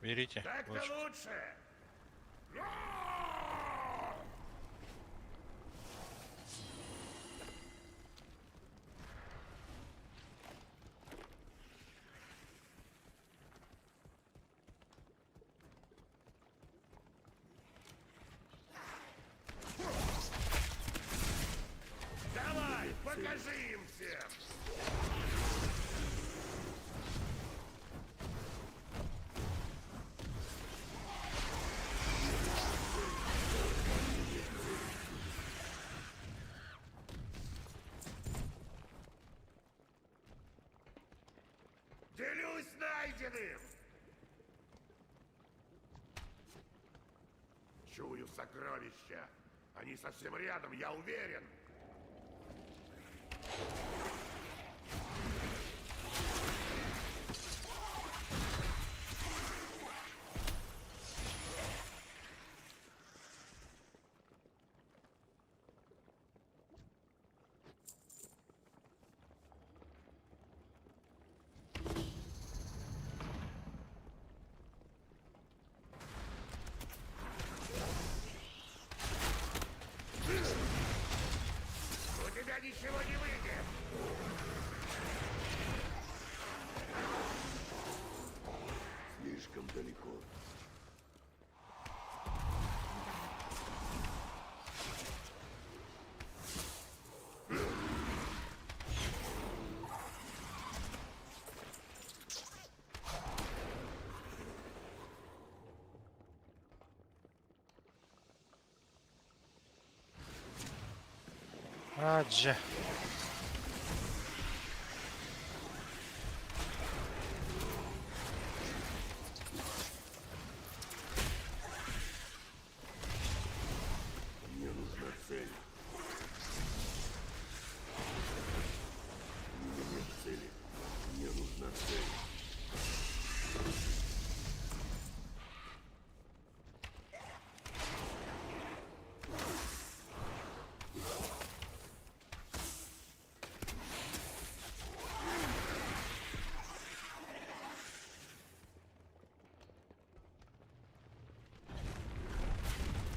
Берите. Так-то лучше. лучше. Давай, покажи им всем. Делюсь найденным. Чую сокровища. Они совсем рядом, я уверен. У тебя ничего не выйдет. Слишком далеко. Аджа. Мне нужна цель. У меня нет цели. Мне нужна цель.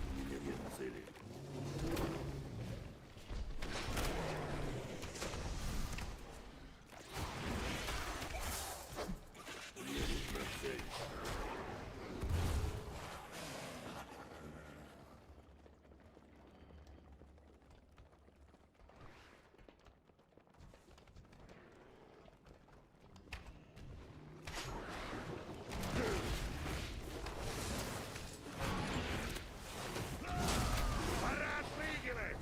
У меня нет цели. Мне нужна цель. Пора отпрыгивать.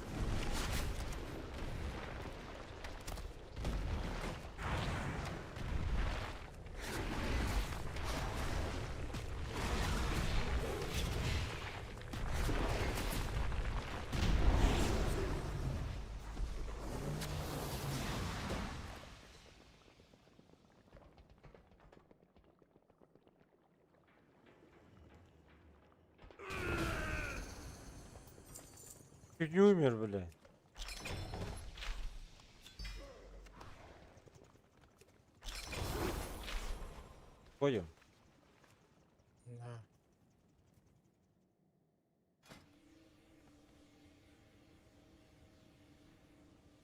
Чуть не умер, бля. Ходим. Да.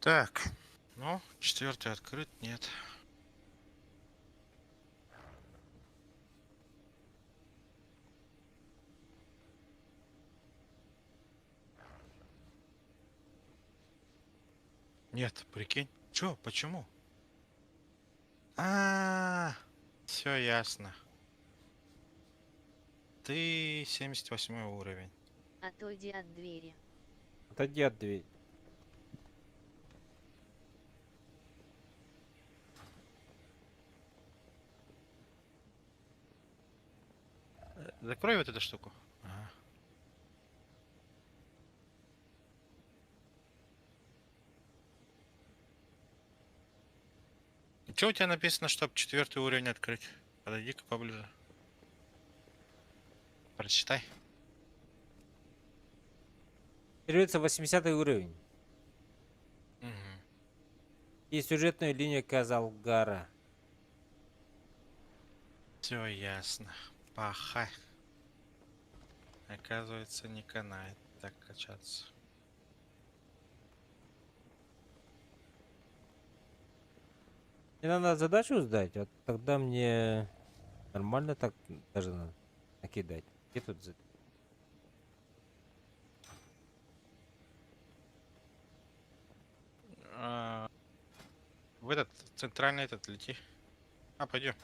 Так. Ну, четвертый открыт, нет. Нет, прикинь. Чё, почему? Все ясно. Ты 78 уровень. Отойди от двери. Отойди от двери. Закрой вот эту штуку. Ага. Че у тебя написано, чтобы 4-й уровень открыть? Подойди-ка поближе. Прочитай. Требуется 80 уровень. Угу. И сюжетная линия Казалгара. Все ясно. Пахай. Оказывается, не канает так качаться. Мне надо задачу сдать, вот тогда мне нормально так даже накидать. Где тут В этот центральный этот лети. Пойдем.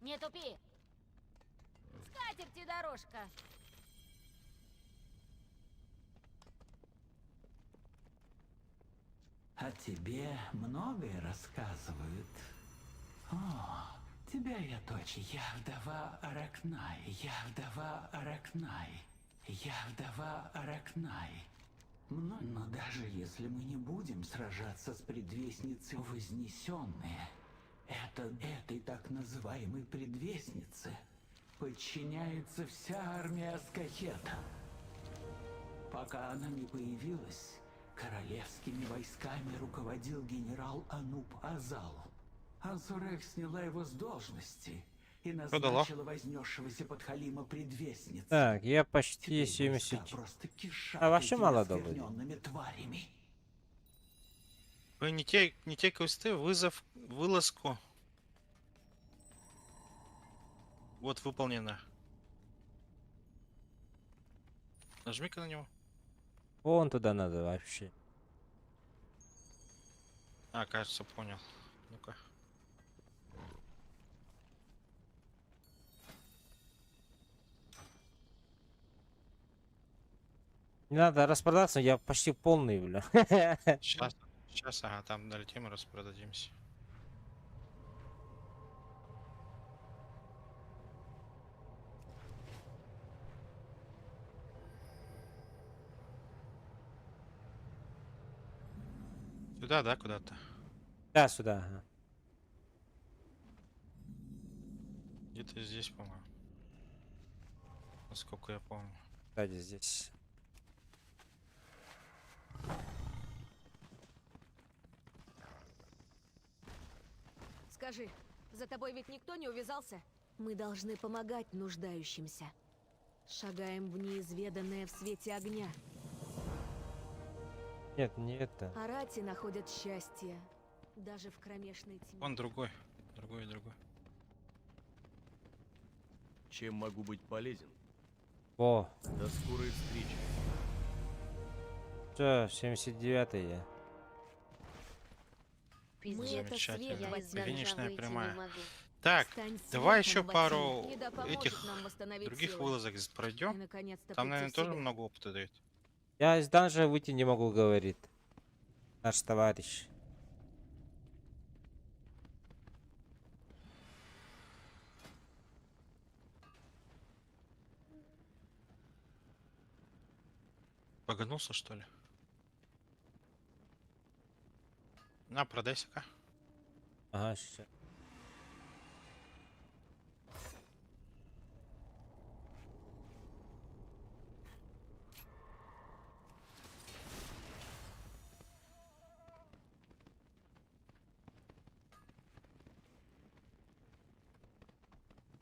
Не тупи! Скатерти дорожка! О тебе многое рассказывают. О, тебя я точно. Я вдова Аракнай. Я вдова Аракнай. Я вдова Аракнай. Но даже если мы не будем сражаться с предвестницей Вознесенные, этой так называемой предвестнице подчиняется вся армия Аскахета. Пока она не появилась, королевскими войсками руководил генерал Ануб Азал. Азурек сняла его с должности и назначила вознесшегося под Халима предвестницей. Так, я почти 70. А вообще мало добрый. Вы не те квесты, вызов, вылазку. Вот выполнено. Нажми-ка на него. Вон туда надо вообще. Кажется, понял. Ну-ка. Не надо распродаться, я почти полный, бля. Сейчас, ага, там долетим и распродадимся. Сюда, да, куда-то? Да, сюда. Ага. Где-то здесь, по-моему. Насколько я помню. Кстати, здесь. Скажи, за тобой ведь никто не увязался? Мы должны помогать нуждающимся. Шагаем в неизведанное в свете огня. Нет, не это. Арати находят счастье, даже в кромешной тьме. Он другой. Другой. Чем могу быть полезен? О. До скорой встречи. Все, 79-й я. Замечательно. Финишная прямая. Так, давай еще пару этих других вылазок пройдем. Там, наверное, тоже много опыта дает. Я из данжа выйти не могу, говорит наш товарищ. Погнулся, что ли? На, продайся-ка. Ага, сейчас.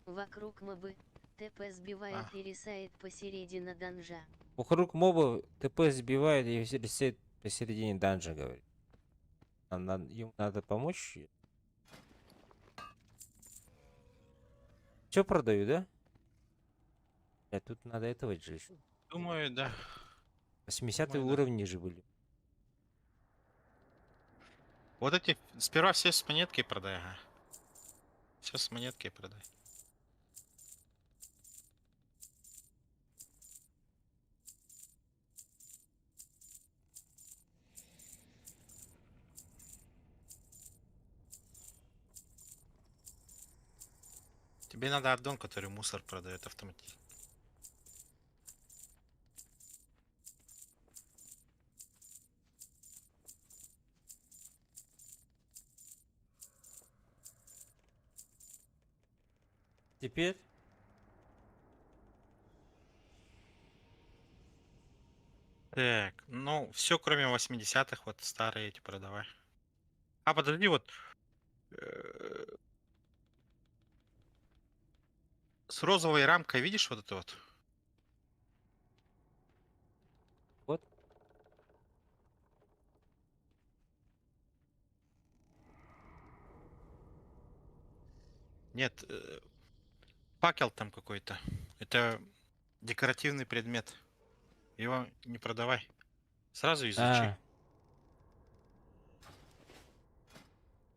Вокруг мобы. ТП сбивает и рисает посередине данжа. Вокруг моба ТП сбивает и ресет посередине данжа, говорит. Ему надо помочь. Что продаю, да? Тут надо этого сжечь. Думаю, да. 80 Думаю, да. уровни же были. Вот эти сперва все с монеткой продай, ага. Все с монеткой продай. Тебе надо аддон, который мусор продает автоматически. Теперь Так, ну, все кроме 80-х, вот старые эти продавай. А, подожди, вот. С розовой рамкой, видишь вот это вот? Вот. Нет, факел там какой-то. Это декоративный предмет. Его не продавай. Сразу изучи.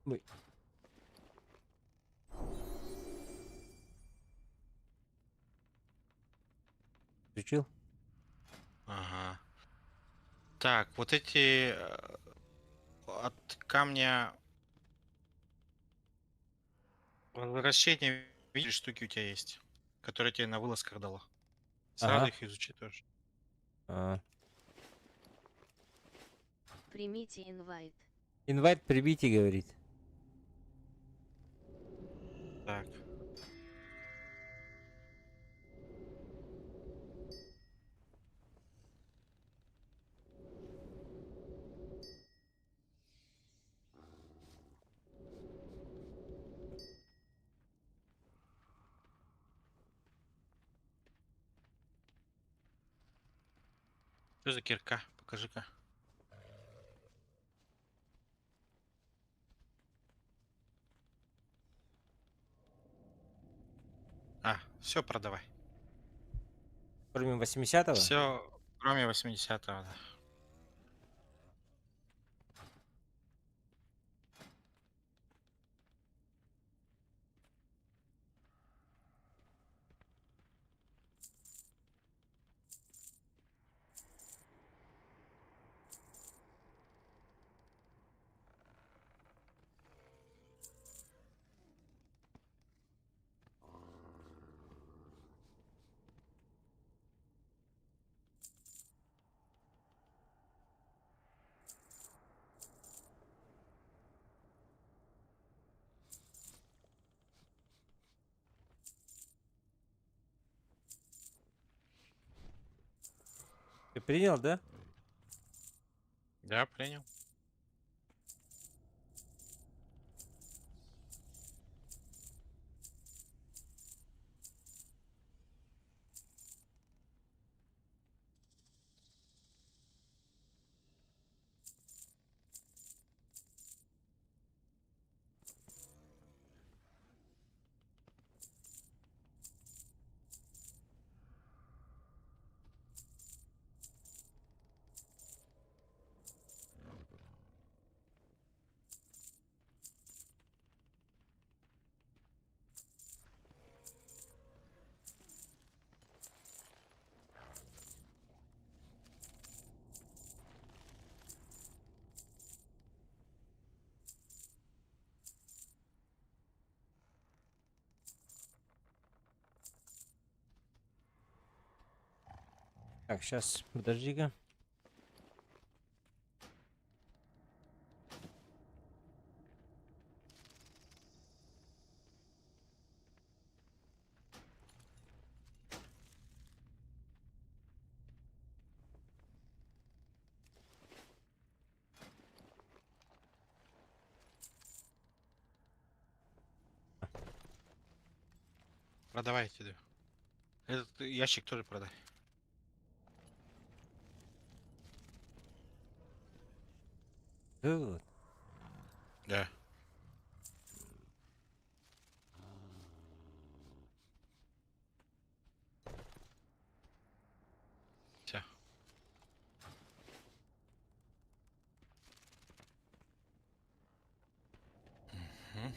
Мы. Изучил? Ага. Так, вот эти от камня возвращения, видишь, штуки у тебя есть, которые тебе на вылазках дало. Сразу Ага. их изучи тоже. Примите инвайт. Инвайт прибейте, говорит. Так. Что за кирка? Покажи-ка. А, все продавай. Кроме 80-го? Все, кроме 80-го, да. Ты принял, да? Да, принял. Так, сейчас, подожди-ка. Продавайте, да. Этот ящик тоже продай. Тут. Да. Всё. Мгм.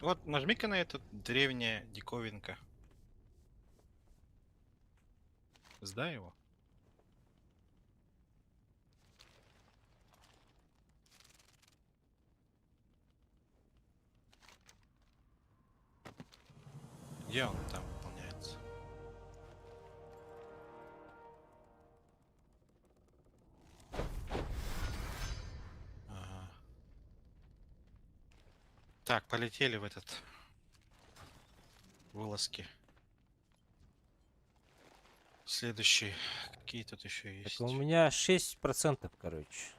Вот, нажми-ка на эту древняя диковинка. Сдай его. Где он там выполняется? Ага. Так, полетели в этот вылазки. Следующие. Какие тут еще есть? Так у меня 6%, короче.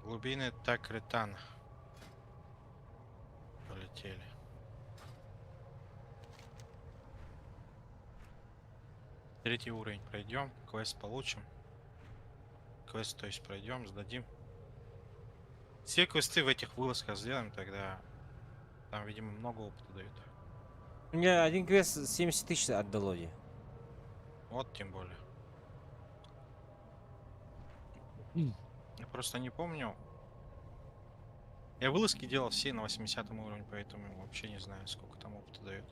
Глубины так ретан. Полетели. Третий уровень пройдем, квест получим. Квест, то есть, пройдем, сдадим. Все квесты в этих вылазках сделаем, тогда там, видимо, много опыта дают. У меня один квест 70 тысяч отдало. Вот тем более. Я просто не помню. Я вылазки делал все на 80 уровне, поэтому вообще не знаю, сколько там опыта дает.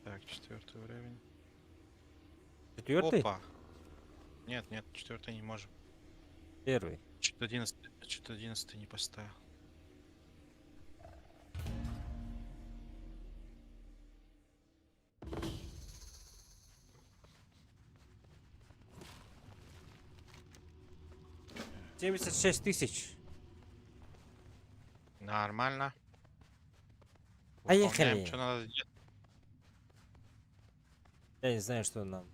Так, 4-й уровень. 4-й? Опа. Нет, нет, 4-й не можем. 1-й. Что-то 11 не поставил. — 76 тысяч. Нормально. Поехали. Выполняем, что надо делать. Я не знаю, что нам.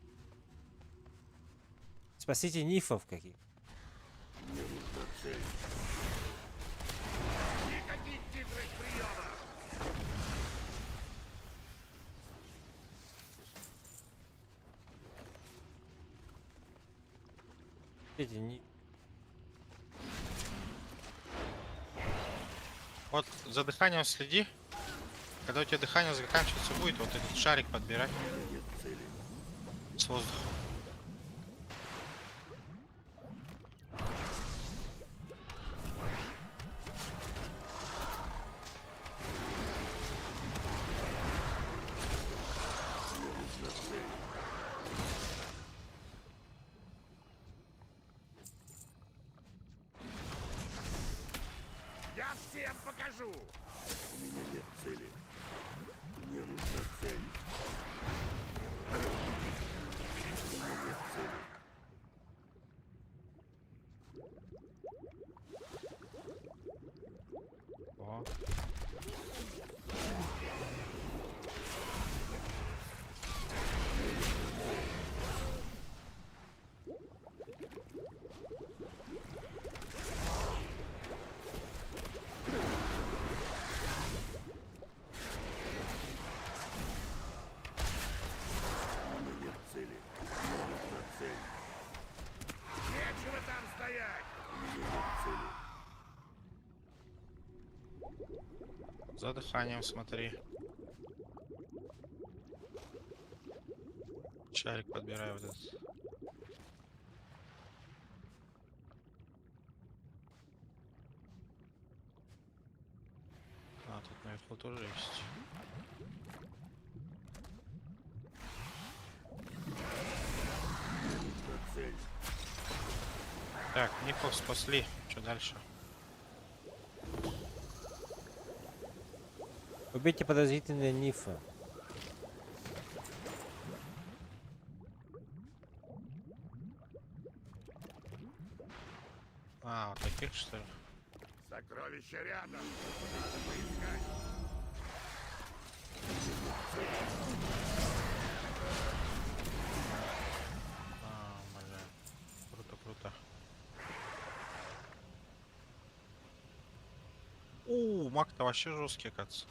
Спасите нифов каких. Мне нужна цель. Никаких хитрых приемов! Эти не... Вот за дыханием следи. Когда у тебя дыхание заканчиваться будет, вот этот шарик подбирай. Нет цели. С воздухом. Мне нужна цель. Я всем покажу! У меня нет цели. Мне нужна цель. У меня нет цели. О. У меня нет цели. Мне нужна цель. Нечего там стоять! У меня нет цели. За дыханием смотри. Шарик подбирай вот этот. А, тут наверху тоже есть. Мне нужна цель. Так, Ников спасли. Что дальше? Убейте подозрительные нифы. А, вот таких что ли? Сокровища рядом. Надо поискать. Блин. Круто, круто. Маг-то вообще жесткий, оказывается.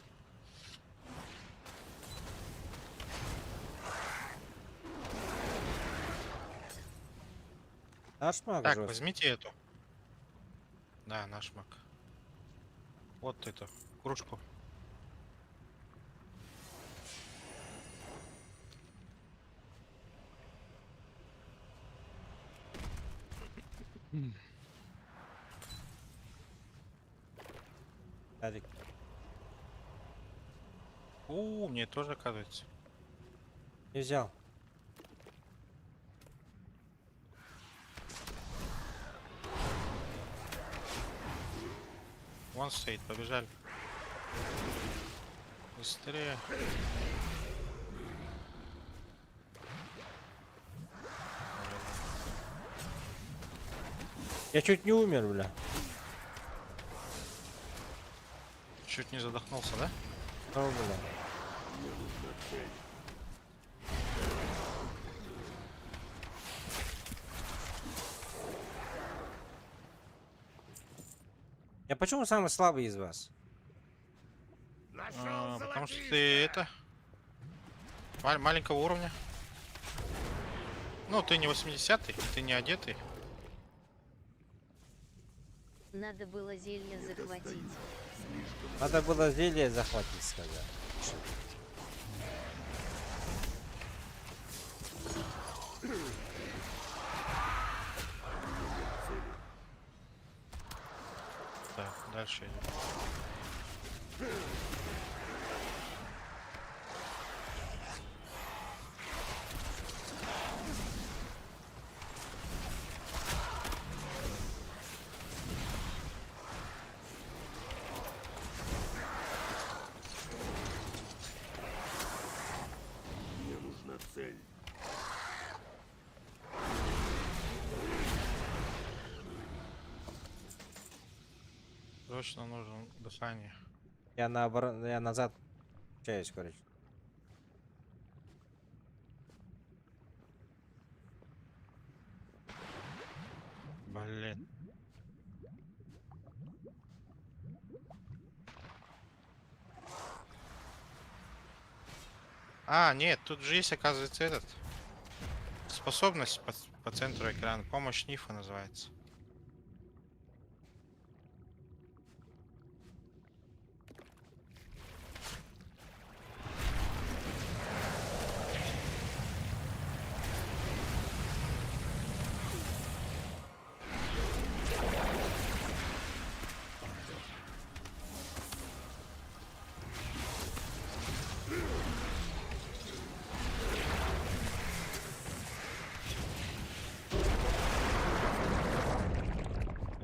Наш маг Так, жёсткий. возьмите эту. Да, наш маг. Вот эту кружку. Тарик. Мне тоже оказывается. Не взял. Вон стоит, побежали. Быстрее. Я чуть не умер, бля. Чуть не задохнулся, да? О, бля. Я почему самый слабый из вас? Потому что ты это... маленького уровня. Ну, ты не 80-й, ты не одетый. Надо было зелье захватить. Надо было зелье захватить, сказал. Так, дальше идем. Мне нужна цель. Срочно нужно дыхание. Я наоборот, я назад общаюсь, короче. Блин. Нет, тут же есть, оказывается, этот. Способность по центру экрана. Помощь Нифа называется.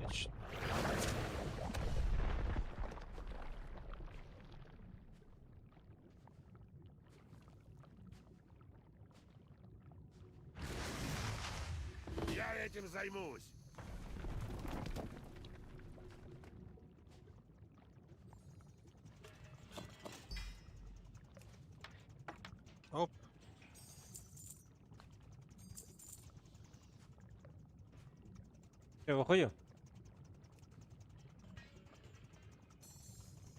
Отлично. Я этим займусь. Оп. Я выходим?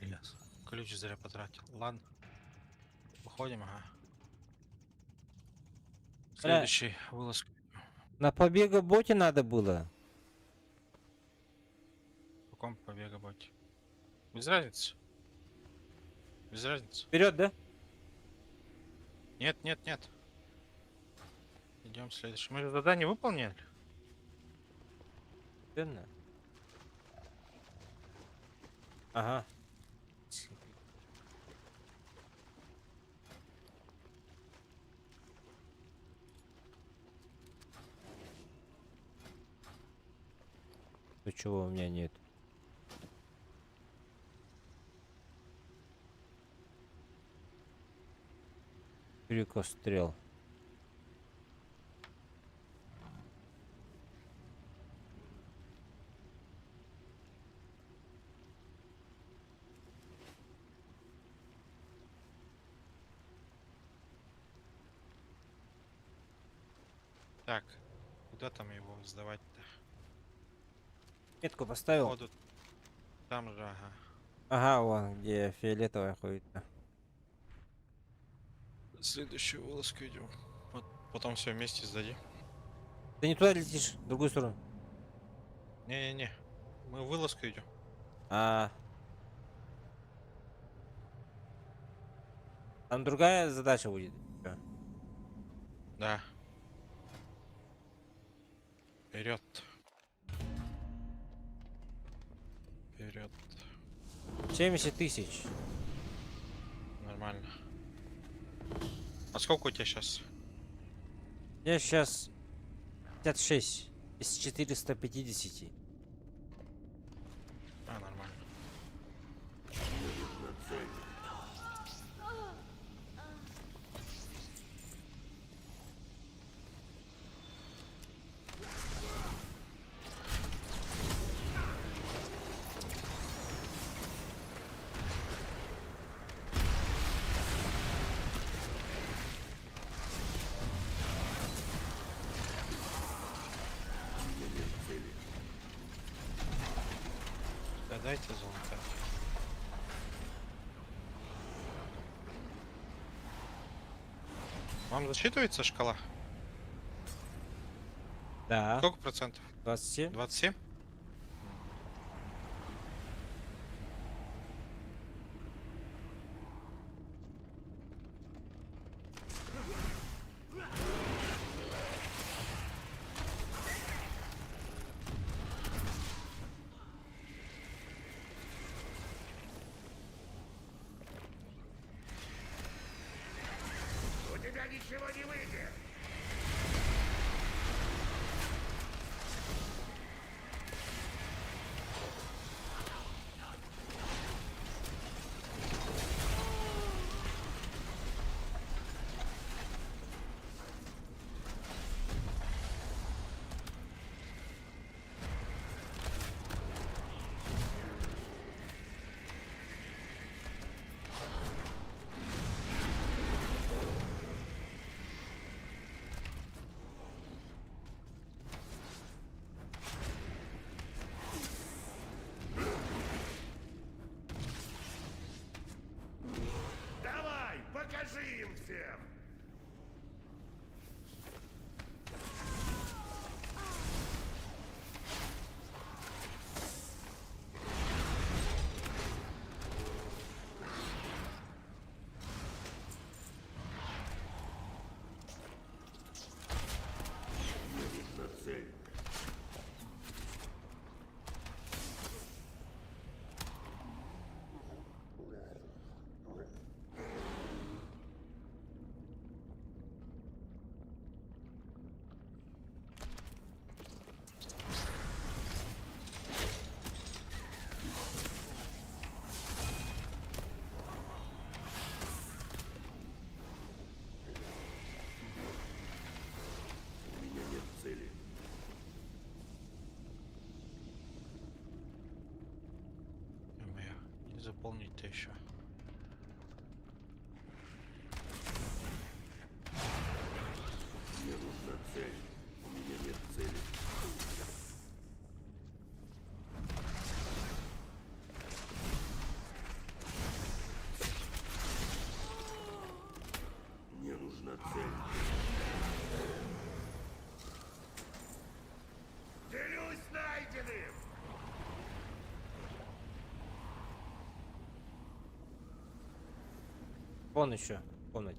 Yes. Ключ зря потратил. Ладно. Выходим, ага. Следующий вылазка. На побега-боте надо было. В каком побега боте? Без разницы. Без разницы. Вперед, да? Нет, нет, нет. Идем следующий. Мы же задание выполнили. Верно. Ага. То чего у меня нет? Перекострел. Так, куда там его сдавать-то? Метку поставил? Походу, там же, ага. Ага, вон, где фиолетовая ходит. Следующую вылазку идем. Вот, потом все вместе сдадим. Ты не туда летишь, в другую сторону. Не-не-не, мы в вылазку идем. Там другая задача будет. Да. Вперед. Вперед. 70 тысяч. Нормально. А сколько у тебя сейчас? Я сейчас 56 из 450. А, нормально. Да дайте золото. Вам засчитывается шкала? Да. Сколько процентов? 27. 27? У тебя ничего не выйдет. Давай, покажи им всем. Нужна цель. У меня нет цели. Моя. Не заполнить-то еще. Мне нужна цель. У меня нет цели. Мне нужна цель. Делюсь найденным. Вон еще в комнате.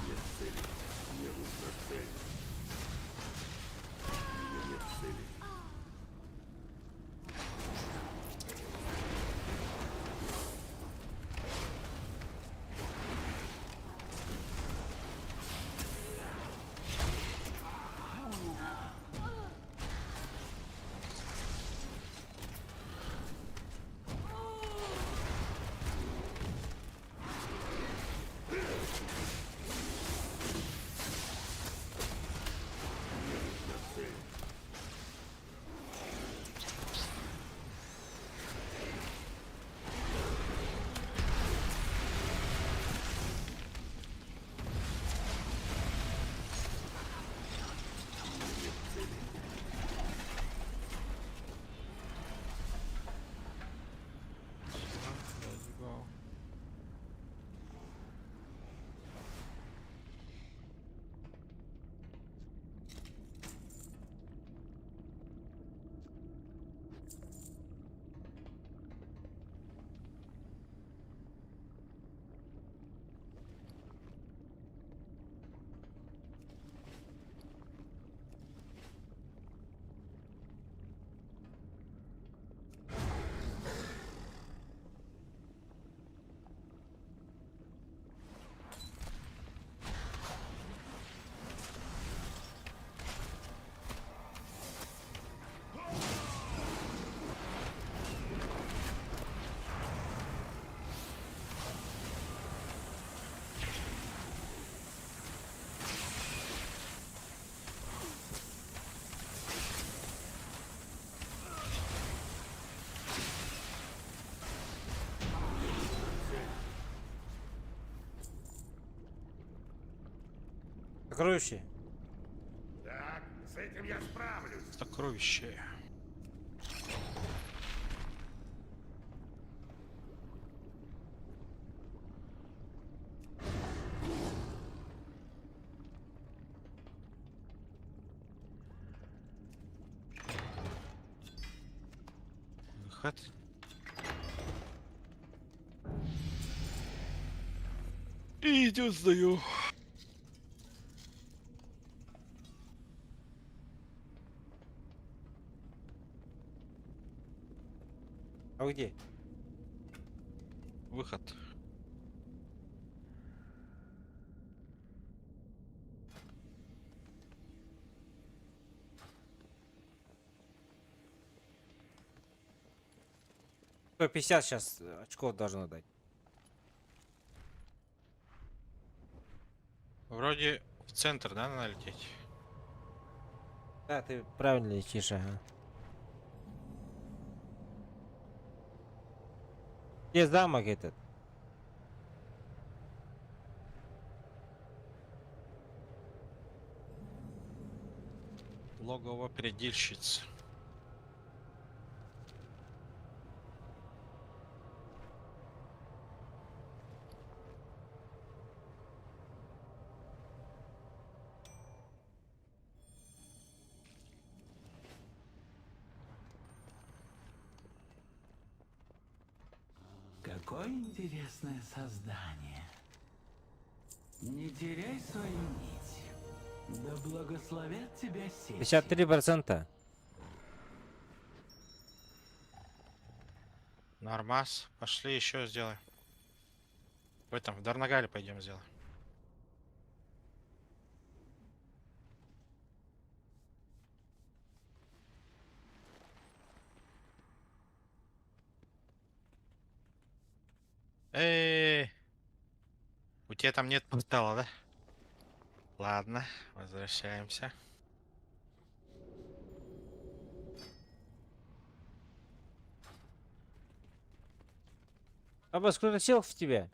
Нет цели. Мне нужна цель. У меня нет цели. Сокровище. Так, с этим я справлюсь. Сокровище. Выход. И идет, сдаю. А где? Выход. По 50 сейчас очков должно дать. Вроде в центр, да, надо лететь? Да, ты правильно летишь, ага. Где замок этот? Логово предельщиц. Какое интересное создание. Не теряй свою нить. Да благословят тебя сети. 53%. Нормас. Пошли еще сделаем. В этом, в Дарнагале пойдем сделаем. Эй! У тебя там нет портала, да? Ладно, возвращаемся. Абас, кто-то сел в тебя?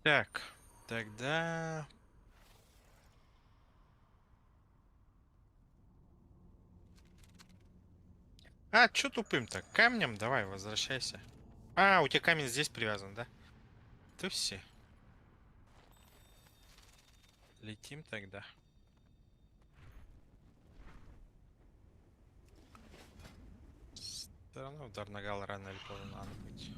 Так, тогда... А, чё тупым-то? Камнем давай, возвращайся. А, у тебя камень здесь привязан, да? Ты все. Летим тогда. Все равно в Дарнагал рано или поздно надо быть.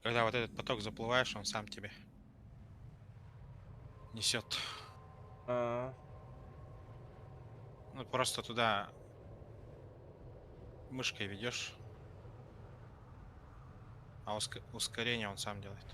Когда вот этот поток заплываешь, он сам тебе несет. Ну просто туда мышкой ведешь, а ускорение он сам делает.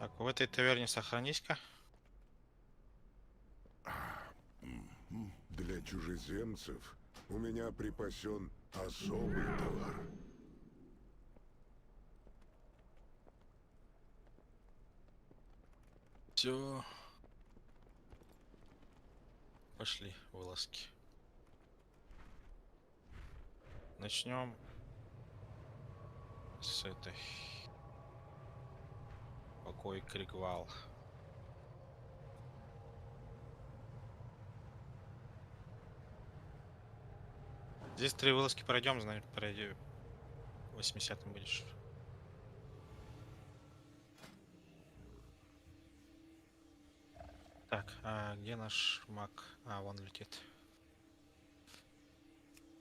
Так, в этой таверне сохранись-ка. Для чужеземцев у меня припасен особый товар. Все. Пошли вылазки. Начнем с этой. Покой Кригвал. Здесь 3 вылазки пройдем, значит, пройди 80-м будешь. Так, а где наш маг? А, вон летит.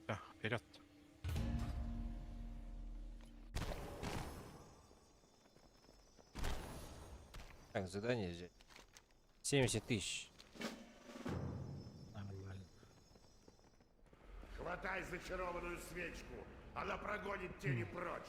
Все, вперед. Так, задание взять. 70 тысяч. Нормально. Хватай зачарованную свечку. Она прогонит тени прочь.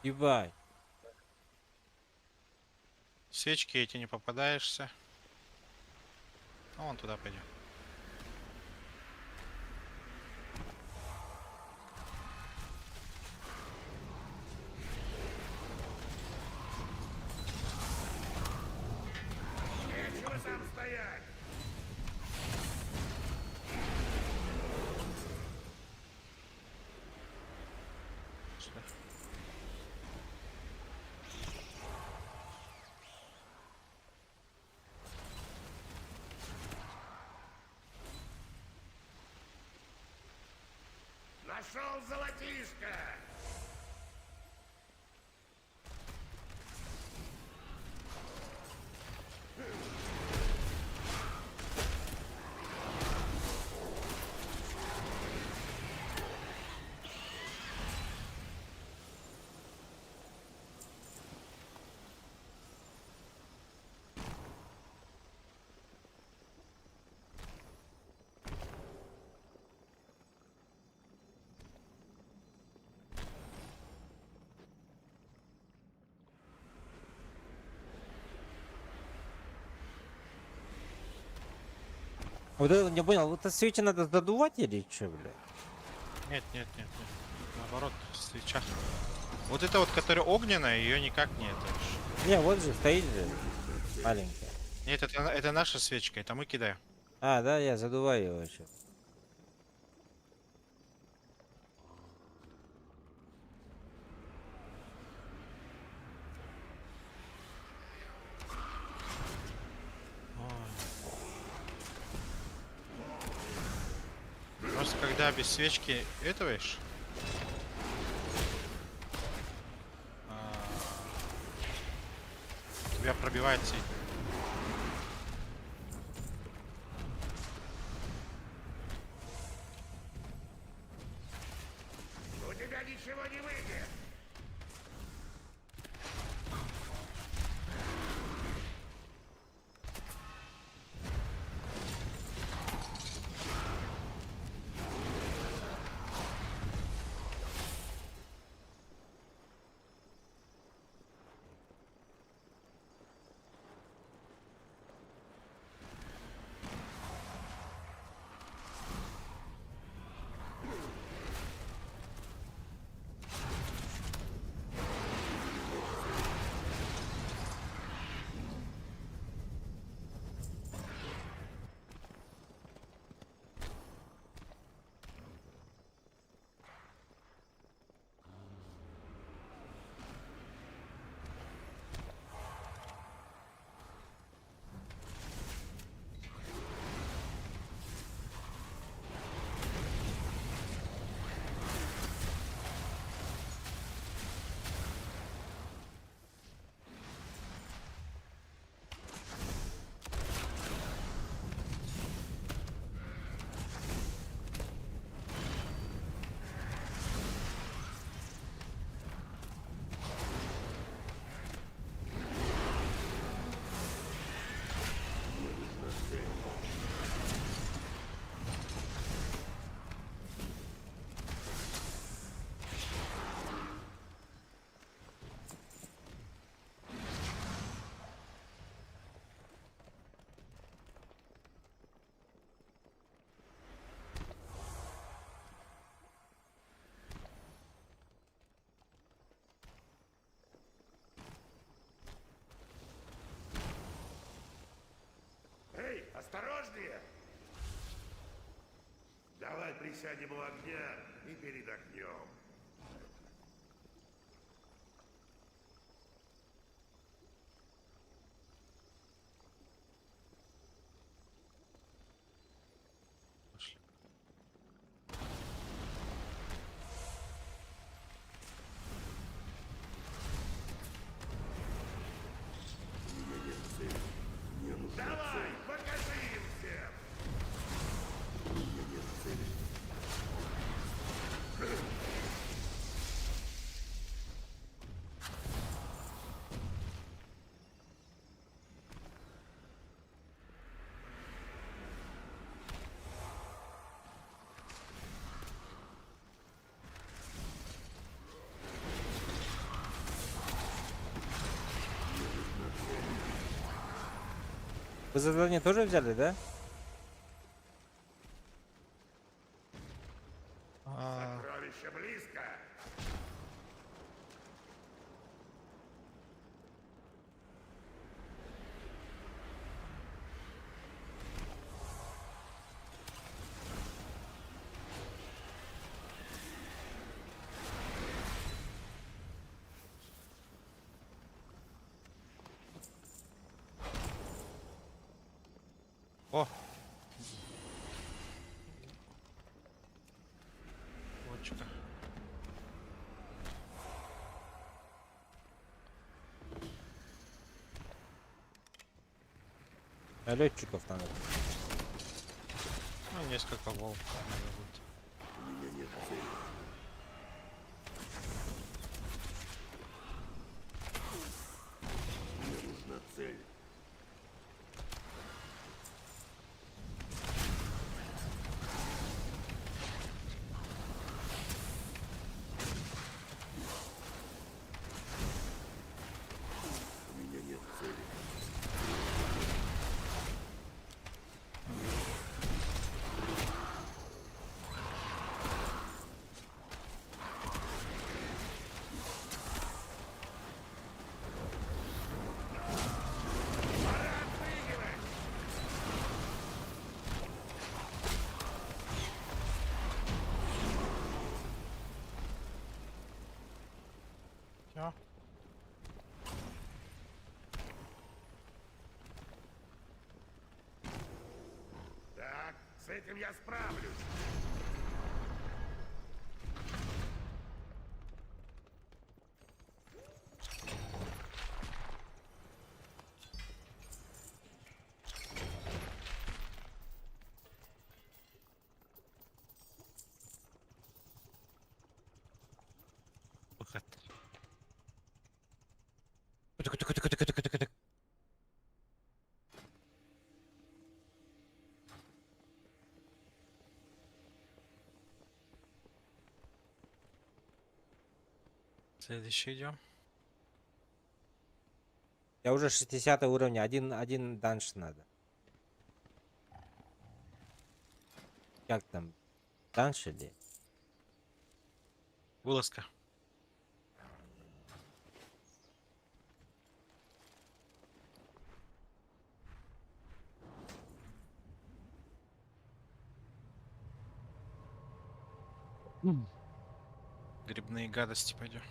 Ебать. Свечки эти не попадаешься. Ну, вон туда пойдем. Нечего там стоять. Нашел золотишко! Вот это, не понял, вот это свечи надо задувать или что, блядь? Нет, нет, нет, нет. Наоборот, свеча. Вот это вот, которая огненная, ее никак не это. Не, вот же стоит же. Маленькая. Нет, это наша свечка, это мы кидаем. А, да, я задуваю его еще. Просто когда без свечки этоваешь, тебя пробивает сеть. У тебя ничего не выйдет. Давай присядем у огня и передохнем. Давай, покажи им всем! У меня нет цели. Вы задание тоже взяли, да? Сокровище близко! О! Лодочка. А летчиков надо. Ну, несколько волн. У меня нет цели. Мне нужна цель. У меня нет цели. Всё. Так, с этим я справлюсь. Выход. Тык-тык-тык-тык-тык-тык-тык. Следующий идем. Я уже 60 уровня, один данж надо. Как там? Данж или? Вылазка. Грибные гадости пойдем.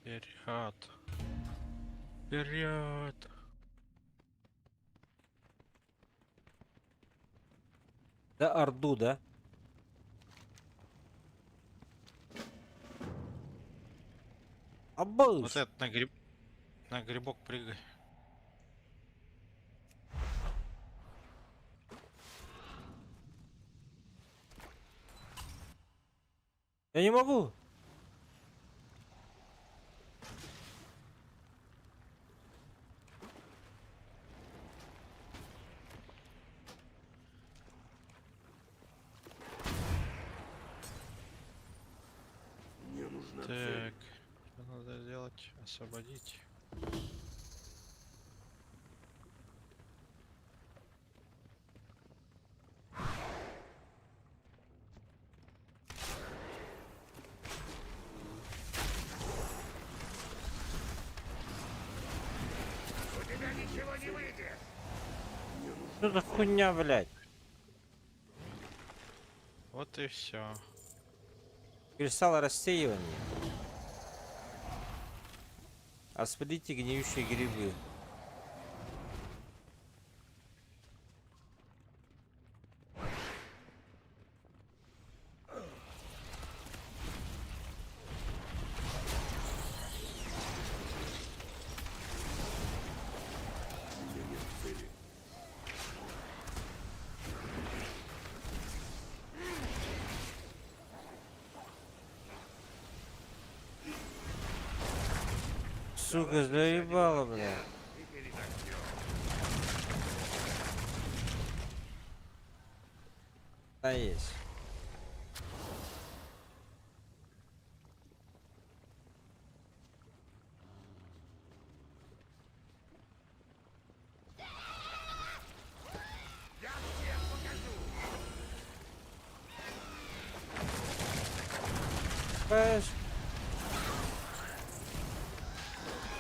Вперед. Вперед. Да, Орду, да? Обалдеть. Вот этот на грибок прыгай. Я не могу. Мне нужна цель. Так, что надо сделать? Освободить. Что за хуйня, блядь? Вот и все. Кристалл рассеивания. Освободите гниющие грибы. У меня нет цели. Сука, заебала, бля. Да есть. Понимаешь?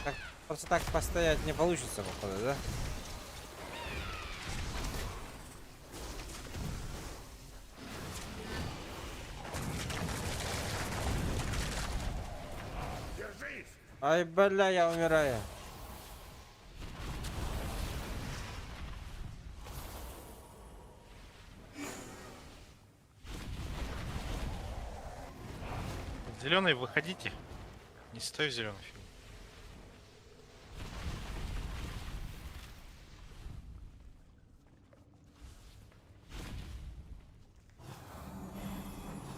Так, просто так постоять не получится, походу, да? Держись! Ай, бля, я умираю. Зеленый, выходите. Не стой в зеленый фильм.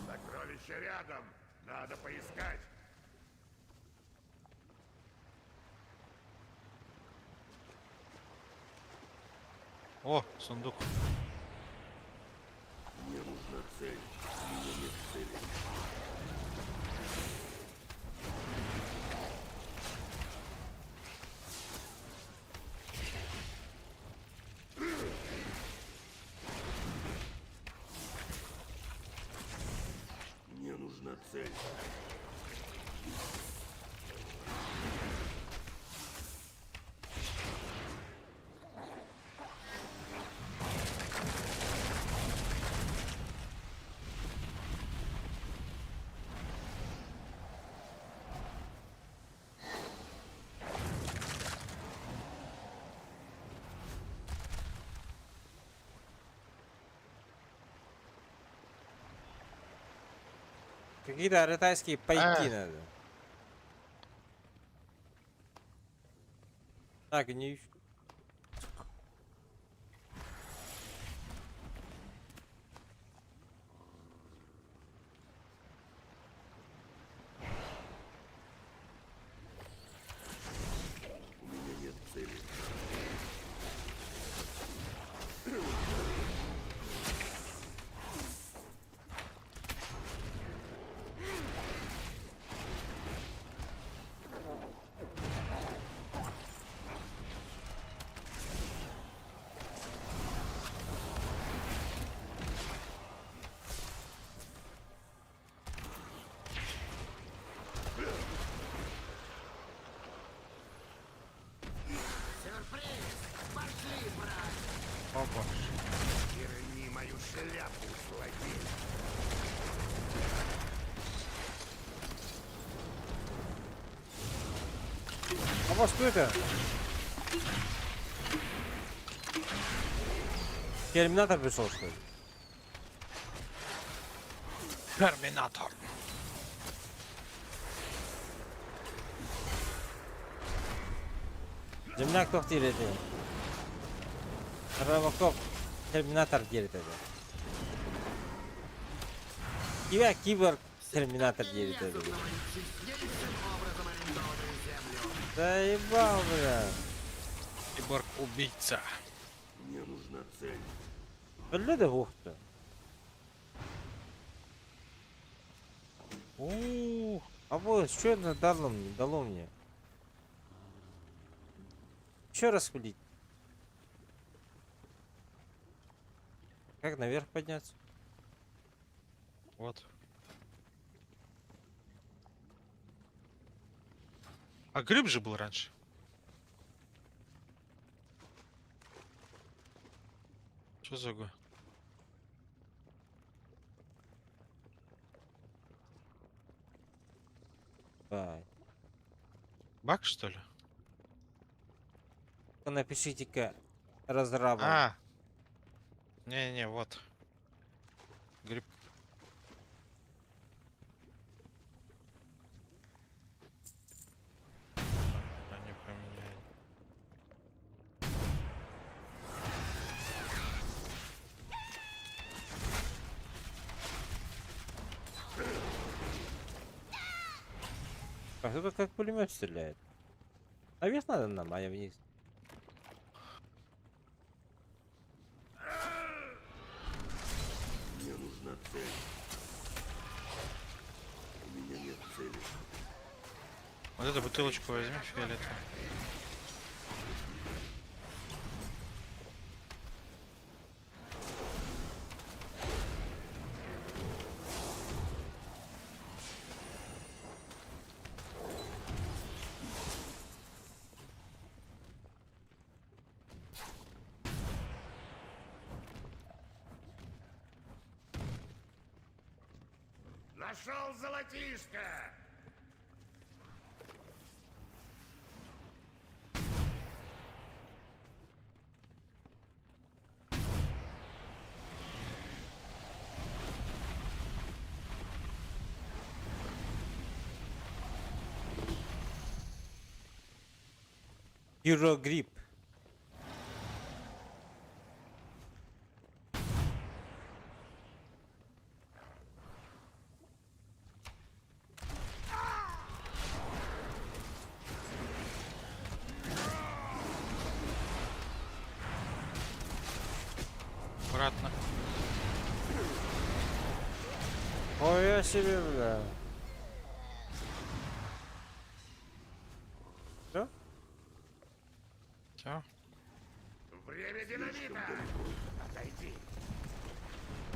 Сокровище рядом. Надо поискать. О, сундук. Мне нужна цель. У меня нет цели. Мне нужна цель. Какие-то ротайские пайки надо. Так, не... У меня нет цели. Сюрприз! Пошли, брат! Опа. Верни мою шляпу, злодей! А вот что это? Терминатор пришел, что ли? Терминатор. Земляк кто делает это? Робокоп. Терминатор делает это. Тебя киборг. Терминатор делает это. Заебал, бля. Киборг-убийца. Мне нужна цель. Бля, да ух-то. А вот, что это дало мне? Еще раз ходить. Как наверх подняться? Вот. А гриб же был раньше. Что за го? Баг, что ли? Напишите-ка разрабам. А! Не-не, вот. Гриб. Они поменяли. А кто-то как пулемет стреляет. Наверх надо нам, а я вниз. Мне нужна цель. У меня нет цели. Вот эту бутылочку возьми, фиолетовую. Нашел золотишко! Hero Grip. Аккуратно. Ой, я себе, бля. Что? Все. Время динамита! Отойди.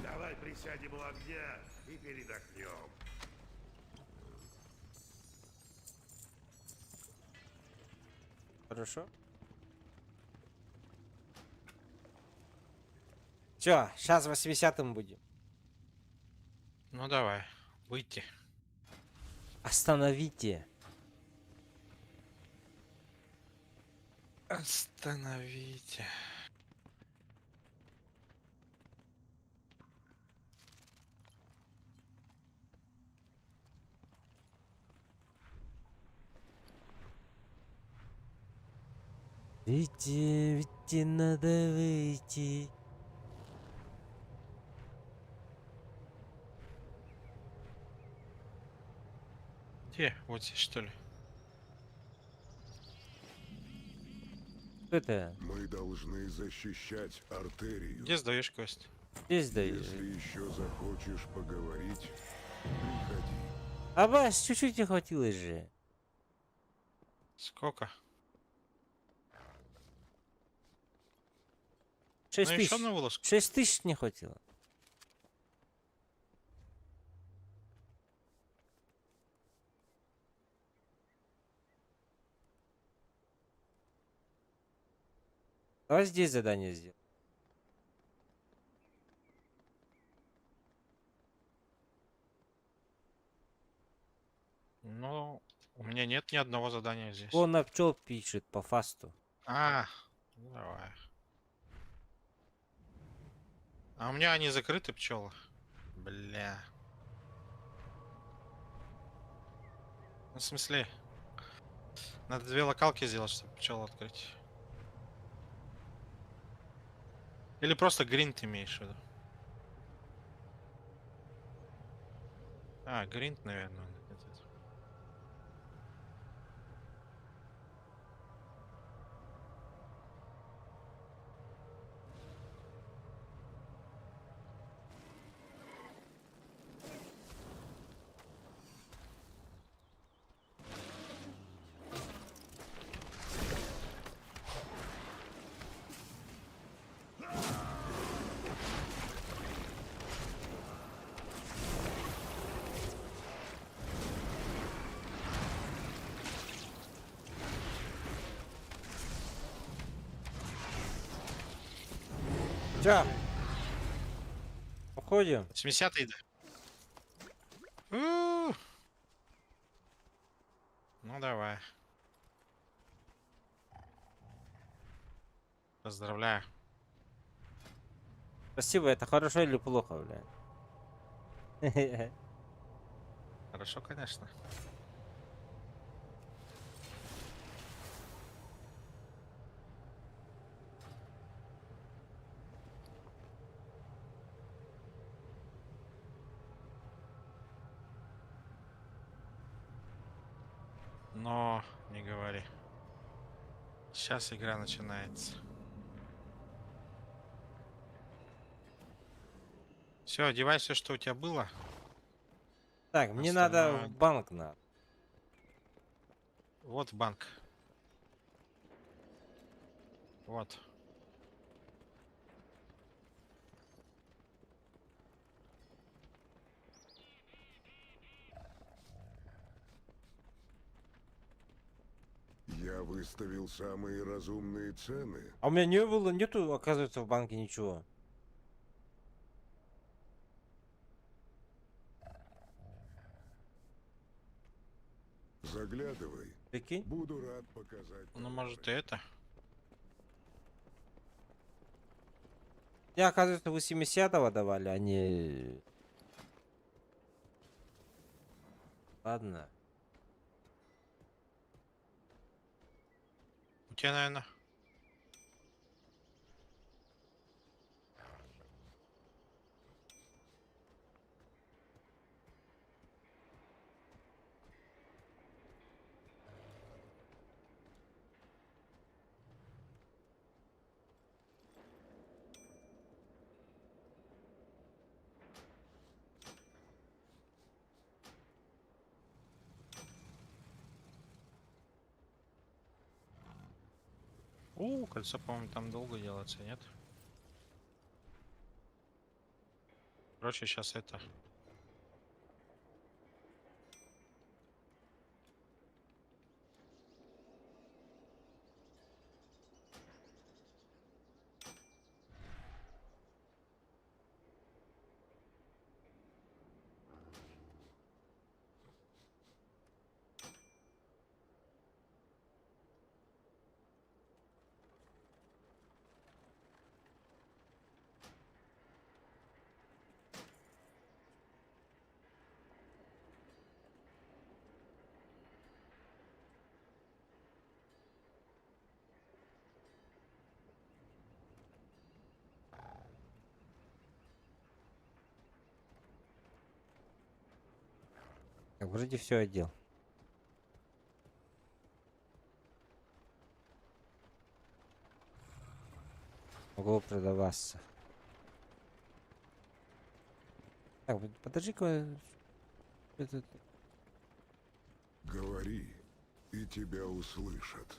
Давай присядем у огня и передохнем. Хорошо. Все, сейчас 80-м будем. Ну давай, выйти. Остановите. Остановите. Выйти, надо выйти. Где? Вот здесь, что ли? Это? Мы должны защищать артерию. Где сдаешь квест? Здесь даешь. Если еще захочешь поговорить, приходи. А вас чуть-чуть не хватило же. Сколько? 6 Ну, тысяч. еще одну вылазку? 6 тысяч не хватило. Давай здесь задание сделаем. Ну, у меня нет ни одного задания здесь. Он на пчел пишет по фасту. А, ну давай. А у меня они закрыты, пчелы. Бля. Ну, в смысле? Надо 2 локалки сделать, чтобы пчел открыть. Или просто грин ты имеешь в виду? А, гринт, наверное. Чё? Уходим. 80-й, да. Ну давай. Поздравляю. Спасибо, это хорошо или плохо, блядь? Хорошо, конечно. Но не говори. Сейчас игра начинается. Все, одевай все, что у тебя было. Так, мне надо Остальное- в банк надо. Вот банк. Вот. Я выставил самые разумные цены. А у меня не было, нету, оказывается, в банке ничего. Заглядывай. Прикинь? Буду рад показать. Ну, может, и это. Я, оказывается, вы 70-го давали, а не... Ладно. У тебя, наверное. Кольцо, по-моему, там долго делается, нет? Короче, сейчас это. Так, вроде все одел. Могу продаваться. Так, подожди-ка. Этот... Говори, и тебя услышат.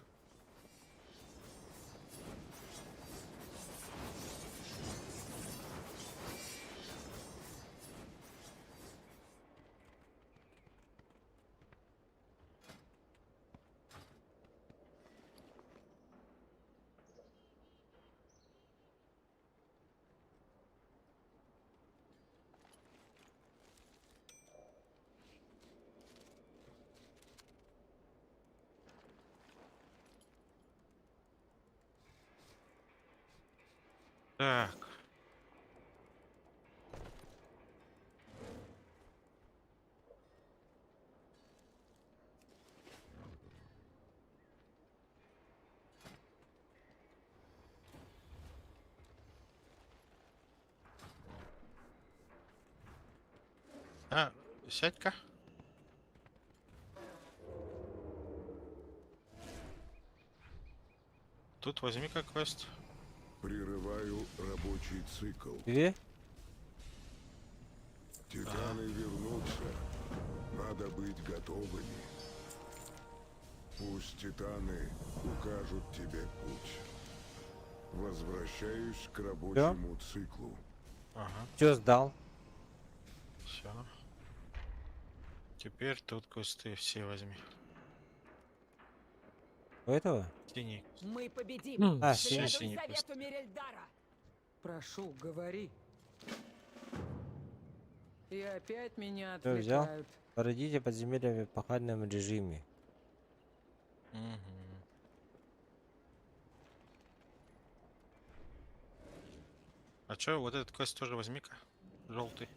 Так. Сядь-ка. Тут возьми-ка квест. Прерываю рабочий цикл. Где? Титаны вернутся. Надо быть готовыми. Пусть титаны укажут тебе путь. Возвращаюсь к рабочему циклу. Ага. Все сдал. Все. Теперь тут кусты все возьми. У этого? Синий. Мы победим. А, Следуй синий совету Мирельдара. Прошу, говори. И опять меня Что взял? отвлекают. Пройдите подземелье в эпохальном режиме. А чё, вот этот квест тоже возьми-ка. Желтый.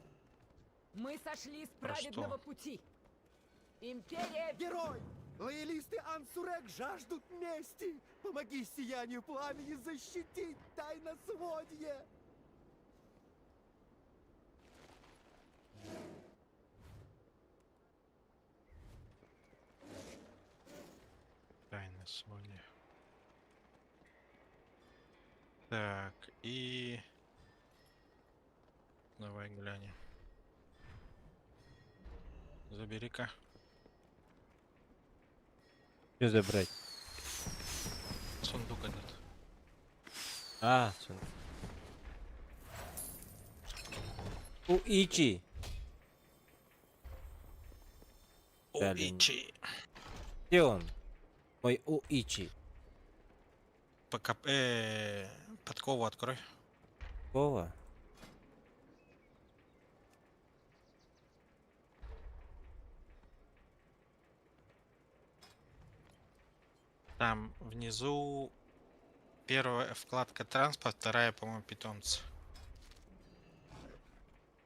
Мы сошли с Про что? праведного пути. Империя... Герой! Лоялисты Ансурек жаждут мести! Помоги сиянию пламени защитить тайносводье! Тайна своли. Так, и... Давай глянем. Забери-ка. Что забрать? Сундук этот. А, сундук. Уичи. Уичи. Где он? Мой Уичи. Пока... подкову открой. Кова? Там внизу первая вкладка транспорт, вторая, по-моему, питомцы.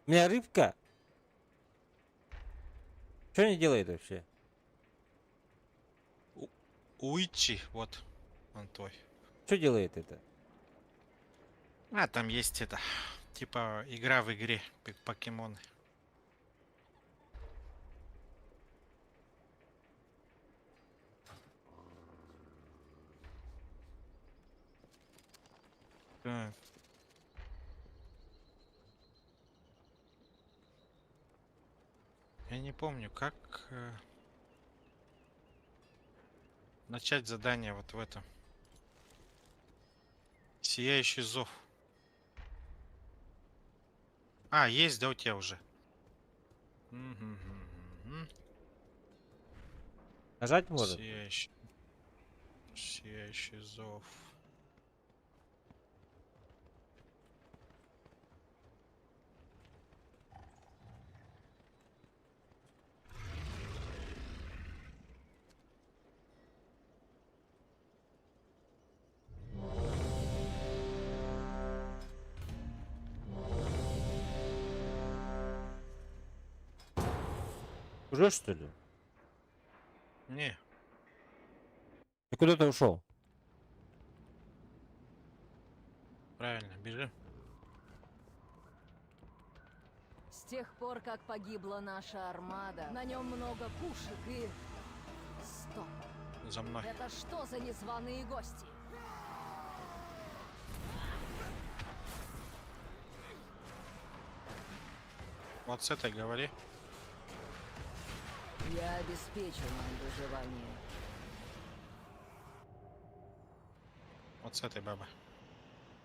У меня рыбка. Что они делают вообще? Уичи, вот он твой. Что делает это? А, там есть это, типа игра в игре, покемоны. Так. Я не помню, как начать задание вот в этом. Сияющий зов. А, есть, да, у тебя уже. Нажать может? Сияющий зов. Уже что ли? Не. Ты куда-то ушел? Правильно, бежим. С тех пор, как погибла наша армада, на нем много пушек и... Стоп. За мной. Это что за незваные гости? Вот с этой говори. Я обеспечу нам выживание. Вот с этой бабы.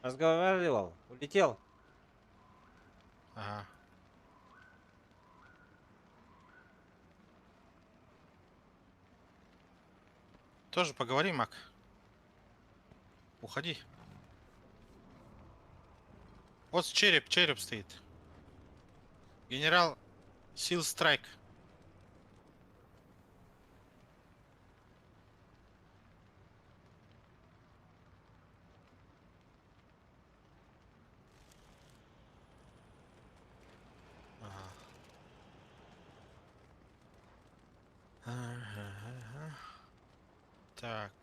Разговаривал. Улетел. Ага. Тоже поговори, Мак. Уходи. Вот череп стоит. Генерал Сил Страйк. Так.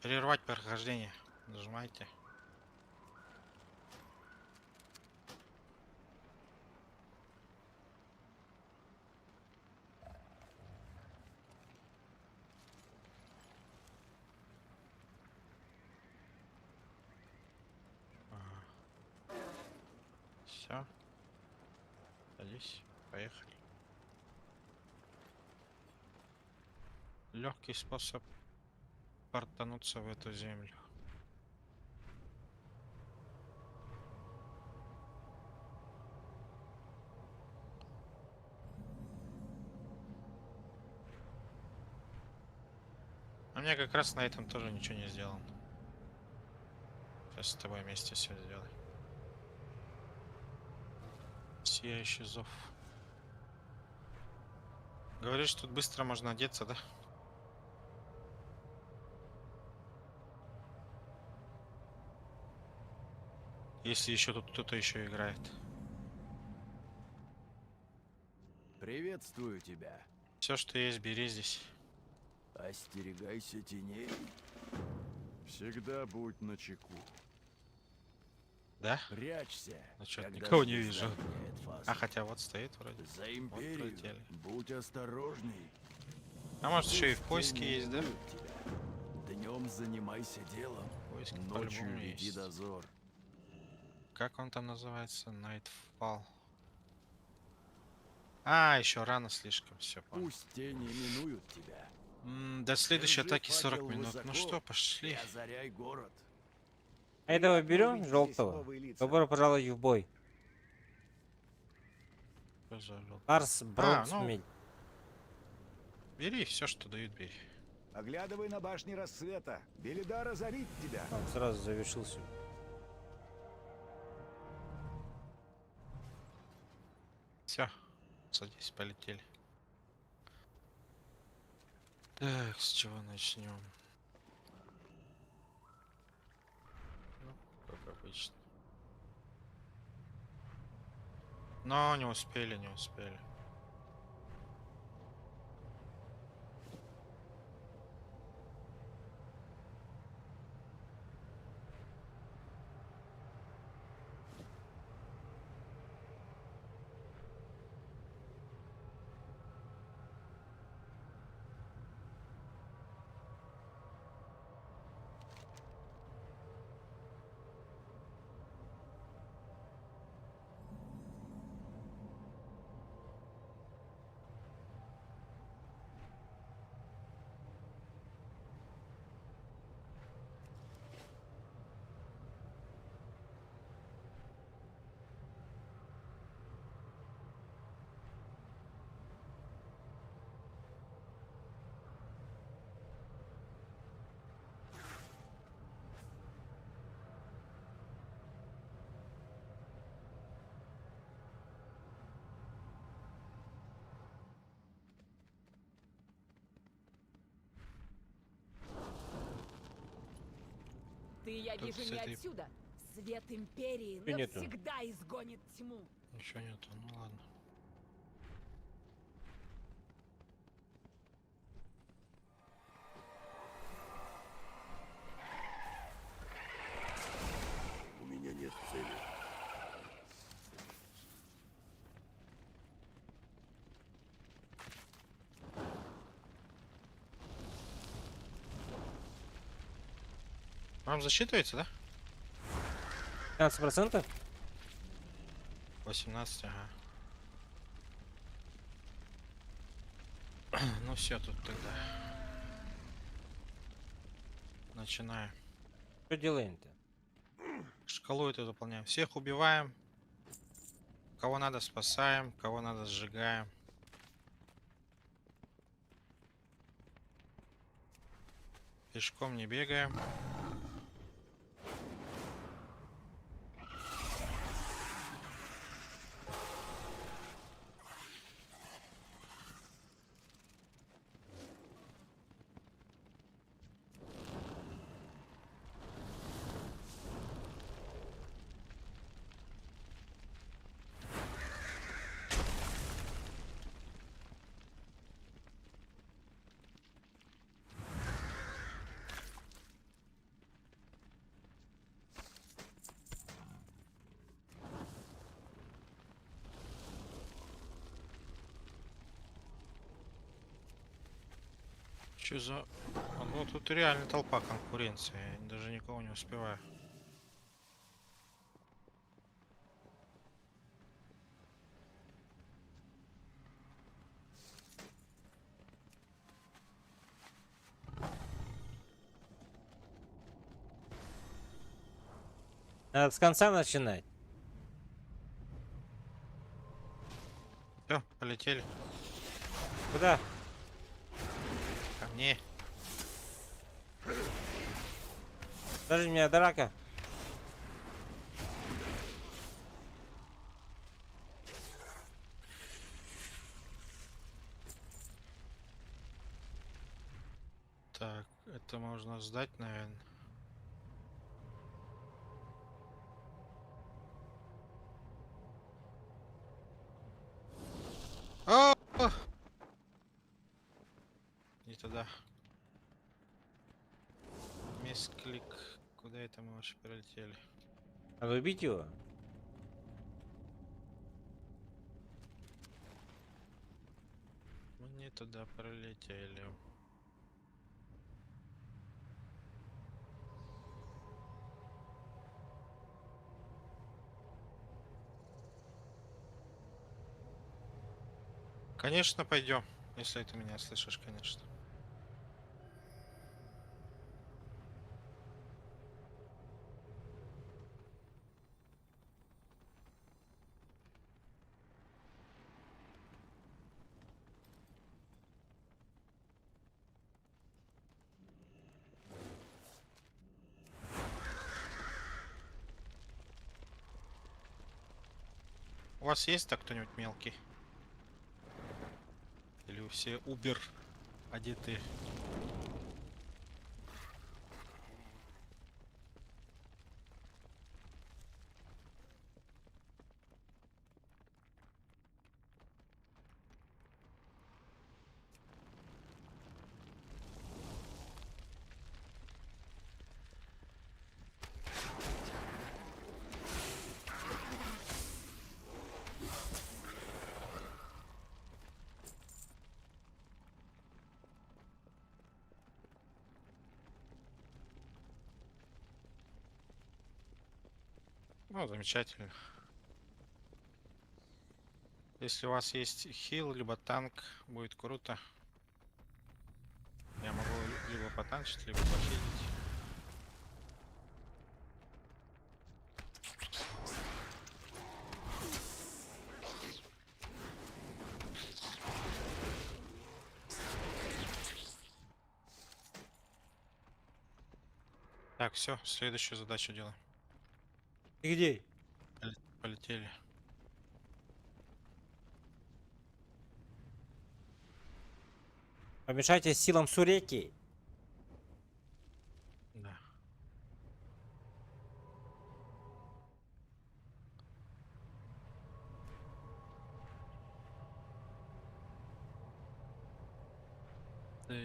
Прервать прохождение. Нажимайте. Все. Садись. Поехали. Легкий способ портануться в эту землю. А у меня как раз на этом тоже ничего не сделано. Сейчас Сейчас с тобой вместе все сделаем. Сияющий зов. Говоришь, тут быстро можно одеться, да? Если еще тут кто-то еще играет. Приветствую тебя. Все, что есть, бери здесь. Остерегайся теней. Всегда будь начеку. Да? Прячься. Ну что, когда никого не звезда вижу. меняет фазу. А хотя вот стоит вроде. За Вот империю пролетели. будь осторожней. А может еще и в Пусть поиске тени есть, да? минуют тебя. Днем занимайся делом. Поиск Ночью по-любому веди есть. дозор. Как он там называется? Nightfall. А, еще рано слишком, все понял. Пусть тени минуют тебя. До следующей Держи атаки 40 факел минут. высоко Ну что, и пошли. озаряй город. А этого берем, желтого. Добро пожаловать в бой. Арс, бронз, ну, медь. Бери все, что дают, бери. Оглядывай на башни рассвета. Белидар озарит тебя. Он сразу завершился. Все, садись, полетели. Так, с чего начнем? Ну, как обычно. Но не успели, не успели. Ты, я Тут вижу, с не этой- отсюда. Свет Империи Ничего нету. навсегда изгонит тьму. Ничего нету, ну ладно. У меня нет цели. Вам засчитывается, да? 15%? 18, ага. Ну все, тут тогда. Начинаем. Что делаем-то? Шкалу эту заполняем. Всех убиваем. Кого надо спасаем, кого надо сжигаем. Пешком не бегаем. Что за... Ну тут реально толпа конкуренции. Я даже никого не успеваю. Надо с конца начинать. Все, полетели. Куда? Ко мне. Подожди, у меня драка. Так, это можно сдать, наверное. Не туда. Мисклик. Куда это мы вообще прилетели? Надо убить его? Мы не туда пролетели. Конечно, пойдем, если ты меня слышишь, конечно. У вас есть так кто-нибудь мелкий? Или вы все Uber одеты? Ну, замечательно. Если у вас есть хил, либо танк, будет круто. Я могу либо потанчить, либо похилить. Так, все, следующую задачу делаем. Ты где? Полетели. Помешайте силам Суреки. Да. Так.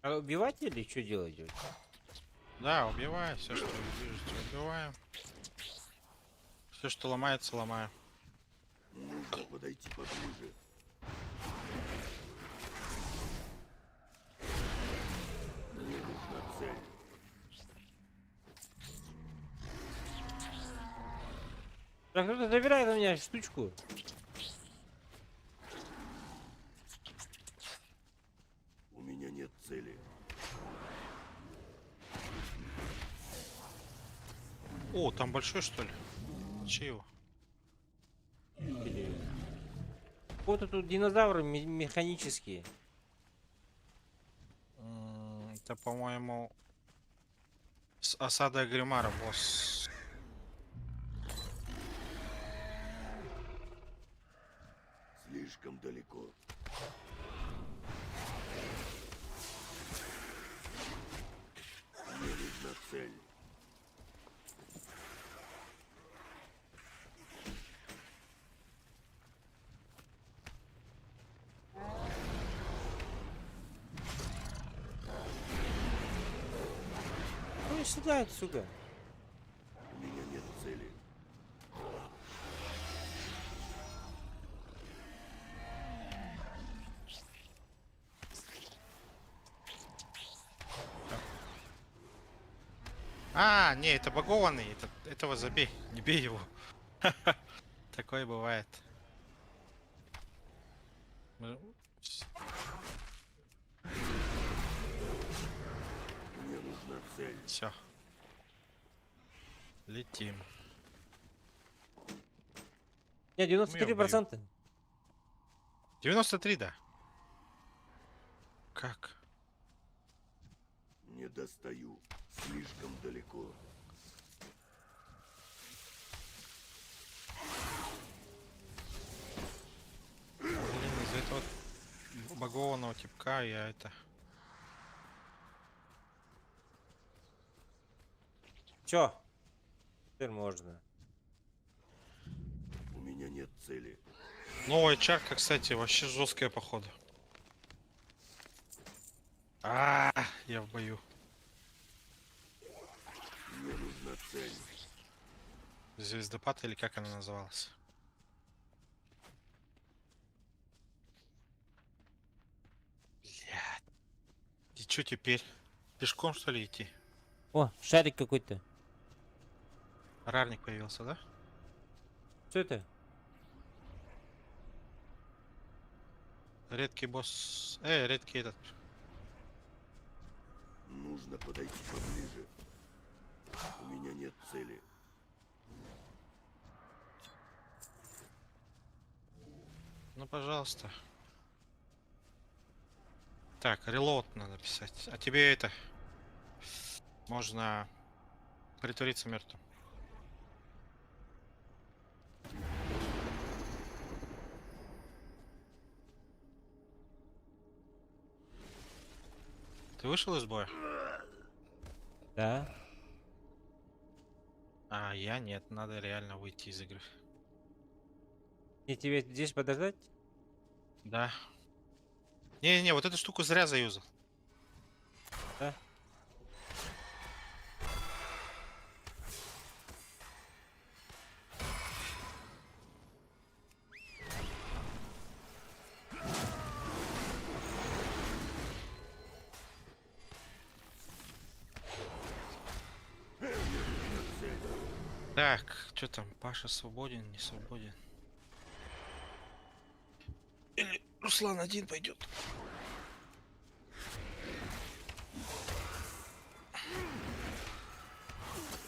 А убивать или что делать? Да, убивай. Все, что видишь, убиваем. Все, что ломается, ломаем. Нужно подойти поближе. Мне нужна цель. Да кто-то забирает у меня штучку. У меня нет цели. О, там большой, что ли? Чего? Вот тут динозавры механические. Это, по-моему, с осадой Гримара босс. Слишком далеко. Мне нужна цель. Ну и сюда, сука. У меня нет цели. А, не, это багованный. Этого забей. Не бей его. Такое бывает. Мне нужна цель. Все. Летим. Не, 93%. 93, да. Как? Не достаю. Слишком далеко. Блин, из-за этого багованного типка я это... Чё? Теперь можно. У меня нет цели. Новая чарка, кстати, вообще жесткая, походу. Я в бою. Мне нужна цель. Звездопад или как она называлась? Блядь. И чё теперь? Пешком, что ли, идти? О, шарик какой-то. Рарник появился, да? Что это? Редкий босс. Редкий этот. Нужно подойти поближе. У меня нет цели. Ну, пожалуйста. Так, релоуд надо писать. А тебе это... Можно притвориться мертвым. Ты вышел из боя? Да. Я нет, надо реально выйти из игры. И тебе здесь подождать? Да. Не-не-не, вот эту штуку зря заюзал. Да. Так, что там, Паша свободен, не свободен? Или Руслан один пойдет?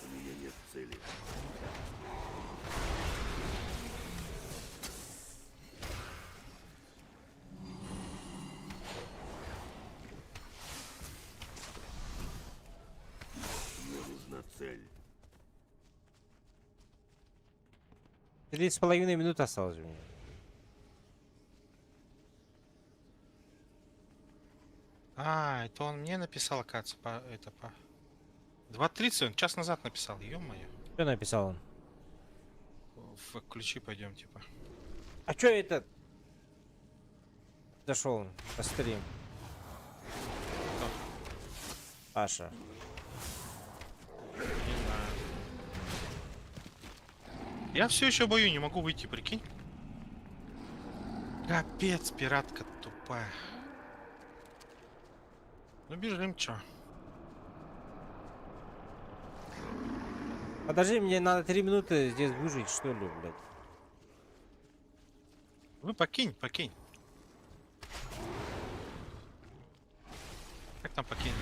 У меня нет цели. Мне нужна цель. 3,5 минуты осталось у меня. Это он мне написал, оказывается, по 2:30, он час назад написал, ё-моё. Что написал он? В ключи пойдем, типа. А чё это? Зашел он по стрим. Паша. Не знаю. Я все еще бою, не могу выйти, прикинь. Капец, пиратка тупая. Ну бежим, чё? Подожди, мне надо 3 минуты здесь выжить, что ли, блядь. Ну покинь. Как там покинь?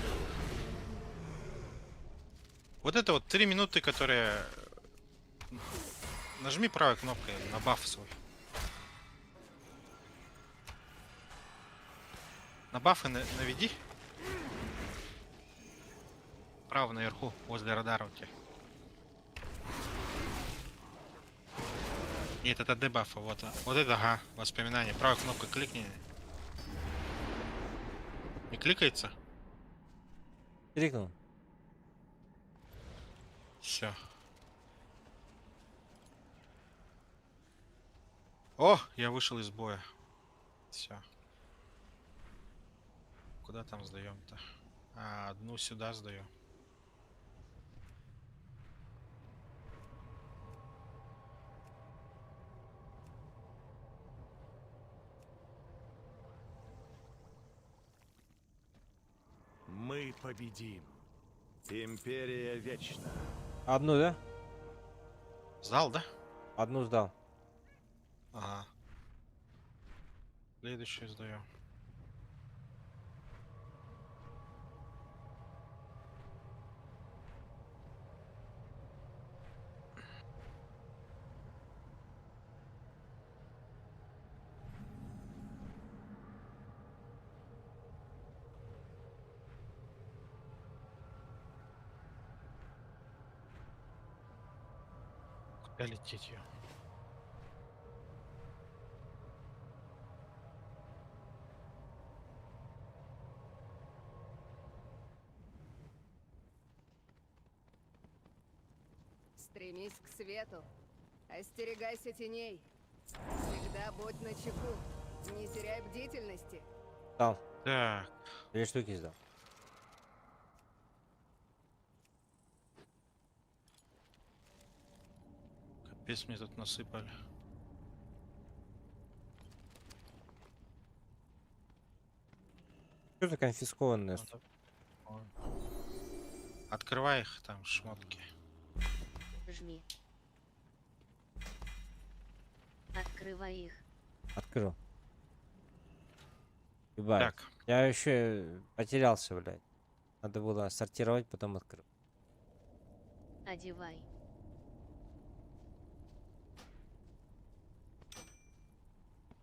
Вот это вот 3 минуты, которые... Нажми правой кнопкой на баф свой. На бафы наведи. Право наверху, возле радара у тебя. Нет, это дебафа, вот. Вот это, ага, воспоминание. Правой кнопкой кликни. Не кликается? Кликнул. Все. О, я вышел из боя. Все. Куда там сдаем-то? Одну сюда сдаю. Мы победим. Империя вечна. Одну, да? Сдал, да? Одну сдал. Ага. Следующую сдаю. Долететь ее. Стремись к свету. Остерегайся теней. Всегда будь начеку. Не теряй бдительности. Дал. Так. 2 штуки сдал. Капец мне тут насыпали. Что за конфискованное? Открывай их, там шмотки. Жми. Открывай их. Открыл. Ебать. Так. Я еще потерялся, блядь. Надо было сортировать, потом открыл. Одевай.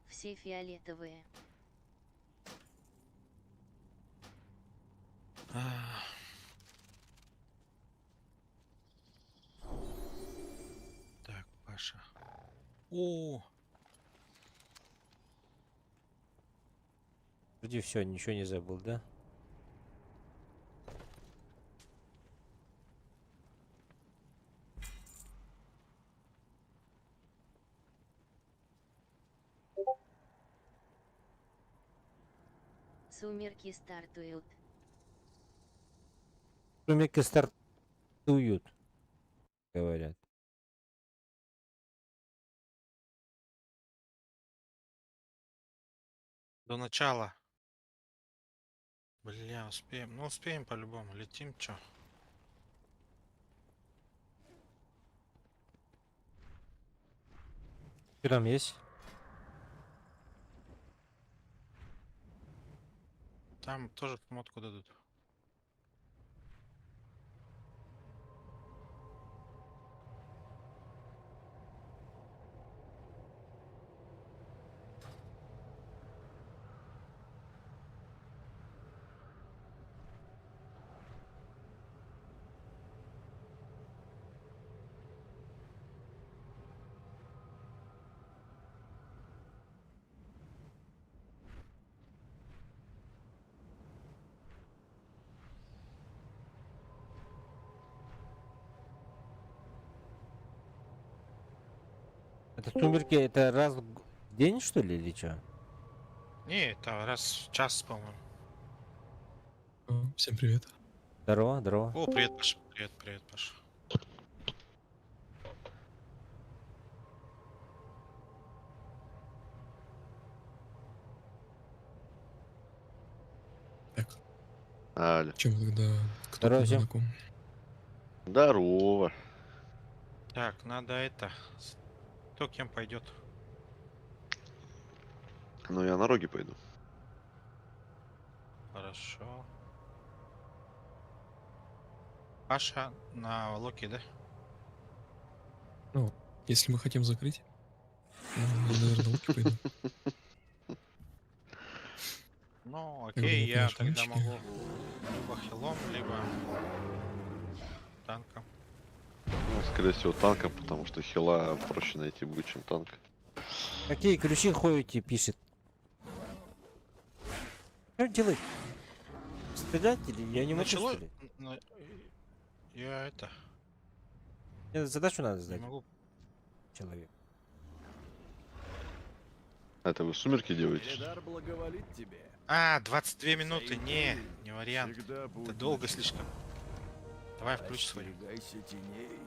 Все фиолетовые. Так, Паша. О, Вроде все, ничего не забыл, да? Сумерки стартуют. Сумерки стартуют, говорят. до начала. Бля, успеем. Ну, успеем по-любому. Летим, чё? Что там есть? Там тоже шмотку дадут. Это сумерки, это раз в день, что ли, или что? Не, это раз в час, по-моему. Всем привет. Здорово, здорово. О, привет, Паша. Привет, привет, Паша. Алло. Чем тогда? Кто Здорово всем. знаком? Здорово. Так, надо это. Кто кем пойдет? Ну, я на роге пойду. Хорошо. Паша на Локи, да? Ну, если мы хотим закрыть, я, наверное, луки пойду. Ну, Как бы окей, вы, я конечно, тогда мальчики. могу либо хилом, либо танком. Ну, скорее всего, танком, потому что хила проще найти будет, чем танк. Какие ключи ходите, пишет. Что делать? Стрелять или я не могу Начало... стрелять? Я это... Мне задачу надо Не сдать. могу. Человек. Это вы сумерки делаете? Эльдар благоволит тебе. А, 22 минуты. Не вариант. Это долго слишком. Давай включи свой. Остерегайся теней.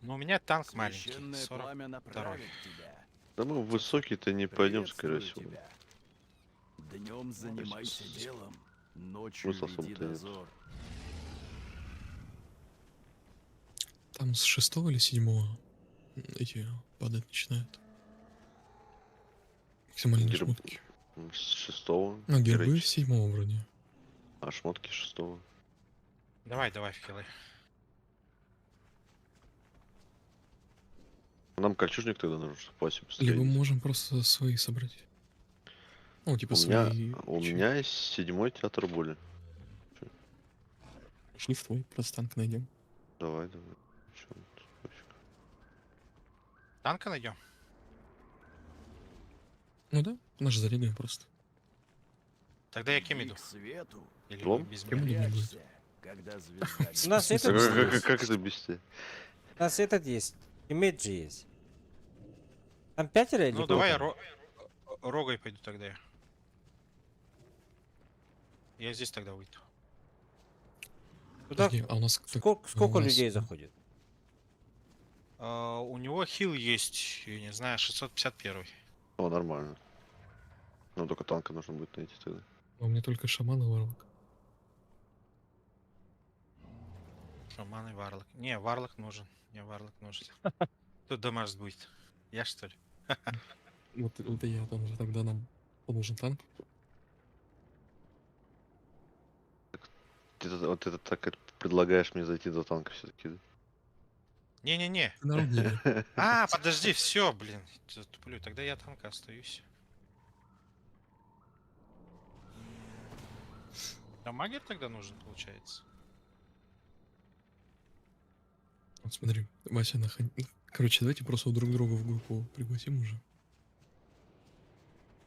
Ну, у меня танк маленький. Священное пламя 42. направит тебя. Да мы в высокий-то не пойдем, скорее всего. Тебя. Днем занимайся делом, ночью Смысла веди особо-то нет. дозор. Там с 6 или 7 эти падать начинают. Максимальные Герб- шмотки. С 6-го. А гербы с героически. 7 вроде. А шмотки 6-го. Давай, хилы. Нам кольчужник тогда нужен, чтобы Васю Либо пострелить. можем просто свои собрать. Ну, типа У свои. меня есть 7-й театр боли. Шли в твой, просто танк найдем. Давай, давай. Чё тут пофиг. Танка найдем. Ну да, наш зарягаем просто. Тогда я кем иду? Свету. Или Лом? без Кем меня? не будет. Когда звезда У нас смысле, этот Как есть. как это без тебя? У нас этот есть. Имейдж же есть. Там 5 или Ну сколько давай я там? рогой пойду тогда. Я здесь тогда выйду. Туда Подожди, а у нас... сколько у нас- людей заходит? У него хил есть, я не знаю, 651. О, нормально. Ну, только танка нужно будет найти тогда. У меня только шаман и варвак. Шаман и варлок. Не, варлок нужен. Не, варлок нужен. Тут дамаж будет. Я что ли? Вот это я там же, тогда нам нужен танк. Вот это так предлагаешь мне зайти за танка все-таки, да? Не-не-не. Ты народ делай. А, подожди, все, блин. Туплю. Тогда я танка остаюсь. А магер тогда нужен, получается? Вот смотри, Вася Короче, давайте просто друг друга в группу пригласим уже.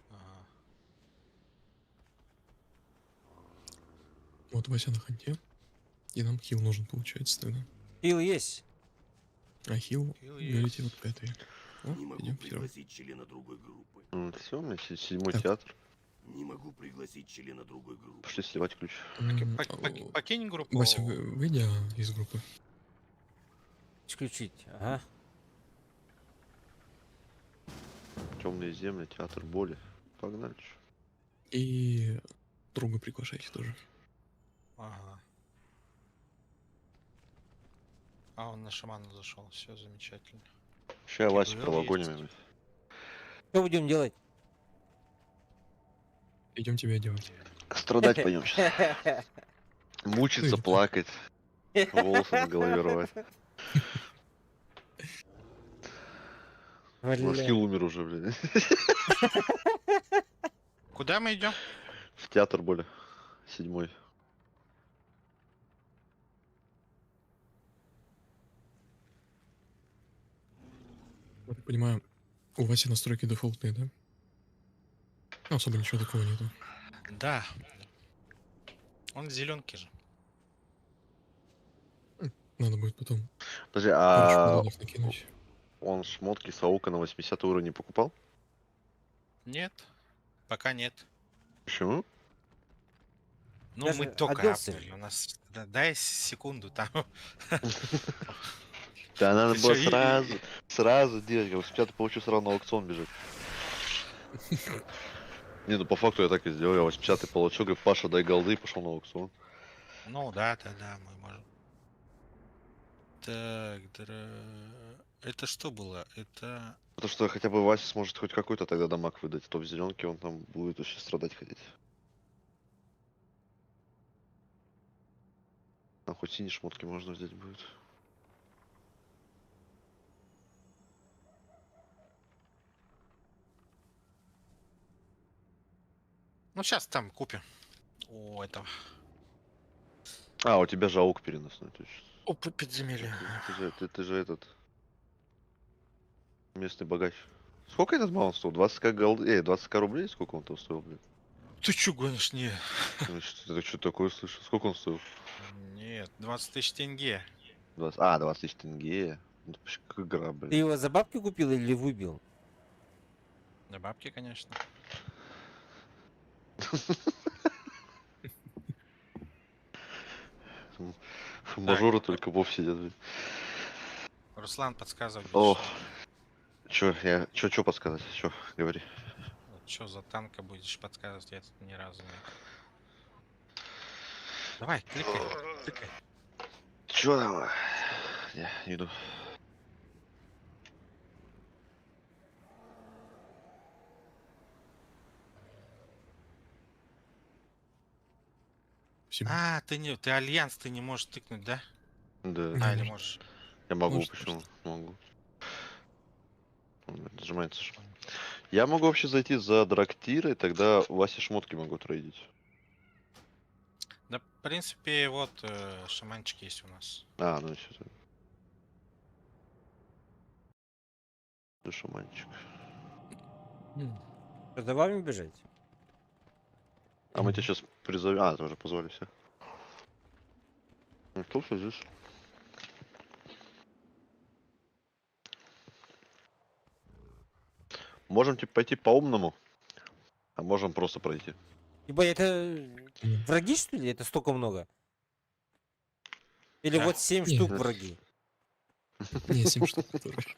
Ага. Вот Вася на ханте. И нам хил нужен, получается, тогда. Хил есть. А хил, Хил говорите, вот 5-й. О, Не могу идем первым. пригласить члена другой группы. Все, у меня седьмой Так. театр. Не могу пригласить члена другой группы. Пошли сливать ключ. Покинь группу. Вася, выйди из группы. Исключить. Ага. Темные земли, театр боли. Погнали. чё. И друга приглашайте тоже. Ага. А, он на шамана зашел. Все замечательно. Ща Вася Был провогоним. есть. Что будем делать? Идем тебя одевать. Страдать пойдем сейчас. Мучиться, плакать. Волосы на голове рвать. У нас Бля. хил умер уже, блин. Куда мы идем? В театр боли. Седьмой. Я так понимаю, у Васи настройки дефолтные, да? Ну, особо ничего такого нету. Да. Он в зеленке же. Надо будет потом Подожди, парочку а донов накинуть. он шмотки Саука на 80 уровне покупал? Нет. Пока нет. Почему? Ну, Я мы же только оделся. апнули. У нас... Дай секунду там. Да надо Ты было чё, и- сразу делать, как 85 получу сразу на аукцион бежать. Не, ну по факту я так и сделал, я 85 получил, говорю, Паша, дай голды, и пошел на аукцион. Ну да, мы можем. Так, это что было? Это... Потому что хотя бы Вася сможет хоть какой-то тогда дамаг выдать, а то в зеленке он там будет вообще страдать ходить. А хоть синие шмотки можно взять будет. Ну, сейчас там купим. У этого. А, у тебя же аук переносной, точно. О, подземелье. Ты же этот... Местный богач. Сколько этот маунт стоил? 20к голды... 20к рублей? Сколько он там стоил, блин? Ты чё гонишь? Не. Ты что такое слышал? Сколько он стоил? Нет, 20 тысяч тенге. 20 тысяч тенге. Ну, это почти как игра, Ты блин. его за бабки купил или выбил? На бабки, конечно. Мажоры только вов сидят, блин. Руслан подсказывает. О, чё подсказать? Чё, говори. Что за танка будешь подсказывать? Я тут ни разу не... Давай, кликай. Чё там? Я иду. А, ты альянс, ты не можешь тыкнуть, да? Да. А, или можешь? Я могу, Может, почему? Могу. Он нажимается. Я могу вообще зайти за Драктирой, тогда Васе шмотки могу трейдить. Да, в принципе, вот шаманчик есть у нас. А, ну еще. Шаманчик. Что, за вами бежать? А мы тебя сейчас призовем. А, ты уже позвали все. Ну, кто все здесь? Можем типа пойти по-умному, а можем просто пройти. Ибо это враги, что ли? Это столько много? Или Да. вот 7 Не. штук враги? Не, 7 штук тоже.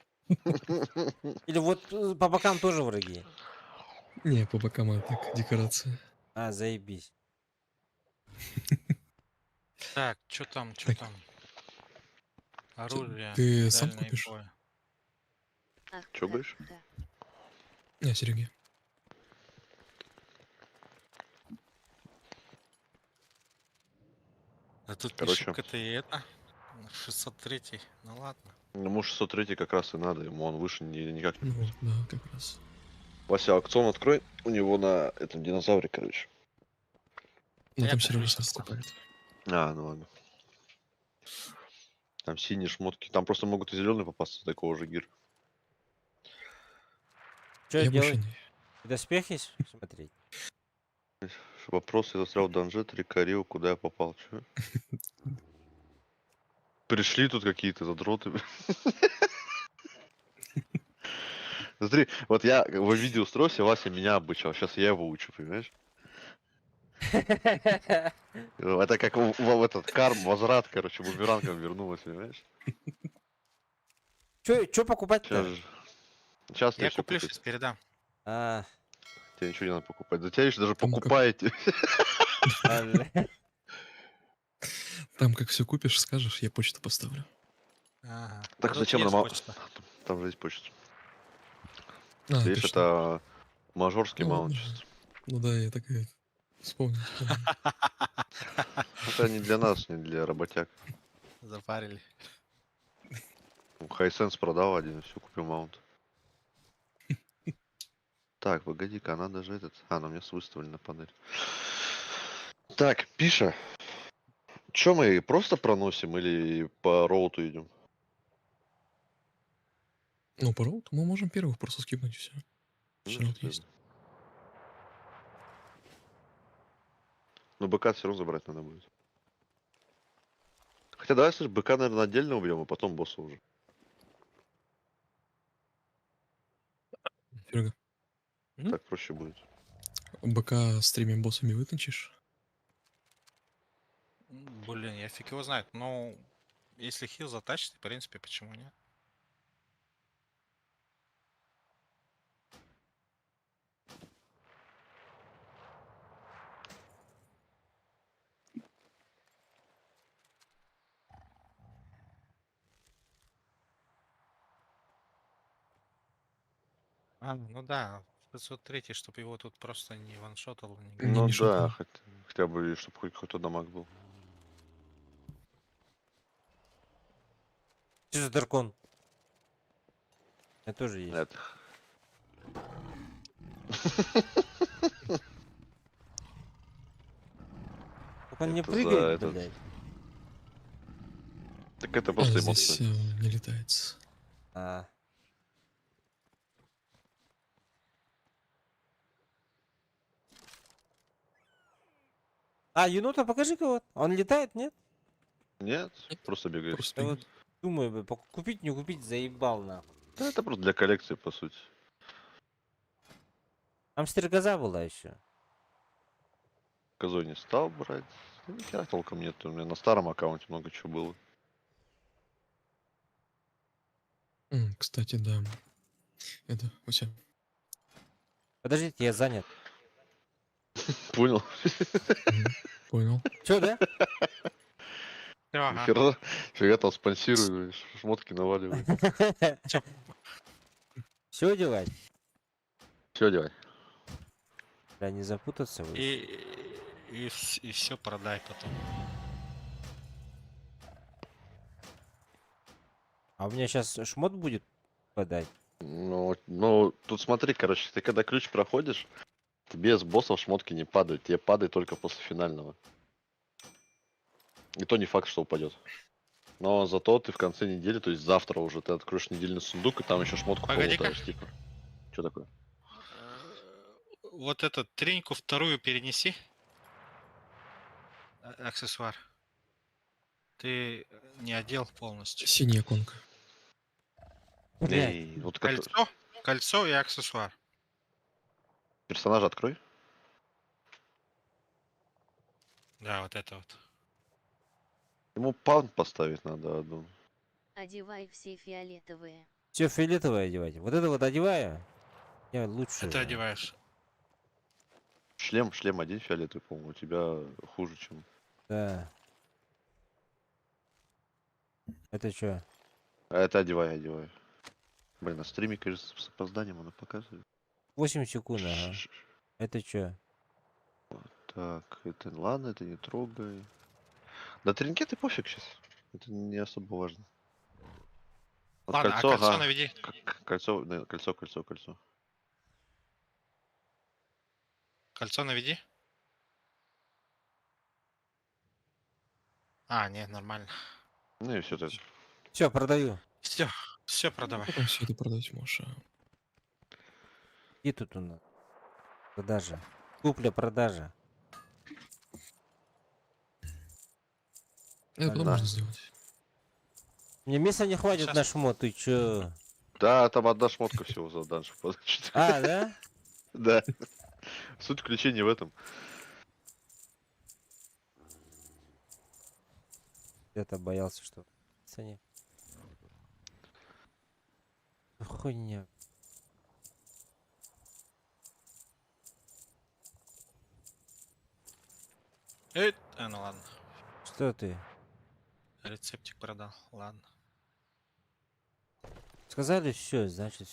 Или вот по бокам тоже враги? Не, по бокам это так, декорация. А, заебись. Так, что там, что Так. там? Оружие. Ты сам дальние купишь? бои. Ах, Чё да, говоришь? да. Не, Сереги. А тут Короче. пишет КТИ это. 603. Ну ладно. Ну, ему 603 как раз и надо, ему он выше никак не. Ну, да, как раз. Вася, аукцион открой, у него на этом динозавре, короче. Ну, Я там куплю Серега сейчас. сам купает. А, ну ладно. Там синие шмотки, там просто могут и зеленые попасться такого же гир. Что Я делать? больше не. Доспехи смотреть? Вопрос, я застрял в данже, 3 Карио, куда я попал, чё? Пришли тут какие-то задроты. Смотри, вот я в видеоустройстве Вася меня обучал, сейчас я его учу, понимаешь? Это как в этот карм, возврат, короче, бумерангом вернулась, понимаешь? Чё покупать-то? Сейчас Я ты все куплю, купишь. сейчас передам. А, Тебе ничего не надо покупать. За тебя еще даже Там как- покупаете. Там как все купишь, скажешь, я почту поставлю. Ага. Так Тут зачем есть нам... почта. Там же есть почта. А, Видишь, точно. это мажорский Ну, маунт ладно. чисто. Ну да, я так и вспомнил. Это не для нас, не для работяг. Запарили. Хайсенс продал один, и все, купил маунт. Так, погоди-ка, она даже этот... А, она у меня выставлена панель. Так, Пиша. Чё мы просто проносим или по роуту идем? Ну, по роуту мы можем первых просто скипнуть и все. Все равно есть. Ну, БК все равно забрать надо будет. Хотя давай, слушай, БК, наверное, отдельно убьем, а потом босса уже. Серега, Так проще будет. БК с 3 боссами вытащишь? Блин, я фиг его знает. Ну, если хил затащит, в принципе, почему нет? А, ну да, 503, чтобы его тут просто не ваншотал. Ну да, хотя бы, чтобы хоть какой-то дамаг был. что за дракон? Я тоже есть. Это. Только он не Это прыгает, за этот. блядь. Так это просто здесь эмоции. не летает. А. А, енота покажи кого. Он летает, нет? Нет, просто бегает. Я вот думаю, купить, не купить, заебал нахуй. Да, это просто для коллекции, по сути. Там стрекоза была еще. Козой не стал брать. Да ни хера толком нет. У меня на старом аккаунте много чего было. Кстати, да. Это, Вася. Подождите, я занят. Понял? Понял. Че, да? Нихера, фига там спонсируешь, шмотки наваливают. Все делать? Все делай. Да, не запутаться вы. И все продай потом. А у меня сейчас шмот будет подать. Ну, тут смотри, короче, ты когда ключ проходишь, тебе с боссов шмотки не падают, тебе падают только после финального. И то не факт, что упадет. Но зато ты в конце недели, то есть завтра уже, ты откроешь недельный сундук, и там еще шмотку Погоди-ка. полутаешь, типа. Что такое? Вот эту треньку вторую перенеси. Аксессуар. Ты не одел полностью. Синяя конка. Эй, вот Кольцо и аксессуар. персонажа открой. Да, вот это вот. Ему паунт поставить надо одну. Одевай все фиолетовые. Все фиолетовое одевайте. Вот это вот одеваю. Я лучше. Это одеваешь. Шлем один фиолетовый, по-моему, у тебя хуже, чем... Да. Это что? А это одевай. Блин, на стриме, кажется, с опозданием она показывает. 8 секунд, ага. Это что? Так, это ладно, это не трогай. Да тринкеты пофиг сейчас. Это не особо важно. Вот Ладно, а кольцо наведи. Кольцо. Кольцо наведи. А, нет, нормально. Ну и все так. Все, продаю. Все продавай. Потом все это продать можешь. И тут у нас продажа. Купля-продажа. Это потом можно сделать. Мне места не хватит Сейчас. на шмот, ты чё? Да, там одна шмотка всего за данж. А, да? Да. Суть включения в этом. Я-то боялся, что... Пацаны. Хуйня. Ну ладно. Что ты? Рецептик продал. Ладно. Сказали все, значит.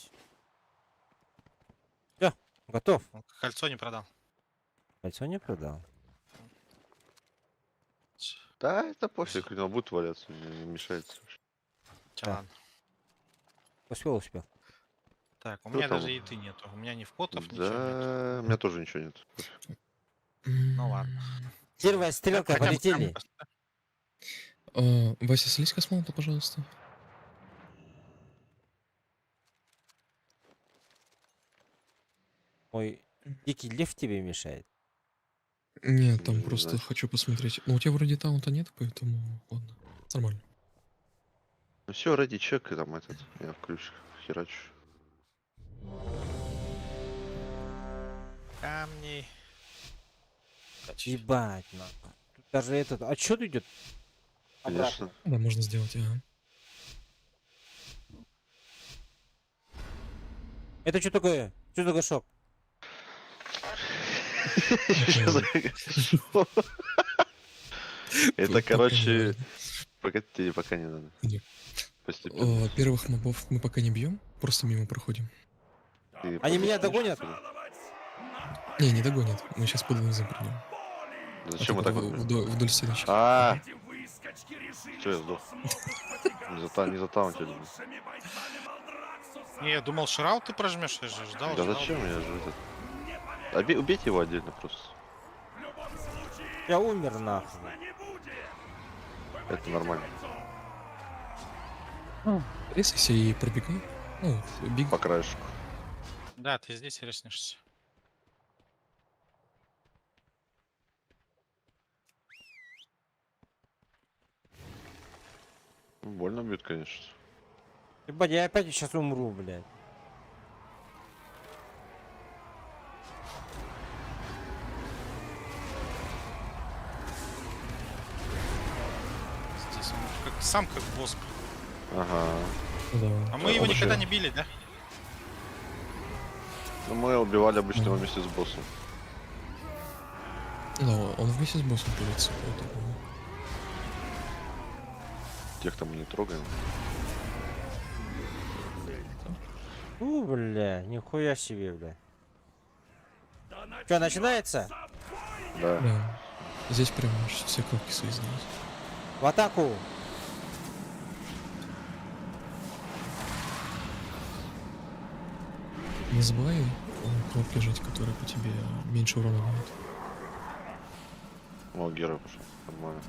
Все, готов. Кольцо не продал. Кольцо не продал. Да, это пофиг, он будет валяться, не мешается. Чё, ладно. Успел. Так, у Что меня там? даже еды нету. У меня ни впотов, ничего нет. Да, у меня тоже ничего нет. Ну ладно. Первая стрелка, Хотя бы полетели. Вася, слезь космонавта, пожалуйста. Ой, дикий лев тебе мешает. Нет, там Не просто знаю. хочу посмотреть. Ну, у тебя вроде таунта нет, поэтому ладно. Нормально. Ну все, ради чек, и там этот, я включу, херачу. Камни. Ебать, нахуй. Тут даже этот... А что идет? Конечно. Да, можно сделать, ага. Это что такое? Что такое шок? Это, короче... Погоди, пока не надо. Постепенно. Первых мобов мы пока не бьем, просто мимо проходим. Они меня догонят? Не догонят. Мы сейчас под низом придем. Зачем мы так вот? Вдоль стеночки. Че я сдох? Не затаунтили. Не, я думал, шрау ты прожмешь, я же ждал. Да зачем я же этот... Убейте его отдельно просто. Я умер, нахуй. Это нормально. Резайся и пробегай. Ну, беги. По краешку. Да, ты здесь резнешься. Больно бьет, конечно. Ебать, я опять сейчас умру, блядь. Здесь он сам как босс. Ага. Да. А мы его никогда не били, да? Ну, мы убивали обычно вместе с боссом. Ну, он вместе с боссом пылится, поэтому... Тех-то мы не трогаем. Бля, нихуя себе, бля. Что, начинается? Да. Да. Здесь прям все кнопки свои сделать. В атаку! Не забывай кнопки жать, которые по тебе меньше урона дают. О, герой пошел. Нормально.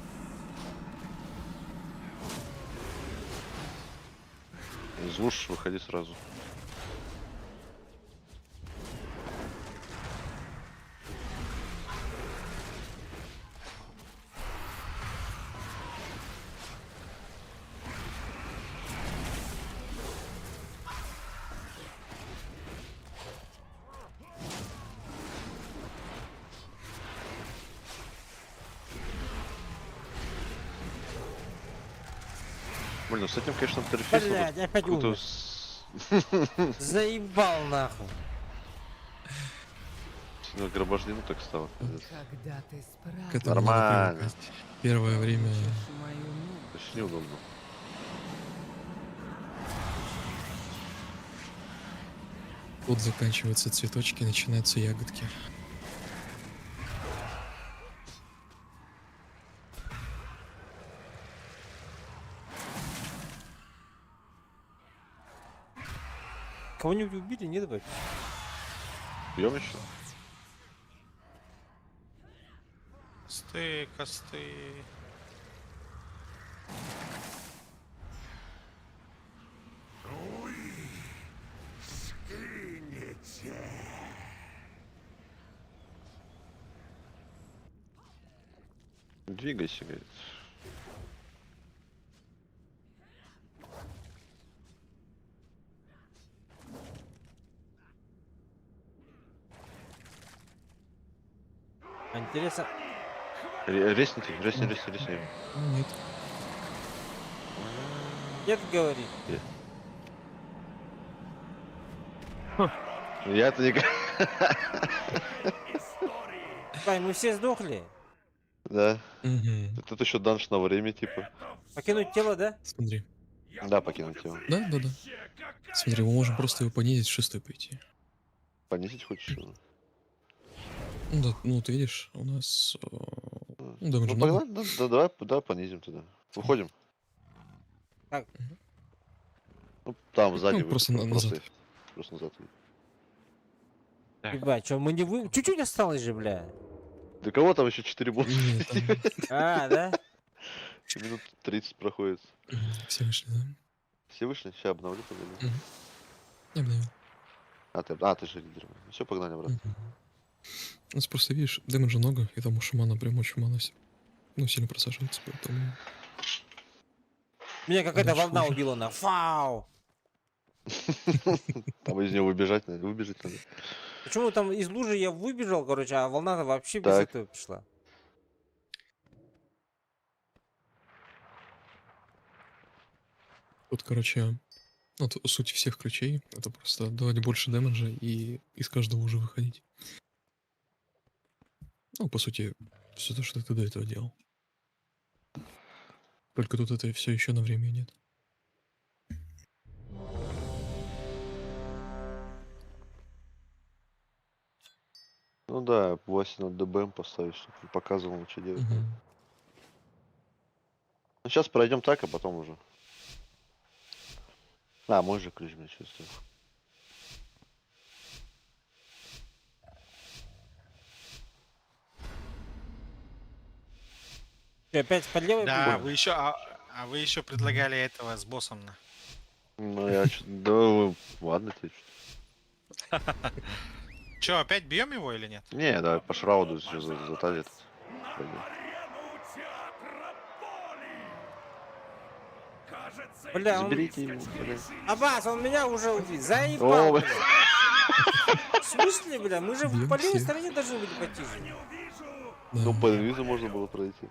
Из луж выходи сразу. Блин, ну с этим, конечно, торфист. Блядь, опять умер. Заебал нахуй. Ну, гробождину так стало. Когда ты К этому надо Нормально. привыкать. Первое время Почти неудобно. тут заканчиваются цветочки, начинаются ягодки. Кого-нибудь убили? Не давай. Бьем еще? Косты, косты. Скинете. Двигайся, говорит. Интересно. Ресните. Нет. Нет, говори. Я-то не... Ай, мы все сдохли. Да. Угу. Тут еще данж на время, типа. Покинуть тело, да? Смотри. Да, покинуть его. Да. Смотри, мы можем просто его понизить, в 6-й пойти. Понизить хочешь? Ну да, ну ты видишь, у нас дэмэджа Ну, много. погнали, да, понизим туда. Выходим. Так. Ну, там сзади. Ну, просто назад. Просто назад. Ебать, что, мы не вы... Чуть-чуть осталось же, бля. Да кого там еще 4 босса? А, да? Минут 30 проходит. Все вышли, да? Все вышли? Сейчас обновлю, погоди. Я обновил. Ты же лидер. Все, погнали обратно. У нас просто, видишь, дэмэджа много, и там у шамана прям очень мало сильно просаживается, поэтому... Меня какая-то Дальше волна хуже. убила на фау. Там из него выбежать надо. Почему там из лужи я выбежал, короче, а волна-то вообще без Так. этого пришла. Тут, короче, вот суть всех ключей — это просто давать больше дэмэджа и из каждого уже выходить. Ну, по сути, все то, что ты до этого делал. Только тут это все еще на время нет. Ну да, Васе надо ДБМ поставить, чтобы он показывал, что делать. Ну сейчас пройдем так, а потом уже. Мой же ключ, мне чувствую. Ты опять под левой Да, будешь? вы еще, вы еще предлагали этого с боссом. Ну я да, ладно тебе. Че, опять бьем его или нет? Не, давай по шрауду еще заталит. Бля, он... Заберите его, бля. Аббас, он меня уже убил. Заебал, О, бля. В смысле, бля? Мы же Бьем по левой всех. стороне должны были пойти же. Ну по инвизу можно было пройти.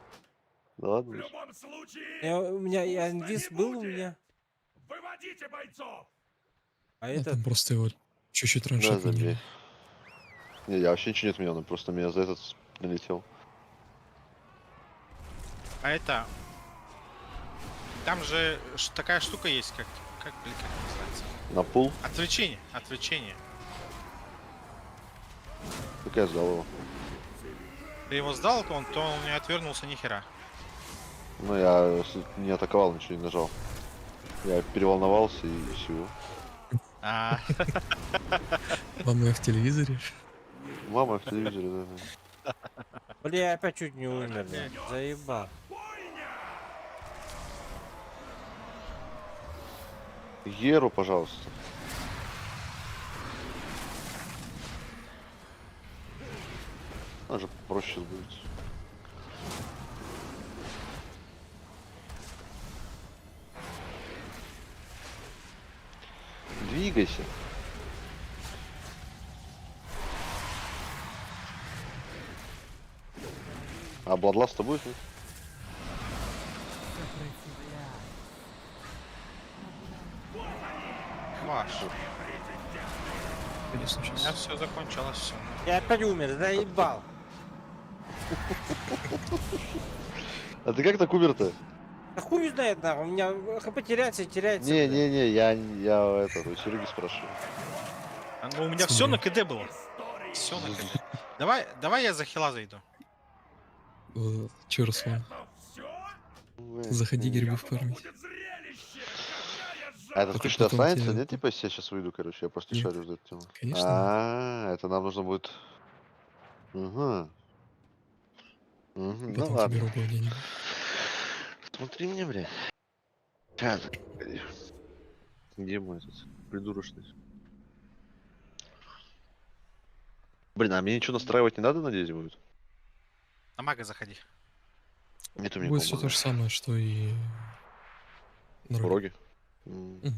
Да ладно. У меня и инвиз был у меня. А Ну, это... там просто его чуть-чуть раньше Да, отменили. забей. Не, я вообще ничего не отменял, он просто меня за этот налетел. А это... Там же такая штука есть, как называется? На пул? Отвлечение. Так я сдал его. Ты его сдал, то он не отвернулся ни хера. Ну я не атаковал, ничего не нажал. Я переволновался и все. Мама в телевизоре. Мама в телевизоре, да. Бля, я опять чуть не умер, бля. Заебал. Еру, пожалуйста. Она же проще будет. Двигайся. А Бладласта будет? Нет? Ваш. Конечно, У меня сейчас. все закончилось, все. Я опять умер, заебал. А ты как так умер-то? Да хуй знает, да, у меня хп теряется и теряется. блядь. Не-не-не, я это, у Сереги спрашиваю. Ну, у меня все на КД было. Все на КД. Давай я за хила зайду. Че, Руслан? Заходи грибы фармить. А этот Только ключ потом останется? тебе- Нет, типа, если я сейчас выйду, короче, я просто не Нет. шарю за эту тему. Конечно. А, это нам нужно будет... Угу. Ну Потом тебе ладно. рубль денег. Смотри мне, блядь. Сейчас, погоди. Где мой этот придурочный? Блин, а мне ничего настраивать не надо, надеюсь, будет? На мага заходи. Нет у меня Будет все комбо. то же самое, что и... на роге. Роги. Мгм.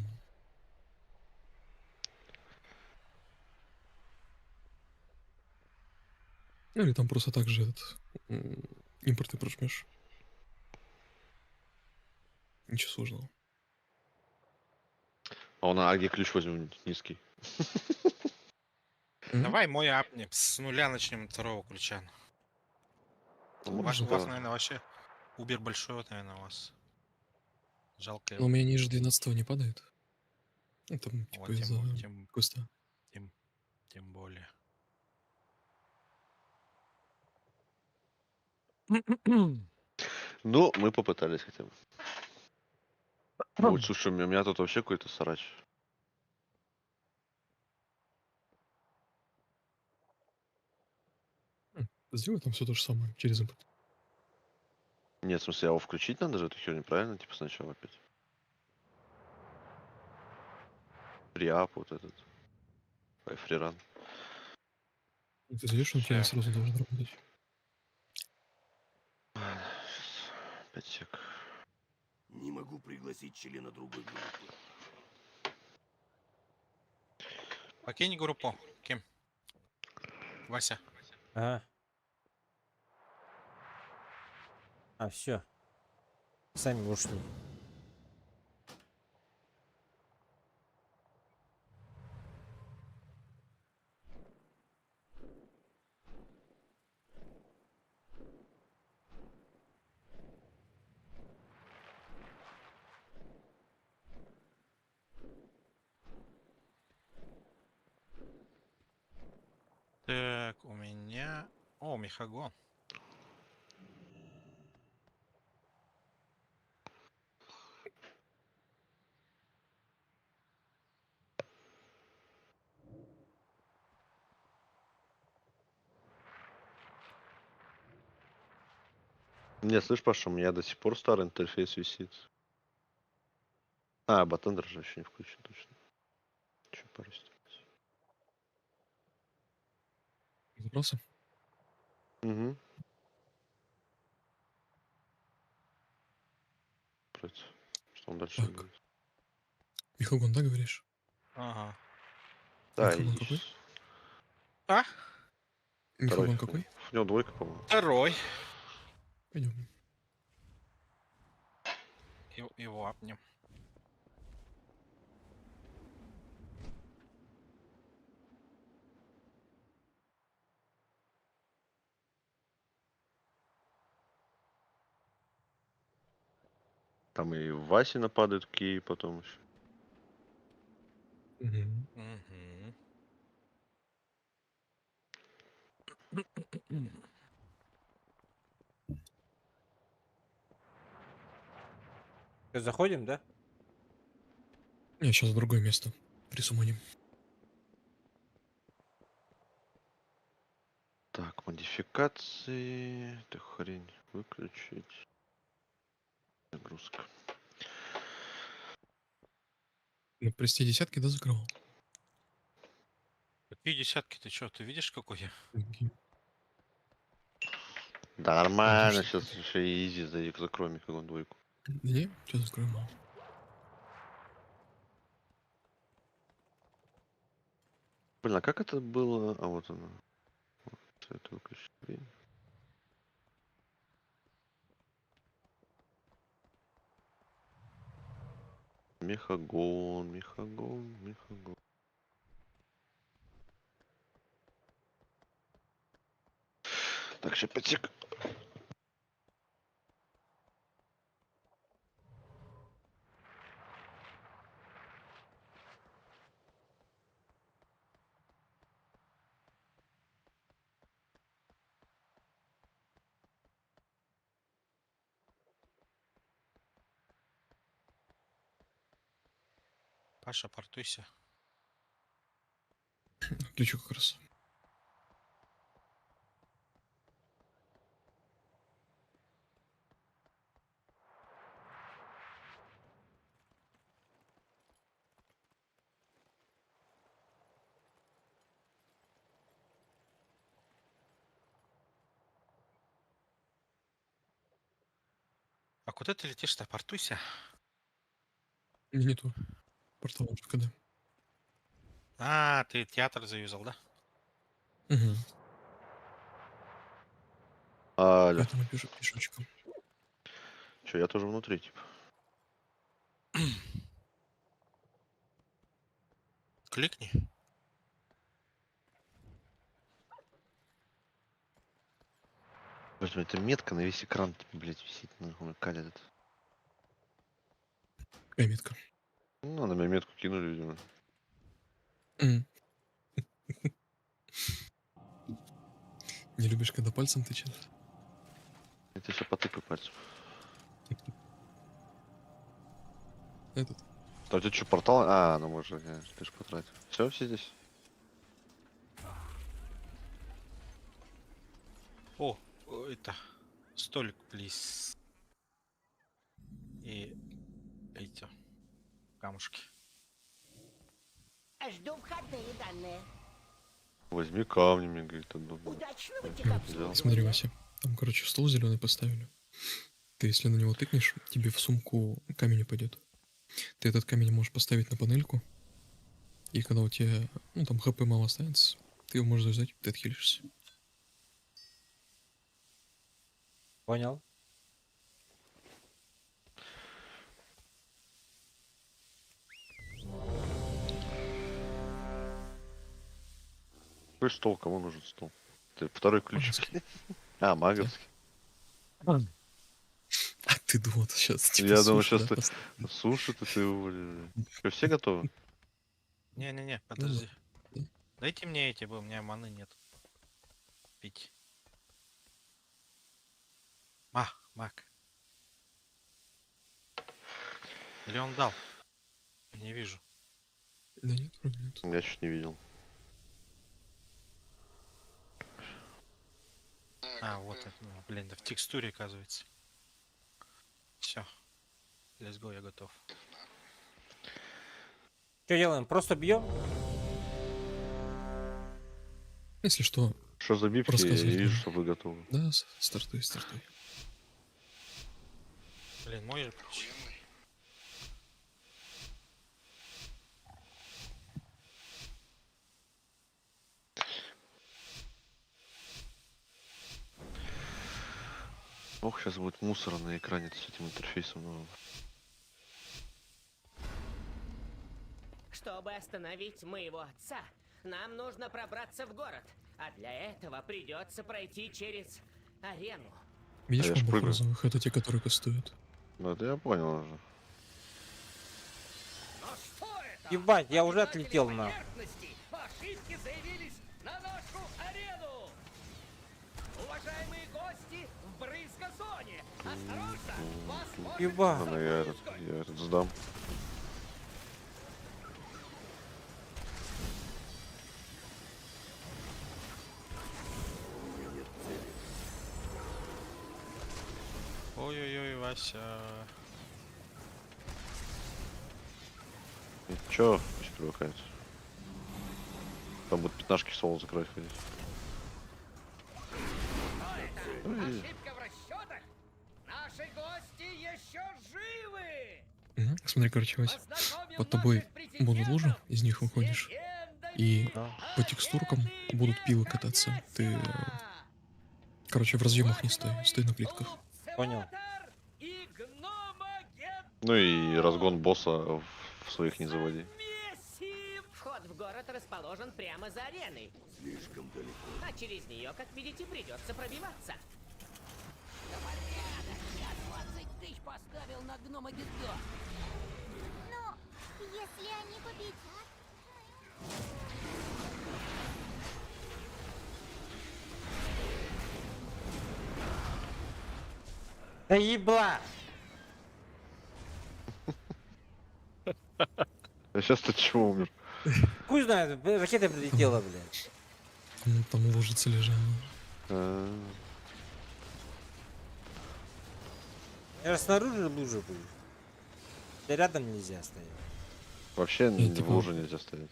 Ну или там просто так же этот импорт ты прожмешь. Ничего сложного. А где ключ возьмем низкий? Давай мой апни. С нуля начнем от второго ключа. Ну, У вас, можно, да. наверное, вообще убер большой, вот, наверное, у вас. Жалко Но его. у меня ниже 12 не падает. Ну, там, Вот, типа, из-за куста. тем более. Ну, мы попытались хотя бы. Ой, слушай, у меня тут вообще какой-то срач. Сделай там все то же самое через импорт. Нет, в смысле, его включить надо же эту херню, правильно? Типа сначала опять. Фриап вот этот. Фриран. Ты видишь, он у тебя сразу должен работать. 5 сек. Не могу пригласить члена другой группы. Покинь группу. Кем? Вася. Ага. А, все. Сами ушли. Так, у меня... О, Мехагон. Не, слышь, Паша, у меня до сих пор старый интерфейс висит. А, батендер же еще не включен, точно. Че парить? Запросы? Угу. Что он дальше Так. будет? Михалгон, да, говоришь? Ага. Да, Михалгон и... какой? А? Михалгон какой? У него двойка, по-моему. Второй. Пойдем. Его апнем. Там и Васина падают кии потом еще. Заходим, да? Не, сейчас в другое место. Присуманим. Так, модификации. Эту хрень выключить. Загрузка. Ну, прости, десятки, да, закрывал? Какие десятки? Ты чё, ты видишь, какой я? Да нормально, сейчас еще и изи закроем мифиgon двойку. Не, сейчас закрою мало. Блин, а как это было? А вот оно. Вот, это выключили. Мехагон, мехагон, мехагон. Так, сейчас 5 секунд. Паша, портуйся. Ключу как раз. А куда ты летишь-то? Портуйся. Не то. Портал когда. А, ты театр заюзал, да? Угу. Алло. Поэтому пишу пешочком. Че, я тоже внутри, типа. Кликни. Возьми, это метка на весь экран, блядь, висит. Нахуй калит это. Какая метка? Ну, на меня метку кинули, видимо. Не любишь, когда пальцем тычет? Это все потыкай пальцем. Этот. А у тебя что, портал? А, ну может, ты же потратил. Все здесь? О, это столик, плиз. И эти камушки. Жду входные данные. Возьми камнями, говорит, удобно. Удачного тебе обслуживания. Смотри, Вася, там, короче, стол зеленый поставили. Ты, если на него тыкнешь, тебе в сумку камень упадет. Ты этот камень можешь поставить на панельку, и когда у тебя, ну, там хп мало останется, ты его можешь взять, ты отхилишься. Понял? Какой стол? Кому нужен стол? Ты второй ключ. А, маговский. А ты думал, сейчас типа Я думал, суши, сейчас да, ты суши-то ты уволил. Что, все готовы? Не-не-не, подожди. Дайте мне эти, у меня маны нет. Пить. Мак. Или он дал? Не вижу. Да нет, вроде нет. Я чуть не видел. А, вот это, ну, блин, да в текстуре, оказывается. Все. Let's go, я готов. Что делаем? Просто бьем? Если что, Что за бивки? Я рассказывай. вижу, что вы готовы. Да, стартуй. Блин, мой же ключ. Ох, сейчас будет мусор на экране с этим интерфейсом. Ну. Чтобы остановить моего отца, нам нужно пробраться в город. А для этого придется пройти через арену. Видишь, я ж мобов прыгаю. розовых? Это те, которые кастуют. Ну, это я понял уже. Ебать, я уже отлетел на. Фашистки заявились на нашу арену! Уважаемые гости в брызгозоне! Осторожно! Вас может Ебать. Ладно, я этот сдам. Ой-ой-ой, Вася. Че Ничего, пусть привыкает. Там будут пятнашки соло закрывать ходить. Ошибка в расчетах? Наши гости еще живы! Смотри, короче, Вась, под тобой будут лужи, из них выходишь, и по текстуркам будут пилы кататься. Ты, короче, в разъемах не стой, стой на плитках. Понял. Ну и разгон босса в своих не заводи. Вход в город расположен прямо за ареной. Слишком далеко. А через нее, как видите, придется пробиваться. Я 20 тысяч поставил на гнома Гидо. Но если они победят... Да ебла! А сейчас ты чего умер? Хуй знает, ракета прилетела, блядь. Там лужица лежала. Я же снаружи лужа буду. Да рядом нельзя стоять. Вообще Не, в типа- луже нельзя стоять.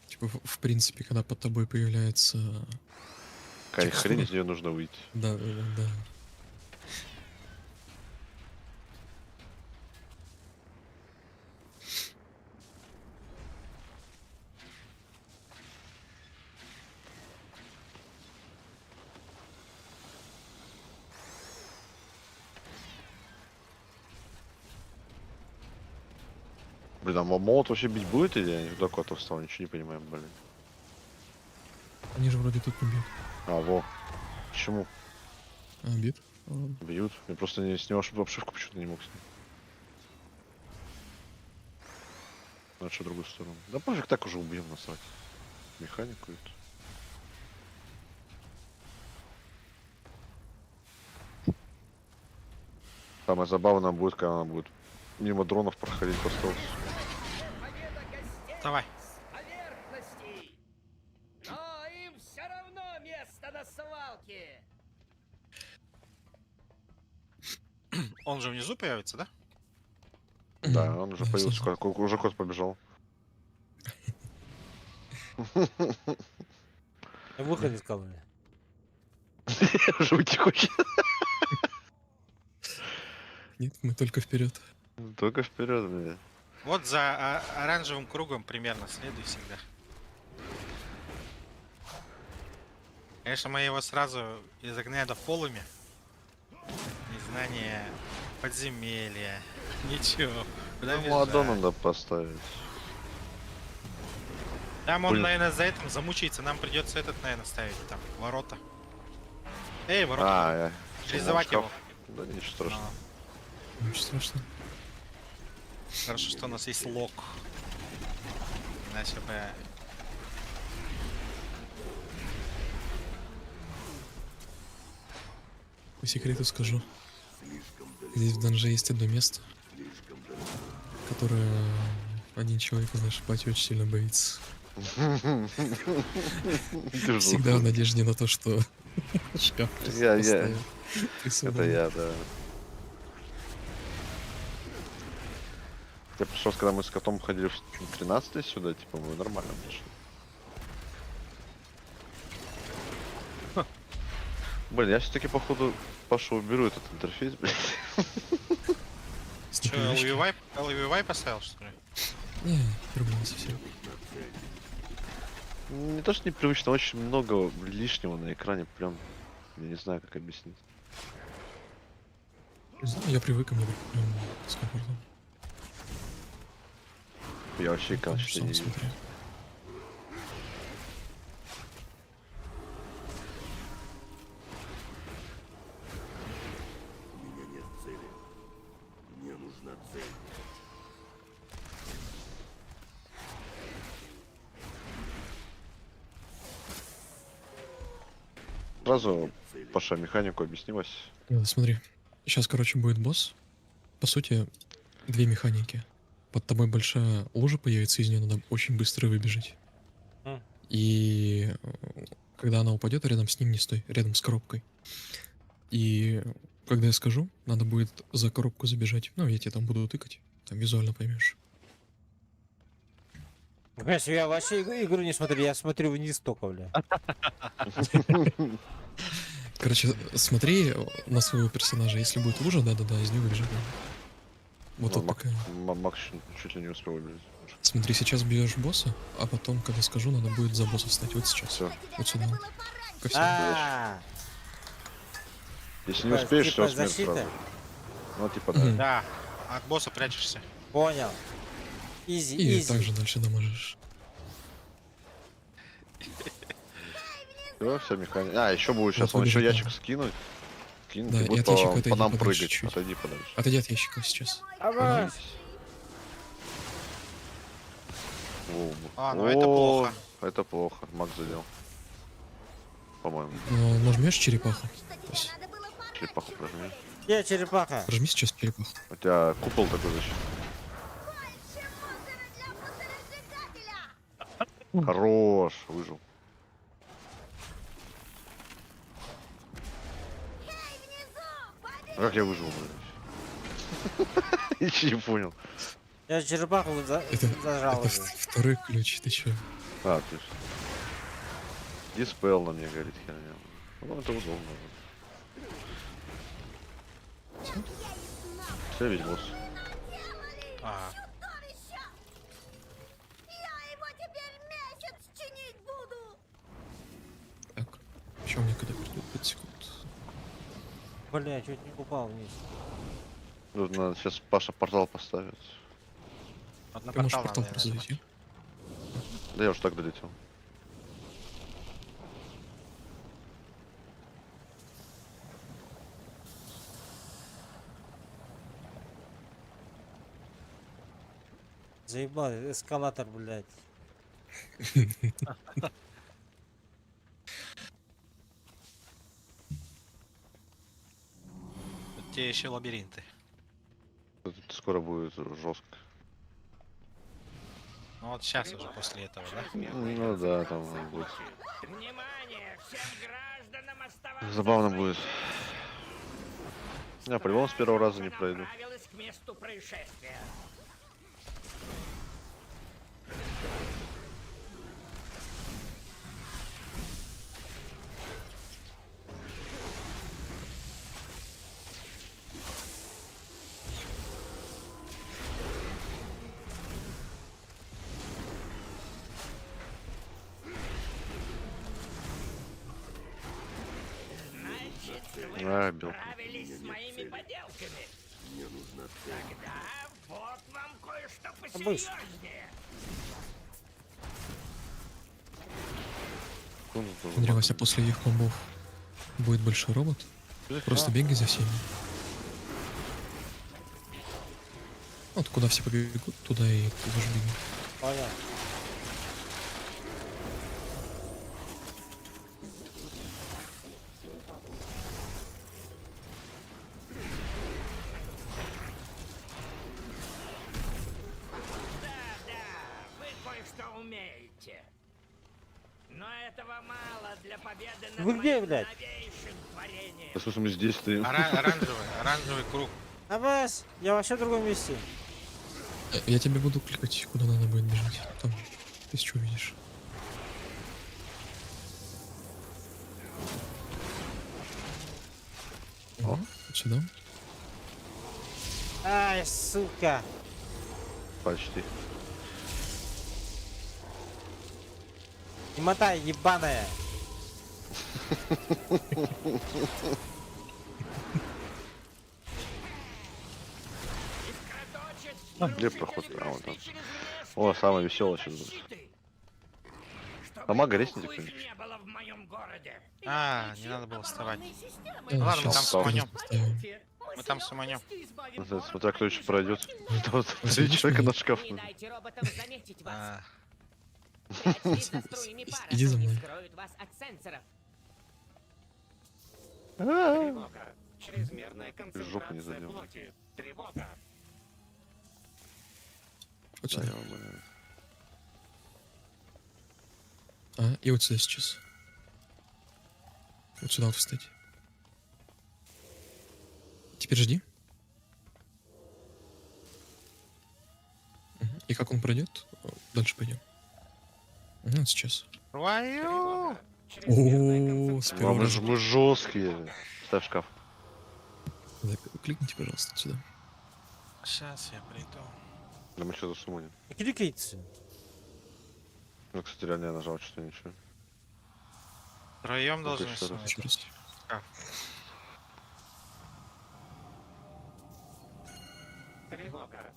Типа, в принципе, когда под тобой появляется... Какая текстура- хрень, из нее нужно выйти. Да, да. Блин, а молот вообще бить будет или я куда куда-то встал? Ничего не понимаю, блин. Они же вроде тут не бьют. А, во. Почему? А, бьют? Ладно. Бьют. Я просто не снял обшивку, почему-то не мог снять. Надо что, в другую сторону. Да пофиг, так уже убьем, насрать. Механику это. Самое забавное будет, когда она будет мимо дронов проходить по стелсу. Давай. Поверхностей! Но им все равно место на свалке! Он же внизу появится, да? Да, он уже появился, уже кот побежал. Выход искал, бля. Жуть текущий. Нет, мы только вперед. Только вперед, бля. Вот за оранжевым кругом примерно следуй всегда. Конечно, мы его сразу из огня до полыми. Незнание подземелья. Ничего. Куда бежать? Мадонну надо поставить. Там он, Блин. наверное, за этим замучается. Нам придется этот, наверное, ставить. Там, ворота. Эй, ворота. А, Реализовать его. Да ничего страшного. Ничего страшного. Хорошо, что у нас есть лок. Иначе бы... По секрету скажу. Здесь в данже есть одно место, которое один человек из нашей пати очень сильно боится. Всегда в надежде на то, что шкаф Я. поставит. Это я, да. Я пришел, когда мы с котом ходили в 13-й сюда, типа, мы нормально пришли. Блин, я все-таки, походу, Пашу уберу этот интерфейс, блядь. Че, LVY поставил, что ли? Не, нормально совсем. Не то, что непривычно, очень много лишнего на экране, прям, я не знаю, как объяснить. Не знаю, я привык, и мне прям с комфортом. Я вообще, конечно, не вижу. Смотри. У меня нет цели. Мне нужна цель. Сразу, Паша, механику объяснилась. Смотри, сейчас, короче, будет босс. По сути, две механики. Под тобой большая лужа появится, из нее надо очень быстро выбежать. И когда она упадет, рядом с ним не стой, рядом с коробкой. И когда я скажу, надо будет за коробку забежать. Ну, я тебе там буду тыкать, там визуально поймешь. Понимаешь, я вообще игру не смотрю, я смотрю вниз только, бля. Короче, смотри на своего персонажа. Если будет лужа, да-да-да, из него бежит. Вот тут такая. Макс чуть ли не успел выбежать. Смотри, сейчас бьешь босса, а потом, когда скажу, надо будет за босса встать. Вот сейчас. Вот сюда. Ко всему. Если не успеешь, Типа все, смерть защита? сразу. Ну, типа, да. Да, от босса прячешься. Понял. Изи, И изи. также дальше доможешь. Все, механика. А, еще будет сейчас, Вот он еще выбежит, ящик скинуть. Кинуть Да, и и будет от ящика по отойди нам подальше прыгать. чуть-чуть. Отойди подальше. Отойди от ящика сейчас. Давай. А, ну это плохо. Это плохо. Макс задел. По-моему. Нажмешь черепаху. Черепаху прожми. Я черепаха. Прожми сейчас черепаху. У тебя купол такой защиты. Хорош, выжил. А как я выжил, блядь? Ничего не понял. Я черепаху зажал. Это второй ключ, ты чё? А, то есть. Диспел на мне горит херня. Ну, это удобно. Все, весь босс. А, Так. Еще мне когда придет 5 секунд. Бля, чуть не упал вниз. Тут надо сейчас Паша портал поставить. вот на Ты можешь портал портал надо просто нажимать. зайти. Да я уже так долетел. Заебал, эскалатор, блядь. Тут те еще лабиринты. Тут скоро будет жестко. Ну вот сейчас уже после этого, да? Ну да, там будет. Внимание! Всем гражданам оставаться Забавно будет. Я по-любому с первого раза не пройду. направилась к месту происшествия. Бил. Справились с моими поделками. Мне нужна цель. Тогда вот вам кое-что Обычно. посерьезнее. Смотри, Вася, после их мобов будет большой робот. Просто бегай за всеми. Вот куда все побегут, туда и ты тоже беги. Понял. Вы кое-что умеете. Но этого мало для победы над Вы где, моим блядь? новейшим творением. Да слушай, мы здесь стоим. Оранжевый круг. А вас, я вообще в другом месте. Я тебе буду кликать, куда надо будет бежать. Там ты что увидишь. О, вот сюда. Ай, сука. Почти. Не мотай, ебаная. Где проход? А, вот там. О, самое веселое сейчас будет. А мага лестница кто-нибудь? А, не надо было вставать. Ну, Ладно, мы там сейчас суманем. поставим. Мы там суманем. Смотря кто еще пройдет. Вот три Извините человека меня. на шкаф. Не дайте роботам заметить вас. А, Прячьтесь за струями пара, Иди за они мной. скроют вас от сенсоров. Тревога. Чрезмерная Жопу не концентрация задел. плоти. Тревога. Вот Да, сюда. я вам, И вот сюда сейчас. Вот сюда вот встать. Теперь жди. Мгм. И как он пройдет, дальше пойдем. Ну, сейчас. Твою! О, с Ну, первого раза. мы жесткие. Ставь шкаф. Да, кликните, пожалуйста, сюда. Сейчас я приду. Да мы что-то сумоним. Кликайте. Ну, кстати, реально я нажал что-то ничего. Втроем Ну, ты должны что, сунуть. Еще раз. А,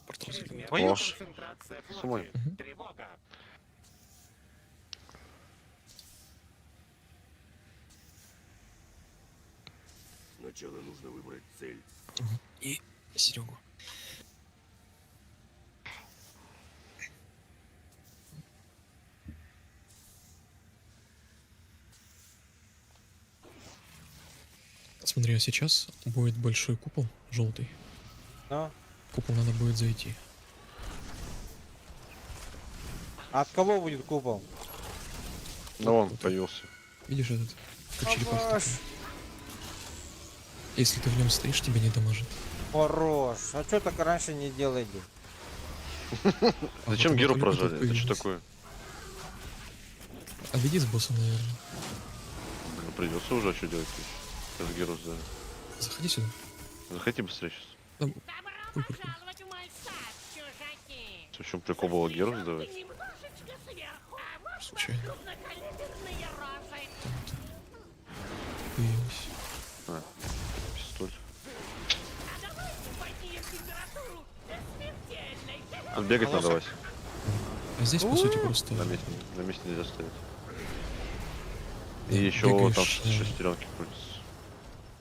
Портал закрыл. твою О, ж. сумоним. Сначала нужно выбрать цель. И Серегу. Смотри, а сейчас будет большой купол, желтый. Ну, Купол надо будет зайти. а от кого будет купол? Да он появился. Видишь этот? Как черепаха Хорош. такая. Если ты в нем стоишь, тебя не дамажит. Хорош. А что так раньше не делали? Зачем потом Геру этот прожали? Это появился. что такое? А веди с боссом, наверное. Ну, придется уже, а что делать? Сейчас Геру сдали. Заходи сюда. Заходи быстрее сейчас. Там... Пуль, пуль, пуль. В чем прикол было Геру сдавать? Случайно. Появилась. А, пистоль. Тут бегать надо, Вася. А здесь, по сути, просто... На месте нельзя стоять. И Да, еще бегаешь, там шестеренки крутятся.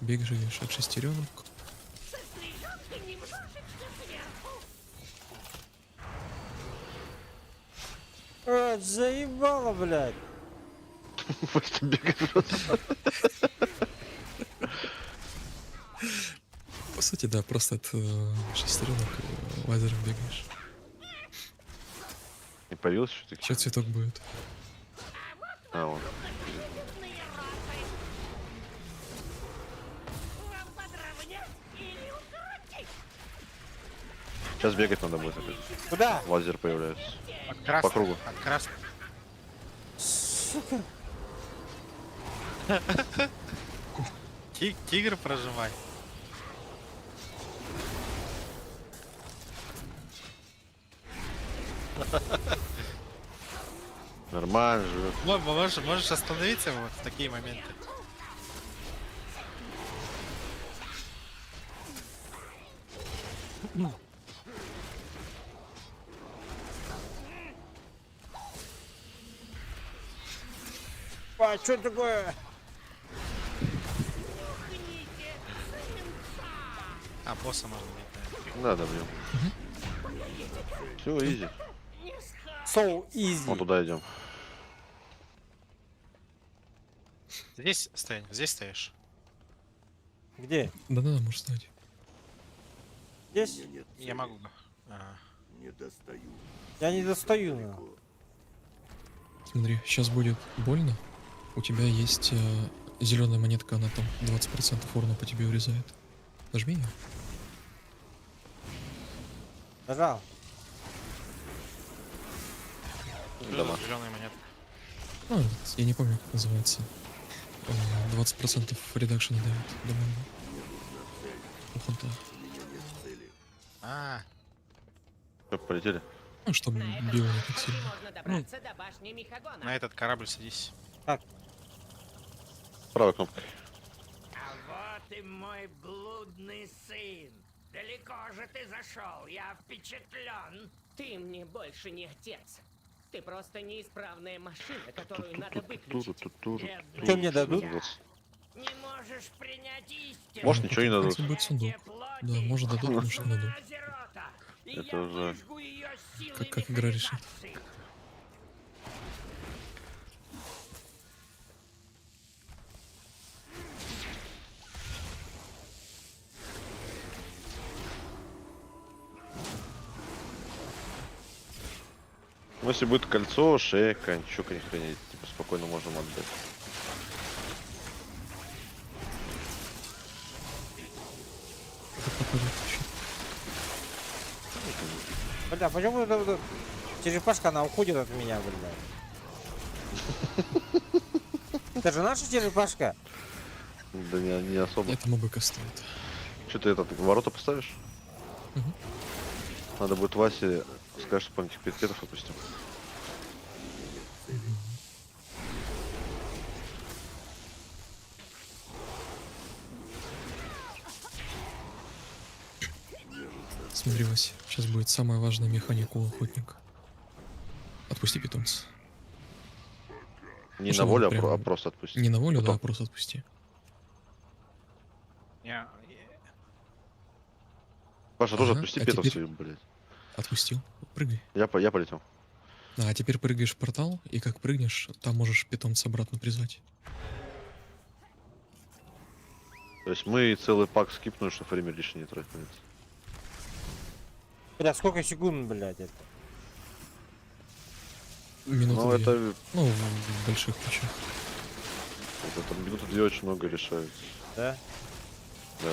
Бегаешь от шестеренок. А, заебало, блядь. Вася бегает просто. По сути, да, просто от шестеренок лазером бегаешь. Не появился что-то? Сейчас цветок будет. А, он. Сейчас бегать надо будет опять. Куда? Лазер появляется. От красных. По кругу. От красных. Сука. Тигр прожимай. Нормально живет. Можешь остановиться вот в такие моменты. А, что такое? А, босса можно бить, наверное. Надо, блин. Все, изи. So easy. Вот туда идем. Здесь стоять, здесь стоишь. Где? Да-да-да, можешь стоять. Здесь? Я могу. А. Не достаю. Я не достаю. На. Смотри, сейчас будет больно. У тебя есть зеленая монетка, она там 20% урона по тебе урезает. Нажми ее. Нажал. Зеленая монета. Ну, я не помню, как называется. 20% редакшена дает. Думаю. У ханта. А, Что, полетели? Ну, чтобы било не так сильно. Можно добраться до башни Михагона. на этот корабль садись. Так. Правой кнопкой. А вот и мой блудный сын. Далеко же ты зашел, я впечатлен. Ты мне больше не отец. Ты просто неисправная машина, которую надо выключить. Что мне дадут? Не можешь принять истину. Может, ничего не дадут. Это будет сундук. Да, может дадут, может не дадут. Это уже... Как игра решит. Ну, если будет кольцо, шейка, ничего не хранить. Типа спокойно можем отдать. Бля, почему эта черепашка, она уходит от меня, бля? Это же наша черепашка. Да не особо. Это мобыка стоит. Что ты этот ворота поставишь? Мгм. Надо будет Васе сказать, что он этих пикетов отпустим. Смотри, Вася, сейчас будет самая важная механика у охотника. Отпусти питомца. Не Что на волю, надо прям- а просто отпусти. Не на волю, Потом. да, а просто отпусти. Паша, тоже Ага, отпусти а петов теперь- свою, блядь. Отпустил. Прыгай. Я полетел. А теперь прыгаешь в портал, и как прыгнешь, там можешь питомца обратно призвать. То есть мы целый пак скипнули, что время лишнее не тратить. Бля, сколько секунд, блядь, это? Минуты Ну, две. это- Ну, в больших ключах. Вот это минуты 2 очень много решает. Да? Да.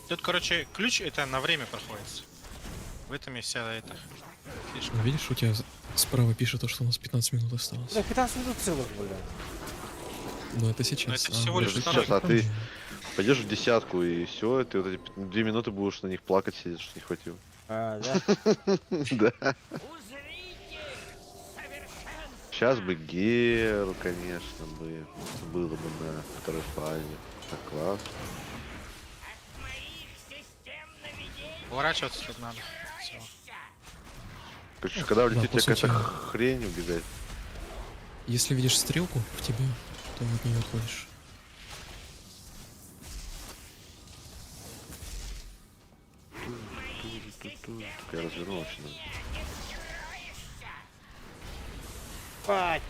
Тут, короче, ключ это на время проходится. В этом и вся эта фишка. Ну, видишь, у тебя справа пишет то, что у нас 15 минут осталось. Да, 15 минут целых, бля. Но это сейчас. Но это всего лишь Сейчас, второй. а ты пойдешь в десятку и все, ты вот эти 2 минуты будешь на них плакать, сидеть, что не хватило. А, да? Да. Сейчас бы Геру, конечно, было бы на второй фазе. Так класс. Поворачиваться тут надо. Всё. Короче, когда Да, улетит по тебе какая-то сути. хрень, убегает. Если видишь стрелку в тебе, то от нее отходишь. Так я разверну вообще надо. Спать!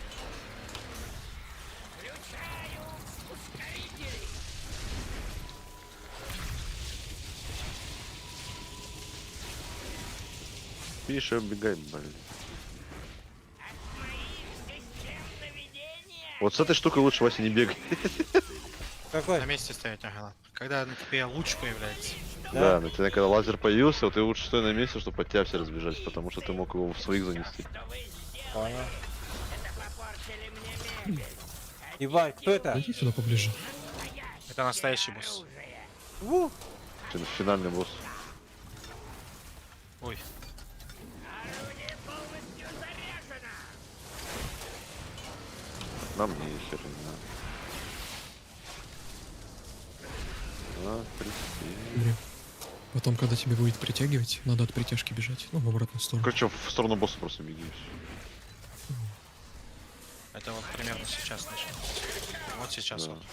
Пиша, убегай, блин. Вот с этой штукой лучше Вася не бегай. Какой? На месте стоять, ага. Когда на тебе луч появляется. Да, на тебя когда лазер появился, вот ты лучше стой на месте, чтобы от тебя все разбежались, потому что ты мог его в своих занести. Понял. Ебать, кто это? Иди сюда поближе. Это настоящий босс. Финальный босс. Ой. Нам не хер не надо. А, в принципе. Смотри. Потом, когда тебе будет притягивать, надо от притяжки бежать. Ну, в обратную сторону. Короче, в сторону босса просто беги. и всё. Это вот примерно сейчас начнется. Вот сейчас Да. вот.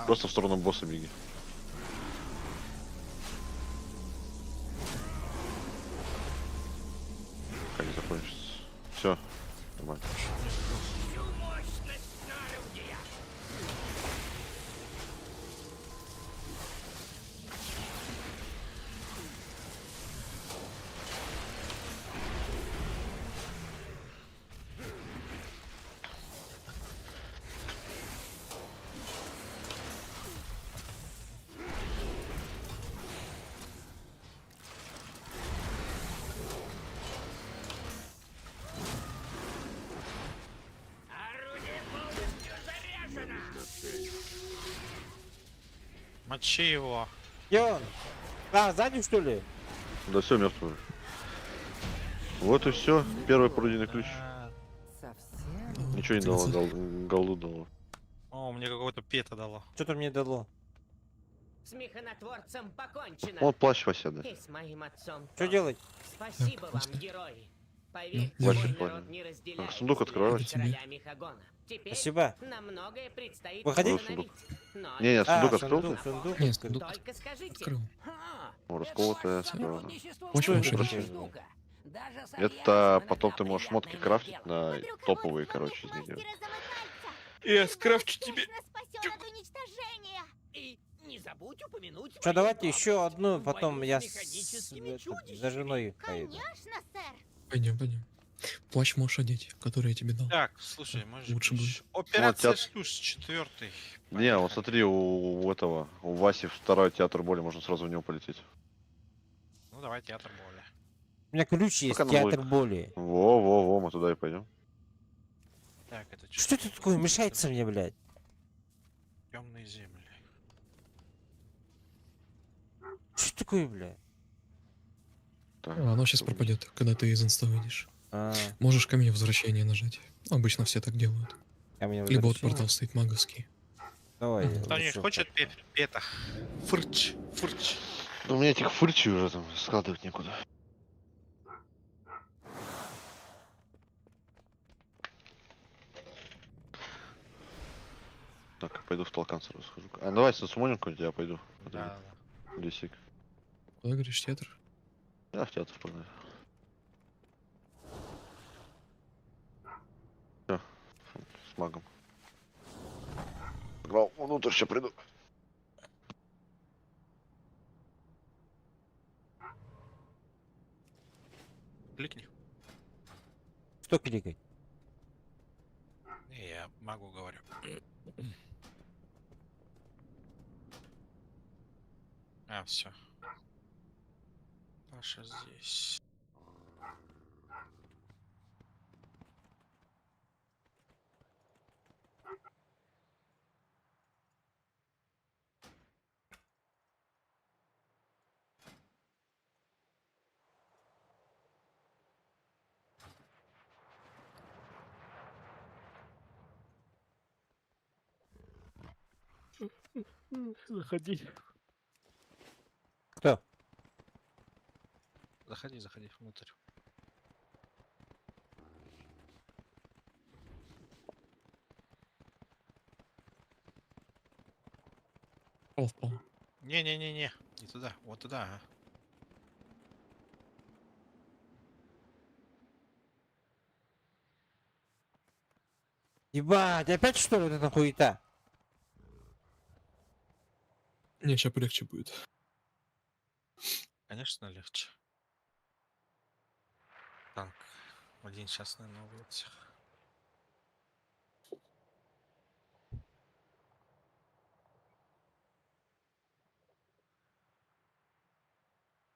Просто в сторону босса беги. Как не закончится. Все. Нормально. Мочи его. Где он? А, сзади что ли? Да все, мертвый. Вот и все. Первый пройденный ключ. Совсем? Ничего не дало, голду дало. О, мне какого-то пета дало. Что-то мне дало. С механотворцем покончено. Вот плащ Вася, да. И с моим отцом. Что тоже. делать? Спасибо вам, герои. Поверьте, Плащ мой понял. народ не разделяет Сундук открывай. взгляды короля Мехагона. Теперь Спасибо. нам многое предстоит Выходи. восстановить. Но Не, сундук А, открыл сундук, ты? сундук. Не, сундук только скажите. открыл. О, расколотая справа. Очень Что это хорошо. такое? Это потом ты можешь шмотки крафтить на топовые, короче, из них делать. Я скрафчу тебе. Спасен от уничтожения. И не забудь упомянуть... Что, давайте еще одну, бою потом с я механическими за женой поеду. Конечно, сэр. Пойдем, пойдем. Плащ можешь одеть, который я тебе дал. Так, слушай, может Лучше будет. Операция Вот, Шлюз 4. Не, вот смотри, у этого, у Васи второй театр боли, можно сразу в него полететь. Ну давай театр боли. У меня ключ есть, Пока на театр логику. боли. Во, мы туда и пойдем. Так, это Что это такое? Мешается мне, блядь. Темные земли. Что такое, блядь? Оно сейчас пропадет, когда ты из инста выйдешь. Можешь камень возвращения нажать. Обычно все так делают. Камень Либо вот возвращения? портал стоит маговский. Давай. Кто-нибудь хочет пета? Фырч, фырч. Ну, у меня этих фырчей уже там складывать некуда. Так, пойду в толкан сразу схожу. А давай сумоним какой-нибудь, я пойду. Да. Лисик. Куда говоришь, театр? Я в театр погнали. Всё, с магом. Грал, внутрь сейчас приду. Кликни. Что кликать? Не, я могу говорю. А, все. Паша здесь. Заходи. Кто? Заходи, заходи внутрь. Впал. Не-не-не-не, не туда, вот туда. Ага. Ебать, опять что ли вот эта хуета? Не, сейчас полегче будет. Конечно, легче. Танк. Один сейчас, наверное, на улицах.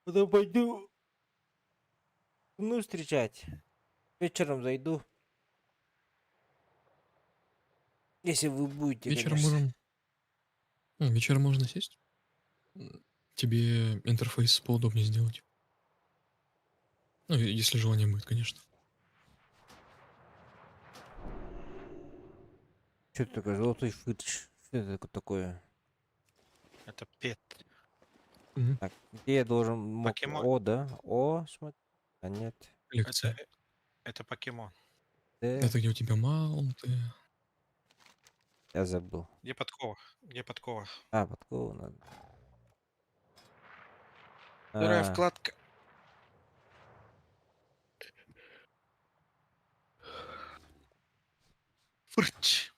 Потом пойду. Ну, встречать. Вечером зайду. Если вы будете, Вечером конечно. можем... вечером можно сесть. Тебе интерфейс поудобнее сделать. Ну, если желание будет, конечно. Что это такое? Золотой фырч. Что это такое? Это пет. Так, где я должен... Покемон. О, да? О, смотри. А нет. Лекция. Это покемон. Это где у тебя маунты. Я забыл. Где подкова? Где подкова? А, подкову надо. Вторая А, вкладка. Фырч.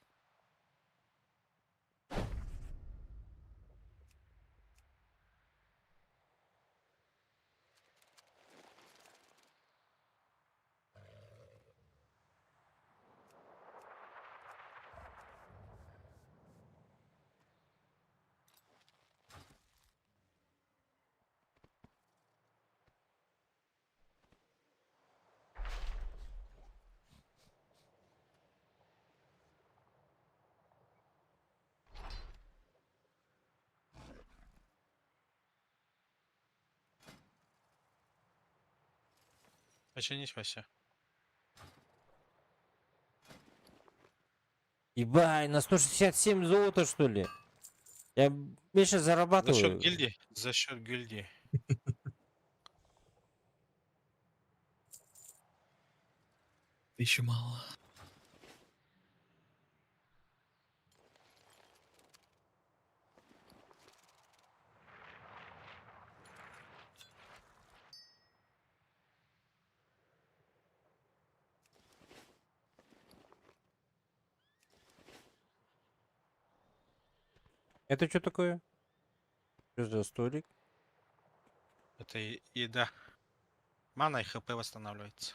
Починись, Вася. ебать, на 167 золота, что ли? Я меньше За зарабатываю. счет гильдии? За счет гильдии. Еще мало. Это что такое? Что за столик? Это еда. Мана и хп восстанавливается.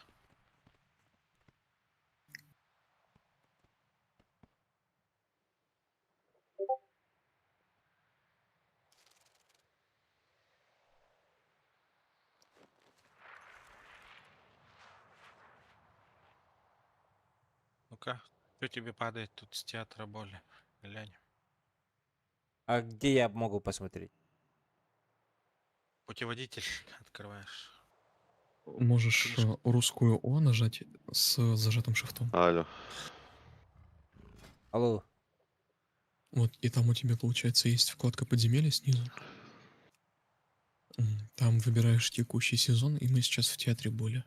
Ну-ка, что тебе падает тут с театра боли? Глянь. А где я могу посмотреть? Путеводитель открываешь. Можешь русскую О нажать с зажатым шифтом. Алло. Алло. Вот, и там у тебя, получается, есть вкладка подземелья снизу. Там выбираешь текущий сезон, и мы сейчас в театре боли.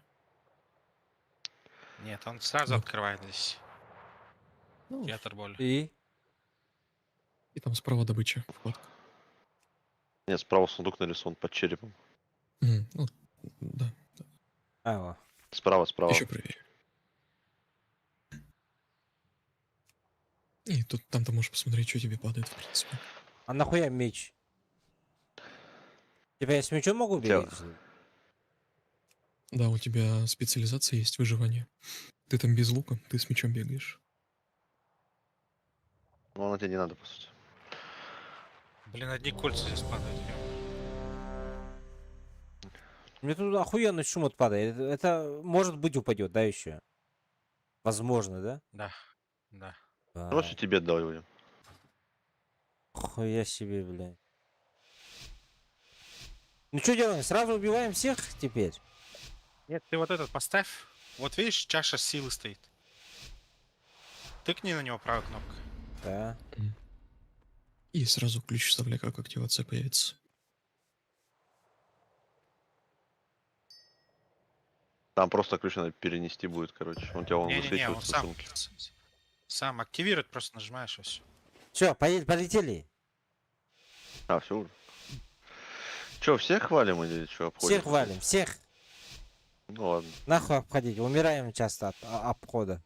Нет, он сразу Вот. открывает здесь. Ну, Театр боли. И там справа добыча вкладка. Нет, справа сундук нарисован под черепом. Ну, да. Ага. Справа, справа. Еще правее. И тут там ты можешь посмотреть, что тебе падает, в принципе. А нахуя меч? Типа я с мечом могу бегать? Да, у тебя специализация есть выживание. Ты там без лука, ты с мечом бегаешь. Ну, она тебе не надо, по сути. Блин, одни кольца здесь падают. Мне тут охуенный шум отпадает. Это может быть упадет, да, еще? Возможно, да? Да, да. Просто тебе отдал его. Хуя себе, блядь. Ну что делаем? Сразу убиваем всех теперь? Нет, ты вот этот поставь. Вот видишь, чаша силы стоит. Тыкни на него правой кнопкой. Да. И сразу ключ вставляй, как активация появится. Там просто ключ надо перенести будет, короче. Он тебя Не-не-не, он высвечивается в сам, сумке. сам активирует, просто нажимаешь и все. Все, полетели. А, все уже. Че, всех хвалим или что, обходим? Всех валим, всех. Ну ладно. Нахуй обходить. Умираем часто от обхода.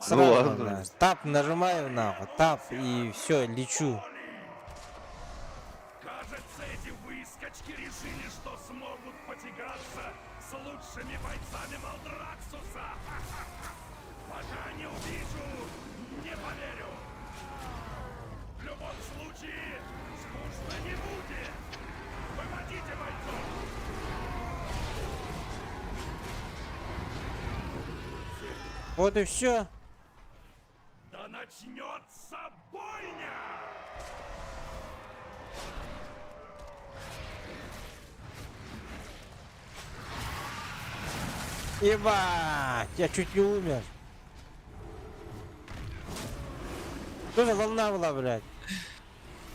Ну ладно. Тап нажимаю нахуй, тап и все, лечу. Кажется, эти выскочки решили, что смогут потягаться с лучшими бойцами Малдраксуса. Пока не увижу, не поверю. В любом случае, скучно не будет. Выводите бойцов. Вот и все. Да начнется бойня! Ебать, я чуть не умер. Что за волна была, блядь?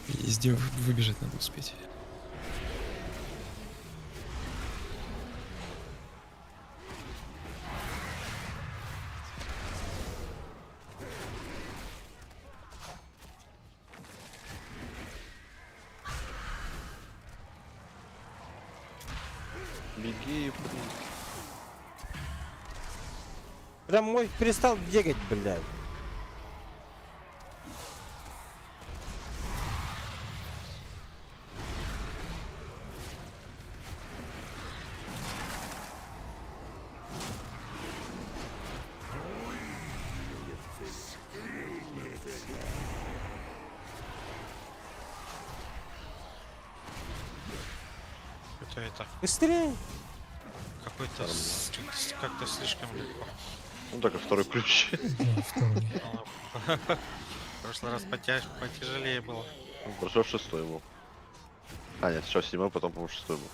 Везде выбежать надо успеть. Беги, Прям мой перестал бегать, блядь. Кто это? Быстрее! Какой-то как-то слишком легко. Ну так, а второй ключ. В прошлый раз потяжелее было. Хорошо, шестой был. А, нет, сейчас седьмой, потом, по-моему, шестой был.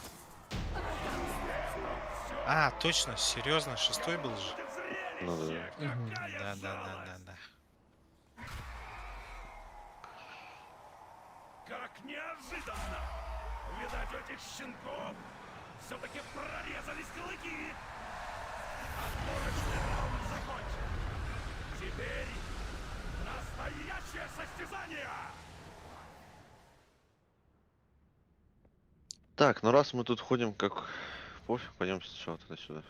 А, точно, серьезно, шестой был же. Ну Да. да. Да. Как неожиданно! Видать, у этих щенков все-таки прорезались клыки. Отборочный раунд закончен. Теперь настоящее состязание! Так, ну раз мы тут ходим как... Пофиг, пойдем сначала туда-сюда.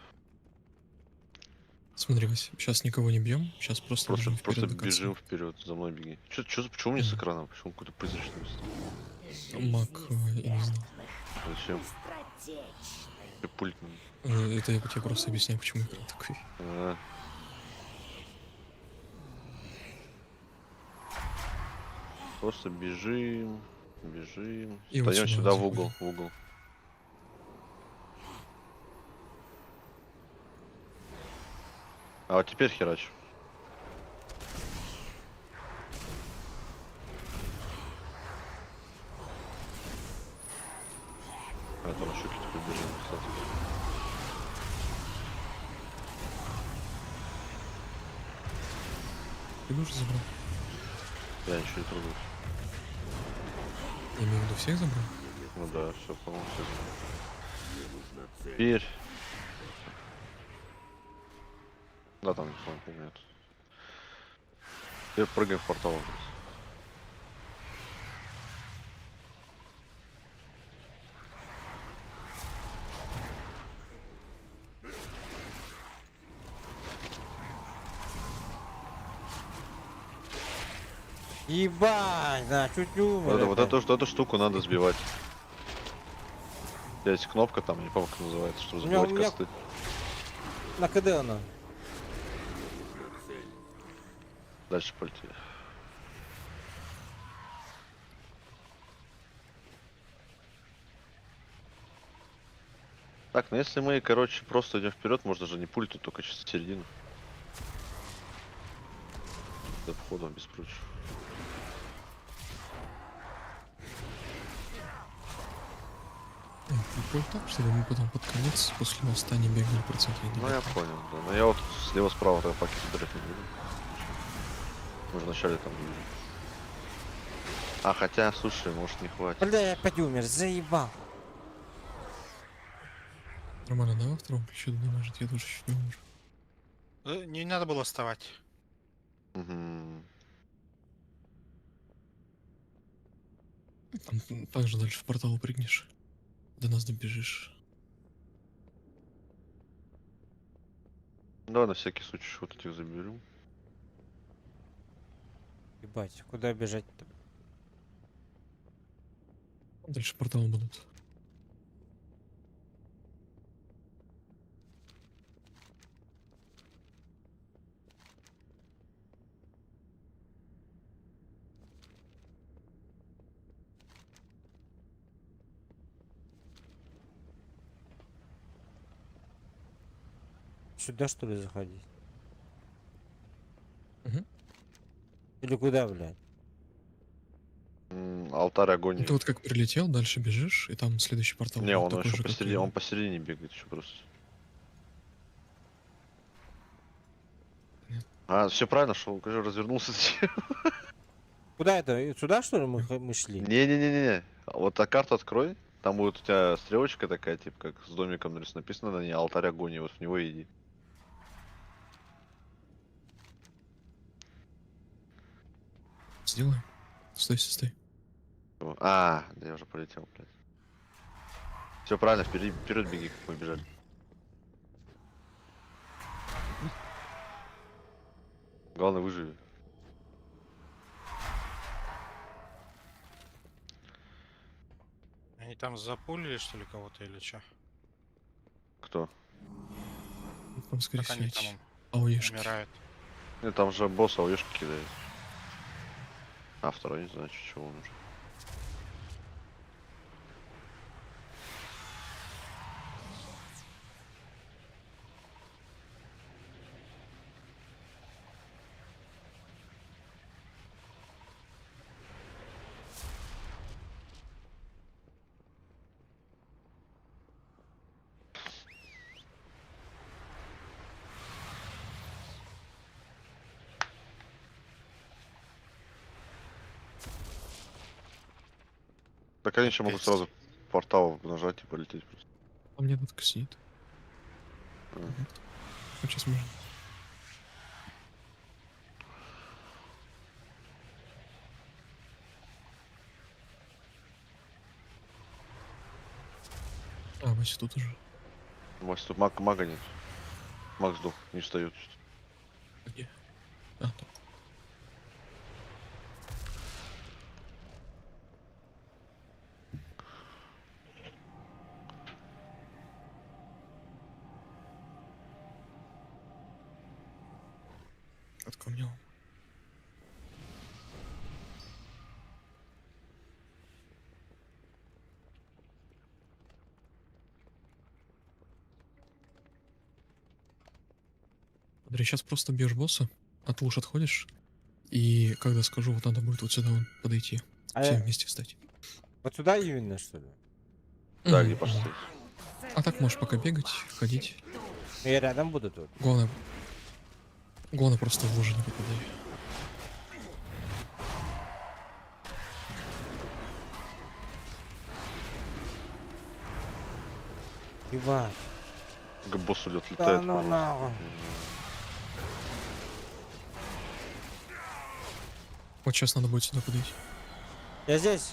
Смотри, Вась, сейчас никого не бьем, сейчас просто бежим вперед Просто до конца. бежим вперед, за мной беги. Почему мне с экраном? Почему какой-то призрачный стал? Маг, я не знал. Зачем? Ты пульт. Это я тебе просто объясняю, почему экран такой. Просто бежим. И вот Встаем сюда сюда в заходим. угол. А вот теперь херач. А там еще какие-то побежали, кстати. Ты уже забрал? Я ничего не трогаю. Я имею в виду, всех забрал? Ну да, все, по-моему, все забрал. Теперь. Да, там по-моему, нет. Теперь прыгаем в портал. Ебать, да, чуть не умер. Вот эту штуку надо сбивать. Есть кнопка там, не помню, как называется, чтобы сбивать косты. На КД она. Дальше полетели. Так, ну если мы, короче, просто идем вперед, можно же не пульту, только чисто середину. До входа без прочего. Прикольно так, чтобы мы потом под конец после моста не бегали процентов. Ну я понял, да. Но я вот слева-справа тогда паки собирать не буду. Мы же вначале там были. А хотя, слушай, может не хватит. Бля, я опять умер, заебал. Нормально, да, во втором ключе дамажит? Я тоже чуть не умер. Не надо было вставать. Угу. Там также дальше в портал прыгнешь. До нас добежишь. Давай на всякий случай вот этих заберем. Ебать, куда бежать-то? Дальше порталы будут. Сюда что ли заходить? Угу. Или куда, блядь? Алтарь агонии. Ты вот как прилетел, дальше бежишь, и там следующий портал. Не, он такой еще же, как посередине, и- он посередине бегает еще просто. А, все правильно, что он уже развернулся. Куда это? Сюда что ли мы шли? Не-не-не-не. Вот а карту открой. Там будет у тебя стрелочка такая, типа как с домиком написано на ней алтарь агонии. Вот в него иди. Сделаем. Стой, стой. А, да я уже полетел, блядь. Все правильно, вперед беги, как мы бежали. Главное, выживи. Они там запулили, что ли, кого-то или что? Кто? Там, скорее Как всего, они там эти ауешки. умирают? Нет, там же босс ауешки кидает. А второй не знаю, чего он уже. Так они еще могут сразу портал нажать и полететь просто. А мне тут сидит. Вот сейчас можно. А, Вася тут уже. Вась, тут мага нет. Маг сдох, не встает. Где? А, там. Откомнил. Смотри, сейчас просто бьешь босса, от луж отходишь, и когда скажу, вот надо будет вот сюда вот подойти, А все я- вместе встать. Вот сюда именно, что ли? Да, Мгм, где пошли. мгм. А так можешь пока бегать, ходить. Я рядом буду тут. Главное просто в лужи не попадай. Иван. К боссу лед Да летает. ну по-моему. нахуй. Вот сейчас надо будет сюда подойти. Я здесь.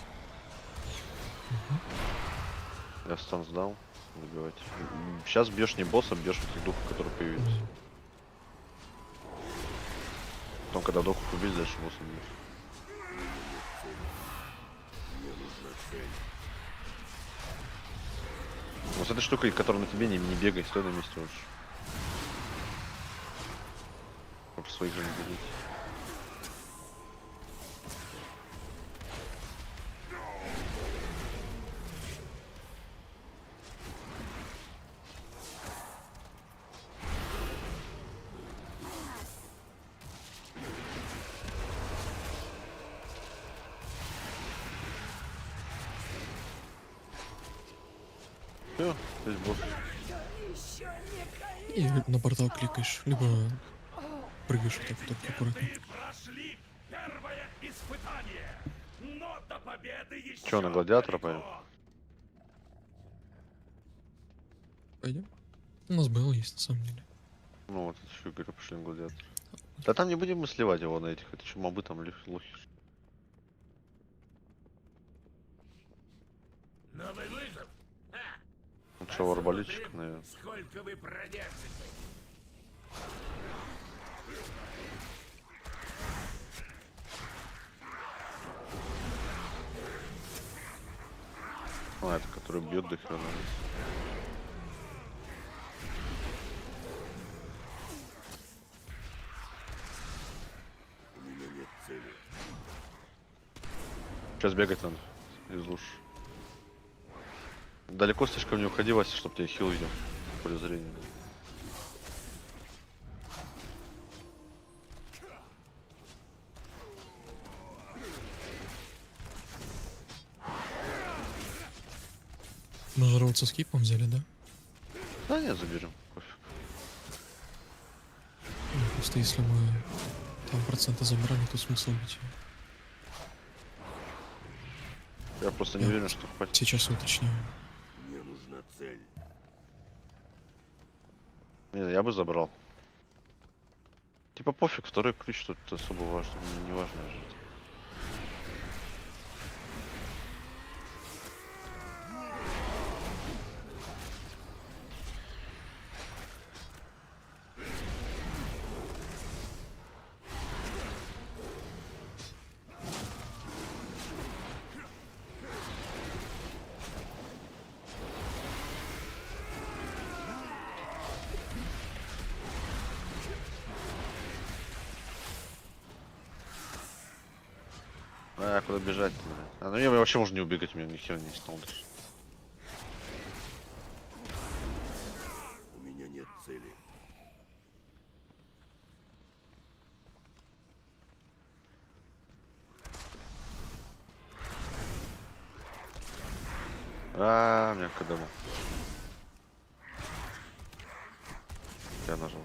Я стан сдал. Добивать. Сейчас бьешь не босса, бьешь этих духов, которые появились. Потом, когда духов убить, дальше босса бьешь. Мне нужна цель. Вот с этой штукой, которая на тебе, не бегай, стой на месте лучше. Чтобы своих же не делить. Все, здесь босс. И на портал кликаешь, либо прыгаешь вот так вот только аккуратно. Прошли первое испытание, но до победы еще. Че, на гладиатора пойдем? Пойдем. У нас Белл есть на самом деле. Ну вот, еще говорю, пошли на гладиатор. Да там не будем мы сливать его на этих, это что, мобы там лохи. Новый вызов. Ну что, арбалетчик, наверное. Сколько вы продержите? А, это который бьет до хрена. У меня нет цели. Сейчас бегать надо из луж. Далеко слишком не уходи, Вася, чтобы тебя хил видел. В поле зрения. Мы же роут со скипом взяли, да? Да нет, заберем. Пофиг. Ну, просто если мы там проценты забрали, то смысл бить. Я просто не уверен, что хватит. Сейчас уточняю. Мне нужна цель. Не, я бы забрал. Типа пофиг, второй ключ тут особо важно, не важно же. А, куда бежать-то? А, ну я вообще можно не убегать, у меня ни хера не стал даже. У меня нет цели. А, меня когда был. Я нажал.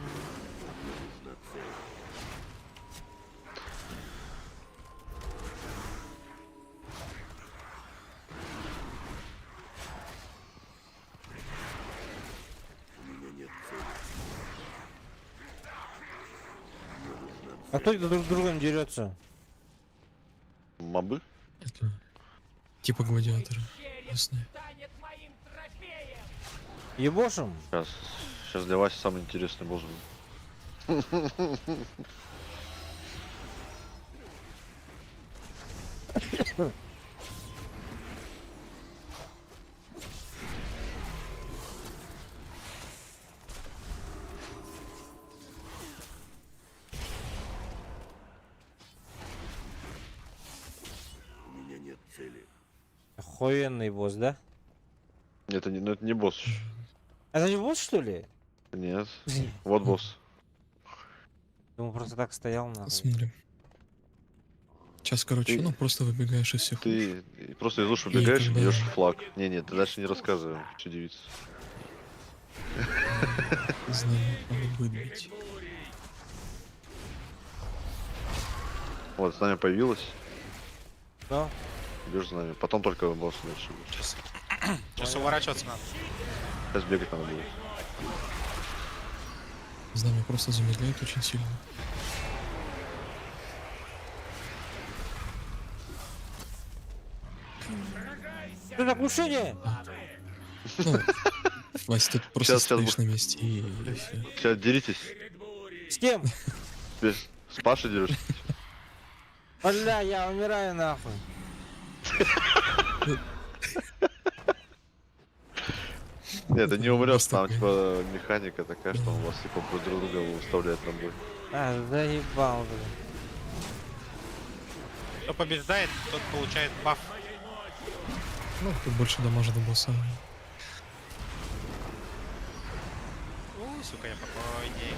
Нужна цель. У меня нет цели. Мне нужна А кто это друг с другом дерется? Мобы? Это типа гладиаторы. Ясно. Ебошим? Сейчас для Васи самый интересный босс будет. Охуенный босс, да? Это не, ну, это не босс. Это не босс, что ли? Нет. Вот босс. Он просто так стоял на. Смотрим. Сейчас, короче, Ты- ну просто выбегаешь из всех. Ты просто из луж убегаешь и когда- бьешь флаг. Не, ты дальше не рассказывай, что девица. Знаю, надо будет бить. Вот, знамя появилось. Да. Бьешь знамя. Потом только босс дальше. Сейчас уворачиваться надо. Сейчас бегать надо будет. Знамя просто замедляет очень сильно. Что за глушение? Ну, Вася, тут просто Сейчас стоишь на месте и все. Сейчас деритесь. С кем? С Пашей дерешься. Бля, я умираю нахуй. Нет, ты не умрешь, там типа механика такая, что он вас типа друг друга выставляет на бой. А, заебал, блин. Кто побеждает, тот получает баф. Ну, тут больше дамажа до босса. Ой, сука, я покойней.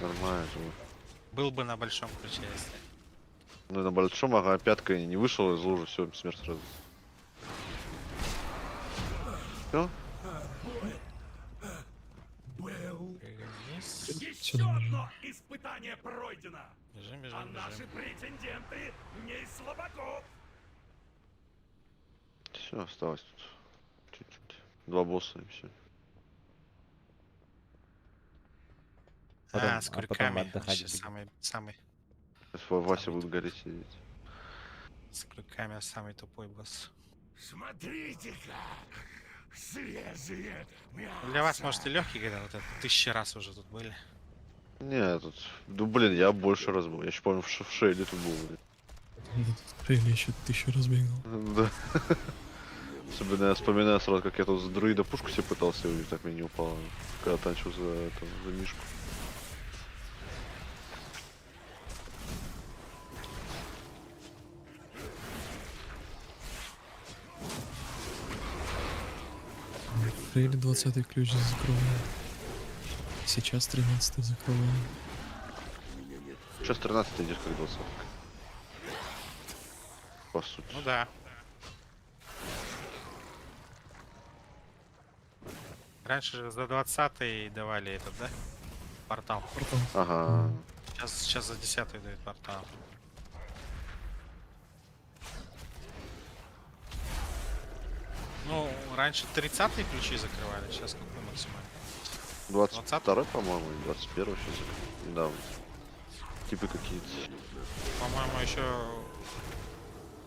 Нормально же. Был бы на большом ключе, если. Ну на большом, ага, пяткой не вышел из лужи, все, смерть сразу. Все? Еще одно испытание пройдено. Бежим, А наши претенденты не из слабаков. Все, осталось тут чуть-чуть. 2 босса и все. С крюками. отдыхать Вообще будем. самый. Сейчас Вася будет гореть сидеть. С крюками самый тупой босс. Смотрите-ка, свежие мясо. Для вас, может, и легкий, когда вот это 1000 раз уже тут были. Не, тут, ну блин, я больше раз был. Я еще помню, в Шейле тут был, блин. Шейли еще 1000 раз бегал. Да. Особенно я вспоминаю сразу, как я тут за друида пушку себе пытался, и так мне не упало. Когда танчил за мишку. Фрейли 20-й ключ закрываем. Сейчас 13-й закрываем. Сейчас 13 идешь как 20. По сути. Ну да. Раньше же за 20-й давали этот, да? Портал. Ага. Сейчас за 10-й дают портал. Ну, раньше 30-е ключи закрывали, сейчас какой максимальный? 22, по-моему, и 21 сейчас. Недавно. Типы какие-то. По-моему, еще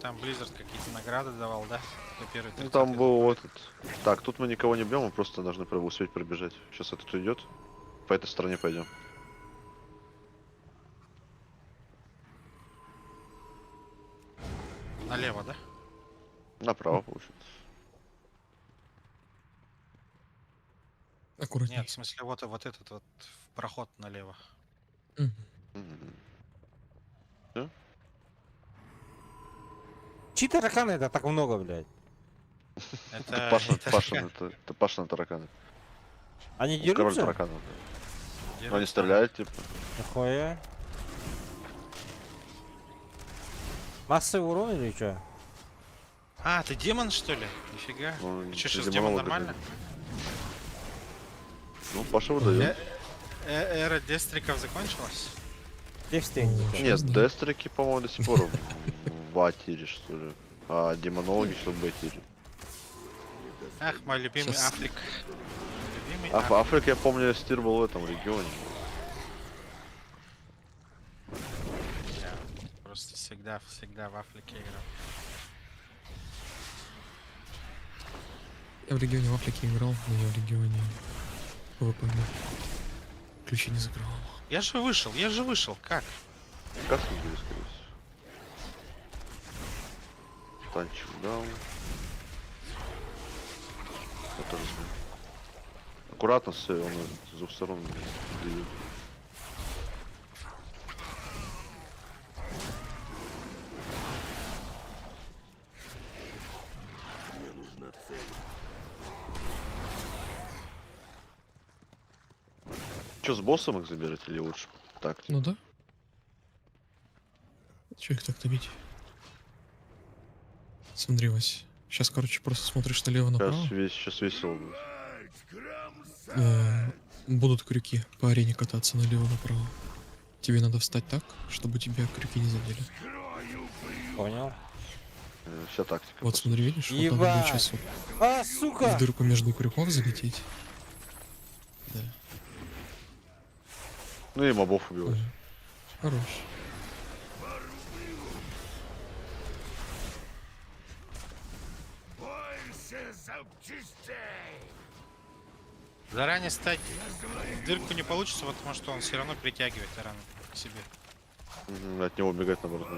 там Blizzard какие-то награды давал, да? За первый Ну там был вот этот. Так, тут мы никого не бьем, мы просто должны успеть пробежать. Сейчас этот идет. По этой стороне пойдем. Налево, да? Направо, получается. Аккуратней. Нет, в смысле, вот этот вот проход налево. Чьи тараканы это так много, блядь? Это Пашины тараканы. Они Король дерутся? тараканов. Но они стреляют, типа. Нихуя. Массовый урон или что? А, ты демон, что ли? Нифига. Ну, Че, ты сейчас демонолог демон даже. нормально? Ну, Паша выдает. Эра дестриков закончилась? Нет, дестрики, по-моему, до сих пор в А-тире, что ли. А демонологи, что в Б-тире. Ах, мой любимый Сейчас. Африк. Любимый Африк, я помню, стир был в этом регионе. Я просто всегда в Африке играл. Я в регионе в Африке играл, но я в регионе ПВП играл. Ключи не закрывал. Я же вышел, как? Каску были, скорее всего. Танчик даун. Это же аккуратно все, он с двух сторон бьет. что, с боссом их забирать или лучше так? Ну да. Че их так-то бить? Смотри, Вась. Сейчас, короче, просто смотришь налево-направо. Сейчас весело будет. Будут крюки по арене кататься налево-направо. Тебе надо встать так, чтобы тебя крюки не задели. Понял. Вся тактика. Вот смотри, видишь? Вот надо Ебать! будет сейчас вот А, сука! в дырку между крюков залететь. Да. Ну и мобов убивать. Хорош. Заранее стать в дырку не получится, потому что он все равно притягивает тарану к себе. От него убегать наоборот.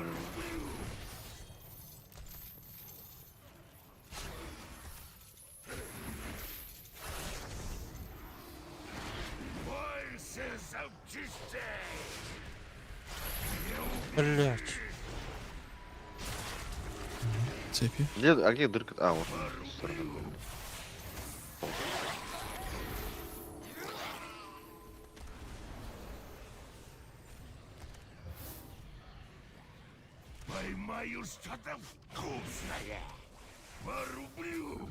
Блять. Цепи. Где дырка? А, вот. Поймаю что-то вкусное. Порублю.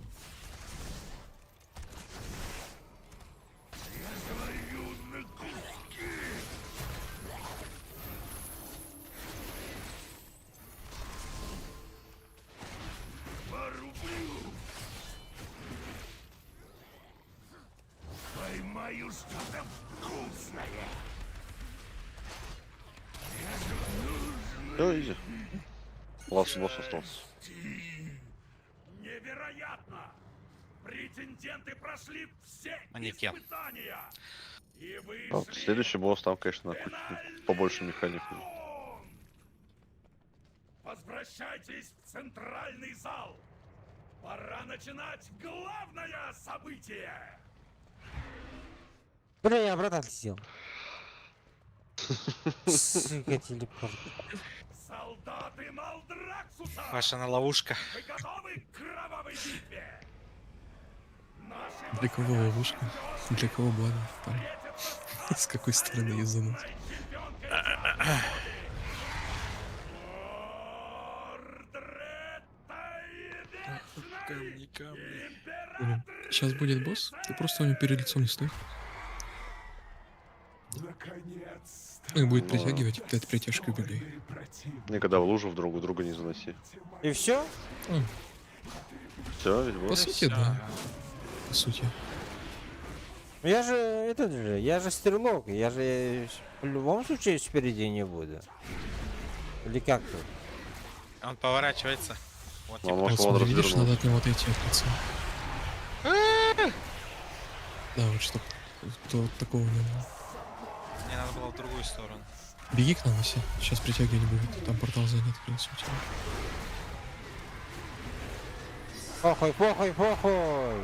Я сварю на куски. Порублю. Поймаю что-то вкусное. Все, изи. Босс остался. Невероятно! Претенденты прошли все Манекен. испытания. И вы Вот, следующий босс там, конечно, побольше механик. возвращайтесь в центральный зал. Пора начинать главное событие. Бля, я обратно отлетел. Сука, телепорт. Солдаты Малдраксуса! Ваша на ловушка. Вы готовы к кровавой битве? Для кого ловушка? Для кого благо? Парень. С какой стороны ее зануть? Камни, камни. Сейчас будет босс, ты просто у него перед лицом не стой. И будет притягивать, ты от притяжки убегай. Никогда в лужу в друга не заноси. И все? Все, ведь По босс. сути, да. По сути. Я же этот же, я же стрелок, я же в любом случае спереди не буду. Или как тут? Он поворачивается. Вот, Ну, типа, может, Вот он смотри, видишь, надо развернулся. от него отойти от лица. Да, вот чтоб вот такого не было. Мне надо было в другую сторону. Беги к нам, Вася. Сейчас притягивать будет. Там портал занят, в принципе, у тебя. Похуй, похуй, похуй!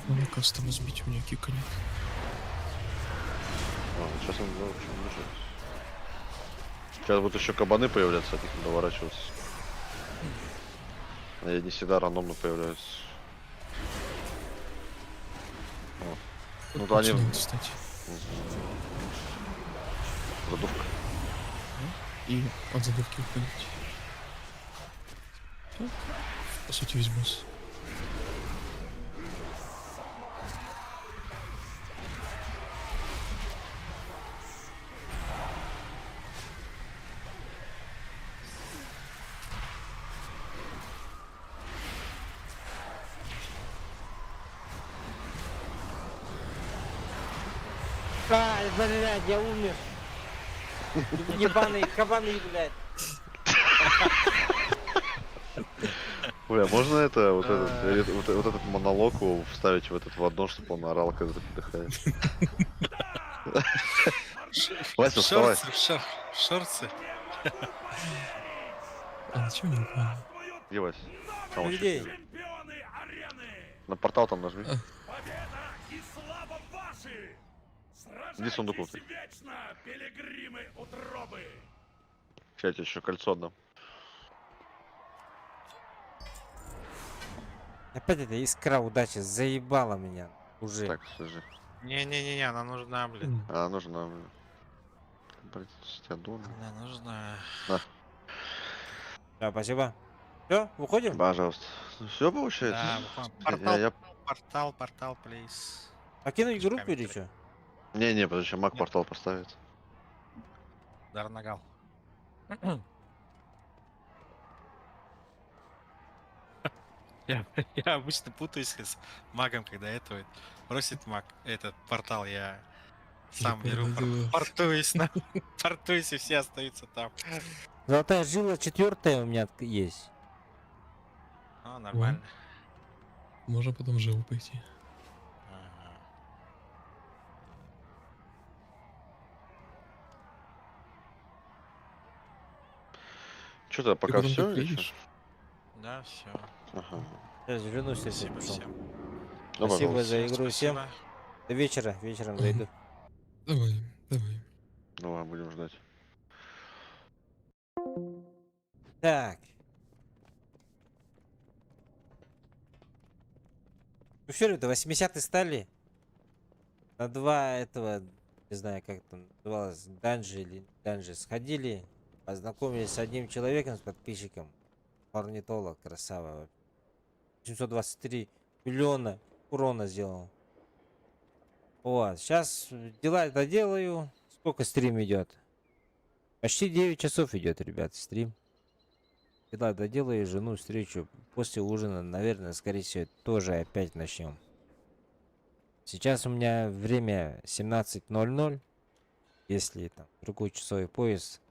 Надо кастом сбить, у меня кика нет. Сейчас он лежит. Сейчас будут еще кабаны появляться, от них надо уворачиваться. А я не всегда рандомно появляются. О. Ну то они... Начинают встать. Задувка. И от задувки уходить. Всё. По сути, весь босс. Ай, блядь, я умер. Ебаные кабаны, блядь. Ой, а можно это, вот этот монолог его вставить в этот в одно, чтобы он орал, когда ты отдыхаешь? Вася, вставай. Шорцы. А зачем не упал? Где Вася? Там он Где? чуть-чуть. На портал там нажми. И слава ваши! Иди сундук внутрь. Вечно, пилигримы утробы! Сейчас я тебе еще кольцо отдам. Опять эта искра удачи заебала меня уже. Так, слушай. Не-не-не, она нужна, блин. А, нужно, блин. Блин, стядун. Она нужна. На, Да, спасибо. Все, выходим? пожалуйста. Все получается? Да, выходим. Я- Портал, плиз. Покинуть группу или что? Не, подожди, маг портал поставит. Дарнагал. Я обычно путаюсь с магом, когда этого просит маг этот портал, я сам беру, понял. портуюсь, портуюсь, и все остаются там. Золотая жила 4 у меня есть. А, нормально. Можно потом в живу пойти. Что-то Ты пока потом все как или приедешь? чё? Да, все. Ага. Сейчас вернусь, если Спасибо пошел. всем. Ну, Спасибо пожалуйста. за игру всем. Спасибо. До вечера. Вечером зайду. Давай. Ну ладно, будем ждать. Так. Ну все, ребята, 80-е стали. На 2 этого, не знаю, как там называлось, данжи или данжи сходили. Познакомились с одним человеком, с подписчиком. Орнитолог, красава. 723 миллиона урона сделал. Вот, сейчас дела доделаю. Сколько стрим идет? Почти 9 часов идет, ребят, стрим. Дела доделаю, жену встречу. После ужина, наверное, скорее всего, тоже опять начнем. Сейчас у меня время 17:00. Если там другой часовой пояс,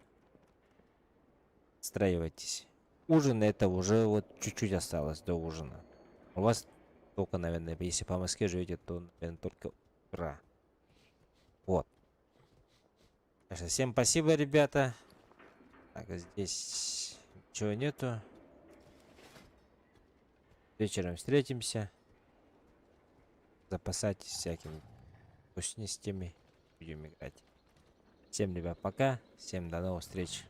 встраивайтесь. Ужин это уже вот чуть-чуть осталось до ужина. У вас только, наверное, если по Москве живете, то, наверное, только утро. Вот. Так что всем спасибо, ребята. Так, здесь ничего нету. Вечером встретимся. Запасайтесь всякими вкусностями. Будем играть. Всем, ребят, пока. Всем до новых встреч.